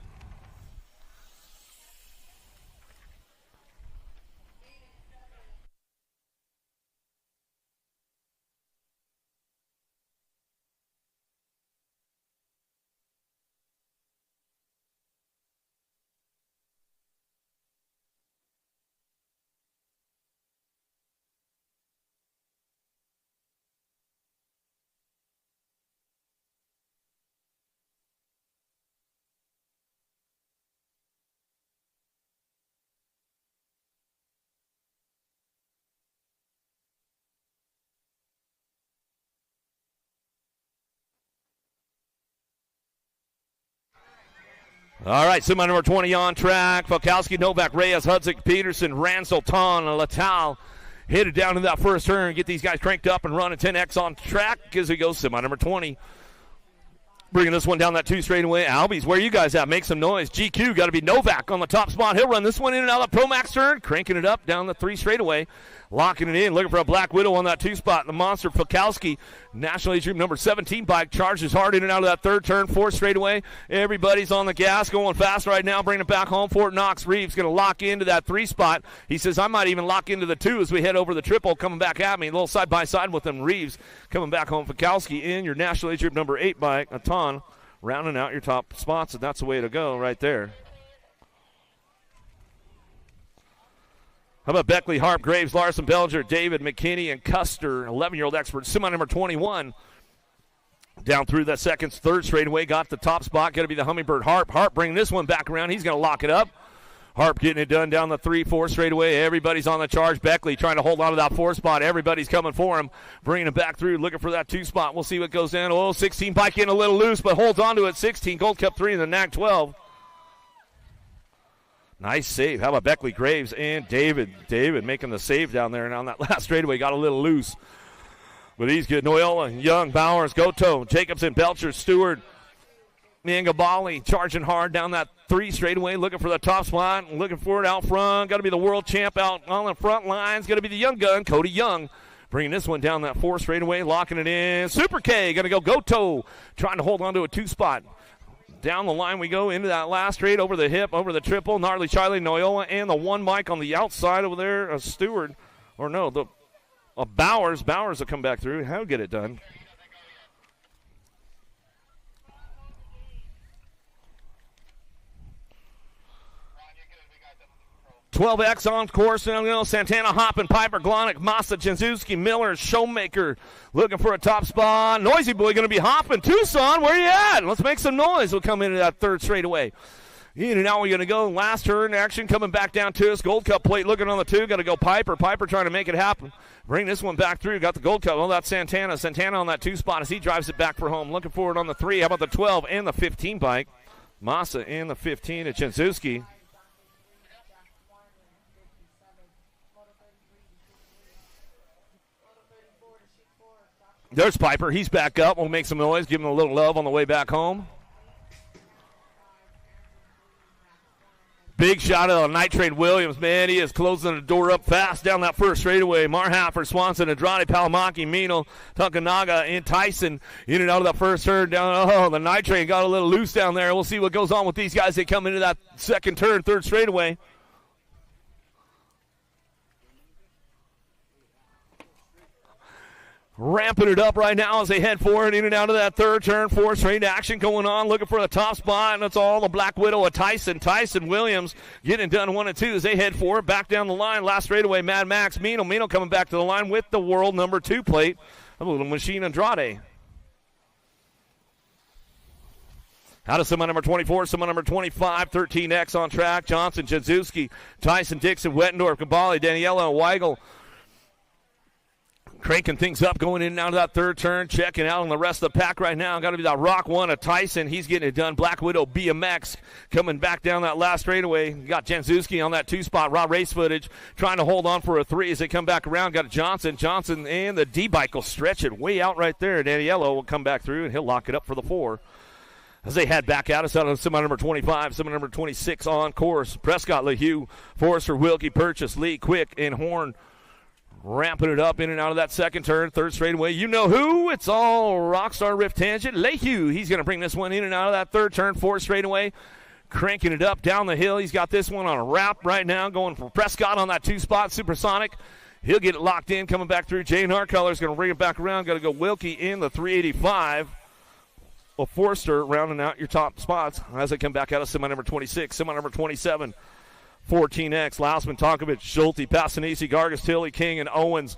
All right, semi number 20 on track. Falkowski, Novak, Reyes, Hudzik, Peterson, Ransel, Ton, Latal. Hit it down to that first turn. Get these guys cranked up and running 10X on track as we go semi number 20. Bringing this one down that 2 straightaway. Albies, where you guys at? Make some noise. GQ, got to be Novak on the top spot. He'll run this one in and out of the Pro Max turn. Cranking it up down the 3 straightaway. Locking it in. Looking for a Black Widow on that 2 spot. The monster Falkowski, National Age Group number 17 bike. Charges hard in and out of that 3rd turn. 4 straightaway. Everybody's on the gas. Going fast right now. Bringing it back home. Fort Knox. Reeves going to lock into that 3 spot. He says, I might even lock into the 2 as we head over the triple. Coming back at me. A little side-by-side with them. Reeves coming back home. Falkowski in your National Age Group number 8 bike. A ton. Rounding out your top spots, and that's the way to go right there. How about Beckley, Harp, Graves, Larson, Belger, David, McKinney, and Custer, 11-year-old expert, semi number 21. Down through that 2nd, 3rd straightaway, got the top spot, going to be the Hummingbird Harp. Harp bringing this one back around. He's going to lock it up. Harp getting it done down the 3, 4 straightaway. Everybody's on the charge. Beckley trying to hold on to that 4 spot. Everybody's coming for him. Bringing it back through, looking for that 2 spot. We'll see what goes down. Oh, 16 bike in a little loose, but holds on to it. 16, Gold Cup 3 in the NAC 12. Nice save. How about Beckley, Graves, and David? David making the save down there. And on that last straightaway, got a little loose. But he's good. Noyola, Young, Bowers, Goto, Jacobson, Belcher, Stewart, Mangabali charging hard down that 3 straightaway, looking for the top spot, looking for it out front. Got to be the world champ out on the front lines. Got to be the young gun, Cody Young. Bringing this one down that 4 straightaway, locking it in. Super K, going to go Goto, trying to hold on to a 2 spot. Down the line we go into that last straight, over the hip, over the triple. Gnarly Charlie, Noyola, and the 1 mic on the outside over there, Stewart. Or no, Bowers. Bowers will come back through. He'll get it done. 12X on course. Santana, Hoppin, Piper, Glonick, Massa, Jenzuski, Miller, Showmaker looking for a top spot. Noisy Boy going to be hopping. Tucson, where you at? Let's make some noise. We'll come into that 3rd straightaway. In and out we're going to go. Last turn action coming back down to us. Gold Cup plate looking on the 2. Got to go Piper. Piper trying to make it happen. Bring this one back through. Got the Gold Cup. Oh, that's Santana. Santana on that 2 spot as he drives it back for home. Looking forward on the 3. How about the 12 and the 15 bike? Massa and the 15 at Jenzuski. There's Piper. He's back up. We'll make some noise. Give him a little love on the way back home. Big shot of Nitrate Williams, man. He is closing the door up fast down that 1st straightaway. Marhaffer, Swanson, Andrade, Palamaki, Mino, Takanaga, and Tyson in and out of the 1st turn. Down. Oh, the Nitrate got a little loose down there. We'll see what goes on with these guys. They come into that 2nd turn, 3rd straightaway. Ramping it up right now as they head forward in and out of that third turn. Four straight action going on, looking for the top spot, and that's all the Black Widow of Tyson Williams getting done 1 and 2 as they head forward back down the line. Last straightaway, Mad Max Mino coming back to the line with the world number 2 plate of Little Machine Andrade. Out of semi number 24, semi number 25, 13X on track. Johnson, Jadzuski, Tyson, Dixon, Wettendorf, Cabali, Daniela, and Weigel. Cranking things up, going in and out of that third turn, checking out on the rest of the pack right now. Got to be that Rock 1 of Tyson. He's getting it done. Black Widow BMX coming back down that last straightaway. Got Janzewski on that 2 spot. Raw race footage trying to hold on for a 3 as they come back around. Got Johnson, and the D-bike will stretch it way out right there. Daniello will come back through, and he'll lock it up for the 4. As they head back out, it's out of semi number 25, semi number 26 on course. Prescott, LeHue, Forrester, Wilkie, Purchase, Lee, Quick, and Horn. Ramping it up in and out of that second turn, third straightaway. You know who? It's all Rockstar Rift Tangent. LeHue, he's going to bring this one in and out of that third turn, fourth straightaway. Cranking it up down the hill. He's got this one on a wrap right now, going for Prescott on that 2 spot, Supersonic. He'll get it locked in, coming back through. J&R Colors going to bring it back around. Got to go Wilkie in the 385. Well, Forster rounding out your top spots as they come back out of semi number 26, semi number 27. 14X, Lausman, Tonkovich, Schulte, Passanisi, Gargas, Tilly, King, and Owens.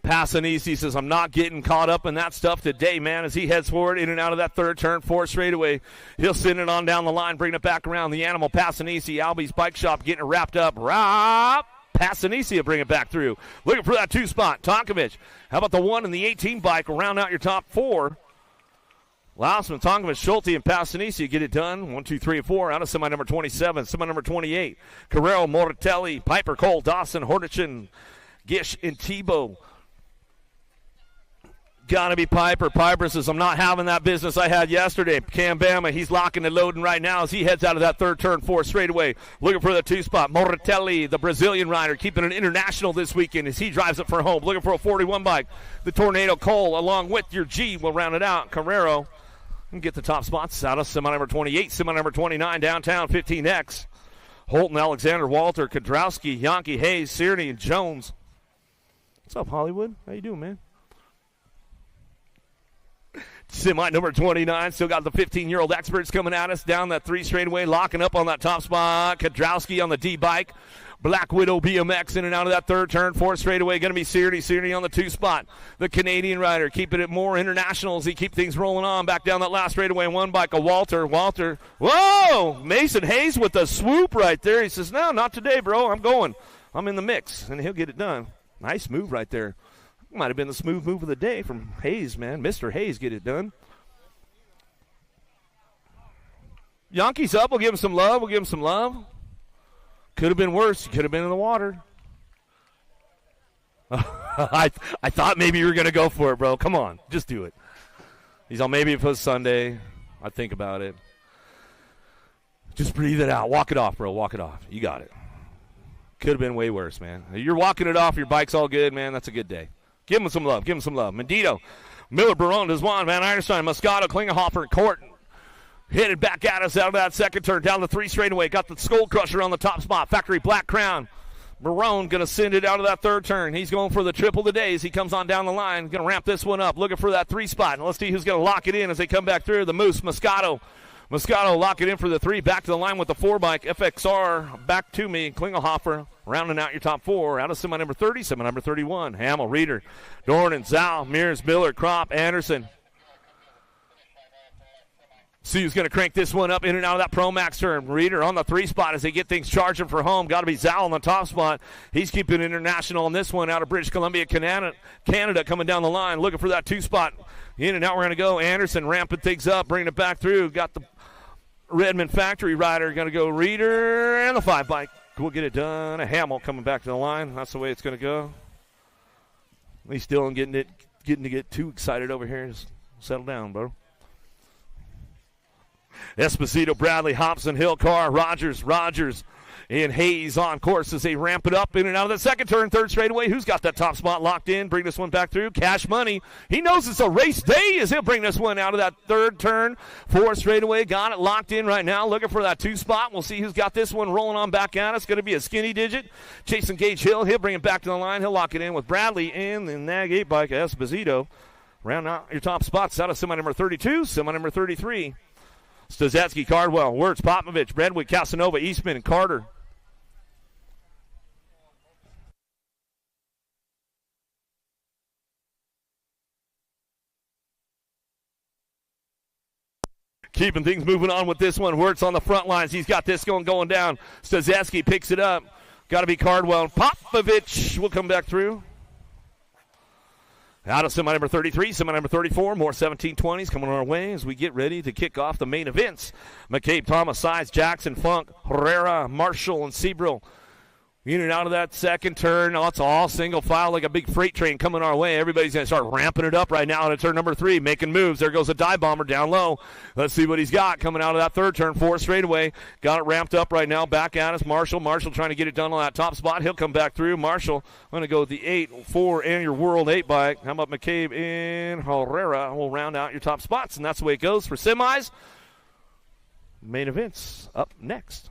Passanisi says, I'm not getting caught up in that stuff today, man, as he heads forward in and out of that third turn, 4 straightaway. He'll send it on down the line, bring it back around. The Animal, Passanisi, Albie's Bike Shop getting it wrapped up. Passanisi will bring it back through. Looking for that 2 spot. Tonkovich, how about the 1 and the 18 bike will round out your top 4. Lausman, Tonkovich, Schulte, and Passanisi get it done. 1, 2, 3, and 4 out of semi number 27, semi number 28. Carrero, Moratelli, Piper, Cole, Dawson, Hordichin, Gish, and Tebow. Gotta be Piper. Piper says, I'm not having that business I had yesterday. Cam Bama, he's locking and loading right now as he heads out of that third turn, 4 straightaway. Looking for the 2 spot. Moratelli, the Brazilian rider, keeping it international this weekend as he drives it for home. Looking for a 41 bike. The Tornado Cole, along with your G, will round it out. Carrero. And get the top spots out of semi number 28, semi number 29, downtown 15X. Holton, Alexander, Walter, Kodrowski, Yankee, Hayes, Searney, and Jones. What's up, Hollywood? How you doing, man? Semi number 29, still got the 15-year-old experts coming at us down that 3 straightaway, locking up on that top spot. Kodrowski on the D-bike. Black Widow BMX in and out of that third turn, 4 straightaway. Going to be Searney on the 2 spot. The Canadian rider keeping it more international as he keep things rolling on. Back down that last straightaway, 1 bike of Walter. Whoa! Mason Hayes with a swoop right there. He says, no, not today, bro. I'm going. I'm in the mix, and he'll get it done. Nice move right there. Might have been the smooth move of the day from Hayes, man. Mr. Hayes get it done. Yankees up. We'll give him some love. Could have been worse. Could have been in the water. I thought maybe you were going to go for it, bro. Come on. Just do it. He's on maybe if it was Sunday. I think about it. Just breathe it out. Walk it off, bro. Walk it off. You got it. Could have been way worse, man. You're walking it off. Your bike's all good, man. That's a good day. Give him some love. Mendito, Miller, Barone, Deswan, Van Eierstein, Moscato, Klingenhofer, Court. Headed back at us out of that second turn, down the 3 straightaway. Got the Skull Crusher on the top spot. Factory Black Crown. Barone going to send it out of that third turn. He's going for the triple today as he comes on down the line. Going to ramp this one up. Looking for that 3 spot. And let's see who's going to lock it in as they come back through. The Moose, Moscato. Moscato lock it in for the 3. Back to the line with the 4 bike. FXR back to me. Klingelhofer rounding out your top 4. Out of semi number 30, semi number 31. Hamill, Reeder, Dornan, Zal, Mears, Miller, Kropp, Anderson. See who's going to crank this one up in and out of that Pro Max turn. Reeder on the 3 spot as they get things charging for home. Got to be Zal on the top spot. He's keeping international on this one out of British Columbia, Canada coming down the line. Looking for that 2 spot. In and out we're going to go. Anderson ramping things up, bringing it back through. Got the Redmond Factory rider. Going to go Reeder and the 5 bike. We'll get it done. A Hamill coming back to the line. That's the way it's going to go. He's still getting to get too excited over here. Just settle down, bro. Esposito, Bradley, Hobson, Hill, Carr, Rogers, And Hayes on course as they ramp it up in and out of the second turn, third straightaway. Who's got that top spot locked in? Bring this one back through. Cash Money. He knows it's a race day as he'll bring this one out of that third turn, fourth straightaway. Got it locked in right now. Looking for that 2 spot. We'll see who's got this one rolling on back at us. Going to be a skinny digit. Chasing Gage Hill. He'll bring it back to the line. He'll lock it in with Bradley and the Nag 8 bike Esposito. Round out your top spots out of semi number 32, semi number 33. Stazetsky, Cardwell, Wirtz, Popovich, Brentwood, Casanova, Eastman, and Carter. Keeping things moving on with this one. Wirtz on the front lines. He's got this going down. Stazetsky picks it up. Got to be Cardwell. Popovich will come back through. Out of semi number 33, semi number 34, more 1720s coming our way as we get ready to kick off the main events. McCabe, Thomas, Sides, Jackson, Funk, Herrera, Marshall, and Seabrill. In and out of that second turn. Oh, it's all single file like a big freight train coming our way. Everybody's going to start ramping it up right now into turn number 3, making moves. There goes a dive bomber down low. Let's see what he's got coming out of that third turn, 4 straightaway. Got it ramped up right now. Back at us. Marshall trying to get it done on that top spot. He'll come back through. Marshall going to go with the 8-4 and your World 8 bike. How about McCabe and Herrera will round out your top spots, and that's the way it goes for semis. Main events up next.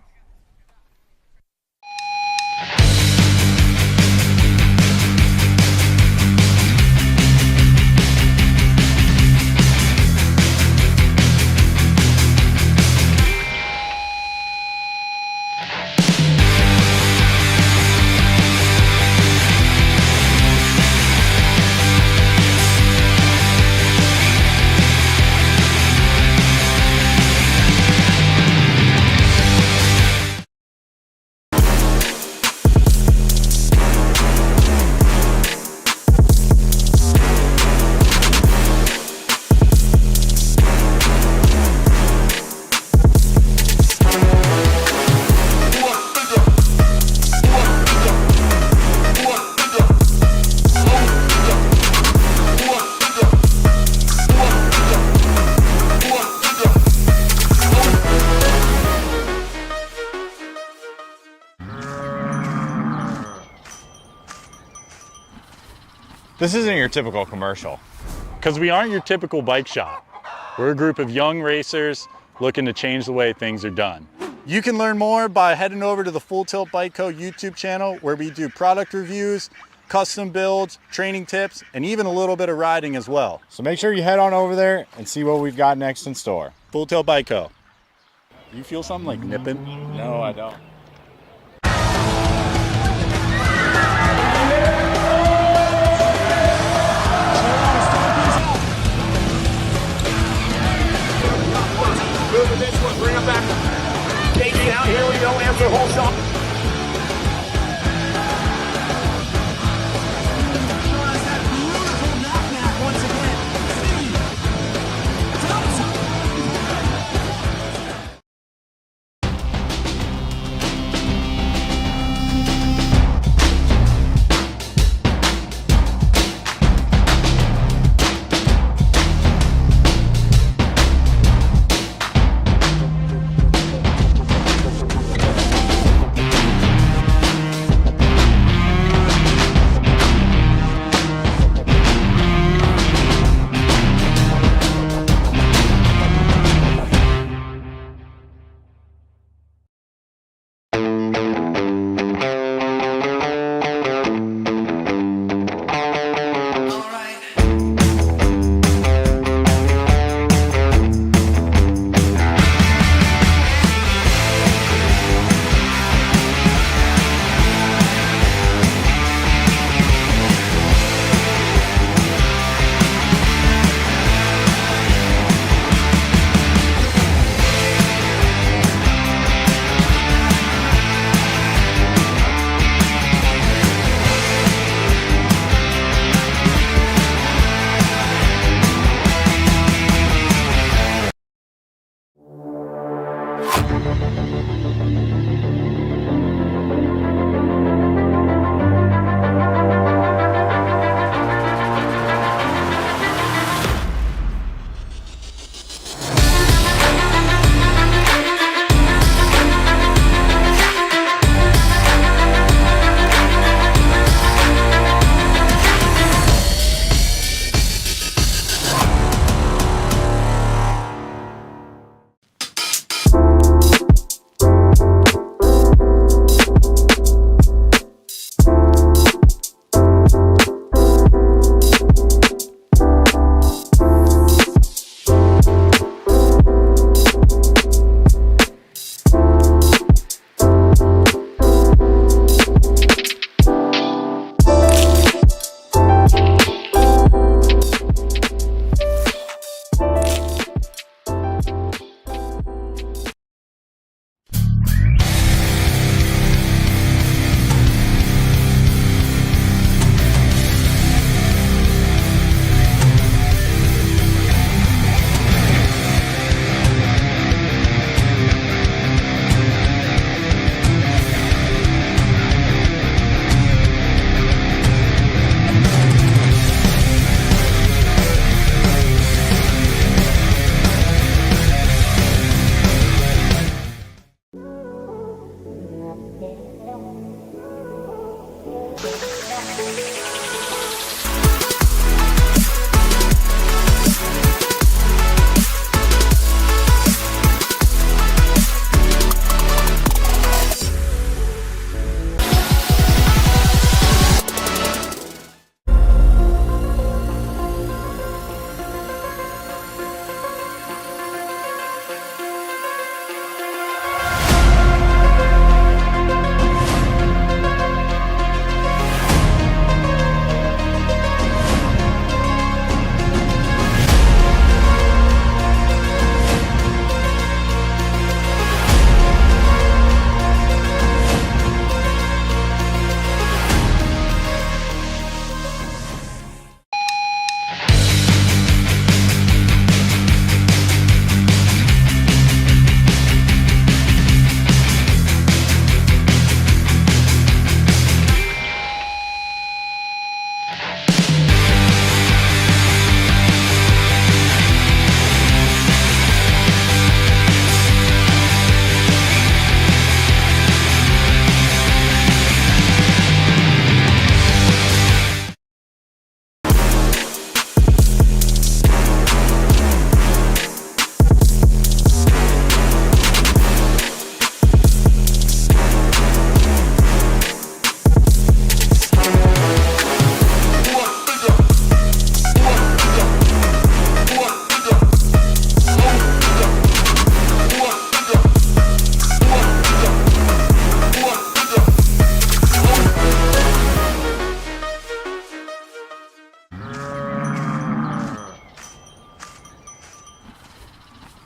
This isn't your typical commercial, because we aren't your typical bike shop. We're a group of young racers looking to change the way things are done. You can learn more by heading over to the Full Tilt Bike Co. YouTube channel, where we do product reviews, custom builds, training tips, and even a little bit of riding as well. So make sure you head on over there and see what we've got next in store. Full Tilt Bike Co. Do you feel something like nipping? No, I don't. Moving this one, bring it back. Take it out, here we go, after whole shot.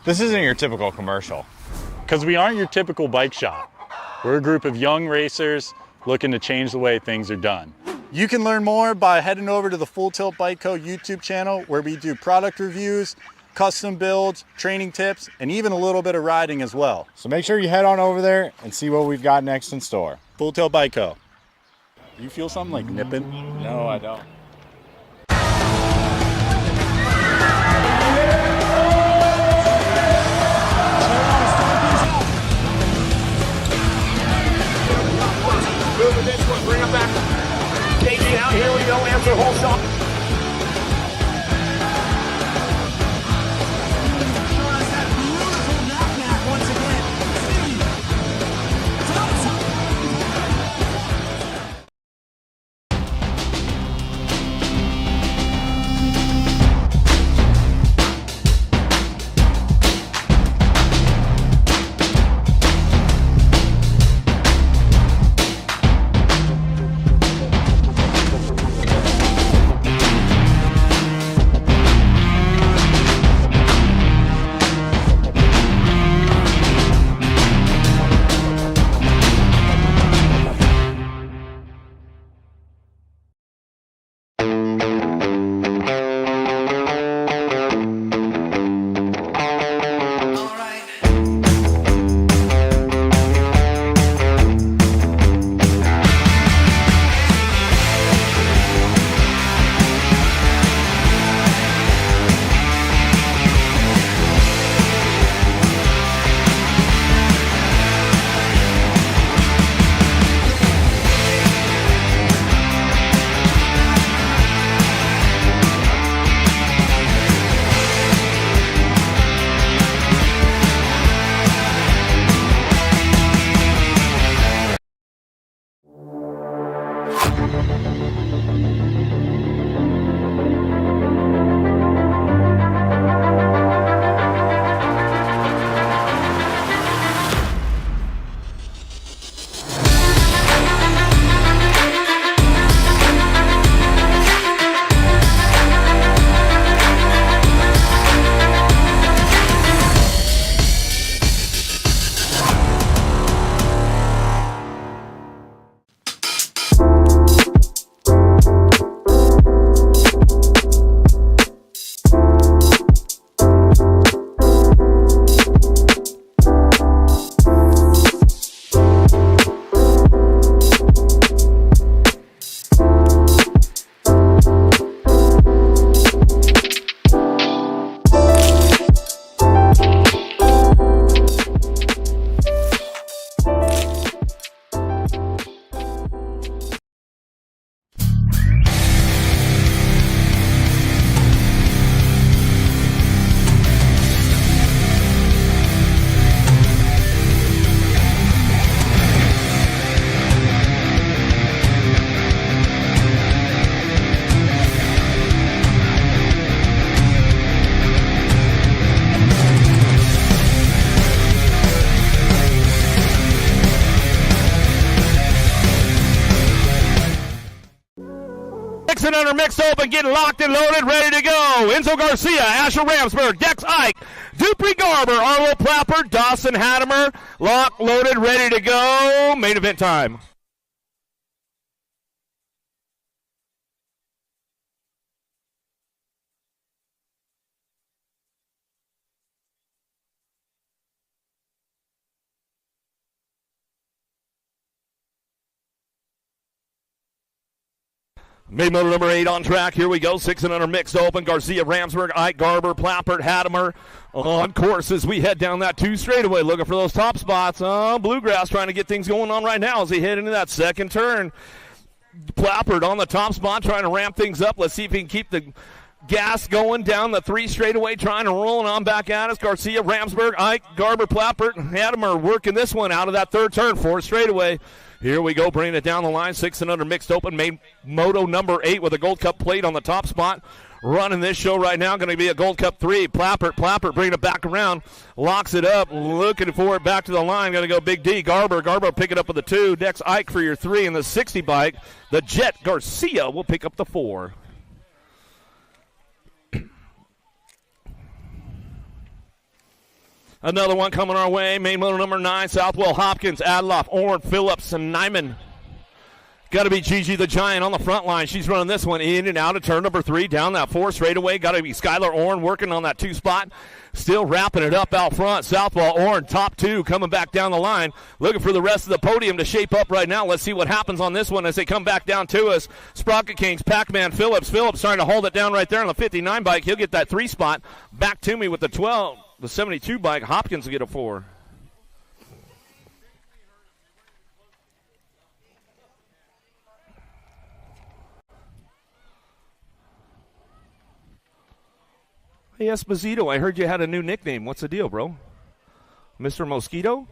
This isn't your typical commercial, because we aren't your typical bike shop. We're a group of young racers looking to change the way things are done. You can learn more by heading over to the Full Tilt Bike Co. YouTube channel, where we do product reviews, custom builds, training tips, and even a little bit of riding as well. So make sure you head on over there and see what we've got next in store. Full Tilt Bike Co. You feel something like nipping? No, I don't. Moving this one, bring him back. Casey out, here we go, answer whole shot. Mixing under mixed open, getting locked and loaded, ready to go. Enzo Garcia, Asher Ramsberg, Dex Ike, Dupree Garber, Arlo Plapper, Dawson Hattemer, locked, loaded, ready to go. Main event time. Main motor number 8 on track. Here we go. 6 and under mixed open. Garcia, Ramsberg, Ike, Garber, Plappert, Hattemer on course as we head down that 2 straightaway, looking for those top spots. Bluegrass trying to get things going on right now as he head into that second turn. Plappert on the top spot trying to ramp things up. Let's see if he can keep the gas going down the 3 straightaway, trying to roll on back at us. Garcia, Ramsberg, Ike, Garber, Plappert, Hattemer working this one out of that 3rd turn, 4 straightaway. Here we go, bringing it down the line. 6 and under mixed open. Main moto number 8 with a Gold Cup plate on the top spot. Running this show right now, going to be a Gold Cup 3. Plappert bringing it back around. Locks it up, looking for it back to the line. Going to go Big D. Garber pick it up with the 2. Dex Ike for your 3 in the 60 bike. The Jet Garcia will pick up the 4. Another one coming our way. Main motor number 9, Southwell, Hopkins, Adloff, Orn, Phillips, and Nyman. Got to be Gigi the Giant on the front line. She's running this one in and out of turn number 3, down that 4 straightaway. Got to be Skylar Orn working on that 2 spot. Still wrapping it up out front. Southwell, Orn, top 2, coming back down the line. Looking for the rest of the podium to shape up right now. Let's see what happens on this one as they come back down to us. Sprocket Kings, Pac-Man, Phillips. Phillips trying to hold it down right there on the 59 bike. He'll get that 3 spot. Back to me with the 12. The 72 bike. Hopkins will get a 4. Hey, Esposito, I heard you had a new nickname. What's the deal, bro? Mr. Mosquito?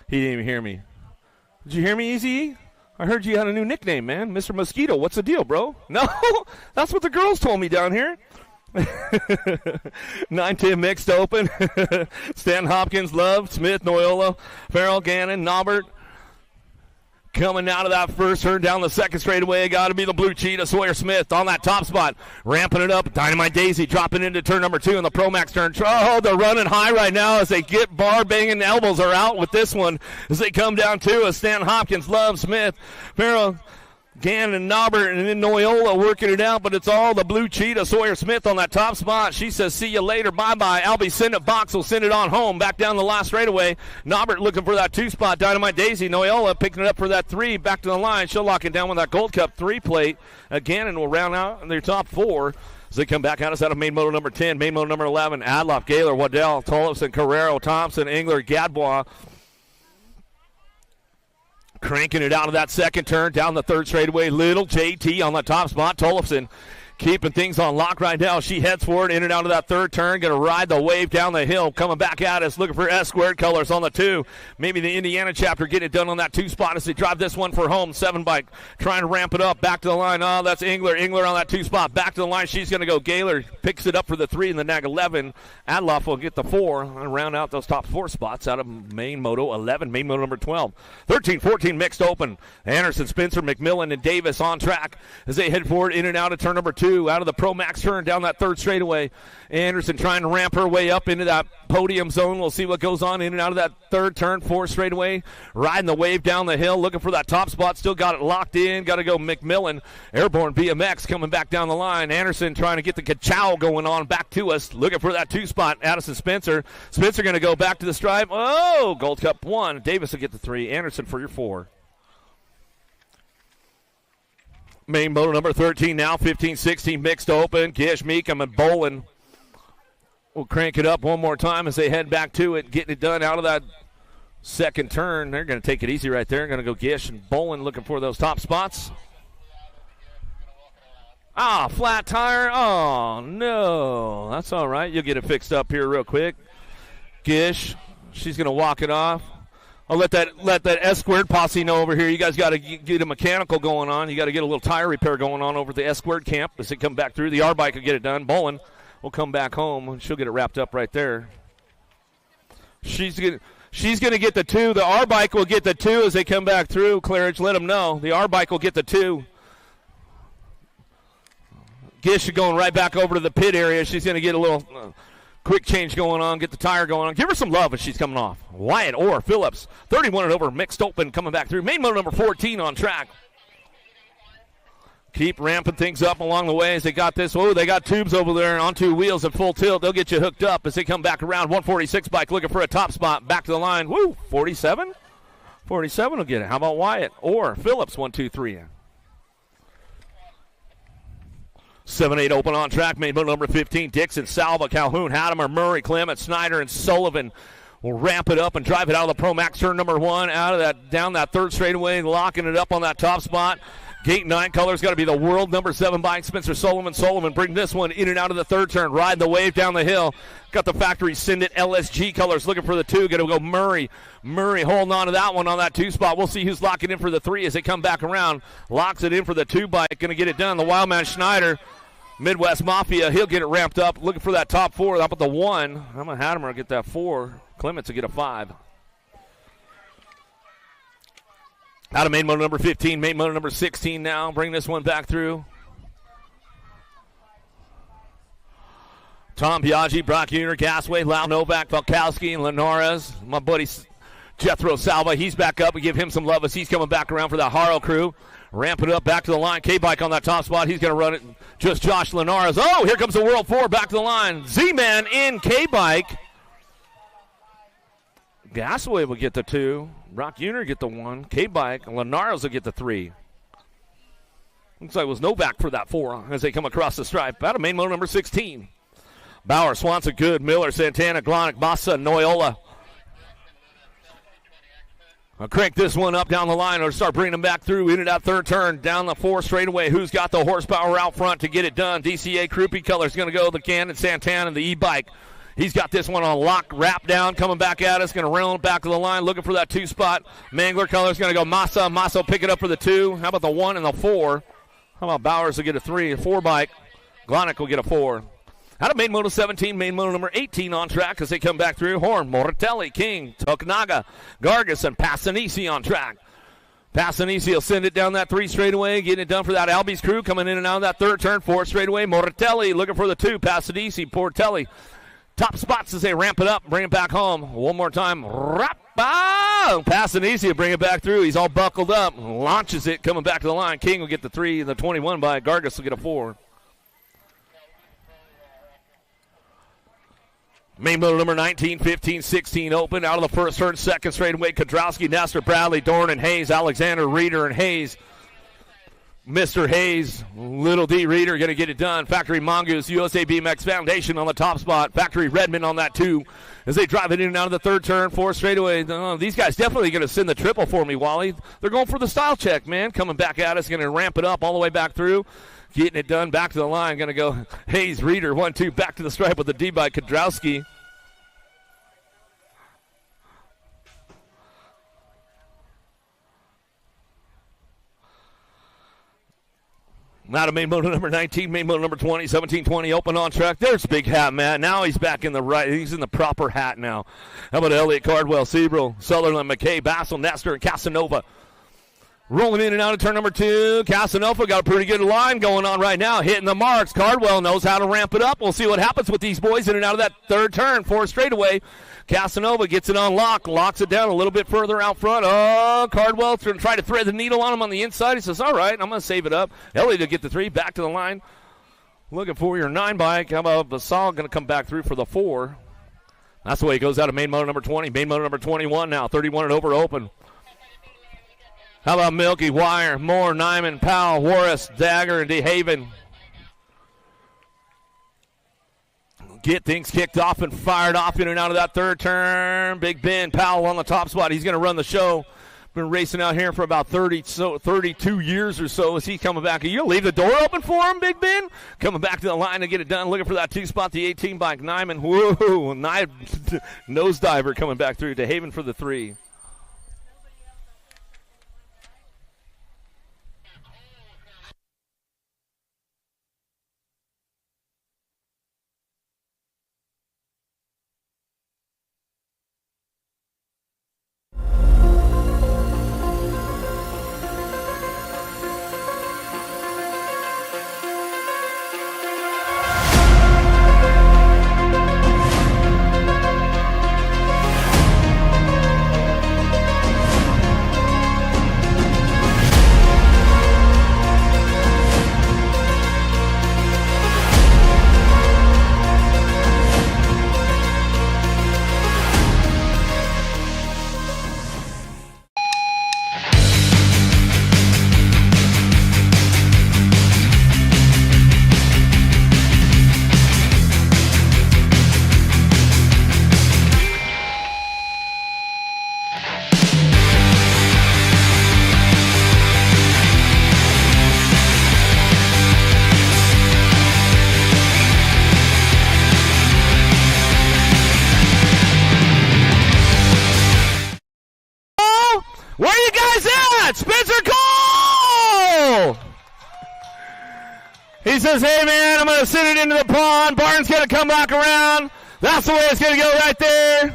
He didn't even hear me. Did you hear me, Easy? I heard you had a new nickname, man. Mr. Mosquito. What's the deal, bro? No, that's what the girls told me down here. 9-10 mixed open. Stan Hopkins, Love, Smith, Noyola, Farrell, Gannon, Norbert. Coming out of that first turn down the second straightaway, got to be the blue cheetah, Sawyer Smith on that top spot. Ramping it up, Dynamite Daisy dropping into turn number 2 in the Pro Max turn. Oh, they're running high right now as they get bar banging. Elbows are out with this one as they come down to us. Stan Hopkins, Love, Smith, Farrell, Gannon, Norbert, and then Noyola working it out, but it's all the blue cheetah, Sawyer Smith on that top spot. She says, see you later, bye-bye. Albie send it, Box will send it on home. Back down the last straightaway. Norbert looking for that 2 spot. Dynamite Daisy, Noyola picking it up for that 3. Back to the line. She'll lock it down with that Gold Cup 3 plate. Gannon will round out in their top 4. As they come back at us out of main motor number 10, main motor number 11, Adloff, Gaylor, Waddell, Tollefson, Carrero, Thompson, Engler, Gadbois. Cranking it out of that second turn, down the third straightaway. Little JT on the top spot. Tollefson keeping things on lock right now. She heads forward, in and out of that third turn. Going to ride the wave down the hill. Coming back at us, looking for S-squared colors on the 2. Maybe the Indiana chapter getting it done on that 2 spot as they drive this one for home. 7 bike trying to ramp it up. Back to the line. Oh, that's Engler. Engler on that 2 spot. Back to the line. She's going to go. Gaylor picks it up for the 3 in the nag 11. Adloff will get the 4 and round out those top 4 spots out of main moto 11. Main moto number 12. 13-14 mixed open. Anderson, Spencer, McMillan, and Davis on track as they head forward in and out of turn number 2. Out of the Pro Max turn down that third straightaway. Anderson trying to ramp her way up into that podium zone. We'll see what goes on in and out of that third turn, 4 straightaway. Riding the wave down the hill, looking for that top spot. Still got it locked in. Got to go McMillan. Airborne BMX coming back down the line. Anderson trying to get the ka-chow going on back to us. Looking for that 2 spot. Addison Spencer. Spencer going to go back to the stripe. Oh, Gold Cup 1. Davis will get the 3. Anderson for your 4. Main motor number 13 now, 15-16 mixed open. Gish, Meekum, and Bolin will crank it up one more time as they head back to it, getting it done out of that second turn. They're going to take it easy right there. Going to go Gish and Bolin looking for those top spots. Ah, flat tire. Oh, no. That's all right. You'll get it fixed up here real quick. Gish, she's going to walk it off. I'll let that S-squared posse know over here. You guys got to get a mechanical going on. You got to get a little tire repair going on over at the S-squared camp as they come back through. The R-bike will get it done. Bolin will come back home, and she'll get it wrapped up right there. She's gonna get the 2. The R-bike will get the 2 as they come back through. Claridge, let them know. The R-bike will get the 2. Gish is going right back over to the pit area. She's going to get a little... quick change going on, get the tire going on. Give her some love as she's coming off. Wyatt Orr Phillips, 31 and over, mixed open, coming back through. Main motor number 14 on track. Keep ramping things up along the way as they got this. Oh, they got tubes over there on 2 wheels at full tilt. They'll get you hooked up as they come back around. 146 bike looking for a top spot. Back to the line. Woo, 47? 47 will get it. How about Wyatt Orr Phillips, 1, 2, 3. 7-8 open on track. Main motor number 15. Dixon, Salva, Calhoun, Hadimer, Murray, Clement, Snyder, and Sullivan will ramp it up and drive it out of the Pro Max turn number 1. Out of that, down that third straightaway, locking it up on that top spot. Gate 9 colors got to be the world number 7 bike. Spencer Sullivan. Sullivan bring this one in and out of the third turn. Ride the wave down the hill. Got the factory Send It LSG colors looking for the 2. Going to go Murray. Murray holding on to that one on that 2 spot. We'll see who's locking in for the 3 as they come back around. Locks it in for the 2 bike. Going to get it done. The Wildman Schneider. Midwest Mafia, he'll get it ramped up. Looking for that top 4. Up at the 1. I'm going to have him get that 4. Clements will get a 5. Out of main motor number 15, main motor number 16 now. Bring this one back through. Tom Biaggi, Brock Uner, Gasway, Lau Novak, Falkowski, and Linares. My buddy Jethro Salva, he's back up. We give him some love as he's coming back around for that Haro crew. Ramp it up back to the line. K-Bike on that top spot. He's going to run it. Just Josh Linares. Oh, here comes the World 4 back to the line. Z-Man in K-Bike. Gasway will get the 2. Brock Uner get the 1. K-Bike. Linares will get the 3. Looks like it was Novak for that 4 as they come across the stripe. Out of main motor number 16. Bauer, Swanson, Good, Miller, Santana, Glonick, Massa, Noyola. I'll crank this one up down the line or start bringing them back through into that third turn. Down the 4 straightaway. Who's got the horsepower out front to get it done? DCA Crouppy Color's going to go the Cannon, Santana, and the e-bike. He's got this one on lock, wrap down, coming back at us. Going to round back to the line, looking for that 2 spot. Mangler Color's going to go Massa. Massa will pick it up for the 2. How about the 1 and the 4? How about Bowers will get a 3, a 4 bike. Glonick will get a 4. Out of main moto 17, main moto number 18 on track as they come back through. Horn, Moratelli, King, Tokunaga, Gargas, and Passanisi on track. Passanisi will send it down that 3 straightaway, getting it done for that Albies crew, coming in and out of that third turn, 4 straightaway. Moratelli looking for the 2, Passanisi, Portelli. Top spots as they ramp it up, bring it back home. One more time. Passanisi will bring it back through. He's all buckled up, launches it, coming back to the line. King will get the 3, and the 21 by Gargas will get a 4. Main motor number 19, 15, 16 open. Out of the first turn, second straightaway. Kodrowski, Nestor, Bradley, Dorn, and Hayes. Alexander, Reeder, and Hayes. Mr. Hayes, Little D. Reeder going to get it done. Factory Mongoose, USA BMX Foundation on the top spot. Factory Redmond on that 2 as they drive it in and out of the third turn, 4 straightaway. These guys definitely going to send the triple for me, Wally. They're going for the style check, man. Coming back at us, going to ramp it up all the way back through. Getting it done, back to the line. Going to go Hayes, Reeder, 1-2, back to the stripe with the D by Kodrowski. Out of main motor number 19, main motor number 20, 17-20, open on track. There's Big Hat Matt. Now he's back in the right. He's in the proper hat now. How about Elliott, Cardwell, Seabrill, Sutherland, McKay, Bassel, Nestor, and Casanova. Rolling in and out of turn number 2. Casanova got a pretty good line going on right now, hitting the marks. Cardwell knows how to ramp it up. We'll see what happens with these boys in and out of that third turn, 4 straightaway. Casanova gets it on lock, locks it down a little bit further out front. Oh, Cardwell's going to try to thread the needle on him on the inside. He says, all right, I'm going to save it up. Elliott to get the 3, back to the line. Looking for your 9 bike. How about Basal going to come back through for the 4? That's the way he goes out of main motor number 20. Main motor number 21 now, 31 and over open. How about Milky, Wire, Moore, Nyman, Powell, Warris, Dagger, and DeHaven? Get things kicked off and fired off in and out of that third turn. Big Ben Powell on the top spot. He's going to run the show. Been racing out here for about 32 years or so. Is he coming back? Are you leave the door open for him, Big Ben? Coming back to the line to get it done. Looking for that 2 spot, the 18 bike. Nyman, whoa, nose diver coming back through. DeHaven for the 3. He says, hey, man, I'm going to send it into the pond. Barnes going to come back around. That's the way it's going to go right there.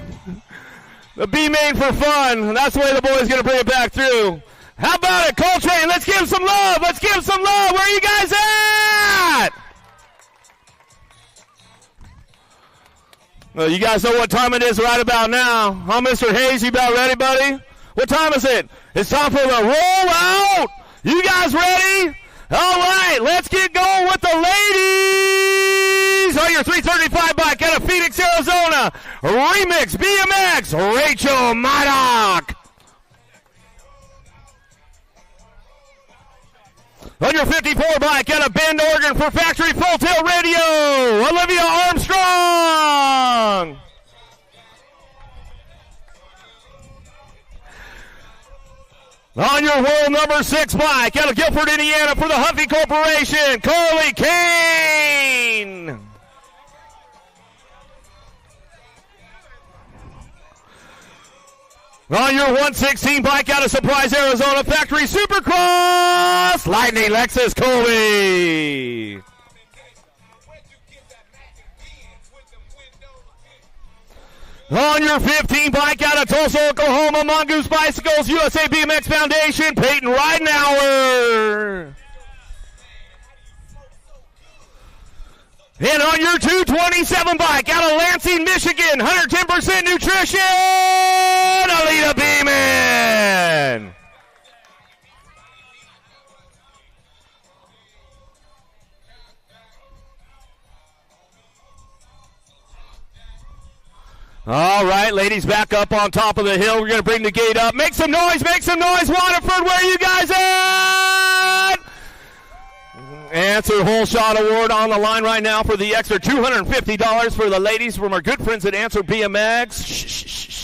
The B main for fun. That's the way the boy's going to bring it back through. How about it, Coltrane? Let's give him some love. Let's give him some love. Where are you guys at? Well, you guys know what time it is right about now. Huh, Mr. Hayes, you about ready, buddy? What time is it? It's time for the roll out. You guys ready? All right, let's get going with the ladies. On your 335 bike out of Phoenix, Arizona, Remix BMX, Rachel Maddock. On your 54 bike out of Bend, Oregon for Factory Full Tail Radio, Olivia Armstrong. On your world number 6 bike out of Guilford, Indiana for the Huffy Corporation, Carly Kane. On your 116 bike out of Surprise, Arizona, Factory Supercross, Lightning Lexus Colby. On your 15 bike out of Tulsa, Oklahoma, Mongoose Bicycles, USA BMX Foundation, Peyton Ridenauer. And on your 227 bike out of Lansing, Michigan, 110% nutrition, Alita Beeman. All right, ladies, back up on top of the hill. We're going to bring the gate up. Make some noise, Waterford. Where are you guys at? Answer Whole Shot Award on the line right now for the extra $250 for the ladies from our good friends at Answer BMX. Shh, shh, shh, shh.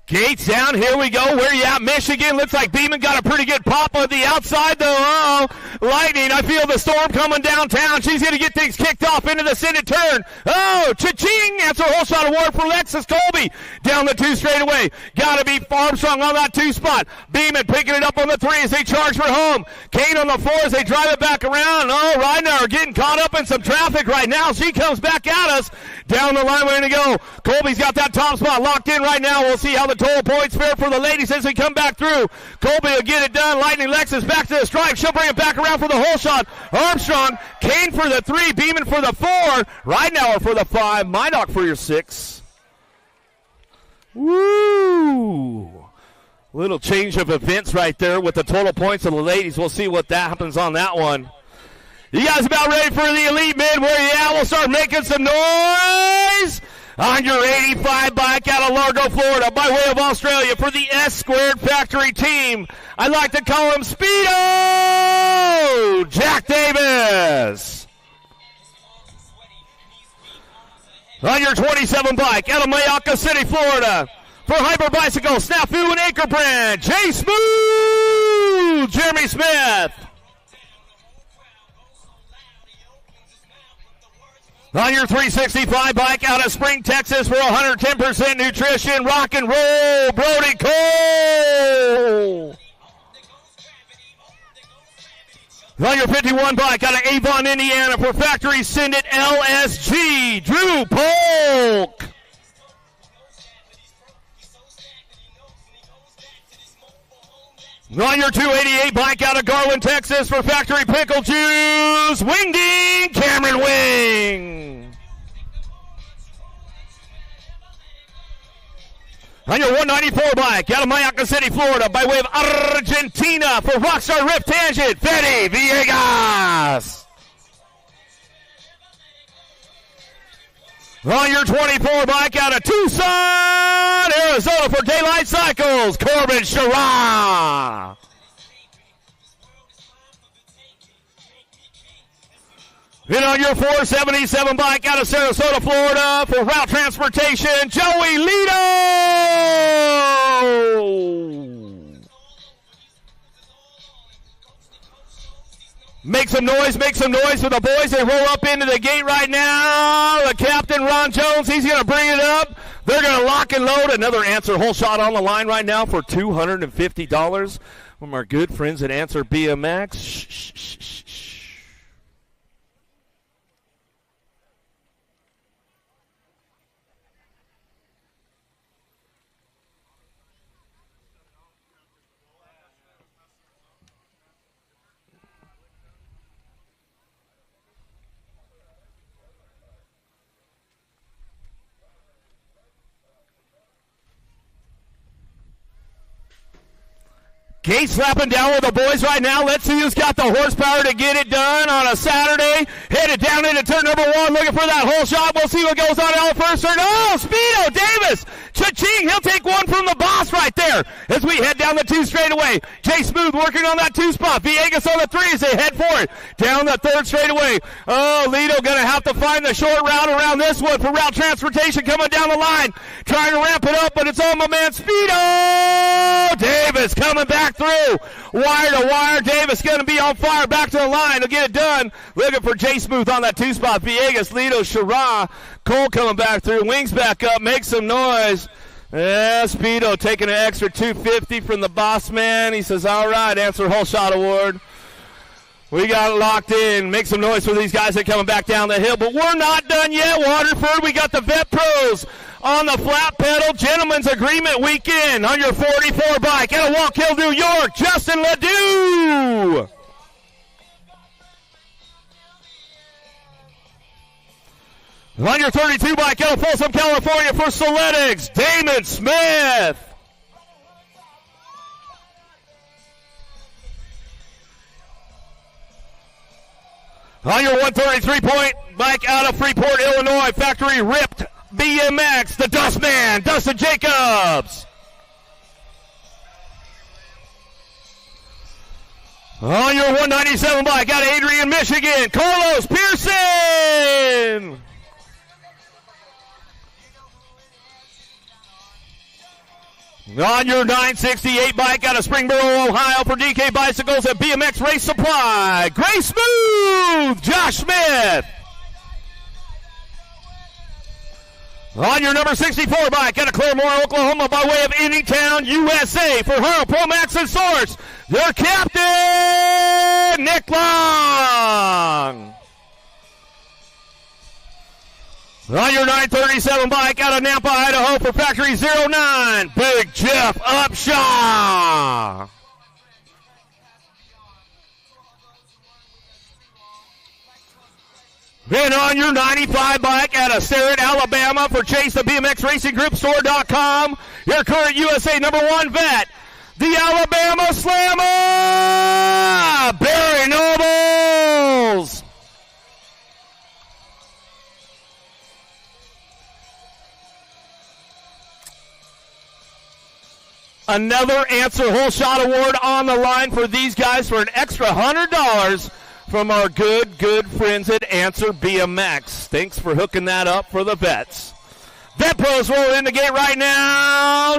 Gates down, here we go. Where you at, Michigan? Looks like Beeman got a pretty good pop on the outside, though. Uh-oh. Lightning, I feel the storm coming downtown. She's going to get things kicked off into the center turn. Oh, cha-ching! That's a whole shot award for Lexus Colby. Down the 2 straightaway. Got to be Armstrong on that 2 spot. Beeman picking it up on the 3 as they charge for home. Kane on the 4 as they drive it back around. Oh, Ridenauer getting caught up in some traffic right now. She comes back at us. Down the line, we're going to go. Colby's got that top spot locked in right now. We'll see how the total points fare for the ladies as we come back through. Colby will get it done. Lightning Lexus back to the stripe. She'll bring it back around for the whole shot. Armstrong, Kane for the 3, Beeman for the 4, Ridenauer for the 5, Mydock for your 6. Woo! Little change of events right there with the total points of the ladies. We'll see what that happens on that one. You guys about ready for the elite mid? Where you at? We'll start making some noise. On your 85 bike out of Largo, Florida, by way of Australia for the S-Squared Factory team. I like to call him Speedo, Jack Davis. On your 27 bike out of Mayaka City, Florida, for Hyper Bicycle, Snafu and Acre Brand, Jay Smooth, Jeremy Smith. On your 365 bike out of Spring, Texas for 110% nutrition, rock and roll, Brody Cole. On your 51 bike out of Avon, Indiana for Factory Send It LSG, Drew Polk. On your 288 bike out of Garland, Texas for Factory Pickle Juice, Wingding, Cameron Wing. On your 194 bike out of Mayaka City, Florida, by way of Argentina for Rockstar Rift Tangent, Fede Villegas. On your 24 bike out of Tucson, Arizona for Daylight Cycles, Corbin Sherrod. And on your 477 bike out of Sarasota, Florida for Route Transportation, Joey Lito. Make some noise for the boys. They roll up into the gate right now. The captain, Ron Jones, he's going to bring it up. They're going to lock and load. Another Answer Whole Shot on the line right now for $250 from our good friends at Answer BMX. Shh, shh, shh, shh, shh. Gates slapping down with the boys right now. Let's see who's got the horsepower to get it done on a Saturday. Headed down into turn number 1, looking for that hole shot. We'll see what goes on out first turn. Oh, Speedo Davis. Cha-ching. He'll take one from the boss right there as we head down the 2 straightaway. Jay Smooth working on that 2 spot. Villegas on the 3 as they head for it. Down the 3rd straightaway. Oh, Lido going to have to find the short route around this one for route transportation coming down the line. Trying to ramp it up, but it's on my man Speedo Davis coming back through. Wire to wire. Davis going to be on fire. Back to the line. He'll get it done. Looking for Jay Smooth on that 2 spot. Villegas, Lido, Shara. Cole coming back through. Wings back up. Make some noise. Yeah, Speedo taking an extra 250 from the boss man. He says, all right, answer whole shot award. We got it locked in. Make some noise for these guys that are coming back down the hill. But we're not done yet, Waterford. We got the Vet Pros on the flat pedal. Gentlemen's Agreement weekend on your 44 bike. At a Walk Hill, New York, Justin Ledoux. On your 32 bike, out of Folsom, California for Soletics, Damon Smith. On your 133-point bike out of Freeport, Illinois, factory ripped BMX, the Dustman, Dustin Jacobs. On your 197 bike out of Adrian, Michigan, Carlos Pearson. On your 968 bike out of Springboro, Ohio for DK Bicycles and BMX Race Supply, Gray Smooth, Josh Smith. On your number 64 bike out of Claremore, Oklahoma by way of Anytown, USA for Hurl, Pro Max and Source, their captain, Nick Long. On your 937 bike out of Nampa, Idaho for Factory 09, Big Jeff Upshaw. And on your 95 bike out of Sterrett, Alabama for Chase, the BMX Racing Group Store.com, your current USA #1 vet, the Alabama Slammer, Barry Nobles. Another Answer Whole Shot Award on the line for these guys for an extra $100 from our good friends at Answer BMX. Thanks for hooking that up for the vets. Vet Pros rolling in the gate right now.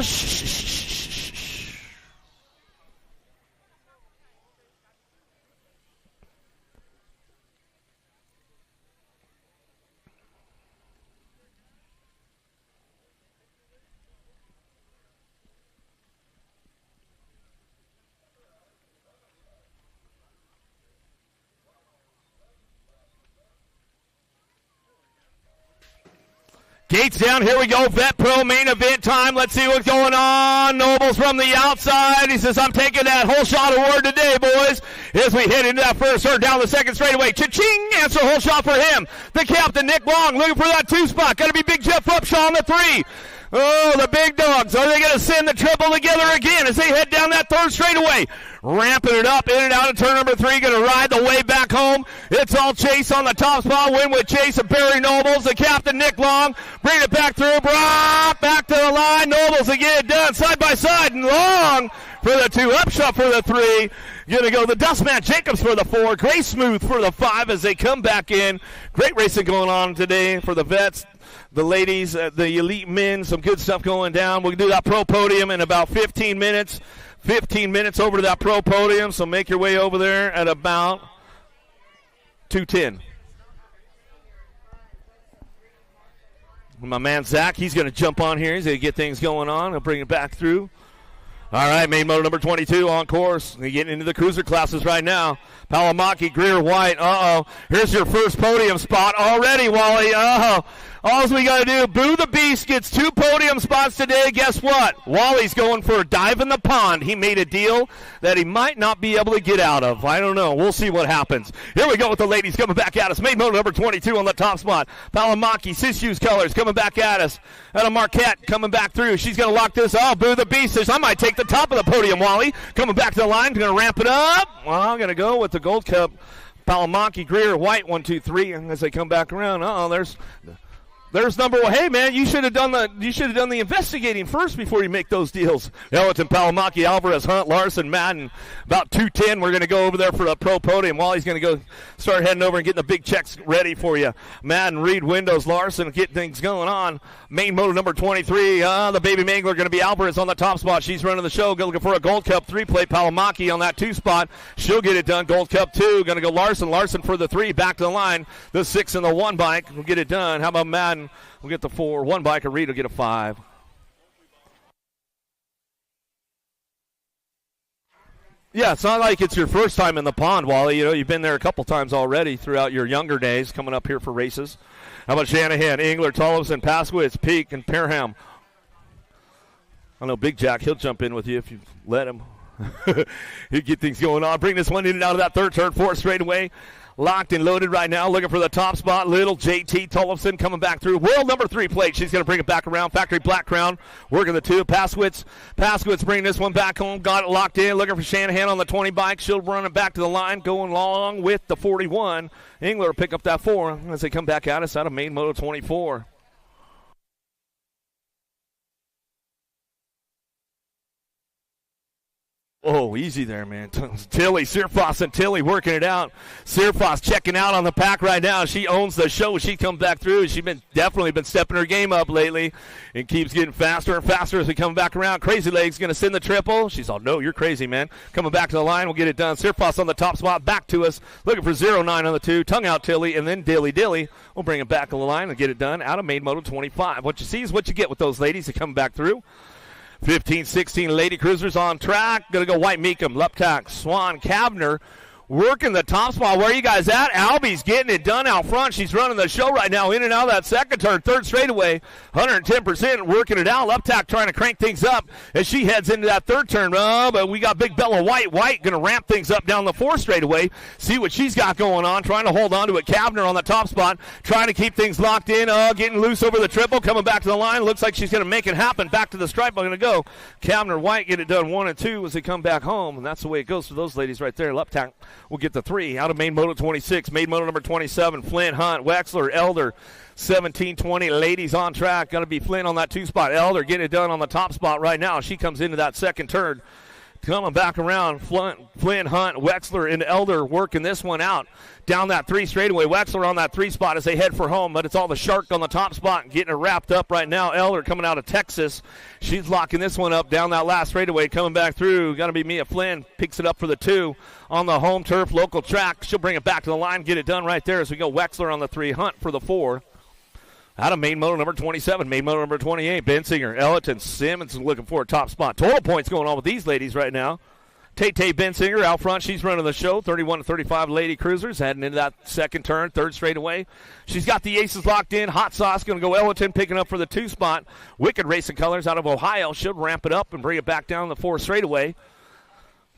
Gates down, here we go, Vet Pro main event time. Let's see what's going on. Nobles from the outside. He says, I'm taking that whole shot award today, boys. As we hit into that first turn down the 2nd straightaway. Cha-ching, answer whole shot for him. The captain, Nick Long, looking for that 2 spot. Got to be Big Jeff Upshaw on the 3. Oh, the big dogs. Are they going to send the triple together again as they head down that 3rd straightaway? Ramping it up, in and out of turn number 3. Going to ride the way back home. It's all Chase on the top spot. Win with Chase and Barry Nobles. The captain, Nick Long. Bring it back through. Brock back to the line. Nobles to get it done side by side. And Long for the 2. Upshot for the 3. Going to go the Dustman Jacobs for the 4. Gray Smooth for the 5 as they come back in. Great racing going on today for the vets, the ladies, the elite men. Some good stuff going down. We'll do that pro podium in about 15 minutes. 15 minutes over to that pro podium, so make your way over there at about 2:10. My man Zach, he's going to jump on here. He's going to get things going on. He'll bring it back through. All right, main motor number 22 on course. We're getting into the cruiser classes right now. Palamaki, Greer, White. Here's your first podium spot already, Wally. All we got to do, Boo the Beast gets 2 podium spots today. Guess what? Wally's going for a dive in the pond. He made a deal that he might not be able to get out of. I don't know. We'll see what happens. Here we go with the ladies coming back at us. Main motor number 22 on the top spot. Palamaki, Sisyous colors coming back at us. Ella Marquette coming back through. She's going to lock this. Oh, Boo the Beast says, I might take the top of the podium, Wally. Coming back to the line. Going to ramp it up. Well, I'm going to go with the Gold Cup. Palamaki, Greer, White, 1, 2, 3. And as they come back around, there's number one. Hey man, you should have done the investigating first before you make those deals. Elton, Palamaki, Alvarez, Hunt, Larson, Madden. About 2:10, we're going to go over there for a pro podium. Wally's going to go start heading over and getting the big checks ready for you. Madden, Reed, Windows, Larson, getting things going on. Main motor number 23, the baby mangler going to be Alvarez on the top spot. She's running the show, looking for a Gold Cup 3-plate. Palamaki on that 2 spot. She'll get it done. Gold Cup 2, going to go Larson for the 3, back to the line. The 6 and the 1 bike will get it done. How about Madden? We'll get the 4. 1 bike, and Reed will get a 5. Yeah, it's not like it's your first time in the pond, Wally. You know, you've been there a couple times already throughout your younger days coming up here for races. How about Shanahan, Engler, Tollefson, Paskowitz, Peak, and Perham? I know Big Jack, he'll jump in with you if you let him. He'll get things going on. Bring this one in and out of that 3rd turn, 4 straightaway. Locked and loaded right now, looking for the top spot. Little JT Tollefson coming back through. World number 3 plate. She's going to bring it back around. Factory Black Crown working the 2. Paskowitz bringing this one back home. Got it locked in. Looking for Shanahan on the 20 bike. She'll run it back to the line, going along with the 41. Engler will pick up that 4 as they come back at us out of main moto 24. Oh, easy there, man. Tilly, Searfoss and Tilly working it out. Searfoss checking out on the pack right now. She owns the show. She comes back through. She's definitely been stepping her game up lately and keeps getting faster and faster as we come back around. Crazy Legs going to send the triple. She's all, no, you're crazy, man. Coming back to the line. We'll get it done. Searfoss on the top spot. Back to us. Looking for 0-9 on the 2. Tongue out Tilly and then Dilly. We'll bring it back on the line and get it done out of main moto 25. What you see is what you get with those ladies that come back through. 15, 16 Lady Cruisers on track. Going to go White Meekum, Luptak, Swan, Kavner. Working the top spot. Where are you guys at? Albie's getting it done out front. She's running the show right now. In and out of that 2nd turn. 3rd straightaway. 110% working it out. Luptak trying to crank things up as she heads into that 3rd turn. But we got Big Bella White. White going to ramp things up down the 4th straightaway. See what she's got going on. Trying to hold on to it. Kavner on the top spot. Trying to keep things locked in. Getting loose over the triple. Coming back to the line. Looks like she's going to make it happen. Back to the stripe. I'm going to go. Kavner, White get it done 1 and 2 as they come back home. And that's the way it goes for those ladies right there. Luptak will get the 3 out of main moto 26. Main moto number 27, Flynn, Hunt, Wexler, Elder, 17-20. Ladies on track. Got to be Flynn on that 2 spot. Elder getting it done on the top spot right now. She comes into that 2nd turn. Coming back around, Flynn, Hunt, Wexler, and Elder working this one out. Down that 3 straightaway. Wexler on that 3 spot as they head for home, but it's all the Shark on the top spot and getting it wrapped up right now. Elder coming out of Texas. She's locking this one up down that last straightaway. Coming back through. Got to be Mia Flynn. Picks it up for the 2 on the home turf, local track. She'll bring it back to the line, get it done right there as we go. Wexler on the 3, Hunt for the 4. Out of main motor number 27, main motor number 28, Bensinger, Ellerton, Simmons looking for a top spot. Total points going on with these ladies right now. Tay Bensinger out front, she's running the show. 31-35 Lady Cruisers heading into that 2nd turn, 3rd straightaway. She's got the aces locked in. Hot Sauce going to go Ellerton picking up for the 2 spot. Wicked Racing Colors out of Ohio should ramp it up and bring it back down the 4 straightaway.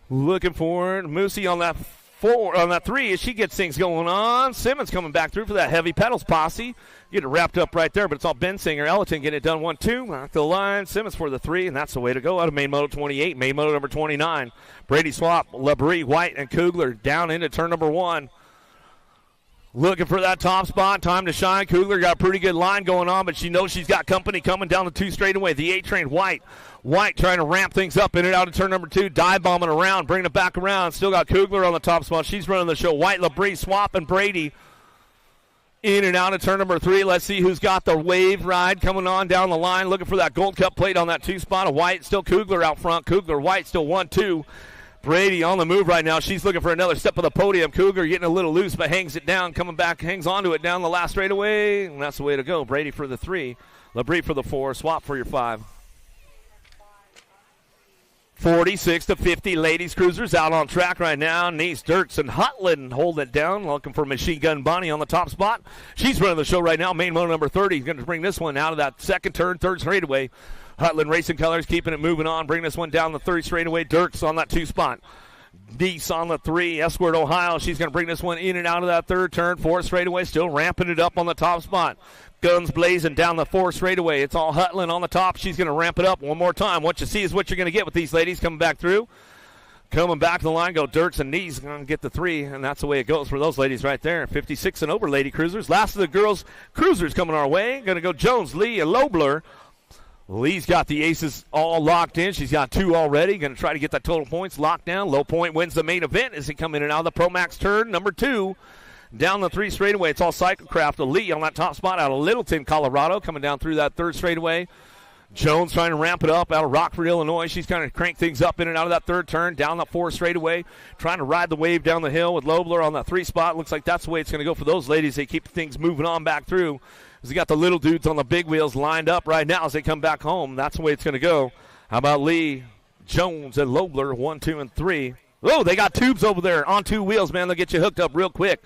Looking for Moosey on that 4 on that 3 as she gets things going on. Simmons coming back through for that heavy pedals posse. Get it wrapped up right there, but it's all Bensinger. Ellerton getting it done 1-2. Back to the line. Simmons for the 3, and that's the way to go out of main moto 28. Main moto number 29. Brady Swap, Labrie, White, and Kugler down into turn number 1. Looking for that top spot. Time to shine. Kugler got a pretty good line going on, but she knows she's got company coming down the 2 straightaway. The 8-train White. White trying to ramp things up in and out of turn number 2. Dive bombing around, bringing it back around. Still got Kugler on the top spot. She's running the show. White, Labrie, Swap, and Brady in and out of turn number 3. Let's see who's got the wave ride coming on down the line. Looking for that Gold Cup plate on that 2 spot. Of White. Still Kugler out front. Kugler, White still 1-2. Brady on the move right now. She's looking for another step of the podium. Cougar getting a little loose, but hangs it down. Coming back, hangs onto it down the last straightaway. And that's the way to go. Brady for the 3. Labrie for the 4. Swap for your 5. 46-50 ladies cruisers out on track right now. Nice, Dirks, and Hutland hold it down. Looking for Machine Gun Bonnie on the top spot. She's running the show right now. Main motor number 30 is going to bring this one out of that second turn, third straightaway. Hutland Racing Colors keeping it moving on. Bring this one down the third straightaway. Dirks on that 2 spot. Nice on the 3. Esquart, Ohio. She's going to bring this one in and out of that third turn, fourth straightaway. Still ramping it up on the top spot. Guns blazing down the 4th straightaway. It's all Hutland on the top. She's going to ramp it up one more time. What you see is what you're going to get with these ladies coming back through. Coming back to the line go Dirks and Knees. Going to get the 3, and that's the way it goes for those ladies right there. 56 and over lady cruisers. Last of the girls cruisers coming our way. Going to go Jones, Lee, and Lobler. Lee's got the aces all locked in. She's got 2 already. Going to try to get that total points locked down. Low Point wins the main event as they come in and out of the Pro Max turn number 2. Down the 3 straightaway, it's all Cyclecraft. Lee on that top spot out of Littleton, Colorado, coming down through that 3rd straightaway. Jones trying to ramp it up out of Rockford, Illinois. She's kind of crank things up in and out of that 3rd turn, down the 4th straightaway, trying to ride the wave down the hill with Lobler on that 3 spot. Looks like that's the way it's going to go for those ladies. They keep things moving on back through. As they got the little dudes on the big wheels lined up right now as they come back home. That's the way it's going to go. How about Lee, Jones, and Lobler, 1, 2, and 3. Oh, they got tubes over there on 2 wheels, man. They'll get you hooked up real quick.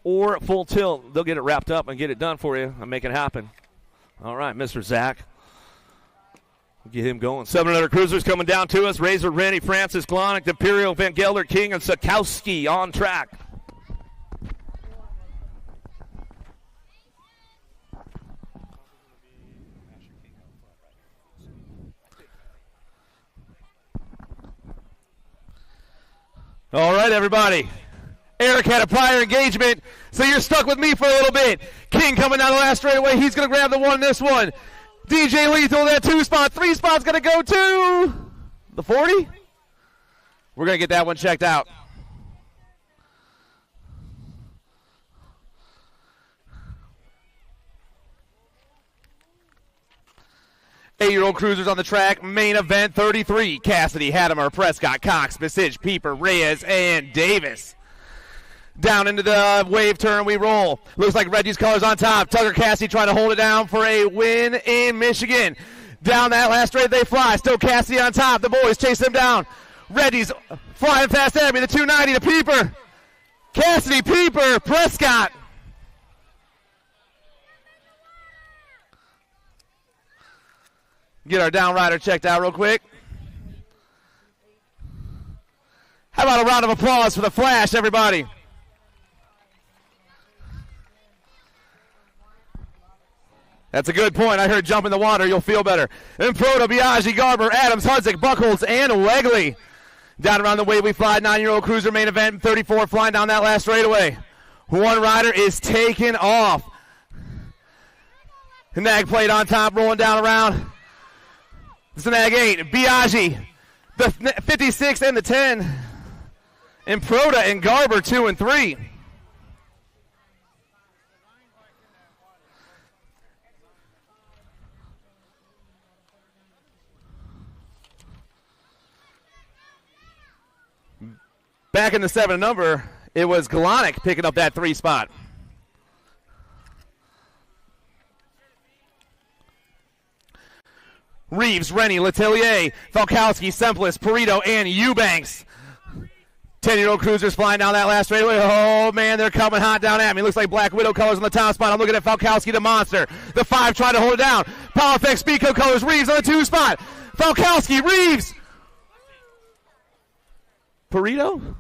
Or full tilt, they'll get it wrapped up and get it done for you and make it happen. All right, Mr. Zach. Get him going. 700 cruisers coming down to us. Razor, Rennie, Francis, Glonick, Imperial, Van Gelder, King, and Sikowski on track. All right, everybody. Eric had a prior engagement, so you're stuck with me for a little bit. King coming down the last straightaway. He's going to grab the 1 in this one. DJ Lethal, that 2 spot. 3 spot's going to go to the 40. We're going to get that one checked out. Eight-year-old cruisers on the track. Main event 33. Cassidy, Hattemer, Prescott, Cox, Besich, Pieper, Reyes, and Davis. Down into the wave turn we roll. Looks like Reggie's colors on top. Tucker Cassidy trying to hold it down for a win in Michigan. Down that last straight they fly. Still Cassidy on top. The boys chase them down. Reggie's flying fast at me. The 290 to Pieper. Cassidy, Pieper, Prescott. Get our downrider checked out real quick. How about a round of applause for the Flash, everybody? That's a good point. I heard jump in the water. You'll feel better. Improda, Biaggi, Garber, Adams, Hudzik, Buchholz, and Wegley. Down around the way we fly. 9-year-old cruiser main event. 34 flying down that last straightaway. One rider is taken off. The Nag plate on top, rolling down around. It's the Nag 8. Biaggi, the 56 and the 10. Improda and Garber 2 and 3. Back in the 7 number, it was Glonick picking up that 3 spot. Reeves, Rennie, Letelier, Falkowski, Semplis, Perito, and Eubanks. 10-year-old cruisers flying down that last straightaway. Oh, man, they're coming hot down at me. Looks like Black Widow colors on the top spot. I'm looking at Falkowski, the monster. The 5 trying to hold it down. Power Effects, Speedco colors. Reeves on the 2 spot. Falkowski, Reeves. Perito?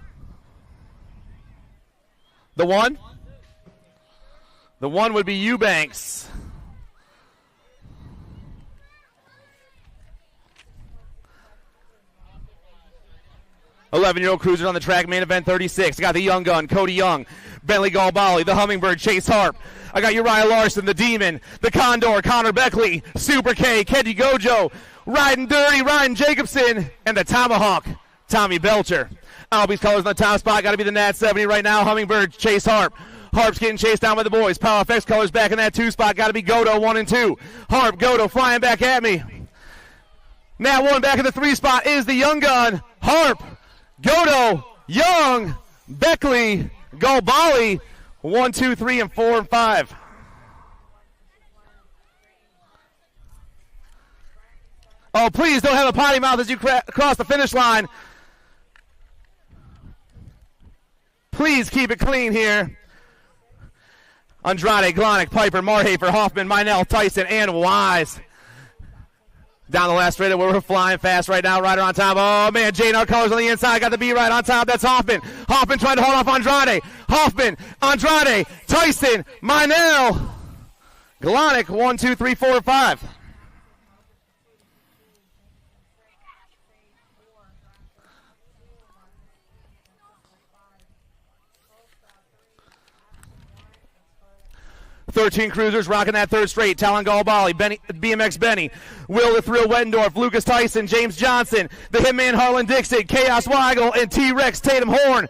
The 1? The 1 would be Eubanks. .11-year-old cruisers on the track, main event 36. I got the young gun, Cody Young, Bentley Galbali, the Hummingbird, Chase Harp. I got Uriah Larson, the Demon, the Condor, Connor Beckley, Super K, Kenny Gojo, Riding Dirty, Ryan Jacobson, and the Tomahawk, Tommy Belcher. Albie's colors on the top spot, got to be the Nat 70 right now. Hummingbird, Chase Harp. Harp's getting chased down by the boys. Power Effects colors back in that 2 spot, got to be Godo 1 and 2. Harp, Godo flying back at me. Nat 1 back in the 3 spot is the young gun, Harp. Godo, Young, Beckley, Galbali, 1, 2, 3, and 4, and 5. Oh, Oh, please don't have a potty mouth as you cross the finish line. Please keep it clean here. Andrade, Glonick, Piper, Marhafer, Hoffman, Minell, Tyson, and Wise. Down the last straightaway, we're flying fast right now. Ryder on top. Oh, man, J&R Colors on the inside. Got the B right on top. That's Hoffman. Hoffman trying to hold off Andrade. Hoffman, Andrade, Tyson, Minell. Glonick, 1, 2, 3, 4, 5. Thirteen cruisers rocking that third straight. Talon Galbali, BMX Benny, Will the Thrill Weddendorf, Lucas Tyson, James Johnson, the Hitman Harlan Dixon, Chaos Weigel, and T-Rex Tatum Horn.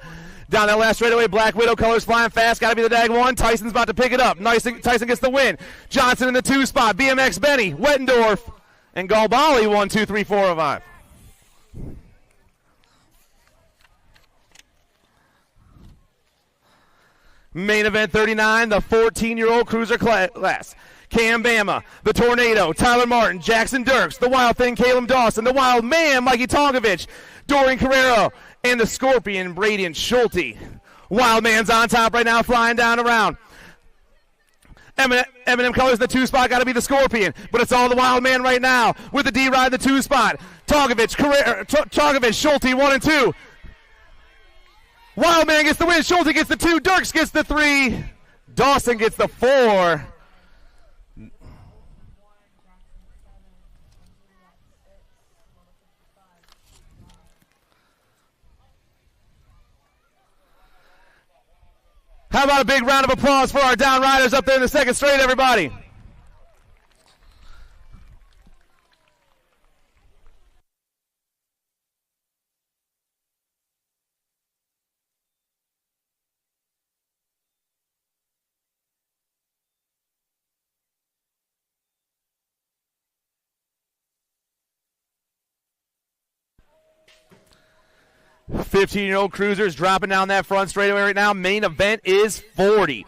Down that last straightaway, Black Widow Colors flying fast. Got to be the dag one. Tyson's about to pick it up. Tyson gets the win. Johnson in the 2 spot. BMX Benny, Weddendorf, and Galbali 1, 2, 3, 4, 5. Main event 39, the 14-year-old cruiser class. Cam Bama, the Tornado, Tyler Martin, Jackson Dirks, the Wild Thing, Caleb Dawson, the Wild Man, Mikey Tonkovich, Dorian Carrero, and the Scorpion, Braden Schulte. Wild Man's on top right now, flying down around. Eminem Colors the 2 spot, got to be the Scorpion, but it's all the Wild Man right now with the D-Ride the 2 spot. Tonkovich, Schulte 1 and 2. Wild Man gets the win. Schulte gets the 2. Dirks gets the 3. Dawson gets the 4. How about a big round of applause for our down riders up there in the second straight, everybody? Fifteen-year-old cruisers dropping down that front straightaway right now. Main event is 40.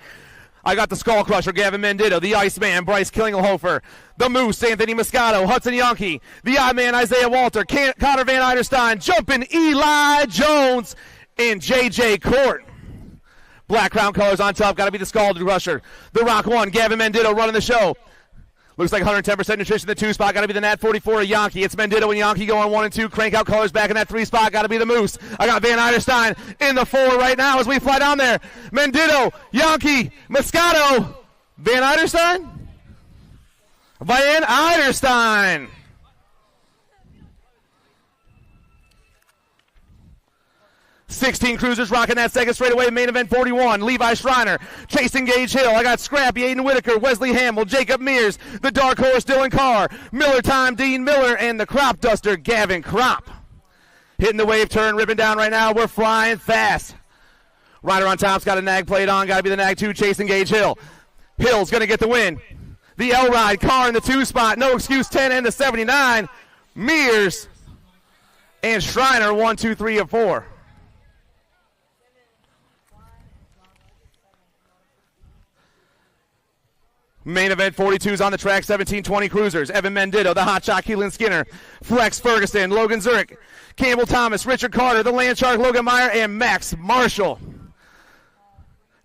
I got the Skull Crusher, Gavin Menditto, the Iceman, Bryce Klingelhofer, the Moose, Anthony Moscato, Hudson Yonke, the Odd Man, Isaiah Walter, Connor Van Eiderstein, Jumpin' Eli Jones, and J.J. Court. Black Crown Colors on top, got to be the Skull Crusher. The Rock 1, Gavin Menditto running the show. Looks like 110% nutrition in the 2 spot. Got to be the Nat 44 of Yonke. It's Menditto and Yonke going 1 and 2. Crank out Colors back in that 3 spot. Got to be the Moose. I got Van Eiderstein in the 4 right now as we fly down there. Menditto, Yonke, Moscato, Van Eiderstein? Van Eiderstein. Sixteen cruisers rocking that second straightaway. Main event 41. Levi Schreiner, chasing Gage Hill. I got Scrappy, Aiden Whitaker, Wesley Hamill, Jacob Mears, the Dark Horse Dylan Carr, Miller Time, Dean Miller, and the Crop Duster Gavin Crop. Hitting the wave turn, ripping down right now. We're flying fast. Ryder on top's got a nag plate on. Got to be the nag 2, chasing Gage Hill. Hill's going to get the win. The L-Ride, Carr in the 2 spot. No excuse, 10 and the 79. Mears and Schreiner, 1, 2, 3, and 4. Main event 42's on the track, 17-20 cruisers. Evan Menditto, the Hotshot Keelan Skinner, Flex Ferguson, Logan Zurich, Campbell Thomas, Richard Carter, the Land Shark Logan Meyer, and Max Marshall.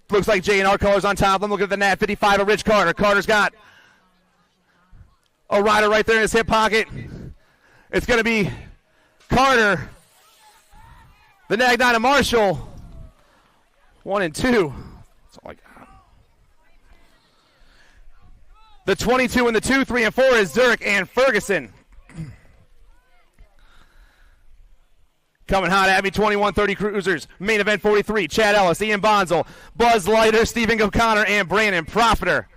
Looks like J&R Colors on top. I'm looking at the Nat 55 of Rich Carter. Carter's got a rider right there in his hip pocket. It's going to be Carter, the Nag 9 of Marshall, 1 and 2. That's all I got. The 22 and the 2, 3, and 4 is Zurich and Ferguson. Coming hot at me, 21-30 cruisers. Main event 43, Chad Ellis, Ian Bonzel, Buzz Leiter, Stephen O'Connor, and Brandon Profiter.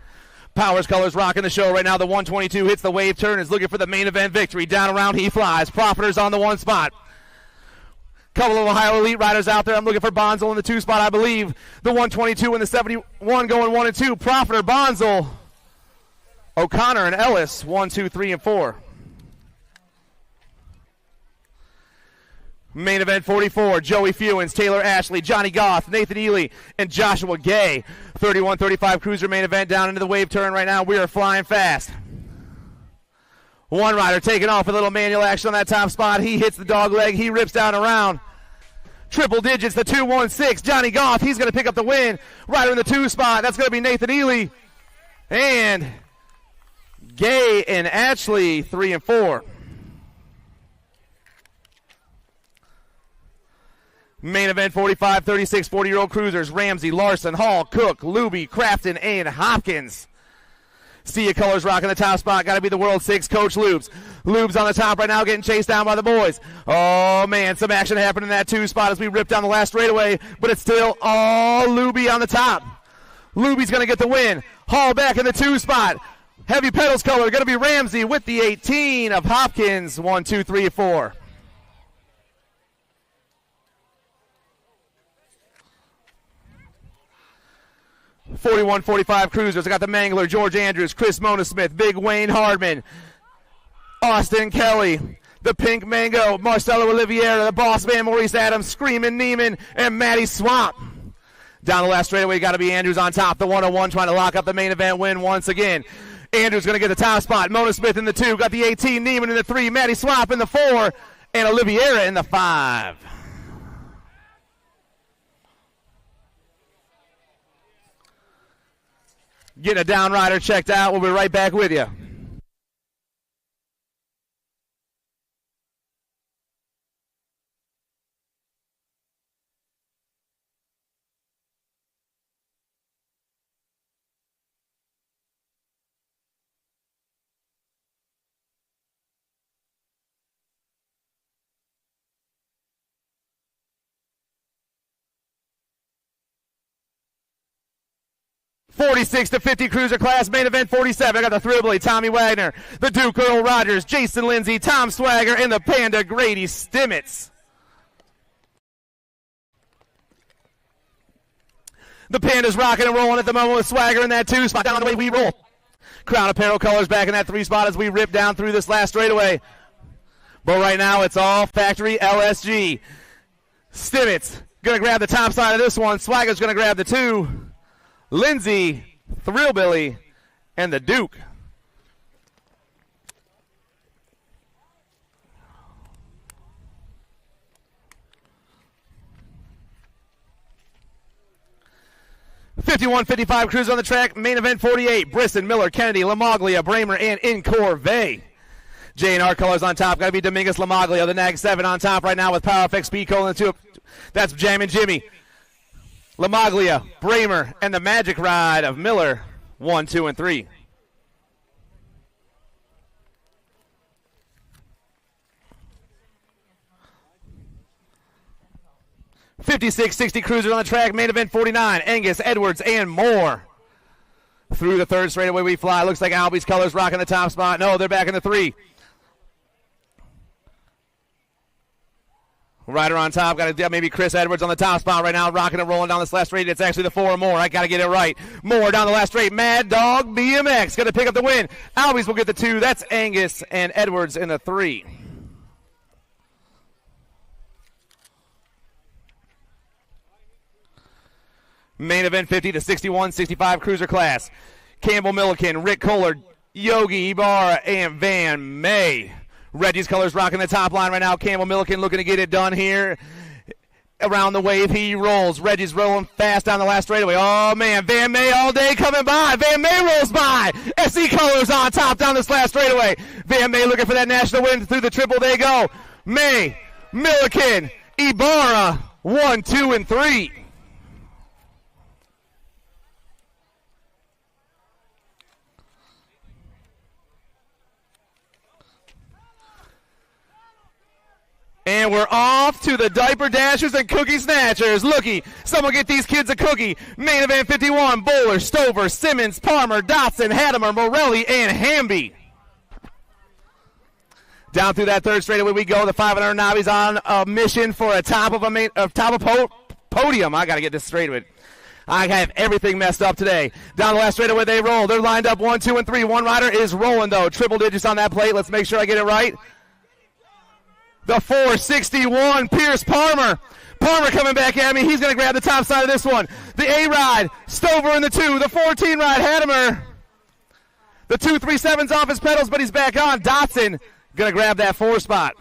Powers Colors rocking the show right now. The 122 hits the wave turn, is looking for the main event victory. Down around he flies. Profiter's on the 1 spot. Couple of Ohio Elite riders out there. I'm looking for Bonzel in the 2 spot, I believe. The 122 and the 71 going 1 and 2. Profiter, Bonzel, O'Connor, and Ellis, 1, 2, 3, and 4. Main event 44, Joey Fewens, Taylor Ashley, Johnny Goff, Nathan Ely, and Joshua Gay. 31-35 cruiser main event down into the wave turn right now. We are flying fast. One rider taking off with a little manual action on that top spot. He hits the dog leg. He rips down around. Triple digits, the 2-1-6. Johnny Goff, he's going to pick up the win. Rider in the 2 spot. That's going to be Nathan Ely. And Gay and Ashley, 3 and 4. Main event 45, 36, 40-year-old cruisers. Ramsey, Larson, Hall, Cook, Luby, Crafton, and Hopkins. See colors rocking the top spot. Got to be the World 6 Coach Lubes. Lubes on the top right now getting chased down by the boys. Oh, man, some action happened in that 2 spot as we rip down the last straightaway, but it's still all Luby on the top. Luby's going to get the win. Hall back in the 2 spot. Heavy pedals color going to be Ramsey with the 18 of Hopkins. 1, 2, 3, 4. .45 cruisers. I got the Mangler, George Andrews, Chris Mona Smith, Big Wayne Hardman, Austin Kelly, the Pink Mango, Marcelo Oliveira, the Boss Man, Maurice Adams, Screamin' Neiman, and Matty Swamp. Down the last straightaway, got to be Andrews on top. The 101 trying to lock up the main event win once again. Andrews going to get the top spot. Mona Smith in the 2, got the 18, Neiman in the 3, Matty Swamp in the 4, and Oliveira in the 5. Get a down rider checked out. We'll be right back with you. .46 to 50 cruiser class, main event 47. I got the Thrillbilly, Tommy Wagner, the Duke, Earl Rogers, Jason Lindsay, Tom Swagger, and the Panda, Grady Stimmitz. The Panda's rocking and rolling at the moment with Swagger in that 2 spot. Down the way we roll. Crown Apparel colors back in that 3 spot as we rip down through this last straightaway. But right now it's all factory LSG. Stimmitz going to grab the top side of this one. Swagger's going to grab the 2. Lindsay, Thrillbilly, and the Duke. .51-55 cruise on the track. Main event 48. Brisson, Miller, Kennedy, Lamaglia, Bramer, and Incorvey. J&R colors on top. Got to be Dominguez, Lamaglia. The Nag 7 on top right now with Power Effect Speed Cola and the 2. That's Jammin' Jimmy. Lamaglia, Bramer, and the Magic Ride of Miller, 1, 2, and 3. .56-60 cruisers on the track, main event 49. Angus, Edwards, and more. Through the 3rd straightaway we fly. Looks like Albie's colors rocking the top spot. No, they're back in the 3. Rider on top, got to maybe Chris Edwards on the top spot right now, rocking and rolling down this last straight. It's actually the 4 or more. I got to get it right. More down the last straight. Mad Dog BMX going to pick up the win. Albies will get the 2. That's Angus and Edwards in the 3. Main event 50 to 61-65 cruiser class. Campbell Milliken, Rick Kohler, Yogi Ibarra, and Van May. Reggie's colors rocking the top line right now. Campbell Milliken looking to get it done here. Around the wave, he rolls. Reggie's rolling fast down the last straightaway. Oh, man, Van May all day coming by. Van May rolls by. SC colors on top down this last straightaway. Van May looking for that national win through the triple. They go. May, Milliken, Ibarra, 1, 2, and 3. And we're off to the Diaper Dashers and Cookie Snatchers. Looky, someone get these kids a cookie. Main event 51, Bowler, Stover, Simmons, Palmer, Dotson, Hattimer, Morelli, and Hamby. Down through that 3rd straightaway we go. The 500 Nobbies on a mission for a top of podium. I got to get this straight with. I have everything messed up today. Down the last straightaway they roll. They're lined up 1, 2, and 3. One rider is rolling, though. Triple digits on that plate. Let's make sure I get it right. The 461, Pierce Palmer. Palmer coming back at me. He's going to grab the top side of this one. The A ride, Stover in the 2. The 14 ride, Hattimer. The 237's off his pedals, but he's back on. Dotson going to grab that 4 spot.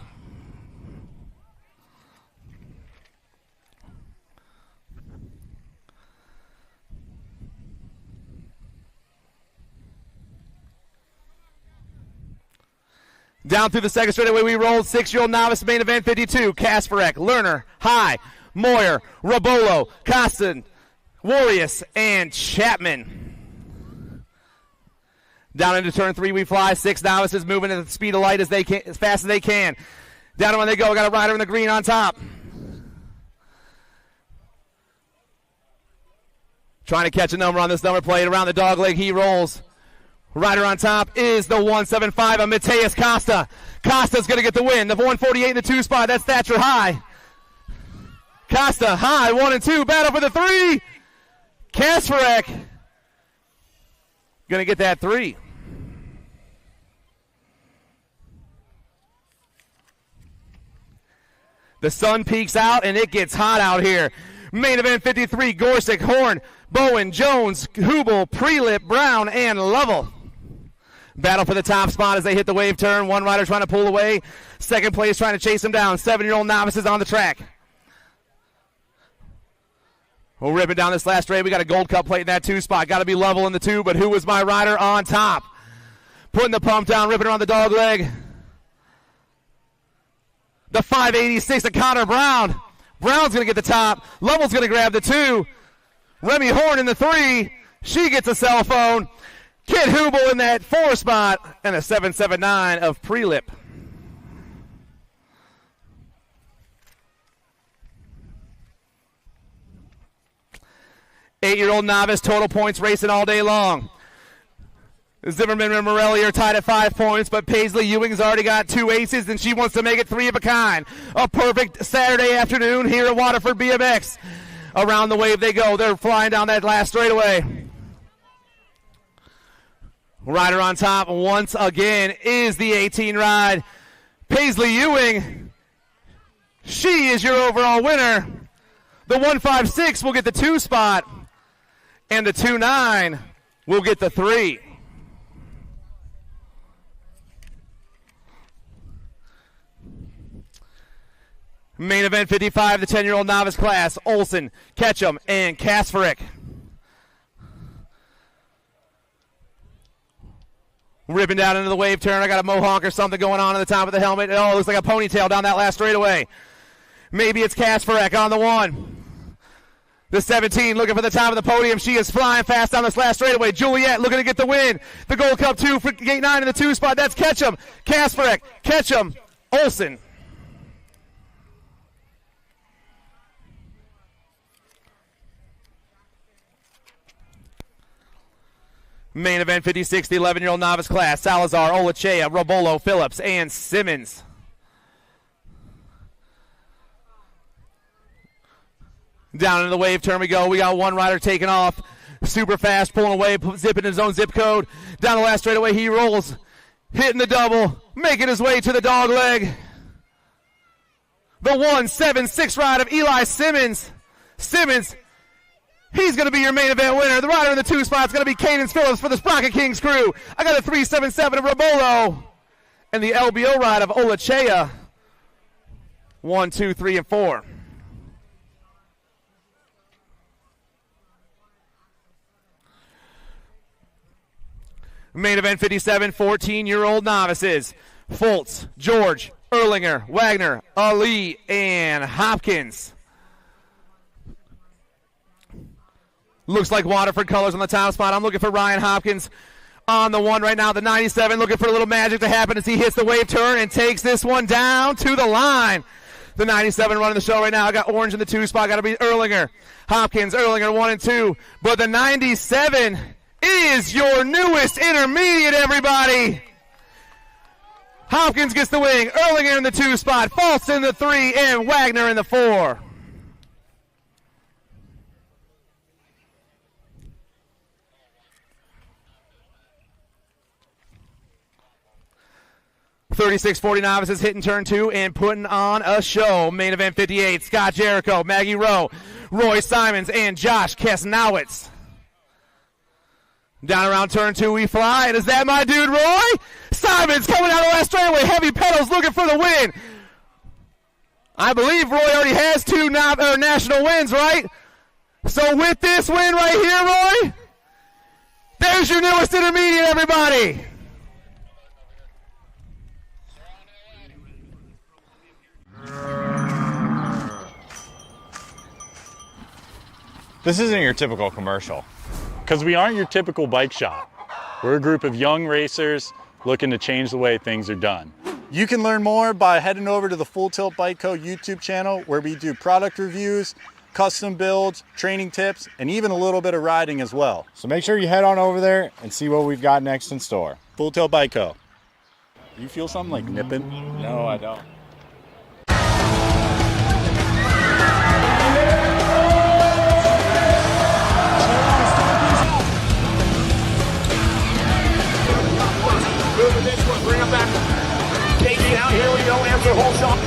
Down through the second straightaway we rolled. 6-year-old novice main event 52. Kasparek, Lerner, High, Moyer, Rabolo, Costin, Warrius, and Chapman. Down into turn 3 we fly. 6 novices moving at the speed of light as fast as they can. Down when they go. Got a rider in the green on top. Trying to catch a number on this number plate. Around the dog leg he rolls. Rider on top is the 175 of Mateus Costa. Costa's going to get the win. The 148 in the 2 spot. That's Thatcher High. Costa, High, 1 and 2. Battle for the 3. Kasparek going to get that 3. The sun peeks out, and it gets hot out here. Main event 53, Gorsuch, Horn, Bowen, Jones, Hubel, Prelip, Brown, and Lovell. Battle for the top spot as they hit the wave turn. One rider trying to pull away. Second place trying to chase him down. 7-year-old novices on the track. We'll rip it down this last straight. We got a Gold Cup plate in that 2 spot. Got to be level in the 2, but who was my rider on top? Putting the pump down, ripping around the dog leg. The 586 of Connor Brown. Brown's going to get the top. Level's going to grab the 2. Remy Horn in the 3. She gets a cell phone. Kid Hubel in that 4 spot. And a 779 of Prelip. Eight-year-old novice, total points racing all day long. Zimmerman and Morelli are tied at 5 points, but Paisley Ewing's already got 2 aces, and she wants to make it 3 of a kind. A perfect Saturday afternoon here at Waterford BMX. Around the wave they go. They're flying down that last straightaway. Rider on top once again is the 18 ride. Paisley Ewing. She is your overall winner. The 156 will get the 2 spot, and the 29 will get the 3. Main event 55, the 10-year-old novice class. Olsen, Ketchum, and Kasparek. Ripping down into the wave turn. I got a mohawk or something going on the top of the helmet. Oh, it looks like a ponytail down that last straightaway. Maybe it's Kasparek on the 1. The 17 looking for the top of the podium. She is flying fast down this last straightaway. Juliet looking to get the win. The Gold Cup 2 for gate 9 in the 2 spot. That's Ketchum, Kasparek, Ketchum, Olsen. Main event 56, the 11-year-old novice class. Salazar, Olachea, Robolo, Phillips, and Simmons. Down into the wave turn we go. We got one rider taking off. Super fast, pulling away, zipping his own zip code. Down the last straightaway, he rolls. Hitting the double, making his way to the dog leg. The 176 ride of Eli Simmons. Simmons, he's going to be your main event winner. The rider in the 2 spot is going to be Cadence Phillips for the Sprocket Kings crew. I got a 377 of Robolo. And the LBO ride of Olachea. 1, 2, 3, and 4. Main event 57, 14-year-old novices. Foltz, George, Erlinger, Wagner, Ali, and Hopkins. Looks like Waterford colors on the top spot. I'm looking for Ryan Hopkins on the 1 right now. The 97 looking for a little magic to happen as he hits the wave turn and takes this one down to the line. The 97 running the show right now. I got orange in the 2 spot. Got to be Erlinger. Hopkins, Erlinger 1 and 2. But the 97 is your newest intermediate, everybody. Hopkins gets the wing. Erlinger in the 2 spot. False in the 3, and Wagner in the 4. .36-40 novices hitting turn 2 and putting on a show. Main event 58, Scott Jericho, Maggie Rowe, Roy Simons, and Josh Kesnowitz. Down around turn 2 we fly, and is that my dude Roy? Simon's coming out of last straightaway, heavy pedals looking for the win. I believe Roy already has 2 national wins, right? So with this win right here, Roy, there's your newest intermediate, everybody. This isn't your typical commercial, because we aren't your typical bike shop. We're a group of young racers looking to change the way things are done. You can learn more by heading over to the Full Tilt Bike Co. YouTube channel, where we do product reviews, custom builds, training tips, and even a little bit of riding as well. So make sure you head on over there and see what we've got next in store. Full Tilt Bike Co. You feel something like nipping? No, I don't. Bring him back. Casey out here, we go, answer whole shot.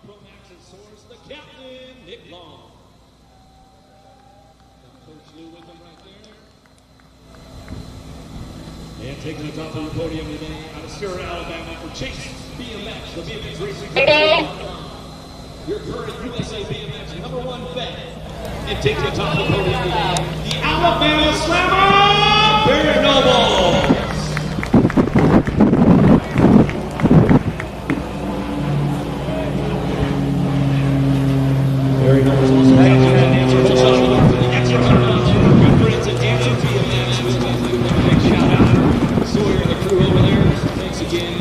Pro Max's source, the captain, Nick Long. Coach Lou with him right there. And taking the top of the podium today out of Sierra, Alabama for Chase BMX, the BMX Racing. Your current USA BMX #1 vet. And taking the top of the podium today, the Alabama Slammer, Barry Noble. Very nice. Also captured that answer to Joshua for the extra $100 for good friends at Answer BMX. We'd like to give them a big shout out. Sawyer and the crew over there. Thanks again.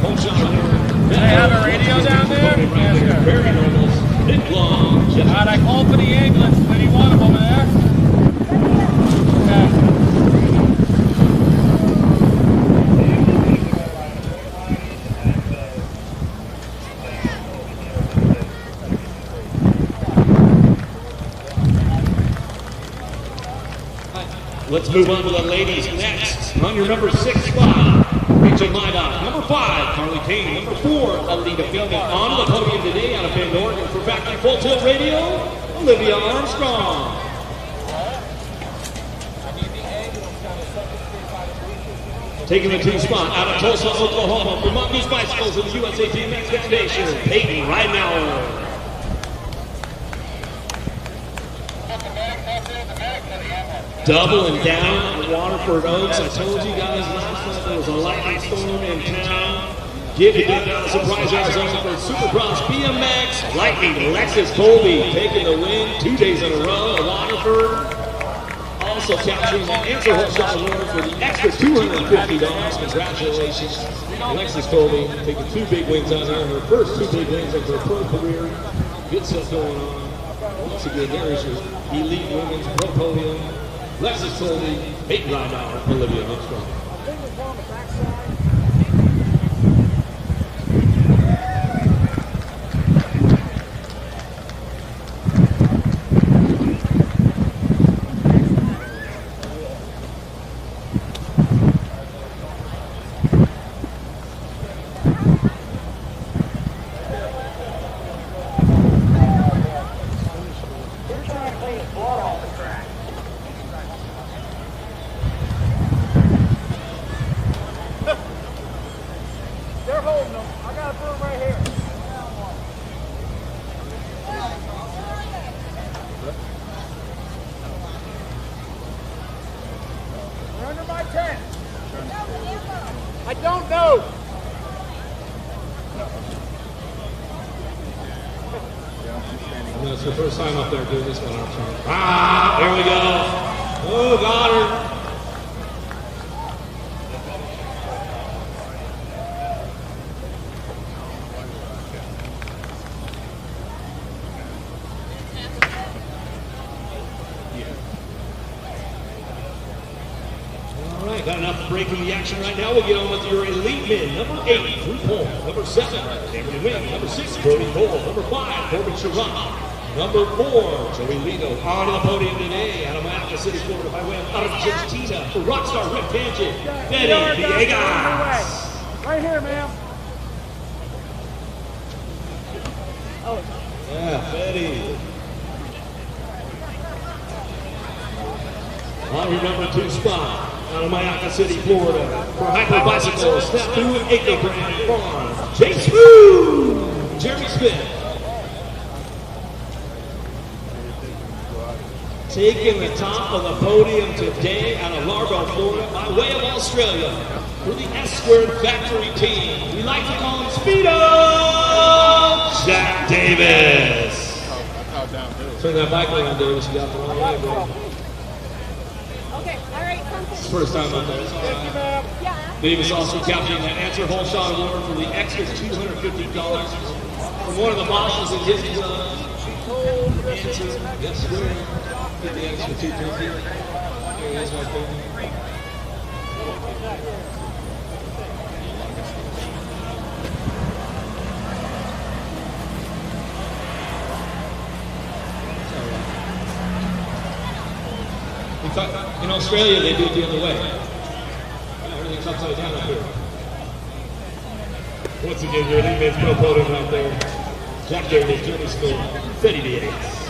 Home shot there. Do they have a radio down there? Right there. Very Nobles. Nick Long. All right, I called for the ambulance. Any one of them over there? Okay. Let's move on to the ladies next. On your number 6 spot, Rachel Mydock. Number 5, Carly Kane. Number 4, Alita Fielder. On the podium today out of Bend, Oregon for Factory Full Tilt Radio, Olivia Armstrong. Taking the 2 spot out of Tulsa, Oklahoma for Mongoose Bicycles and the USA BMX Foundation, Peyton Ridenauer. Doubling down at Waterford Oaks. I told you guys last night there was a lightning storm in town. Give you a surprise Arizona for Supercross BMX. Lightning Alexis Colby taking the win 2 days in a row at Waterford. Also capturing the Answer Hole Shot Award for the extra $250. Congratulations, Alexis Colby, taking 2 big wins out there. Her first 2 big wins of her pro career. Good stuff going on. Once again, there is your elite women's pro podium. Alexis Colby, Peyton Ridenauer, Olivia Armstrong. That's her first time up there doing this one, Armstrong. Ah, there we go. Oh, got her. Got enough break in the action right now. We'll get on with your elite men. Number 8, Drew Cole. Number 7, Cameron Wing. Number 6, Brody Cole. Number 5, Corbin Sherrod. Number 4, Joey Lito. On to the podium today out of Miami City, Florida, by way of Argentina, for Rockstar Rick Tangent, Betty Viegas. Right here, ma'am. Yeah, Betty. On your number 2 spot, out of Miami City, Florida, for Hyper Bicycle, Step 2 and Eco Brand Farm, Jay Smooth, Jeremy Smith. Taking the top of the podium today out of Largo, Florida, by way of Australia, for the S-Squared Factory team. We like to call him Speedo Jack Davis. Turn that bike around, Davis. You got the wrong way, bro. Okay, all right, It's his first time up there. It's all right. yeah. Davis also capturing that answer whole shot award for the extra $250 from one of the bosses in his answer. Yes, sir. Get the extra 250. There he is right there. In Australia, they do it the other way. Everything's upside down up here. Once again, your elite men's pro podium right there. Jack Davis, Jeremy Smith, Betty Viegas.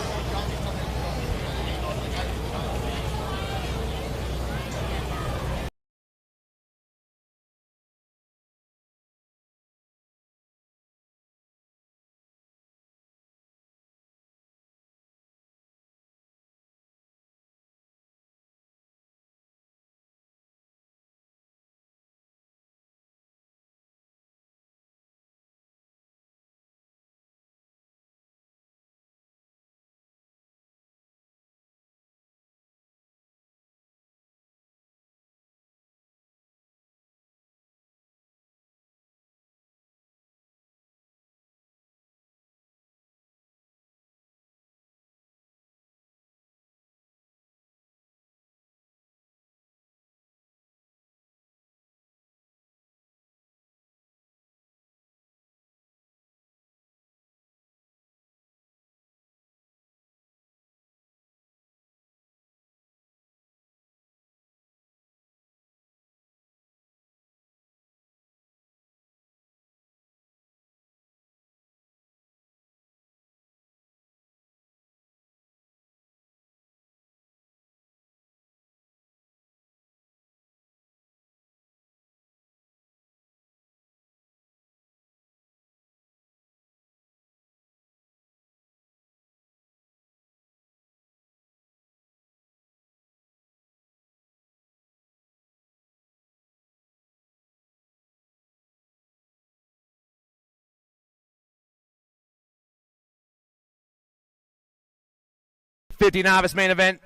'50 novice main event,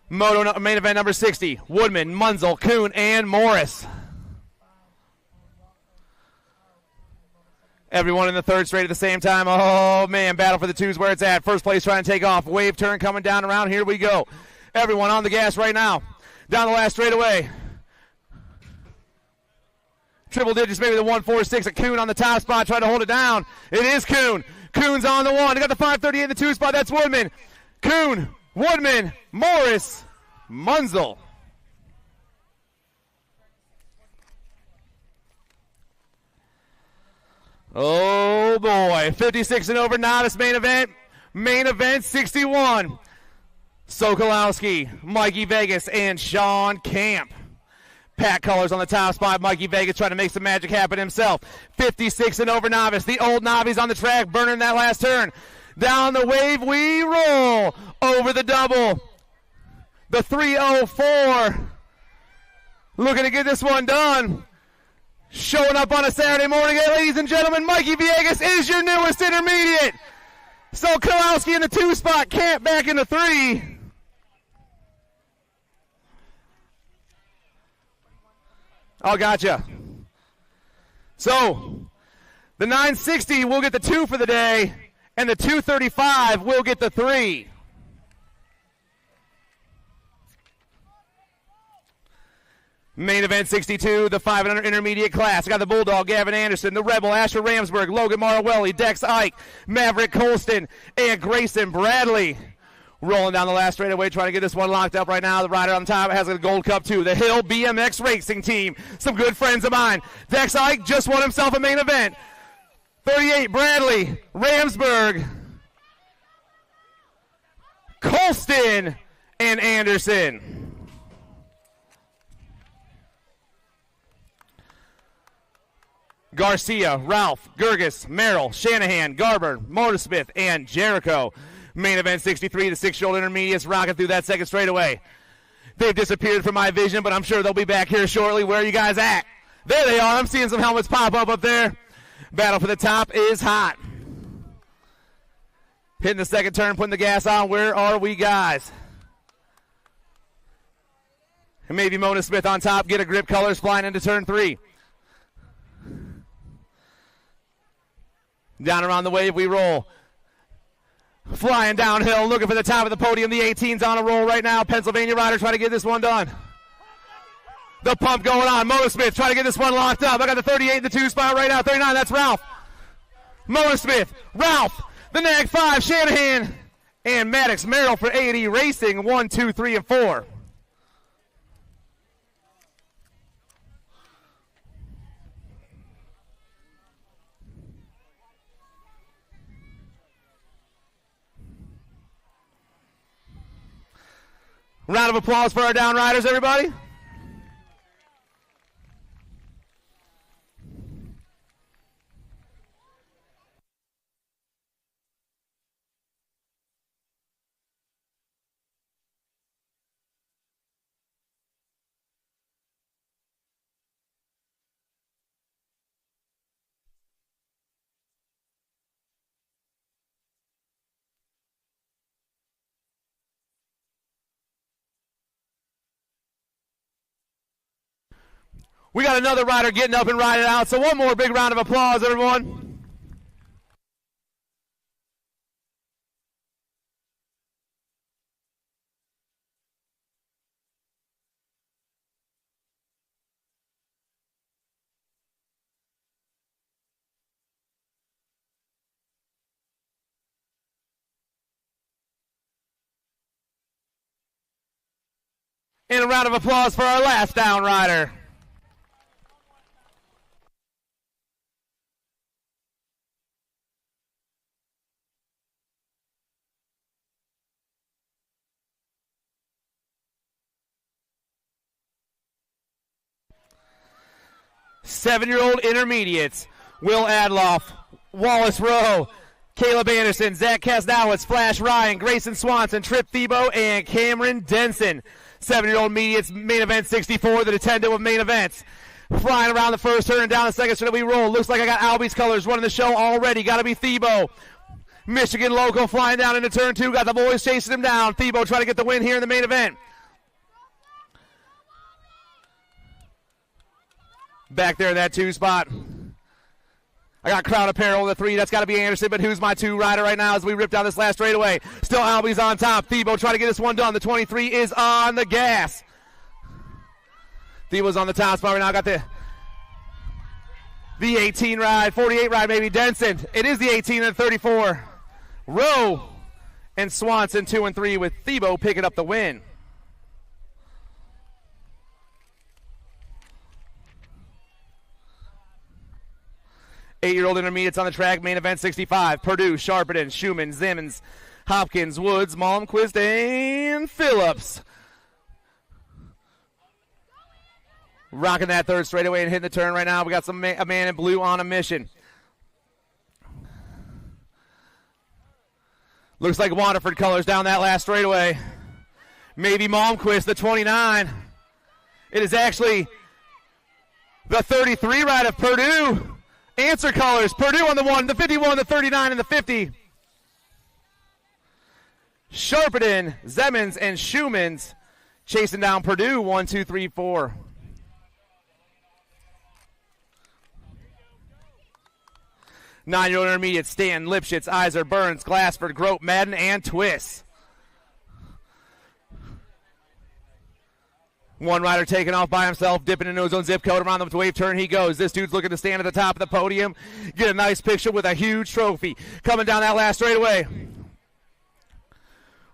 moto main event number 60. Woodman, Munzel, Kuhn, and Morris. Everyone in the third straight at the same time. Oh, man, battle for the twos where it's at. First place trying to take off. Wave turn coming down around. Here we go. Everyone on the gas right now. Down the last straightaway. Triple digits, maybe the 146 at Kuhn on the top spot. Trying to hold it down. It is Kuhn. Kuhn's on the one. He got the 538 in the two spot. That's Woodman. Kuhn, Woodman, Morris, Munzel. Oh boy, 56 and over novice main event. Main event 61. Sokolowski, Mikey Vegas, and Sean Camp. Pack colors on the top spot. Mikey Vegas trying to make some magic happen himself. 56 and over novice. The old novice on the track, burning that last turn. Down the wave we roll. Over the double. The 304. Looking to get this one done. Showing up on a Saturday morning, ladies and gentlemen, Mikey Viegas is your newest intermediate. Sokolowski in the two spot, Camp back in the three. Oh, gotcha. So, the 960 will get the 2 for the day, and the 235 will get the 3. Main event 62, the 500 intermediate class. I got the Bulldog, Gavin Anderson, the Rebel, Asher Ramsberg, Logan Marwelli, Dex Ike, Maverick Colston, and Grayson Bradley. Rolling down the last straightaway, trying to get this one locked up right now. The rider on top has a Gold Cup too. The Hill BMX Racing Team. Some good friends of mine. Dex Ike just won himself a main event. 38, Bradley, Ramsberg, Colston, and Anderson. Garcia, Ralph, Gerges, Merrill, Shanahan, Garber, Motorsmith, and Jericho. Main event 63, the 6-year-old intermediates rocking through that second straightaway. They've disappeared from my vision, but I'm sure they'll be back here shortly. Where are you guys at? There they are. I'm seeing some helmets pop up there. Battle for the top is hot. Hitting the second turn, putting the gas on. Where are we, guys? And maybe Mona Smith on top. Get a grip, colors flying into turn 3. Down around the wave we roll. Flying downhill, looking for the top of the podium. The 18's on a roll right now. Pennsylvania rider trying to get this one done. The pump going on. Motorsmith trying to get this one locked up. I got the 38 in the 2 spot right now. 39, that's Ralph. Motorsmith, Ralph, the Nag 5, Shanahan, and Maddox Merrill for 80 Racing. 1, 2, 3, and 4. Round of applause for our down riders, everybody. We got another rider getting up and riding out, so one more big round of applause, everyone. And a round of applause for our last down rider. Seven-year-old intermediates, Will Adloff, Wallace Rowe, Caleb Anderson, Zach Kasnowitz, Flash Ryan, Grayson Swanson, Trip Thiebaud, and Cameron Denson. 7-year-old intermediates, main event 64, the Nintendo of main events. Flying around the first turn and down the second turn, we roll. Looks like I got Albie's colors running the show already. Got to be Thiebaud. Michigan local flying down into turn 2. Got the boys chasing him down. Thiebaud trying to get the win here in the main event. Back there in that 2 spot. I got Crown Apparel in the 3. That's got to be Anderson, but who's my 2 rider right now as we rip down this last straightaway? Still Albie's on top. Thiebaud trying to get this one done. The 23 is on the gas. Thiebaud's on the top spot right now. Got the 18 ride, 48 ride maybe. Denson. It is the 18 and 34. Rowe and Swanson 2 and 3 with Thiebaud picking up the win. Eight-year-old intermediates on the track, main event 65. Purdue, Sharpton, Schumann, Zimmons, Hopkins, Woods, Malmquist, and Phillips. Rocking that third straightaway and hitting the turn right now. We got a man in blue on a mission. Looks like Waterford colors down that last straightaway. Maybe Malmquist, the 29. It is actually the 33 ride of Purdue. Answer colors, Purdue on the 1, the 51, the 39, and the 50. Sharpton, Zemmons, and Schumans chasing down Purdue, 1, 2, 3, 4. Nine-year-old intermediate, Stanton, Lipschitz, Iser, Burns, Glassford, Grope, Madden, and Twist. One rider taking off by himself, dipping into his own zip code. Around the wave turn he goes. This dude's looking to stand at the top of the podium, get a nice picture with a huge trophy. Coming down that last straightaway.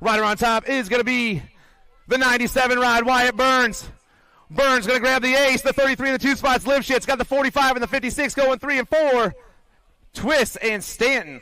Rider on top is going to be the 97 ride, Wyatt Burns. Burns going to grab the ace, the 33 and the 2 spots. Live shit's got the 45 and the 56 going 3 and 4. Twist and Stanton.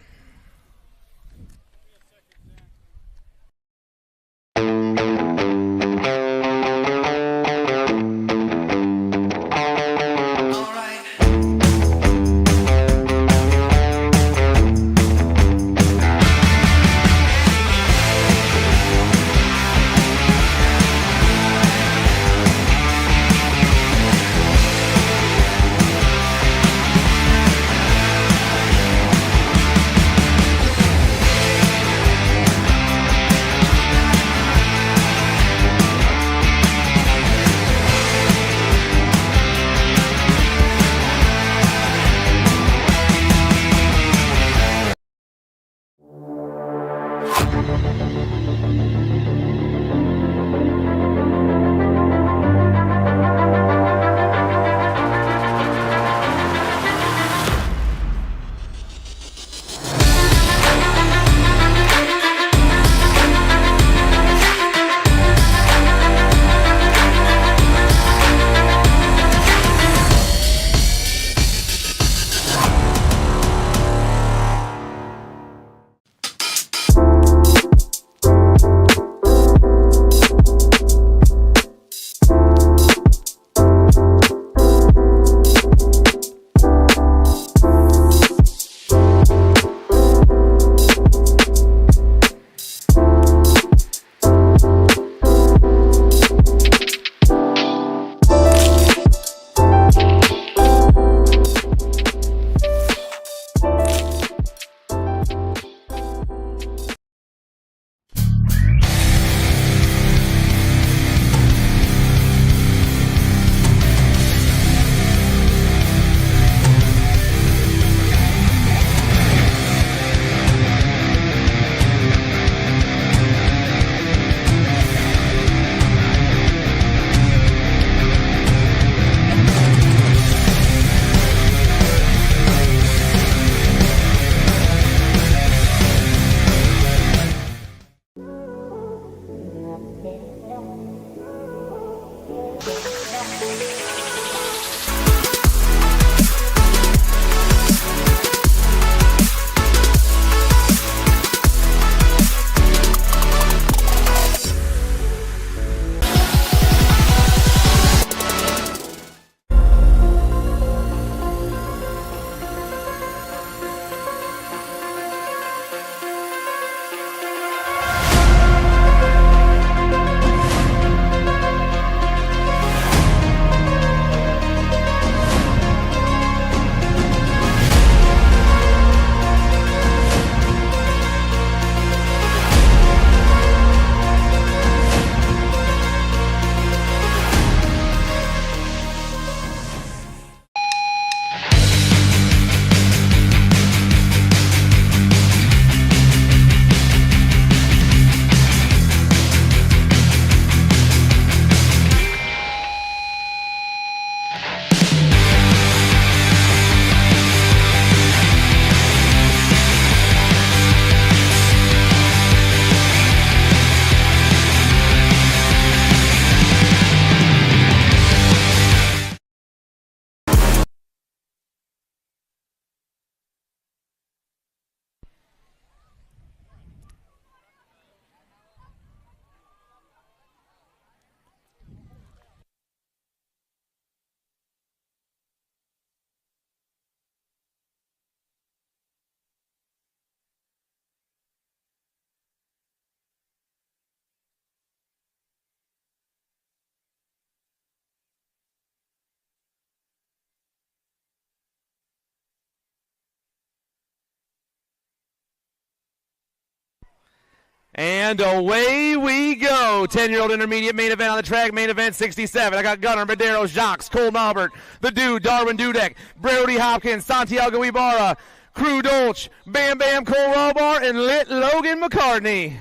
And away we go. 10-year-old intermediate main event on the track. Main event 67. I got Gunnar, Madero, Jacques, Cole Malbert, the dude, Darwin Dudek, Brody Hopkins, Santiago Ibarra, Crew Dolch, Bam Bam Cole Robar, and Lit Logan McCartney.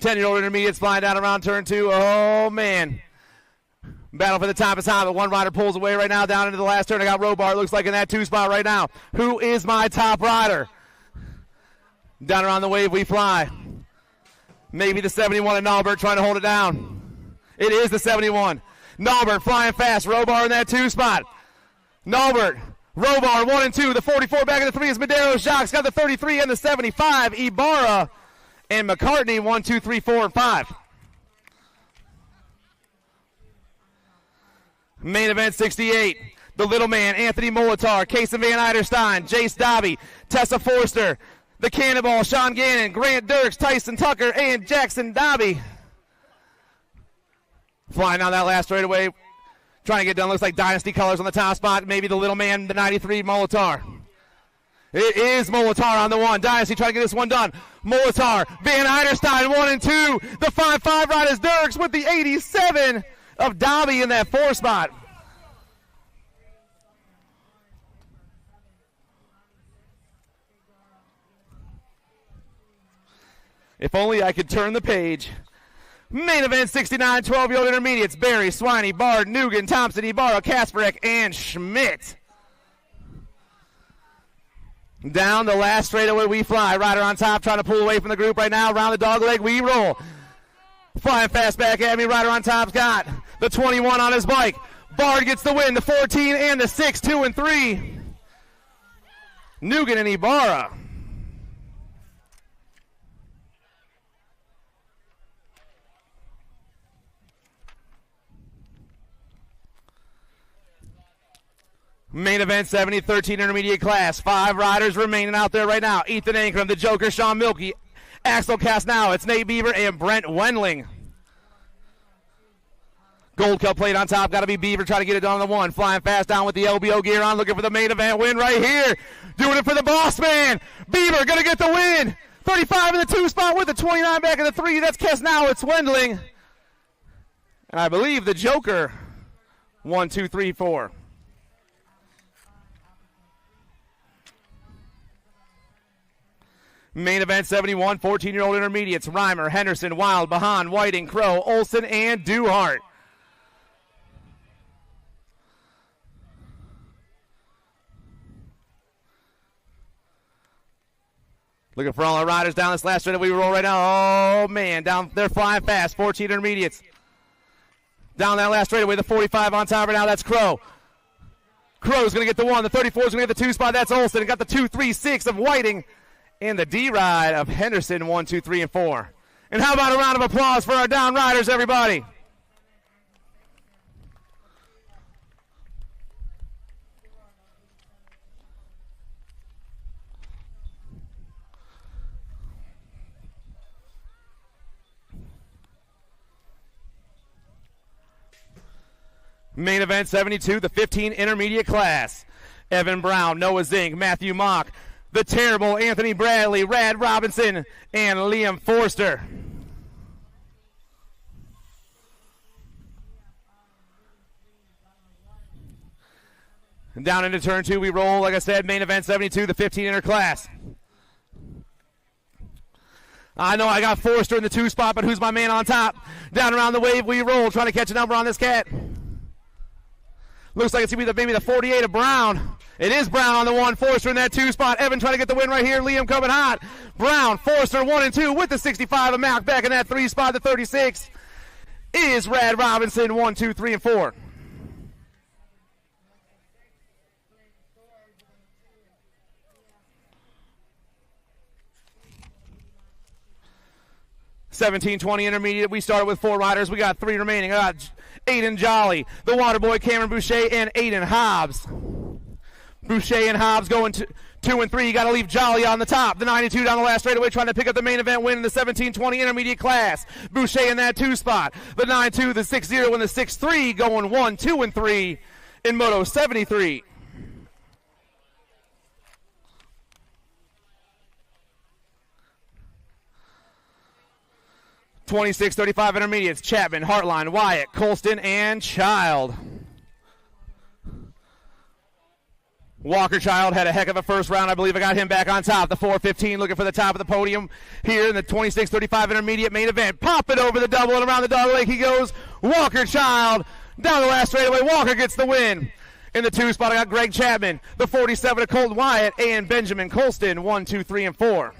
10-year-old intermediates flying down around turn 2. Oh, man. Battle for the top is high, but one rider pulls away right now down into the last turn. I got Robar, looks like in that 2 spot right now. Who is my top rider? Down around the wave we fly. Maybe the 71 of Nalbert trying to hold it down. It is the 71. Nalbert flying fast. Robar in that 2 spot. Nalbert, Robar 1 and 2. The 44 back in the 3 is Madero. Jacques got the 33 and the 75. Ibarra and McCartney 1, 2, 3, 4, and 5. Main event 68. The little man, Anthony Molitor, Kason Van Eiderstein, Jace Dobby, Tessa Forster, the Cannonball, Sean Gannon, Grant Dirks, Tyson Tucker, and Jackson Dobby. Flying down that last straightaway, trying to get done. Looks like Dynasty colors on the top spot. Maybe the little man, the 93, Molitor. It is Molitor on the 1. Dynasty trying to get this one done. Molitor, Van Eiderstein 1 and 2. The 5-5 riders Dirks with the 87 of Dobby in that 4 spot. If only I could turn the page. Main event 69, 12-year-old intermediates. Barry, Swiney, Bard, Nugent, Thompson, Ibarra, Kasparek, and Schmidt. Down the last straightaway we fly. Rider on top trying to pull away from the group right now. Around the dog leg we roll. Flying fast back at me. Rider on top's got the 21 on his bike. Bard gets the win. The 14 and the 6, 2 and 3. Nugent and Ibarra. Main event 70, 13 intermediate class. 5 riders remaining out there right now. Ethan Ankrum, the Joker, Sean Milkey, Axel Castnow, it's Nate Beaver, and Brent Wendling. Gold Cup plate on top. Got to be Beaver trying to get it done on the 1. Flying fast down with the LBO gear on. Looking for the main event win right here. Doing it for the boss man. Beaver going to get the win. 35 in the 2 spot with the 29 back in the 3. That's Castnow. It's Wendling. And I believe the Joker. 1, 2, 3, 4. Main event 71, 14-year-old intermediates. Reimer, Henderson, Wild, Bahan, Whiting, Crow, Olson, and Duhart. Looking for all our riders down this last straight we roll right now. Oh, man, down they're flying fast. 14 intermediates. Down that last straightaway, the 45 on top right now. That's Crow. Crow's going to get the 1. The 34 is going to get the 2 spot. That's Olson. Got the 2, 3, 6 of Whiting. And the D-ride of Henderson, 1, 2, 3, and 4. And how about a round of applause for our down riders, everybody? Main event 72, the 15 intermediate class. Evan Brown, Noah Zink, Matthew Mock, the terrible Anthony Bradley, Rad Robinson, and Liam Forster. And down into turn 2 we roll, like I said, main event 72, the 15 inter class. I know I got Forster in the 2 spot, but who's my man on top? Down around the wave we roll, trying to catch a number on this cat. Looks like it's going to be maybe the 48 of Brown. It is Brown on the 1, Forster in that 2 spot. Evan trying to get the win right here. Liam coming hot. Brown, Forster 1 and 2 with the 65 of Mac back in that 3 spot. The 36 is Rad Robinson, 1, 2, 3, and 4. $17.20 intermediate. We started with 4 riders. We got 3 remaining. I got Aiden Jolly, the Waterboy, Cameron Boucher, and Aiden Hobbs. Boucher and Hobbs going 2 and 3. You got to leave Jolly on the top. The 92 down the last straightaway trying to pick up the main event win in the 17-20 intermediate class. Boucher in that 2 spot. The 9-2, the 6-0, and the 6-3 going 1, 2, and 3 in Moto 73. $26.35 intermediates. Chapman, Hartline, Wyatt, Colston, and Child. Walker Child had a heck of a first round. I believe I got him back on top. The 4:15 looking for the top of the podium here in the 26:35 intermediate main event. Pop it over the double and around the dog leg he goes. Walker Child down the last straightaway. Walker gets the win. In the 2 spot, I got Greg Chapman. The 47 of Colton Wyatt and Benjamin Colston. 1, 2, 3, and 4.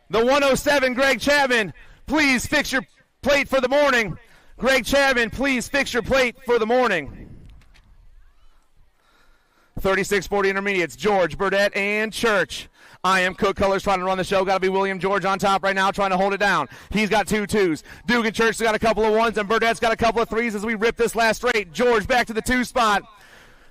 The 107, Greg Chapman, please fix your plate for the morning. Greg Chapman, please fix your plate for the morning. 36-40 intermediates, George, Burdett, and Church. I am Cook Colors trying to run the show. Got to be William George on top right now trying to hold it down. He's got 2 2s. Dugan Church has got a couple of 1s, and Burdett's got a couple of 3s as we rip this last straight. George back to the 2 spot.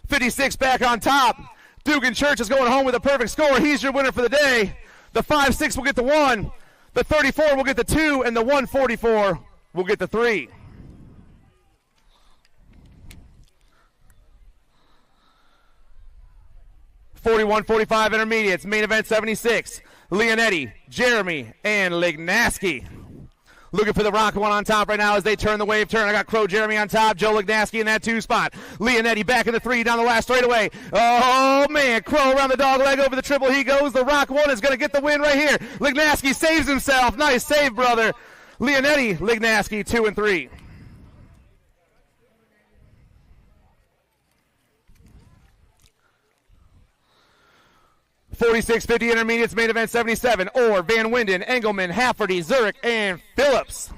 56 back on top. Dugan Church is going home with a perfect score. He's your winner for the day. The 5-6 will get the 1. The 34 will get the 2, and the 144 will get the 3. (41-45) intermediates, main event 76. Leonetti, Jeremy, and Lignaski. Looking for the rocket one on top right now as they turn the wave turn. I got Crow Jeremy on top, Joe Lignaski in that 2 spot. Leonetti back in the 3 down the last straightaway. Oh, man, Crow around the dog leg over the triple. He goes. The rock one is going to get the win right here. Lignaski saves himself. Nice save, brother. Leonetti, Lignaski, 2 and 3. (46-50) intermediates, main event 77. Orr, Van Winden, Engelman, Hafferty, Zurich, and Phillips.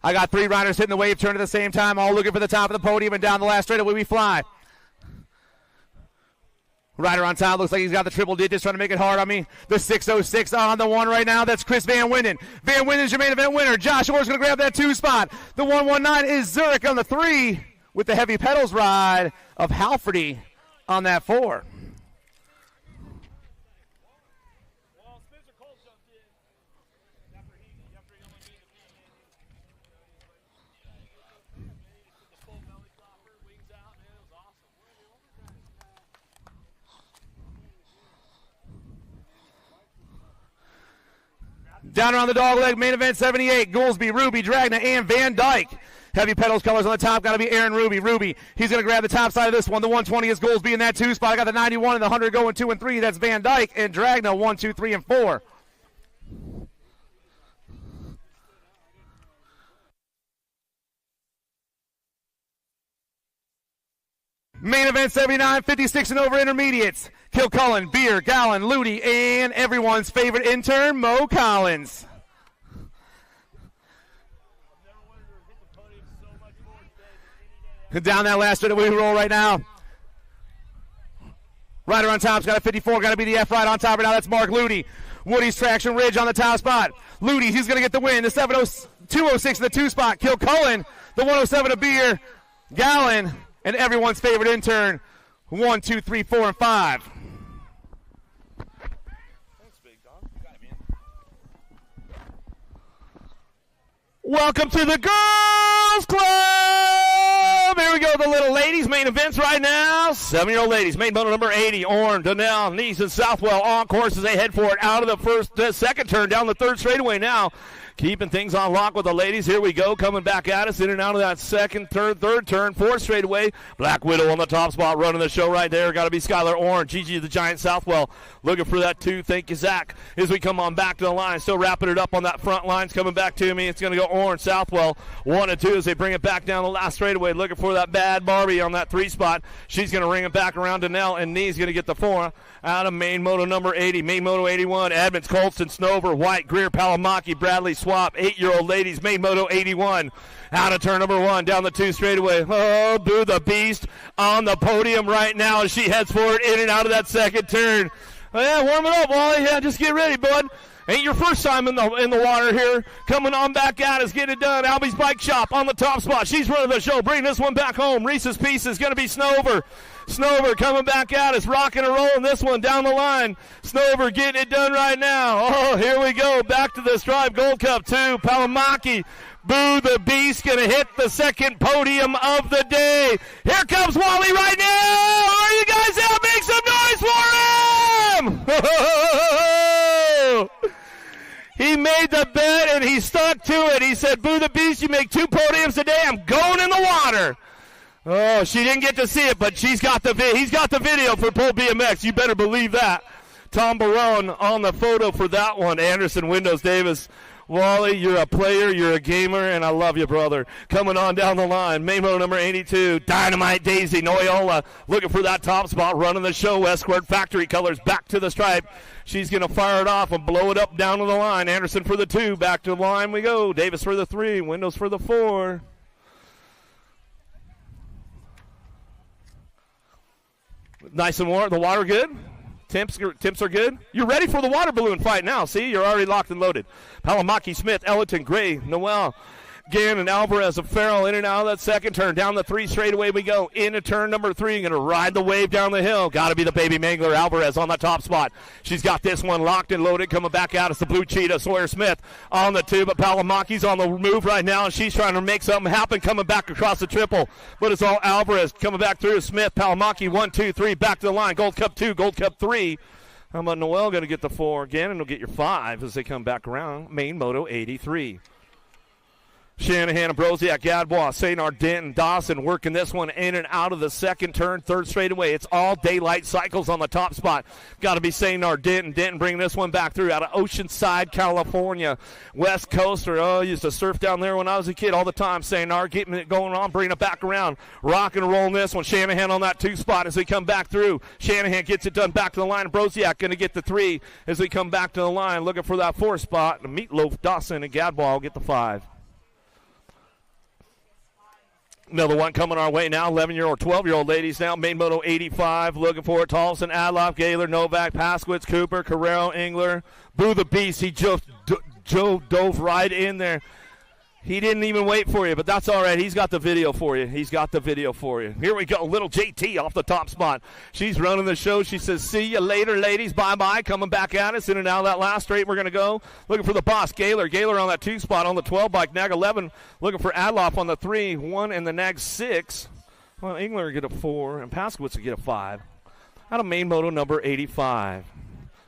I got 3 riders hitting the wave turn at the same time, all looking for the top of the podium, and down the last straightaway we fly. Rider on top looks like he's got the triple digits trying to make it hard on me. The 606 on the 1 right now. That's Chris Van Winden. Van Winden's your main event winner. Josh Orr's going to grab that 2 spot. The 119 is Zurich on the 3 with the heavy pedals ride of Halferty on that 4. Down around the dog leg, main event 78. Goolsby, Ruby, Dragna, and Van Dyke. Heavy pedals colors on the top. Got to be Aaron Ruby. Ruby, he's going to grab the top side of this one. The 120 is Goolsby in that 2 spot. I got the 91 and the 100 going 2 and 3. That's Van Dyke and Dragna 1, 2, 3, and 4. Main event 79, 56 and over intermediates. Kilcullen, Beer, Gallon, Ludi, and everyone's favorite intern, Mo Collins. Down that last bit we roll right now. Rider on top's got a 54, got to be the F ride on top right now. That's Mark Ludi. Woody's Traction Ridge on the top spot. Ludi, he's going to get the win. The 206 in the 2 spot. Kilcullen, the 107 of Beer, Gallon, and everyone's favorite intern, 1, 2, 3, 4, and 5. Welcome to the Girls Club! Here we go, the little ladies. Main events right now. 7-year-old ladies. Main moto number 80. Orne, Donnell, Neese, and Southwell on course as they head for it out of the second turn down the 3rd straightaway now. Keeping things on lock with the ladies. Here we go, coming back at us in and out of that second turn, 3rd turn, 4th straightaway. Black Widow on the top spot, running the show right there. Got to be Skylar Orne. Gigi the Giant Southwell looking for that 2. Thank you, Zach. As we come on back to the line, still wrapping it up on that front line. It's coming back to me. It's going to go Orne, Southwell, 1 and 2 as they bring it back down the last straightaway. Looking for that bad Barbie on that 3 spot. She's going to ring it back around to Nell, and Nee's going to get the 4 out of main moto number 80. Main moto 81, Edmonds, Colston, Snover, White, Greer, Palamaki, Bradley, Swap, 8-year-old ladies, main moto 81. Out of turn number 1, down the 2 straightaway. Oh, Boo the Beast on the podium right now as she heads forward in and out of that second turn. Oh, yeah, warm it up, Wally. Yeah, just get ready, bud. Ain't your first time in the water here. Coming on back at us, get it done. Albie's Bike Shop on the top spot. She's running the show, bringing this one back home. Reese's Piece is going to be Snover. Snover coming back at us, rocking and rolling this one down the line. Snover getting it done right now. Oh, here we go. Back to the Strive Gold Cup 2. Palamaki. Boo the Beast going to hit the second podium of the day. Here comes Wally right now. Are you guys out? Make some noise for him. He made the bet, and he stuck to it. He said, Boo the Beast, you make 2 podiums today. I'm going in the water. Oh, she didn't get to see it, but he's got the video for Pole BMX. You better believe that. Tom Barone on the photo for that one. Anderson, Windows, Davis. Wally, you're a player, you're a gamer, and I love you, brother. Coming on down the line, main moto number 82, Dynamite Daisy Noyola, looking for that top spot, running the show. Escort factory colors back to the stripe. She's going to fire it off and blow it up down to the line. Anderson for the 2, back to the line we go. Davis for the 3, Windows for the 4. Nice and warm. The water good? Temps are good. You're ready for the water balloon fight now. See, you're already locked and loaded. Palamaki, Smith, Ellington, Gray, Noel, Gannon, Alvarez, and Farrell in and out of that second turn. Down the 3 straightaway we go. Into turn number 3. Going to ride the wave down the hill. Got to be the baby mangler, Alvarez, on the top spot. She's got this one locked and loaded. Coming back out, it's the blue cheetah, Sawyer Smith on the 2. But Palamaki's on the move right now, and she's trying to make something happen coming back across the triple. But it's all Alvarez coming back through. Smith, Palamaki, 1, 2, 3, back to the line. Gold Cup 2, Gold Cup 3. How about Noel going to get the 4? Gannon will get your 5 as they come back around. Main Moto 83. Shanahan, Ambrosiak, Gadbois, St. Ardent, and Dawson working this one in and out of the second turn, 3rd straightaway. It's all daylight cycles on the top spot. Got to be St. Ardent and Denton bringing this one back through out of Oceanside, California. West Coaster. Oh, I used to surf down there when I was a kid all the time. St. Ardent getting it going on, bringing it back around. Rock and rolling this one. Shanahan on that 2 spot as they come back through. Shanahan gets it done back to the line. Ambrosiak going to get the 3 as they come back to the line, looking for that 4 spot. Meatloaf, Dawson, and Gadbois will get the 5. Another one coming our way now, 11-year-old, 12-year-old ladies now. Main Moto 85, looking for it. Tolson, Adloff, Gaylor, Novak, Paskowitz, Cooper, Carrero, Engler. Boo the Beast, he just dove right in there. He didn't even wait for you, but that's all right. He's got the video for you. He's got the video for you. Here we go, little JT off the top spot. She's running the show. She says, see you later, ladies. Bye-bye. Coming back at us. In and out of that last straight, we're going to go. Looking for the boss, Gaylor. Gaylor on that 2 spot on the 12 bike. Nag 11. Looking for Adloff on the 3. 1 and the Nag 6. Well, Engler will get a 4, and Paskowitz will get a 5. Out of main moto number 85.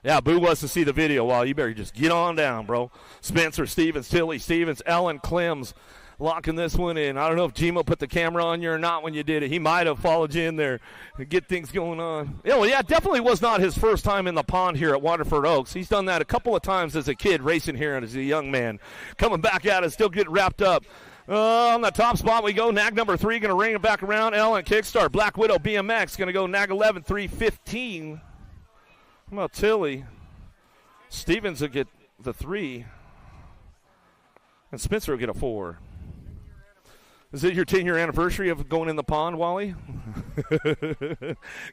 Yeah, Boo wants to see the video. Well, you better just get on down, bro. Spencer, Stevens, Tilly, Stevens, Ellen, Clems locking this one in. I don't know if Gmo put the camera on you or not when you did it. He might have followed you in there to get things going on. Yeah, well, yeah, definitely was not his first time in the pond here at Waterford Oaks. He's done that a couple of times as a kid, racing here as a young man. Coming back at it, still getting wrapped up. On the top spot we go. Nag number 3 going to ring it back around. Ellen, Kickstart. Black Widow, BMX going to go Nag 11, 315. How about Tilly? Stevens will get the 3. And Spencer will get a 4. Is it your 10-year anniversary of going in the pond, Wally?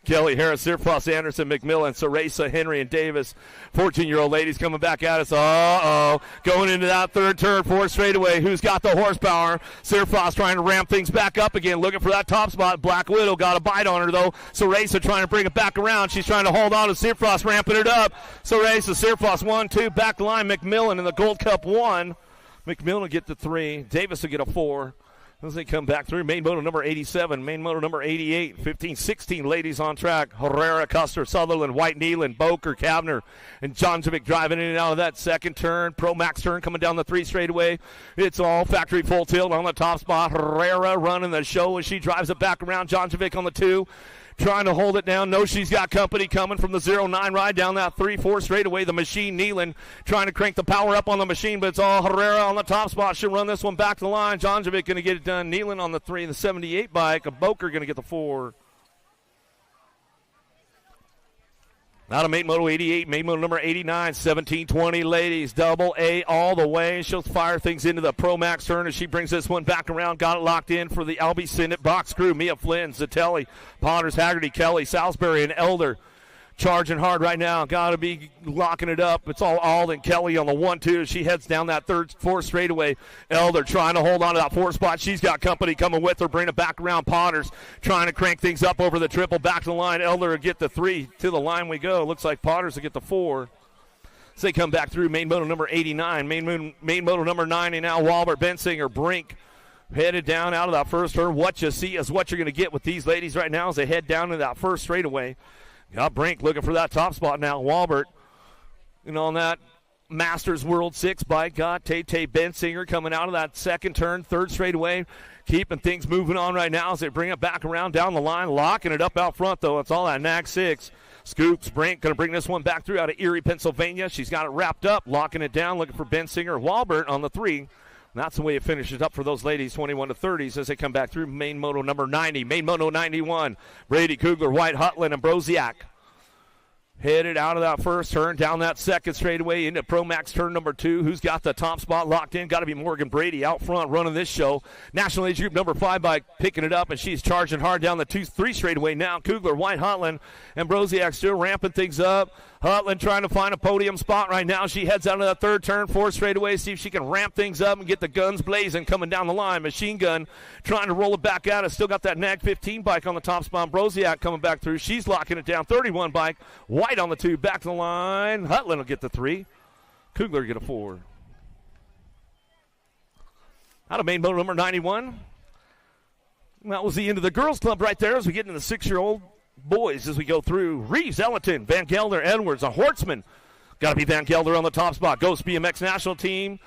Kelly, Harris, Sirfrost, Anderson, McMillan, Ceresa, Henry, and Davis. 14-year-old ladies coming back at us. Uh-oh. Going into that 3rd turn, 4 straightaway. Who's got the horsepower? Sirfrost trying to ramp things back up again, looking for that top spot. Black Widow got a bite on her, though. Ceresa trying to bring it back around. She's trying to hold on to Sirfrost, ramping it up. Ceresa, Sirfrost, 1, 2, back line. McMillan in the Gold Cup 1. McMillan will get the 3. Davis will get a 4. As they come back through, main moto number 87, main moto number 88, 15-16 ladies on track. Herrera, Custer, Sutherland, White, Nealon, Boker, Kavner, and Jonjovic driving in and out of that second turn. Pro Max turn coming down the 3 straightaway. It's all factory full tilt on the top spot. Herrera running the show as she drives it back around. Jonjovic on the 2. Trying to hold it down. Knows she's got company coming from the 0-9 ride down that 3-4 straightaway. The machine, Nealon, trying to crank the power up on the machine, but it's all Herrera on the top spot. She'll run this one back to the line. Jonjovic going to get it done. Nealon on the 3 and the 78 bike. A Boker going to get the 4. Out of main moto 88, main moto number 89, 17-20 ladies, double A all the way. She'll fire things into the Pro Max turn as she brings this one back around. Got it locked in for the Albie Syndet box crew. Mia Flynn, Zatelli, Ponders, Haggerty, Kelly, Salisbury, and Elder. Charging hard right now. Got to be locking it up. It's all Alden Kelly on the 1-2. She heads down that 4 straightaway. Elder trying to hold on to that 4 spot. She's got company coming with her. Bring it back around. Potters trying to crank things up over the triple. Back to the line. Elder will get the 3. To the line we go. Looks like Potters will get the 4. As they come back through main moto number 89. Main moto number 90 now. Walbert, Bensinger, Brink. Headed down out of that first turn. What you see is what you're going to get with these ladies right now as they head down to that first straightaway. Got Brink looking for that top spot now. Walbert, and on that Masters World 6 bike. Got Tay Bensinger coming out of that second turn, third straightaway, keeping things moving on right now as they bring it back around down the line, locking it up out front, though. It's all that nag 6. Scoops Brink going to bring this one back through out of Erie, Pennsylvania. She's got it wrapped up, locking it down, looking for Bensinger. Walbert on the 3. And that's the way it finishes up for those ladies, 21-30s, as they come back through main moto number 90. Main moto 91, Brady Kugler, White, Hutland, and Broziak. Headed out of that first turn, down that second straightaway into Pro Max turn number 2. Who's got the top spot locked in? Got to be Morgan Brady out front running this show. National Age Group number 5 bike picking it up, and she's charging hard down the 2-3 straightaway now. Kugler, White, Hutland, and Broziak still ramping things up. Hutland trying to find a podium spot right now. She heads out of that third turn, 4th straightaway, see if she can ramp things up and get the guns blazing coming down the line. Machine Gun trying to roll it back out. It's still got that Nag 15 bike on the top spot. Broziak coming back through. She's locking it down. 31 bike. White on the 2. Back to the line. Hutland will get the 3. Kugler get a 4. Out of main motor number 91. That was the end of the girls club right there as we get into the 6-year-old boys as we go through. Reeves, Ellington, Van Gelder, Edwards, a Hortzman. Got to be Van Gelder on the top spot. Ghost BMX national team.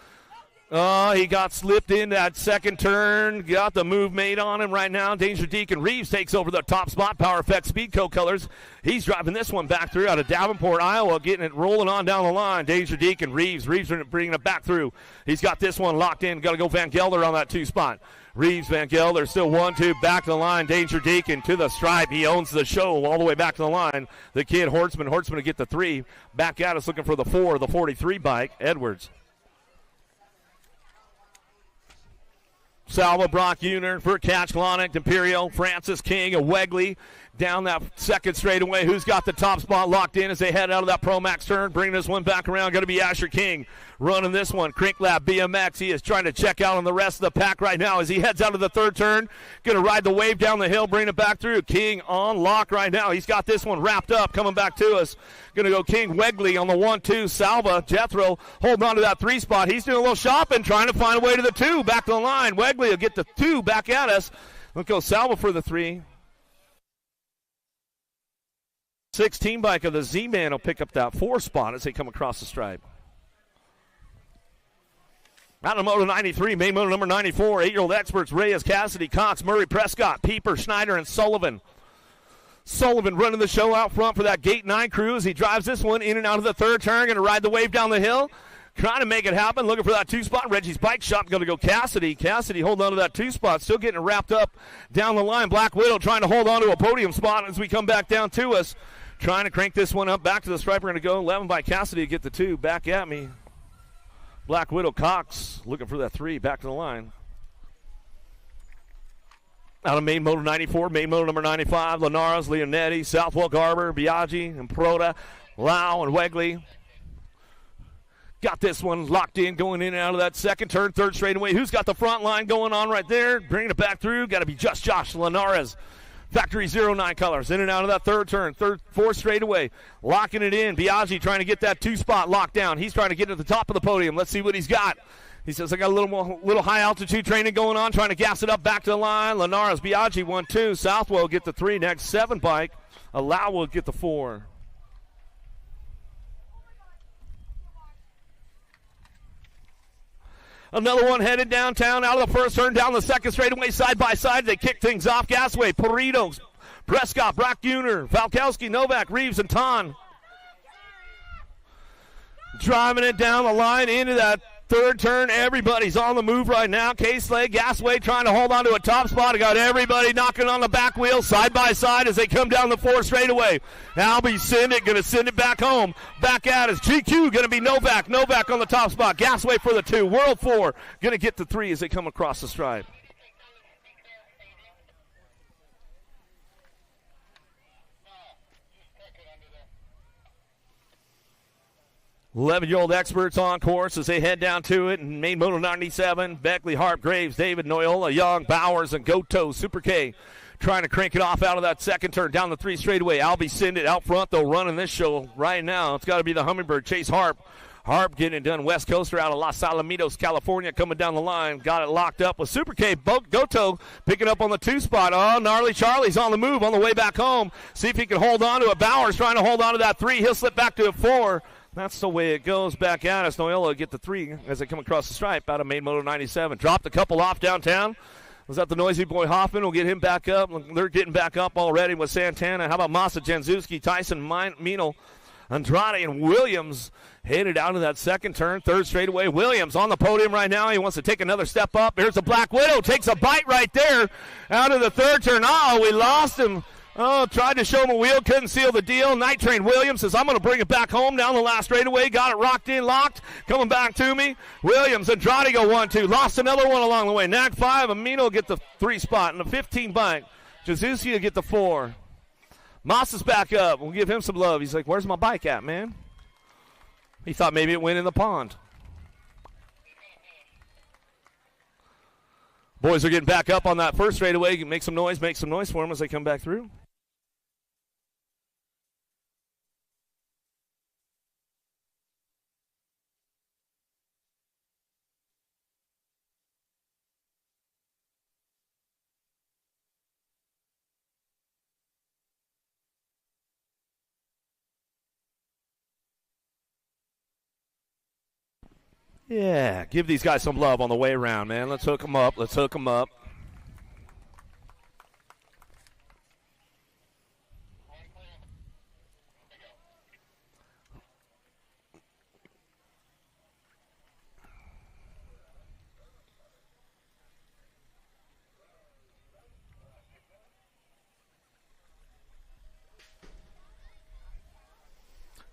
He got slipped in that second turn. Got the move made on him right now. Danger Deacon Reeves takes over the top spot. Power Effect Speedco colors. He's driving this one back through out of Davenport, Iowa, getting it rolling on down the line. Danger Deacon Reeves bringing it back through. He's got this one locked in. Got to go Van Gelder on that 2 spot. Reeves, Van Gelder, still 1-2, back to the line. Danger Deacon to the stripe. He owns the show all the way back to the line. The kid, Hortzman to get the 3. Back at us looking for the 4, the 43 bike, Edwards. Salva, Brock Uner for Catch, Klonick, Imperial, Francis King, and Wegley down that second straightaway. Who's got the top spot locked in as they head out of that Pro Max turn? Bringing this one back around, going to be Asher King running this one. Crink Lab BMX, he is trying to check out on the rest of the pack right now as he heads out of the third turn. Going to ride the wave down the hill, bring it back through. King on lock right now. He's got this one wrapped up, coming back to us. Going to go King, Wegley on the 1-2. Salva, Jethro holding on to that 3 spot. He's doing a little shopping, trying to find a way to the 2. Back to the line. Wegley will get the 2 back at us. Let's go Salva for the 3. 16 bike of the Z-Man will pick up that 4 spot as they come across the stripe. Out of Moto 93, main moto number 94, 8-year-old experts, Reyes, Cassidy, Cox, Murray, Prescott, Pieper, Schneider, and Sullivan. Sullivan running the show out front for that Gate 9 crew as he drives this one in and out of the third turn, going to ride the wave down the hill. Trying to make it happen, looking for that 2 spot. Reggie's Bike Shop going to go Cassidy. Cassidy holding on to that 2 spot, still getting it wrapped up down the line. Black Widow trying to hold on to a podium spot as we come back down to us. Trying to crank this one up back to the stripe. We're going to go 11 by Cassidy to get the 2 back at me. Black Widow Cox looking for that 3 back to the line. Out of main motor 94, main motor number 95, Linares, Leonetti, Southwell Garber, Biaggi, and Proda, Lau, and Wegley. Got this one locked in, going in and out of that second turn, third straightaway. Who's got the front line going on right there? Bringing it back through. Got to be just Josh Linares. Factory 09 colors, in and out of that third turn, 4th straightaway, locking it in. Biaggi trying to get that 2 spot locked down. He's trying to get to the top of the podium. Let's see what he's got. He says, I got a little high altitude training going on, trying to gas it up back to the line. Linares, Biaggi 1-2. Southwell get the 3. Next 7 bike. Allow will get the 4. Another one headed downtown out of the first turn, down the second straightaway, side by side. They kick things off. Gasway, Perito, Prescott, Brock Uner, Valkowski, Novak, Reeves, and Ton. Driving it down the line into that third turn. Everybody's on the move right now. K-Slay, Gasway trying to hold on to a top spot. I got everybody knocking on the back wheel side by side as they come down the 4th straightaway. Albie Sindick going to send it back home. Back at us. GQ going to be Novak. Novak on the top spot. Gasway for the 2. World 4 going to get the 3 as they come across the stripe. 11-year-old experts on course as they head down to it. And main moto 97, Beckley, Harp, Graves, David, Noyola, Young, Bowers, and Goto. Super K trying to crank it off out of that second turn down the 3 straightaway. Albie Sindick out front, though, running this show right now. It's got to be the Hummingbird, Chase Harp. Harp getting it done. West Coaster out of Los Alamitos, California, coming down the line. Got it locked up with Super K. Goto picking up on the 2 spot. Oh, Gnarly Charlie's on the move on the way back home. See if he can hold on to it. Bowers trying to hold on to that 3. He'll slip back to a 4. That's the way it goes. Back at us. Noella will get the 3 as they come across the stripe out of main moto 97. Dropped a couple off downtown. Was that the noisy boy Hoffman? We'll get him back up. They're getting back up already with Santana. How about Massa, Janzewski, Tyson, Meenel, Andrade, and Williams headed out of that second turn. Third straightaway. Williams on the podium right now. He wants to take another step up. Here's the Black Widow. Takes a bite right there out of the third turn. Oh, we lost him. Oh, tried to show him a wheel, couldn't seal the deal. Night Train Williams says, I'm going to bring it back home down the last straightaway. Got it rocked in, locked, coming back to me. Williams, Andrade go 1-2. Lost another one along the way. Nag 5, Amino will get the 3 spot and the 15 bike. Jazuski will get the 4. Moss is back up. We'll give him some love. He's like, where's my bike at, man? He thought maybe it went in the pond. Boys are getting back up on that first straightaway. Make some noise for them as they come back through. Yeah, give these guys some love on the way around, man. Let's hook them up.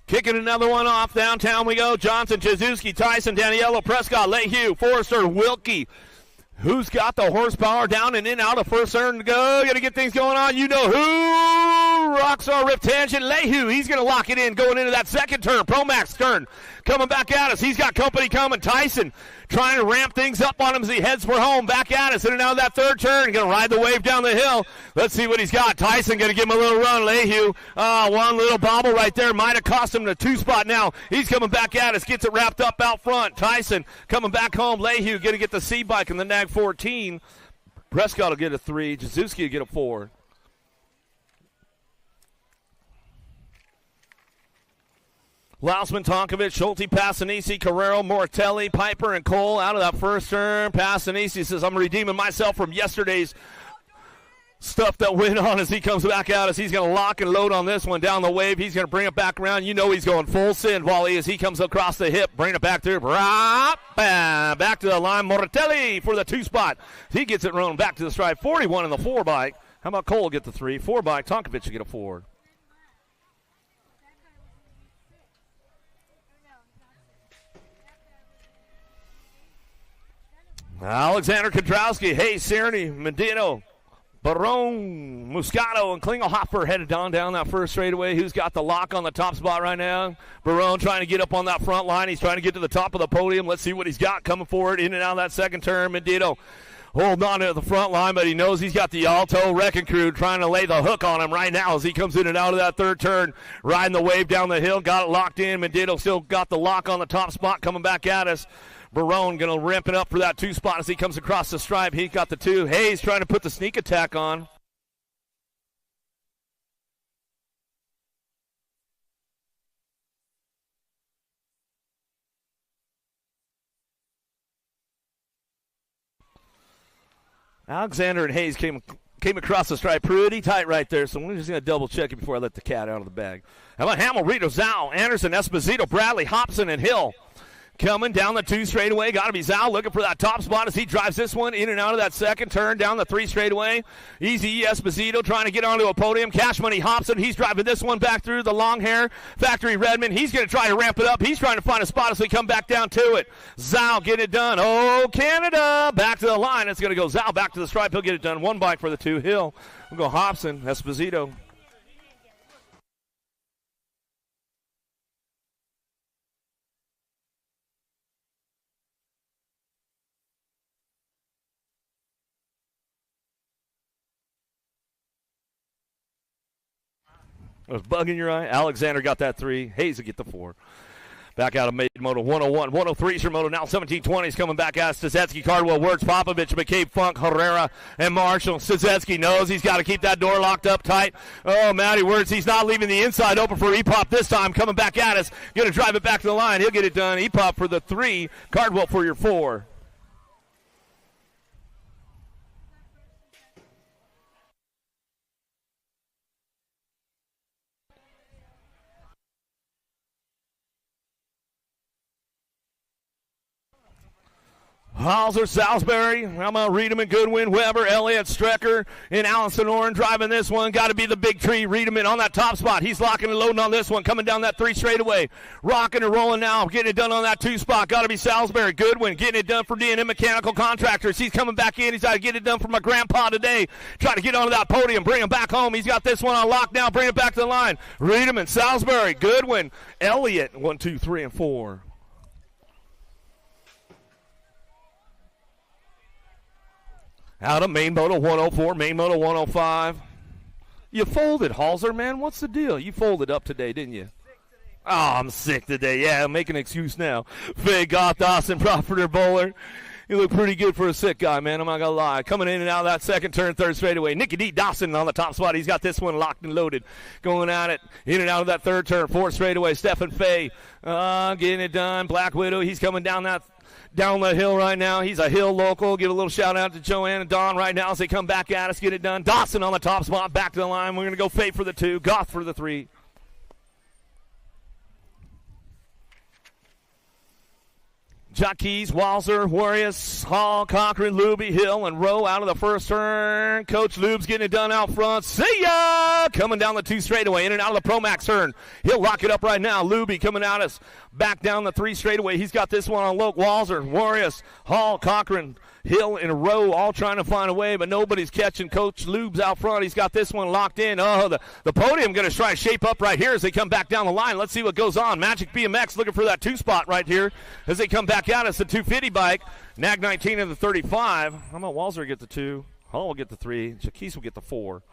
Kicking another one off. Downtown we go. Johnson, Jazuski, Tyson, Daniello, Prescott, Lehue, Forrester, Wilkie. Who's got the horsepower down and in out of first turn to go? Got to get things going on. You know who? Rockstar Rip Tangent. Lehue, he's going to lock it in going into that second turn. Pro-Max turn coming back at us. He's got company coming. Tyson trying to ramp things up on him as he heads for home. Back at us in and out of that third turn. Going to ride the wave down the hill. Let's see what he's got. Tyson going to give him a little run. Lehue, one little bobble right there. Might have cost him the 2 spot now. He's coming back at us. Gets it wrapped up out front. Tyson coming back home. Lehue going to get the C bike in the Nag 14. Prescott will get a 3. Jazuski will get a 4. Lausman, Tonkovic, Schulte, Passanisi, Carrero, Mortelli, Piper, and Cole out of that first turn. Passanisi says, I'm redeeming myself from yesterday's stuff that went on as he comes back out. As he's going to lock and load on this one down the wave. He's going to bring it back around. You know he's going full send, Wally, as he comes across the hip. Bring it back through. Back to the line. Mortelli for the 2 spot. He gets it rolling back to the stripe. 41 in the 4 bike. How about Cole get the 3? 4 bike. Tonkovic will get a 4. Alexander Kondrowski, Hayes, Cerny, Medino, Barone, Muscato, and Klingelhofer headed down that first straightaway. Who's got the lock on the top spot right now? Barone trying to get up on that front line. He's trying to get to the top of the podium. Let's see what he's got coming forward in and out of that second turn. Medino holding on to the front line, but he knows he's got the Alto Wrecking Crew trying to lay the hook on him right now as he comes in and out of that third turn, riding the wave down the hill. Got it locked in. Medino still got the lock on the top spot coming back at us. Barone going to ramp it up for that 2 spot as he comes across the stripe. He got the 2. Hayes trying to put the sneak attack on. Alexander and Hayes came across the stripe pretty tight right there, so we're just going to double check it before I let the cat out of the bag. How about Hamill, Rito, Zhao, Anderson, Esposito, Bradley, Hobson, and Hill? Coming down the 2 straightaway. Got to be Zhao looking for that top spot as he drives this one in and out of that second turn down the 3 straightaway. Easy Esposito trying to get onto a podium. Cash Money Hobson. He's driving this one back through the long hair. Factory Redmond. He's going to try to ramp it up. He's trying to find a spot as we come back down to it. Zhao get it done. Oh, Canada. Back to the line. It's going to go Zhao back to the stripe. He'll get it done. 1 bike for the 2. Hill. We'll go Hobson. Esposito. I was bugging your eye. Alexander got that 3. Hayes will get the 4. Back out of main moto 101. 103's your moto now. 1720's coming back out. Stazetsky, Cardwell, Wirtz, Popovich, McCabe, Funk, Herrera, and Marshall. Stazetsky knows he's got to keep that door locked up tight. Oh, Matty Wirtz, he's not leaving the inside open for E-Pop this time. Coming back at us. Going to drive it back to the line. He'll get it done. E-Pop for the 3. Cardwell for your 4. Hauser, Salisbury, I'm going to read him in Goodwin, Weber, Elliott, Strecker, and Allison Oren driving this one. Got to be the big tree. Reedman on that top spot. He's locking and loading on this one. Coming down that 3 straightaway. Rocking and rolling now. Getting it done on that 2 spot. Got to be Salisbury. Goodwin getting it done for D&M Mechanical Contractors. He's coming back in. He's got to get it done for my grandpa today. Try to get onto that podium. Bring him back home. He's got this one on lock now. Bring it back to the line. Reedman, Salisbury, Goodwin, Elliott. 1, 2, 3, and 4. Out of main moto 104, main moto 105. You folded, Halser, man. What's the deal? You folded up today, didn't you? Oh, I'm sick today. Yeah, I'm making an excuse now. Faye Goff, Dawson, Profiter, Bowler. You look pretty good for a sick guy, man. I'm not going to lie. Coming in and out of that second turn, 3rd straightaway. Nicky D. Dawson on the top spot. He's got this one locked and loaded. Going at it. In and out of that 3rd turn, 4th straightaway. Stephen Faye getting it done. Black Widow, he's coming down the hill right now. He's a hill local. Give a little shout out to Joanne and Don right now as they come back at us. Get it done. Dawson on the top spot. Back to the line. We're going to go Faye for the 2. Goff for the 3. Jacques, Walzer, Warriors, Hall, Cochran, Luby, Hill, and Rowe out of the 1st turn. Coach Lube's getting it done out front. See ya! Coming down the 2 straightaway, in and out of the Promax turn. He'll lock it up right now. Luby coming at us. Back down the 3 straightaway. He's got this one on Loke. Walzer, Warriors, Hall, Cochran, Hill, and Rowe all trying to find a way, but nobody's catching Coach Lube's out front. He's got this one locked in. Oh, the podium going to try to shape up right here as they come back down the line. Let's see what goes on. Magic BMX looking for that 2 spot right here as they come back at us. The 250 bike. Nag 19 and the 35. How about Walzer get the 2? Hall will get the 3. Jaquise will get the 4.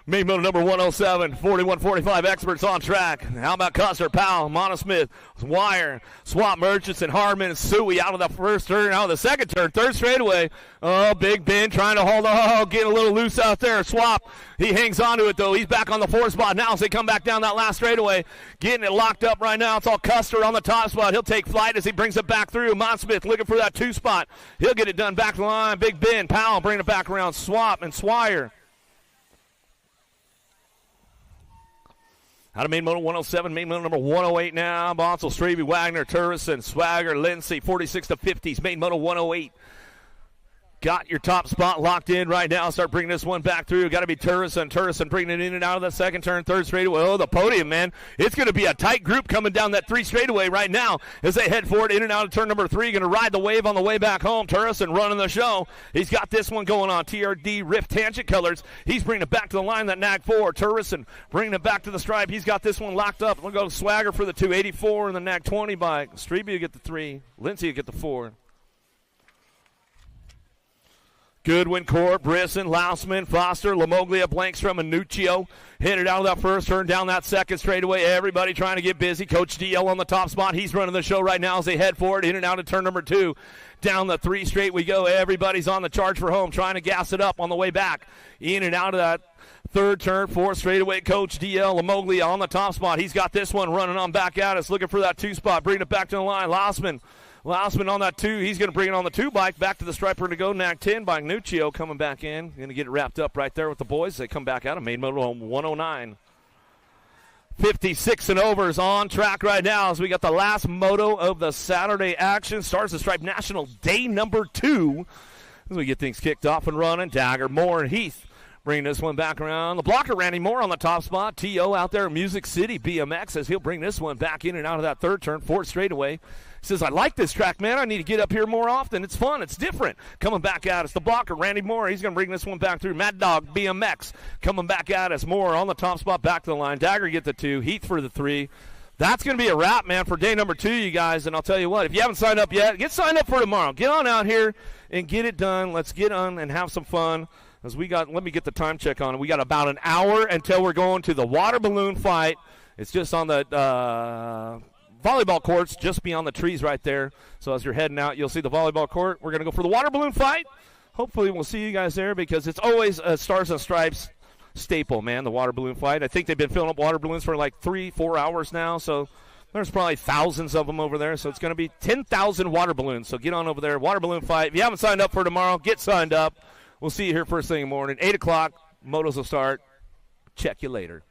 Main motor number 107, 4145 experts on track. How about Custer, Powell, Monosmith, Wire, Swap, Murchison, Hardman, and Suey out of the 1st turn, out of the 2nd turn, 3rd straightaway. Oh, Big Ben trying to hold on. Oh, getting a little loose out there. Swap, he hangs on to it, though. He's back on the 4th spot now as they come back down that last straightaway. Getting it locked up right now. It's all Custer on the top spot. He'll take flight as he brings it back through. Monosmith looking for that 2 spot. He'll get it done back to the line. Big Ben, Powell bringing it back around. Swap and Swire. Out of main motor 107, main motor number 108 now. Bonsall, Strebe, Wagner, Turrison, Swagger, Lindsay, 46 to 50s. Main motor 108. Got your top spot locked in right now. Start bringing this one back through. Got to be Turrison. Turrison bringing it in and out of the 2nd turn, 3rd straightaway. Oh, the podium, man. It's going to be a tight group coming down that 3 straightaway right now as they head forward in and out of turn number 3. Going to ride the wave on the way back home. Turrison running the show. He's got this one going on. TRD Rift Tangent Colors. He's bringing it back to the line, that Nag 4. Turrison bringing it back to the stripe. He's got this one locked up. We'll go to Swagger for the 284 and the Nag 20 bike. Strebe will get the 3. Lindsay will get the 4. Goodwin, Corp, Brisson, Lausman, Foster, Lamoglia, Blankstrom, and Nuccio headed out of that 1st turn, down that 2nd straightaway. Everybody trying to get busy. Coach DL on the top spot. He's running the show right now as they head forward, in and out of turn number 2. Down the 3 straight we go. Everybody's on the charge for home, trying to gas it up on the way back. In and out of that third turn, fourth straightaway. Coach D.L. Lamoglia on the top spot. He's got this one running on back at us, looking for that 2 spot, bringing it back to the line. Lousman on that 2. He's going to bring it on the 2 bike. Back to the striper to go. Nag 10 by Nuccio coming back in. Going to get it wrapped up right there with the boys. They come back out of main moto 109. 56 and over is on track right now as we got the last moto of the Saturday action. Stars the Stripe National Day number 2 as we get things kicked off and running. Dagger, Moore, and Heath bringing this one back around. The blocker, Randy Moore on the top spot. T.O. out there in Music City. BMX as he'll bring this one back in and out of that third turn, fourth straightaway. He says, I like this track, man. I need to get up here more often. It's fun. It's different. Coming back at us, the blocker, Randy Moore. He's going to bring this one back through. Mad Dog, BMX, coming back at us. Moore on the top spot, back to the line. Dagger get the 2. Heath for the 3. That's going to be a wrap, man, for day number 2, you guys. And I'll tell you what, if you haven't signed up yet, get signed up for tomorrow. Get on out here and get it done. Let's get on and have some fun. As we got, let me get the time check on it. We got about an hour until we're going to the water balloon fight. It's just on the volleyball courts, just beyond the trees right there. So as you're heading out, you'll see the volleyball court. We're going to go for the water balloon fight. Hopefully we'll see you guys there because it's always a Stars and Stripes staple, man, the water balloon fight. I think they've been filling up water balloons for like 3-4 hours now. So there's probably thousands of them over there. So it's going to be 10,000 water balloons. So get on over there, water balloon fight. If you haven't signed up for tomorrow, get signed up. We'll see you here first thing in the morning. 8 o'clock, motos will start. Check you later.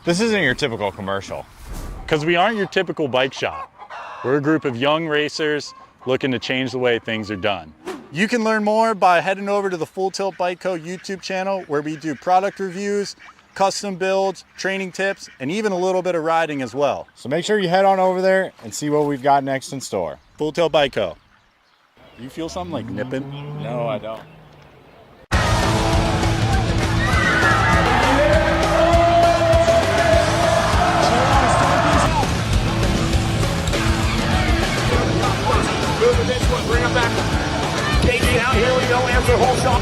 This isn't your typical commercial, because we aren't your typical bike shop. We're a group of young racers looking to change the way things are done. You can learn more by heading over to the Full Tilt Bike Co. YouTube channel, where we do product reviews, custom builds, training tips, and even a little bit of riding as well. So make sure you head on over there and see what we've got next in store. Full Tilt Bike Co. You feel something like nipping? No, I don't. Moving this one, bring him back. KG out, here we go, answer whole shot.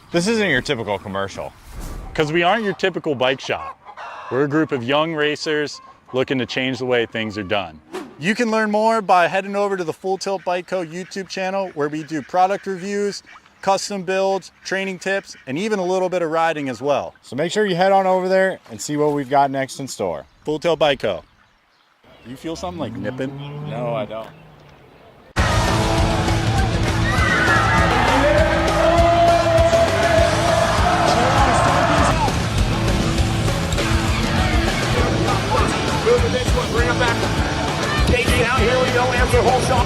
This isn't your typical commercial, because we aren't your typical bike shop. We're a group of young racers looking to change the way things are done. You can learn more by heading over to the Full Tilt Bike Co. YouTube channel, where we do product reviews, custom builds, training tips, and even a little bit of riding as well. So make sure you head on over there and see what we've got next in store. Full Tilt Bike Co. You feel something like nipping? No, I don't. Move the next one, bring him back. KG out here, we don't answer whole shot.